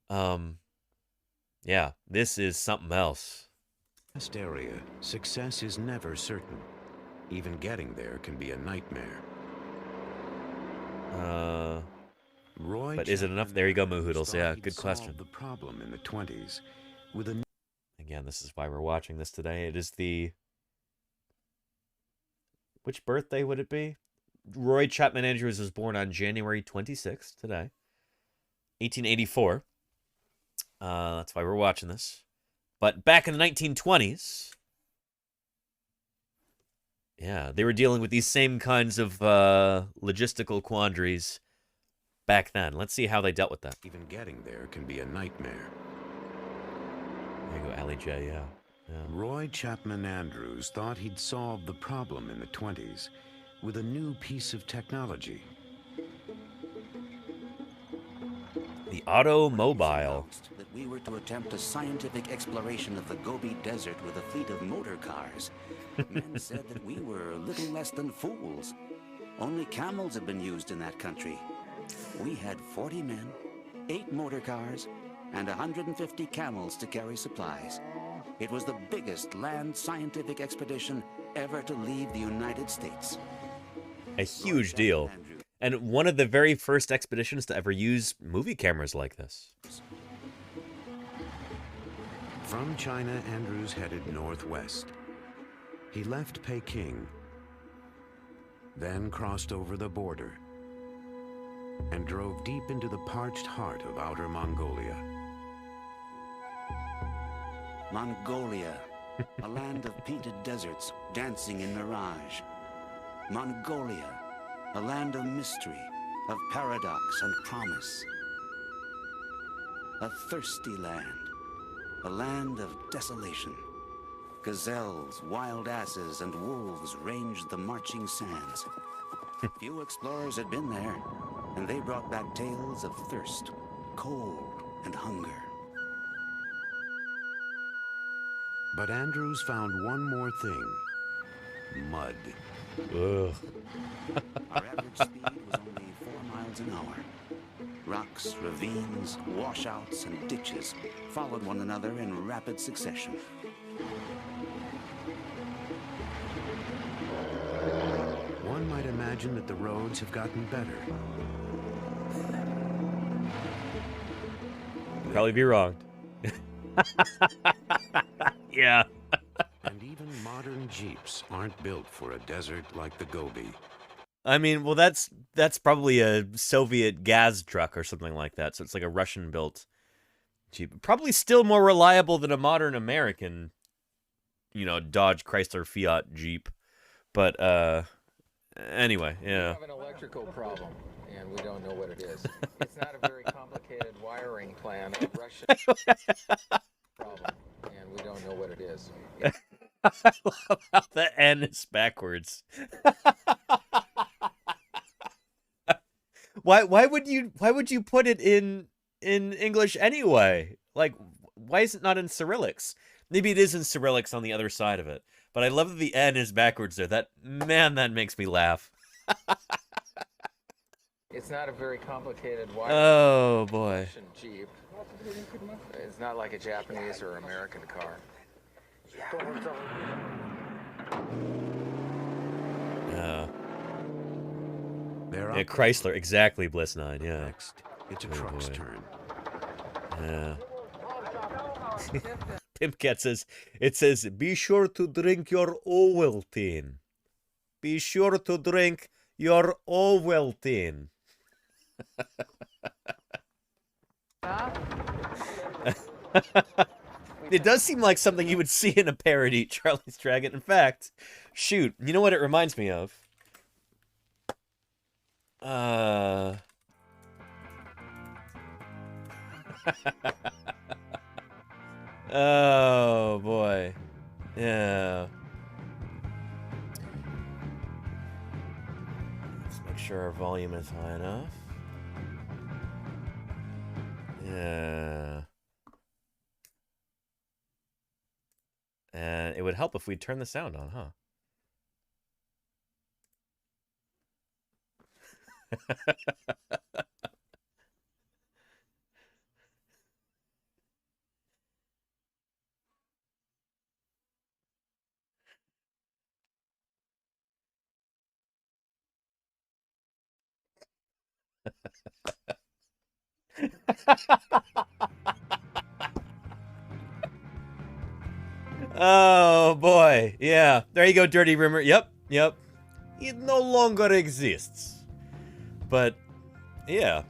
Yeah, this is something else. Vast area, success is never certain. Even getting there can be a nightmare. Roy But is it enough? There you go, Moohoodles. Yeah, good question. The problem in the 20s with a Again, this is why we're watching this today. It is the... Which birthday would it be? Roy Chapman Andrews was born on January 26th, today. 1884. That's why we're watching this. But back in the 1920s... Yeah, they were dealing with these same kinds of logistical quandaries back then. Let's see how they dealt with that. Even getting there can be a nightmare. There you go, Allie J, yeah. Roy Chapman Andrews thought he'd solved the problem in the 20s with a new piece of technology. The automobile. That we were to attempt a scientific exploration of the Gobi Desert with a fleet of motor cars. Men said that we were little less than fools. Only camels had been used in that country. We had 40 men, 8 motor cars, and 150 camels to carry supplies. It was the biggest land scientific expedition ever to leave the United States. A huge deal. And one of the very first expeditions to ever use movie cameras like this. From China, Andrews headed northwest. He left Peking, then crossed over the border, and drove deep into the parched heart of outer Mongolia. Mongolia, a land of painted deserts dancing in mirage. Mongolia, a land of mystery, of paradox and promise. A thirsty land, a land of desolation. Gazelles, wild asses, and wolves ranged the marching sands. Few explorers had been there, and they brought back tales of thirst, cold, and hunger. But Andrews found one more thing. Mud. Ugh. Our average speed was only 4 miles an hour. Rocks, ravines, washouts, and ditches followed one another in rapid succession. One might imagine that the roads have gotten better. Probably be wrong. Yeah. And even modern Jeeps aren't built for a desert like the Gobi. I mean, well, that's probably a Soviet gas truck or something like that. So it's like a Russian-built Jeep. Probably still more reliable than a modern American, you know, Dodge, Chrysler, Fiat Jeep. But anyway, yeah. We have an electrical problem, and we don't know what it is. It's not a very complicated wiring plan. A Russian problem, and we don't know what it is. I love how the N is backwards. Why would you put it in English anyway? Like, why is it not in Cyrillics? Maybe it is in Cyrillics on the other side of it. But I love that the N is backwards there. That makes me laugh. It's not a very complicated Oh boy. Jeep. It's not like a Japanese or American car. Yeah, Chrysler, exactly, Bliss 9, yeah. Next, it's a truck's turn. Yeah. Pimpcat says, it says, be sure to drink your Ovaltine. Be sure to drink your Ovaltine. It does seem like something you would see in a parody, Charlie's Dragon. In fact, shoot, you know what it reminds me of? Oh, boy. Yeah. Let's make sure our volume is high enough. Yeah. And it would help if we turn the sound on, huh? Oh boy, yeah. There you go, Dirty Rumor. Yep. It no longer exists. But yeah.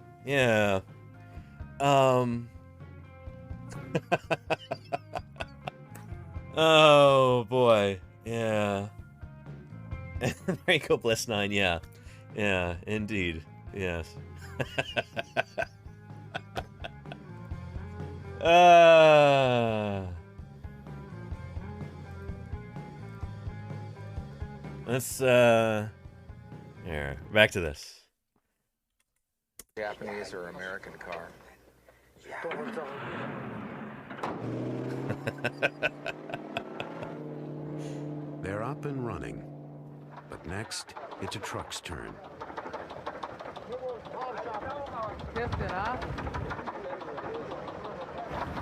Oh boy, yeah. There you go, Bliss 9. Yeah, indeed, yes. Let's here, back to this. Japanese or American car. They're up and running. But next, it's a truck's turn.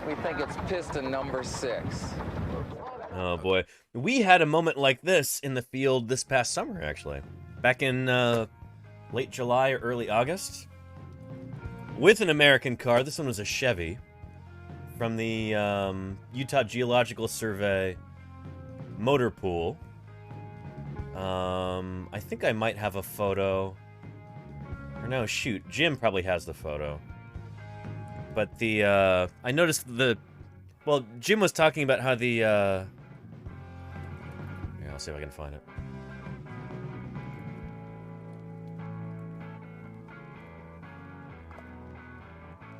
We think it's piston number 6. Oh boy. We had a moment like this in the field this past summer, actually. Back in late July or early August. With an American car. This one was a Chevy. From the Utah Geological Survey motor pool. I think I might have a photo. Or no, shoot. Jim probably has the photo. But the, I noticed well, Jim was talking about how the, yeah, I'll see if I can find it.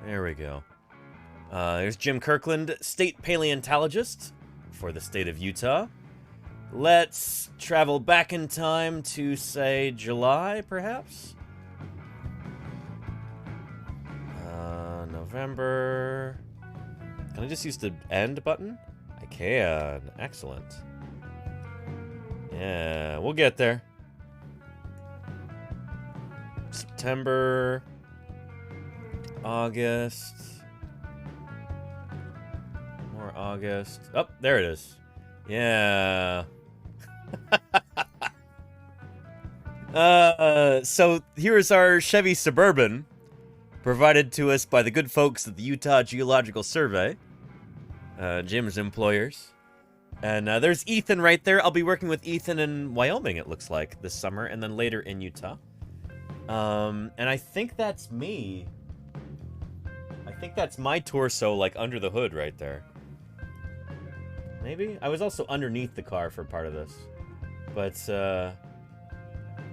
There we go. There's Jim Kirkland, state paleontologist for the state of Utah. Let's travel back in time to, say, July, perhaps? November. Can I just use the end button? I can. Excellent. Yeah, we'll get there. September. August. More August. Oh, there it is. Yeah. So here's our Chevy Suburban, provided to us by the good folks at the Utah Geological Survey, Jim's employers. And there's Ethan right there. I'll be working with Ethan in Wyoming, it looks like, this summer, and then later in Utah. And I think that's me. I think that's my torso, like, under the hood right there. Maybe? I was also underneath the car for part of this. But,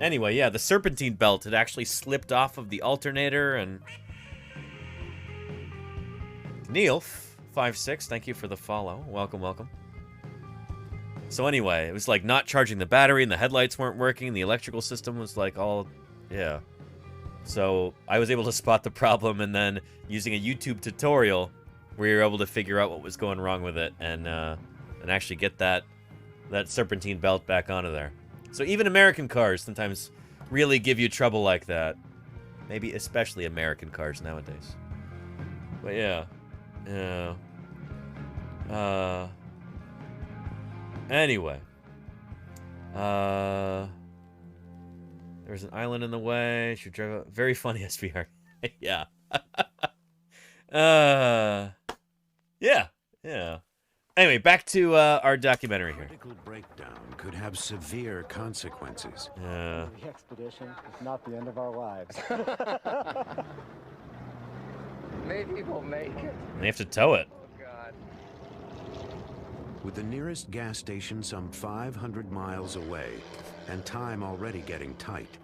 anyway, yeah, the serpentine belt had actually slipped off of the alternator, and... Neil, 56, thank you for the follow. Welcome, welcome. So anyway, it was like not charging the battery, and the headlights weren't working, the electrical system was like all... Yeah. So I was able to spot the problem, and then using a YouTube tutorial, we were able to figure out what was going wrong with it, and actually get that serpentine belt back onto there. So even American cars sometimes really give you trouble like that. Maybe especially American cars nowadays. But yeah. Yeah. Anyway. There's an island in the way. Should drive a very funny SVR. Yeah. Yeah. Yeah. Anyway, back to our documentary here. Critical breakdown could have severe consequences. Yeah. The expedition is not the end of our lives. Maybe we'll make it. They have to tow it. Oh, God. With the nearest gas station some 500 miles away, and time already getting tight,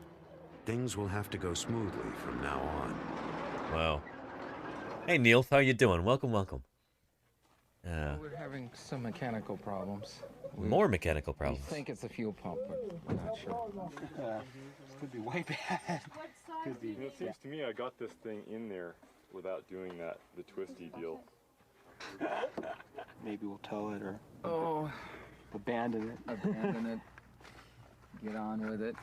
things will have to go smoothly from now on. Wow. Hey, Neil, how you doing? Welcome, welcome. We're having some mechanical problems. More mechanical problems. We think it's a fuel pump, but we're not sure. This could be way bad. Could be. It seems to me I got this thing in there without doing that, the twisty deal. Maybe we'll tow it or Abandon it. Abandon it. Get on with it.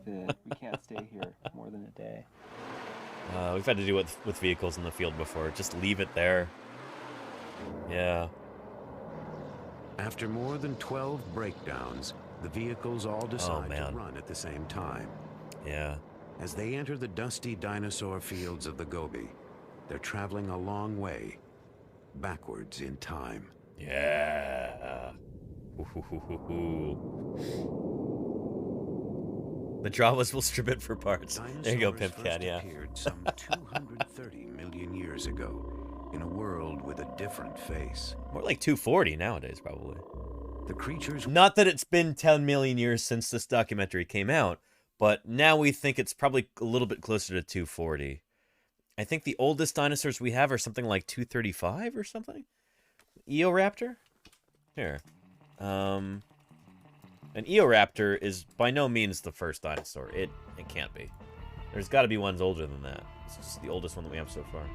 We can't stay here more than a day. We've had to do it with vehicles in the field before. Just leave it there. Yeah. After more than 12 breakdowns, the vehicles all decide to run at the same time. Yeah. As they enter the dusty dinosaur fields of the Gobi, they're traveling a long way, backwards in time. Yeah. The Jawas will strip it for parts. There you go, Pimp Cat, yeah. Appeared some 230 million years ago in a world with a different face. More like 240 nowadays, probably. The creatures... Not that it's been 10 million years since this documentary came out, but now we think it's probably a little bit closer to 240. I think the oldest dinosaurs we have are something like 235 or something? Eoraptor? Here. An Eoraptor is by no means the first dinosaur. It can't be. There's got to be ones older than that. It's just the oldest one that we have so far.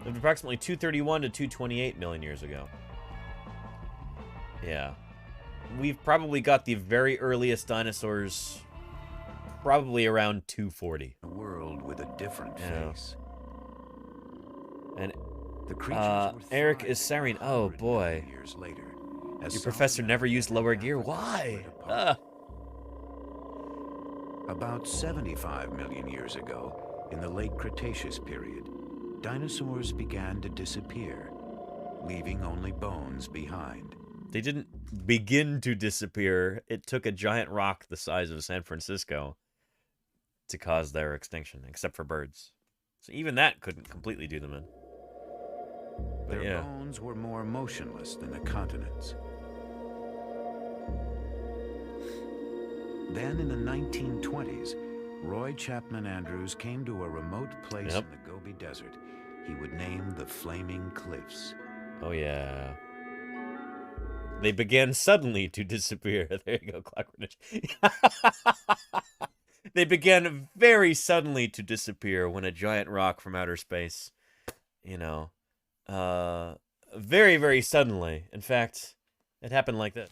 Lived approximately 231 to 228 million years ago. Yeah. We've probably got the very earliest dinosaurs probably around 240. A world with a different face. And the creatures Eric is Sarine. Oh boy. Years later, your professor never used lower gear. Why? About 75 million years ago, in the late Cretaceous period, dinosaurs began to disappear, leaving only bones behind. They didn't begin to disappear. It took a giant rock the size of San Francisco to cause their extinction, except for birds. So even that couldn't completely do them in. But Their bones were more motionless than the continents. Then in the 1920s, Roy Chapman Andrews came to a remote place in the Gobi Desert he would name the Flaming Cliffs. Oh yeah. They began suddenly to disappear. There you go, Clockwork. They began very suddenly to disappear when a giant rock from outer space, very, very suddenly. In fact, it happened like that.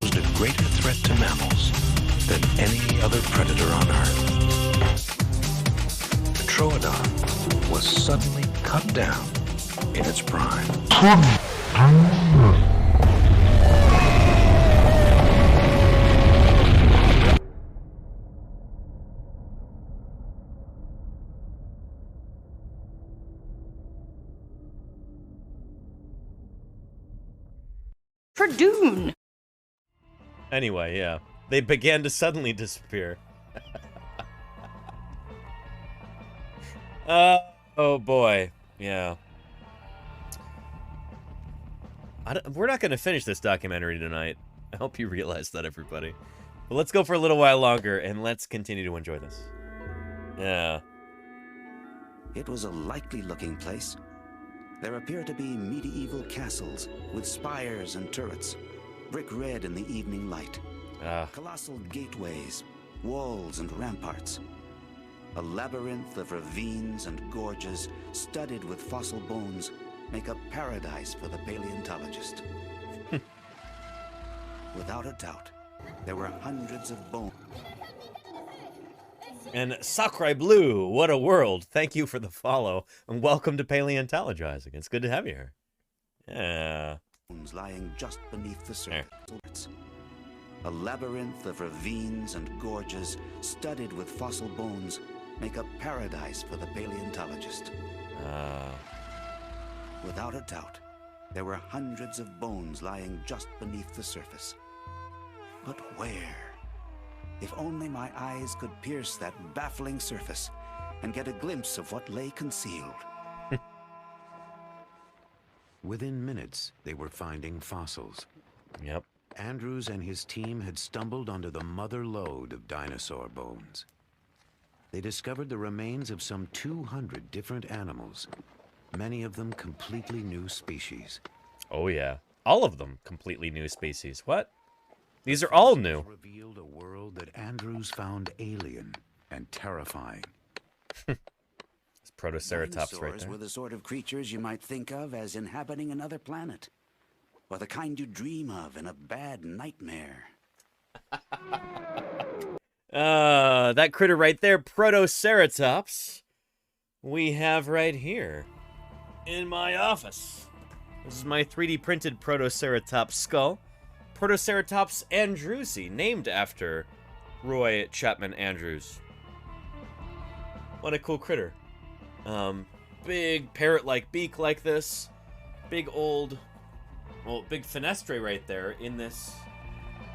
Posed a greater threat to mammals than any other predator on Earth. The Troodon was suddenly cut down in its prime. Dune. Anyway, yeah. They began to suddenly disappear. Oh boy. Yeah. We're not going to finish this documentary tonight. I hope you realize that, everybody. But let's go for a little while longer, and let's continue to enjoy this. Yeah. It was a likely-looking place. There appear to be medieval castles with spires and turrets, brick red in the evening light. Colossal gateways, walls and ramparts. A labyrinth of ravines and gorges studded with fossil bones make a paradise for the paleontologist. Without a doubt, there were hundreds of bones. And Sakurai Blue, what a world. Thank you for the follow, and welcome to Paleontologizing. It's good to have you here. Yeah. Lying just beneath the surface. A labyrinth of ravines and gorges studded with fossil bones make a paradise for the paleontologist. Without a doubt, there were hundreds of bones lying just beneath the surface. But where? If only my eyes could pierce that baffling surface and get a glimpse of what lay concealed. Within minutes, they were finding fossils. Yep. Andrews and his team had stumbled onto the mother lode of dinosaur bones. They discovered the remains of some 200 different animals, many of them completely new species. Oh yeah, all of them completely new species. What? These are all new. Revealed a world that Andrews found alien and terrifying. It's Protoceratops right Dinosaurs there. were the sort of creatures you might think of as inhabiting another planet, or the kind you dream of in a bad nightmare. That critter right there, Protoceratops, we have right here in my office. This is my 3D printed Protoceratops skull. Protoceratops andrewsi, named after Roy Chapman Andrews. What a cool critter. Big parrot-like beak like this. Big old, well, big fenestre right there in this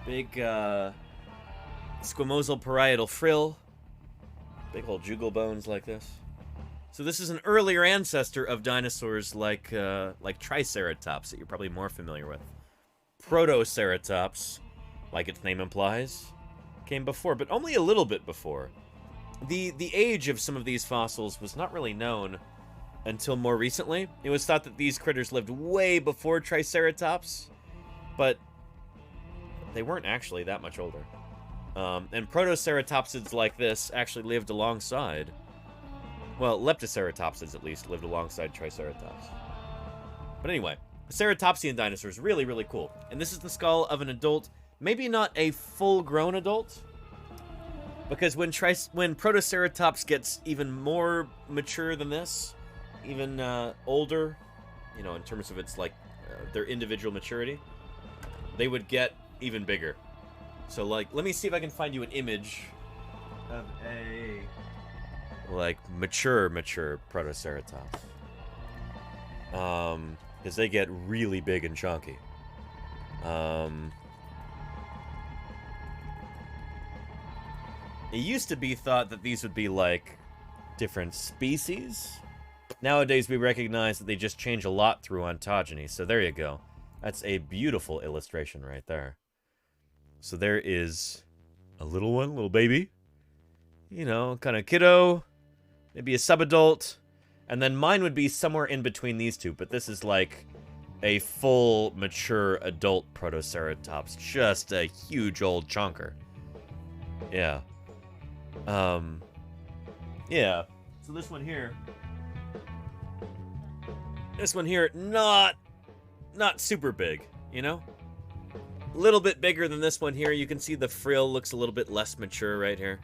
big, squamosal parietal frill. Big old jugal bones like this. So this is an earlier ancestor of dinosaurs like Triceratops that you're probably more familiar with. Protoceratops, like its name implies, came before, but only a little bit before. The age of some of these fossils was not really known until more recently. It was thought that these critters lived way before Triceratops, but they weren't actually that much older. And Protoceratopsids like this actually lived alongside, well, Leptoceratopsids at least lived alongside Triceratops. But anyway, ceratopsian dinosaurs, really, really cool. And this is the skull of an adult, maybe not a full-grown adult, because when Protoceratops gets even more mature than this, even older, you know, in terms of its, like, their individual maturity, they would get even bigger. So, like, let me see if I can find you an image of a, like, mature Protoceratops. Because they get really big and chunky. It used to be thought that these would be, like, different species. Nowadays, we recognize that they just change a lot through ontogeny. So there you go. That's a beautiful illustration right there. So there is a little one, little baby. You know, kind of kiddo. Maybe a subadult. And then mine would be somewhere in between these two. But this is like a full, mature, adult Protoceratops. Just a huge old chonker. Yeah. Yeah. So this one here. This one here, not super big, you know? A little bit bigger than this one here. You can see the frill looks a little bit less mature right here.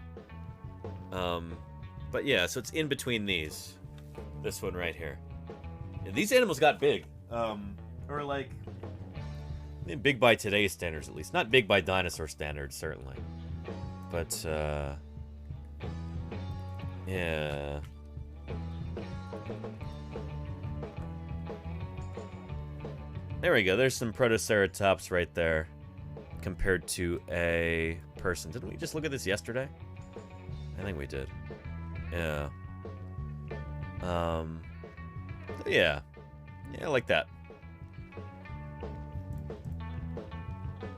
But yeah, so it's in between these. This one right here. Yeah, these animals got big. Or like, big by today's standards at least. Not big by dinosaur standards, certainly. But, yeah. There we go. There's some Protoceratops right there compared to a person. Didn't we just look at this yesterday? I think we did. Yeah. Yeah. Yeah, like that.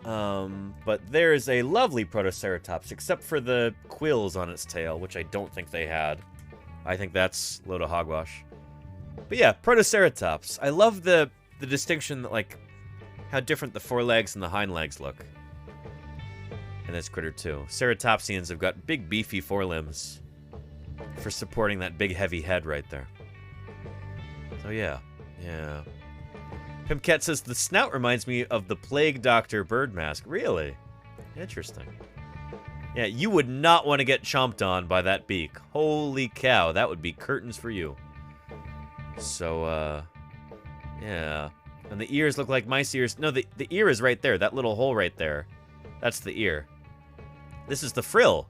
But there's a lovely Protoceratops, except for the quills on its tail, which I don't think they had. I think that's a load of hogwash. But yeah, Protoceratops. I love the distinction that, like, how different the forelegs and the hind legs look. And this critter, too. Ceratopsians have got big, beefy forelimbs for supporting that big, heavy head right there. So, yeah. Yeah. Pimcat says, the snout reminds me of the Plague Doctor bird mask. Really? Interesting. Yeah, you would not want to get chomped on by that beak. Holy cow, that would be curtains for you. So, yeah. And the ears look like mice ears. No, the ear is right there. That little hole right there. That's the ear. This is the frill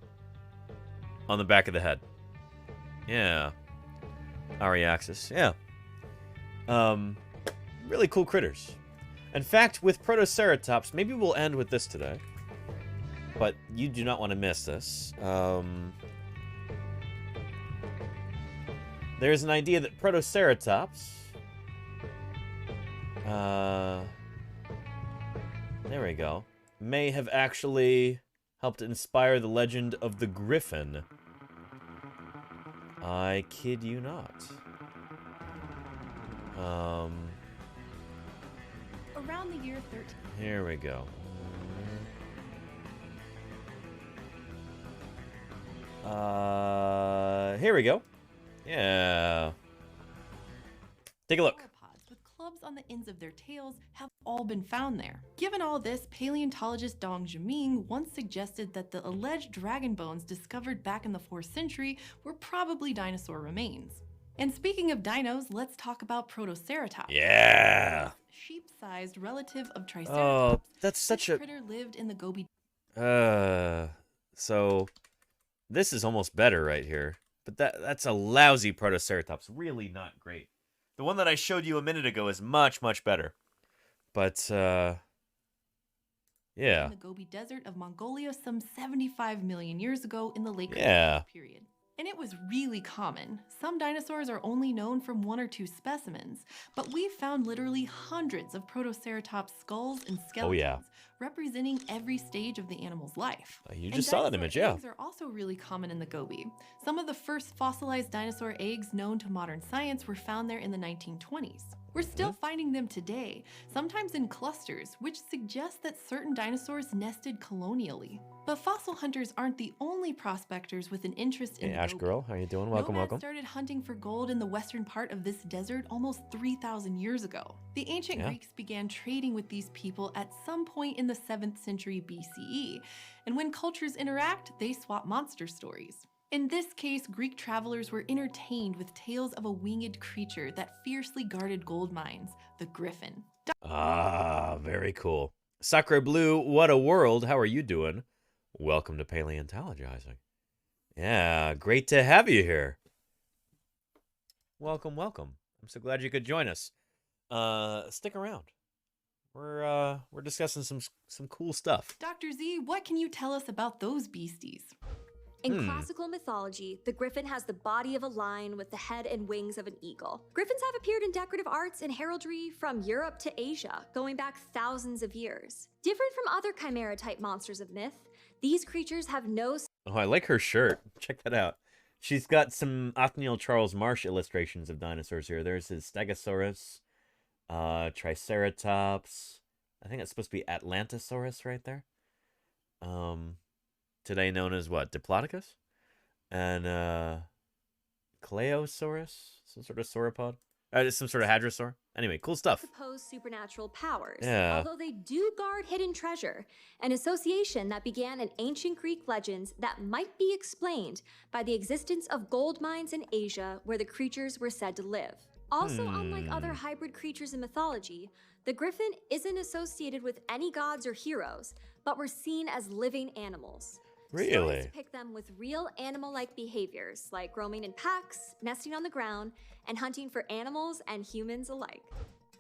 on the back of the head. Yeah. Ariaxis, yeah. Really cool critters. In fact, with Protoceratops, maybe we'll end with this today. But you do not want to miss this. There's an idea that Protoceratops... there we go. May have actually helped inspire the legend of the Griffin. I kid you not. Around the year 13. Here we go. Here we go. Yeah. Take a look. Sauropods with clubs on the ends of their tails have all been found there. Given all this, paleontologist Dong Zhiming once suggested that the alleged dragon bones discovered back in the 4th century were probably dinosaur remains. And speaking of dinos, let's talk about Protoceratops. Yeah. Sheep-sized relative of Triceratops. Oh, that's such this critter lived in the Gobi. So this is almost better right here. But that's a lousy Protoceratops. Really not great. The one that I showed you a minute ago is much, much better. But, yeah. In the Gobi Desert of Mongolia some 75 million years ago in the Late Yeah. period. And it was really common. Some dinosaurs are only known from 1 or 2 specimens, but we've found literally hundreds of Protoceratops skulls and skeletons representing every stage of the animal's life. You just saw that image, yeah. Eggs are also really common in the Gobi. Some of the first fossilized dinosaur eggs known to modern science were found there in the 1920s. We're still finding them today, sometimes in clusters, which suggests that certain dinosaurs nested colonially. But fossil hunters aren't the only prospectors with an interest in Hey, Ash Gobi. Girl, how you doing? Welcome, Nomads welcome. started hunting for gold in the western part of this desert almost 3,000 years ago. The ancient Greeks began trading with these people at some point in the 7th century BCE, and when cultures interact, they swap monster stories. In this case, Greek travelers were entertained with tales of a winged creature that fiercely guarded gold mines, the griffin. Ah, very cool. Sacre Blue, what a world. How are you doing? Welcome to Paleontologizing. Yeah, great to have you here. Welcome, welcome. I'm so glad you could join us. Stick around. We're discussing some cool stuff. Dr. Z, what can you tell us about those beasties? In classical mythology, the griffin has the body of a lion with the head and wings of an eagle. Griffins have appeared in decorative arts and heraldry from Europe to Asia, going back thousands of years. Different from other chimera-type monsters of myth, these creatures have no... Oh, I like her shirt. Check that out. She's got some Othniel Charles Marsh illustrations of dinosaurs here. There's his Stegosaurus, Triceratops. I think it's supposed to be Atlantosaurus right there. Today known as what? Diplodocus? And Cleosaurus? Some sort of sauropod? Some sort of hadrosaur? Anyway, cool stuff. Supposed supernatural powers, Yeah. although they do guard hidden treasure, an association that began in ancient Greek legends that might be explained by the existence of gold mines in Asia where the creatures were said to live. Also, unlike other hybrid creatures in mythology, the griffin isn't associated with any gods or heroes, but were seen as living animals. Really? Stories depict them with real animal-like behaviors, like roaming in packs, nesting on the ground, and hunting for animals and humans alike.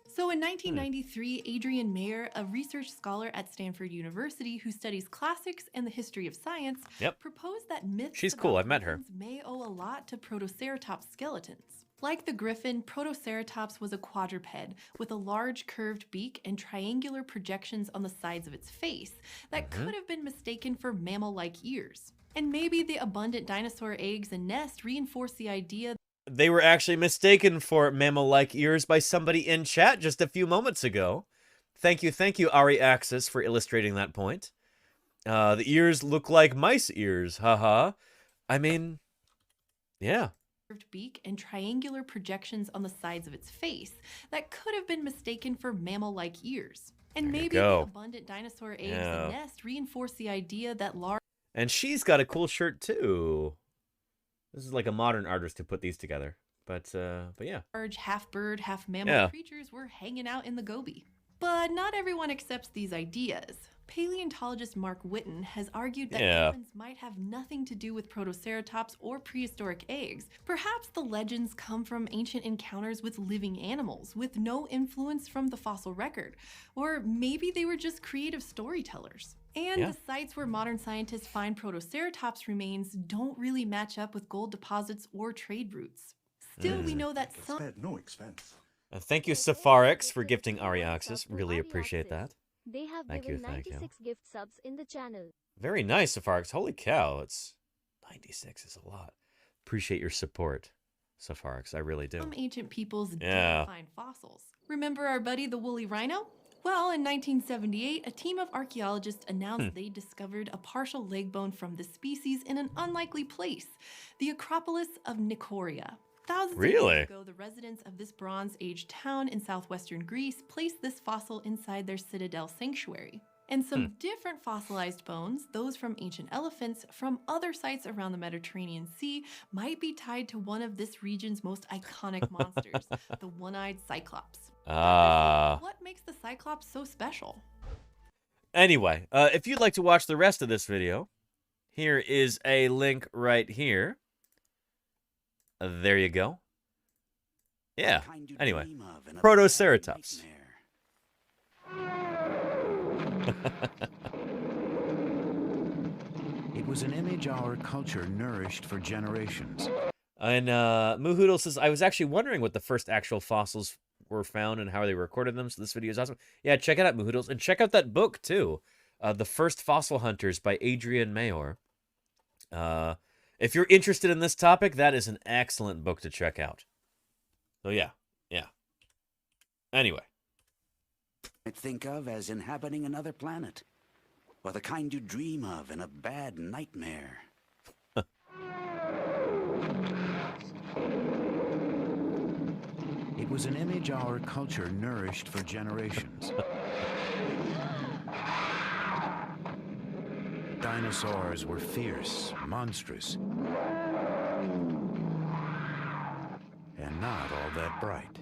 So in 1993, Adrienne Mayer, a research scholar at Stanford University who studies classics and the history of science, proposed that myths She's cool. about I've met her. griffins may owe a lot to Protoceratops skeletons. Like the griffin, Protoceratops was a quadruped with a large curved beak and triangular projections on the sides of its face that could have been mistaken for mammal-like ears. And maybe the abundant dinosaur eggs and nest reinforce the idea They were actually mistaken for mammal-like ears by somebody in chat just a few moments ago. Thank you, Ari Axis, for illustrating that point. The ears look like mice ears, haha. I mean, yeah. curved beak and triangular projections on the sides of its face that could have been mistaken for mammal-like ears. And maybe the abundant dinosaur eggs and nest reinforce the idea that large... And she's got a cool shirt, too. This is like a modern artist who put these together. But yeah. Large, half-bird, half-mammal creatures were hanging out in the Gobi. But not everyone accepts these ideas. Paleontologist Mark Whitten has argued that dolphins might have nothing to do with Protoceratops or prehistoric eggs. Perhaps the legends come from ancient encounters with living animals, with no influence from the fossil record. Or maybe they were just creative storytellers. And the sites where modern scientists find Protoceratops remains don't really match up with gold deposits or trade routes. Still, we know that some... No expense. Thank you, Safarix, for gifting Ariaxis. Really appreciate that. They have Thank given you. 96 gift subs in the channel. Very nice, Safarix. Holy cow, it's 96 is a lot. Appreciate your support, Safarix. I really do. Some ancient peoples did find fossils. Remember our buddy the woolly rhino? Well, in 1978, a team of archaeologists announced they discovered a partial leg bone from the species in an unlikely place, the Acropolis of Nicoria. Thousands of years ago, the residents of this Bronze Age town in southwestern Greece placed this fossil inside their citadel sanctuary. And some different fossilized bones, those from ancient elephants from other sites around the Mediterranean Sea, might be tied to one of this region's most iconic monsters, the one-eyed Cyclops. What makes the Cyclops so special? Anyway, if you'd like to watch the rest of this video, here is a link right here. There you go. Yeah. Anyway, Protoceratops. It was an image our culture nourished for generations. And Moohoodle says, I was actually wondering what the first actual fossils were found and how they recorded them, so this video is awesome. Yeah, check it out, Moohoodles. And check out that book, too. The First Fossil Hunters by Adrian Mayor. If you're interested in this topic, that is an excellent book to check out. So yeah. Anyway. Might think of as inhabiting another planet, or the kind you dream of in a bad nightmare. It was an image our culture nourished for generations. Dinosaurs were fierce, monstrous, and not all that bright.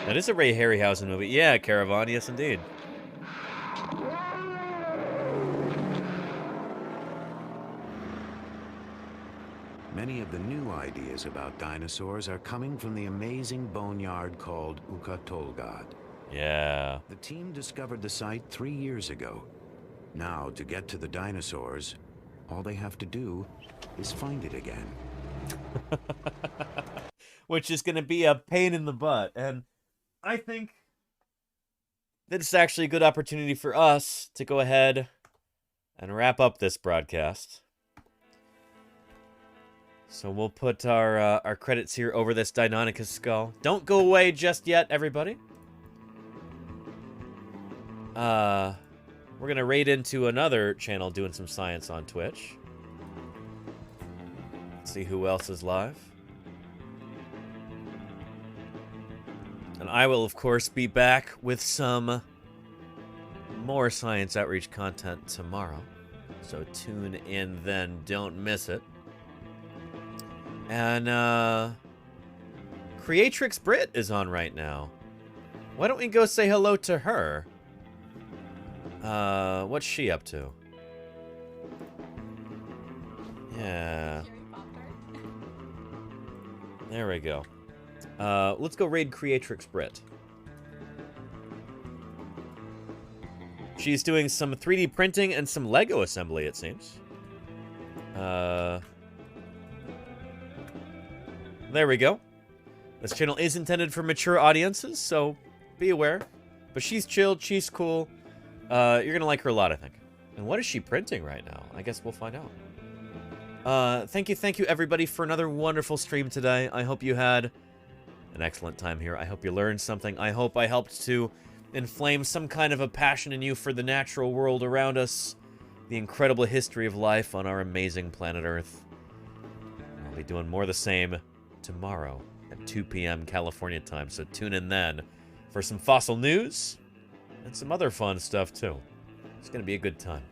That is a Ray Harryhausen movie. Yeah, Caravan, yes indeed. Many of the new ideas about dinosaurs are coming from the amazing boneyard called Ukatolgad. Yeah. The team discovered the site 3 years ago. Now, to get to the dinosaurs, all they have to do is find it again. Which is going to be a pain in the butt. And I think that it's actually a good opportunity for us to go ahead and wrap up this broadcast. So we'll put our credits here over this Deinonychus skull. Don't go away just yet, everybody. We're going to raid into another channel doing some science on Twitch. Let's see who else is live. And I will, of course, be back with some more science outreach content tomorrow. So tune in then, don't miss it. And, Creatrix Brit is on right now. Why don't we go say hello to her? What's she up to? Yeah. There we go. Let's go raid Creatrix Brit. She's doing some 3D printing and some Lego assembly, it seems. There we go. This channel is intended for mature audiences, so be aware. But she's chilled, she's cool. You're gonna like her a lot, I think. And what is she printing right now? I guess we'll find out. Thank you everybody for another wonderful stream today. I hope you had an excellent time here. I hope you learned something. I hope I helped to inflame some kind of a passion in you for the natural world around us, the incredible history of life on our amazing planet Earth. I'll be doing more of the same tomorrow. at 2 p.m. California time. So tune in then for some fossil news and some other fun stuff too. It's going to be a good time.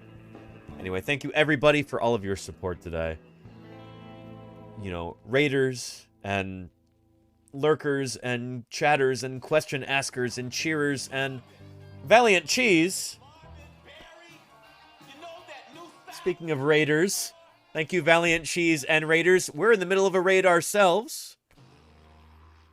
Anyway, thank you everybody for all of your support today. You know, raiders and lurkers and chatters and question askers and cheerers and Valiant Cheese. Speaking of raiders, thank you Valiant Cheese and raiders. We're in the middle of a raid ourselves.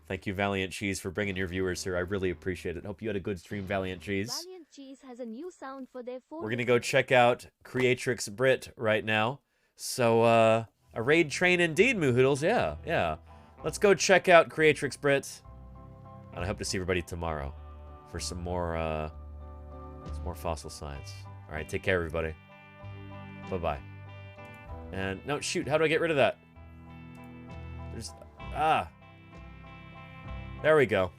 Thank you Valiant Cheese for bringing your viewers here. I really appreciate it. Hope you had a good stream, Valiant Cheese. Valiant Cheese has a new sound for their We're gonna go check out Creatrix Brit right now. So, a raid train indeed, Moohoodles. Yeah. Let's go check out Creatrix Brit. And I hope to see everybody tomorrow for some more fossil science. All right, take care, everybody. Bye-bye. And, no, shoot, how do I get rid of that? There we go.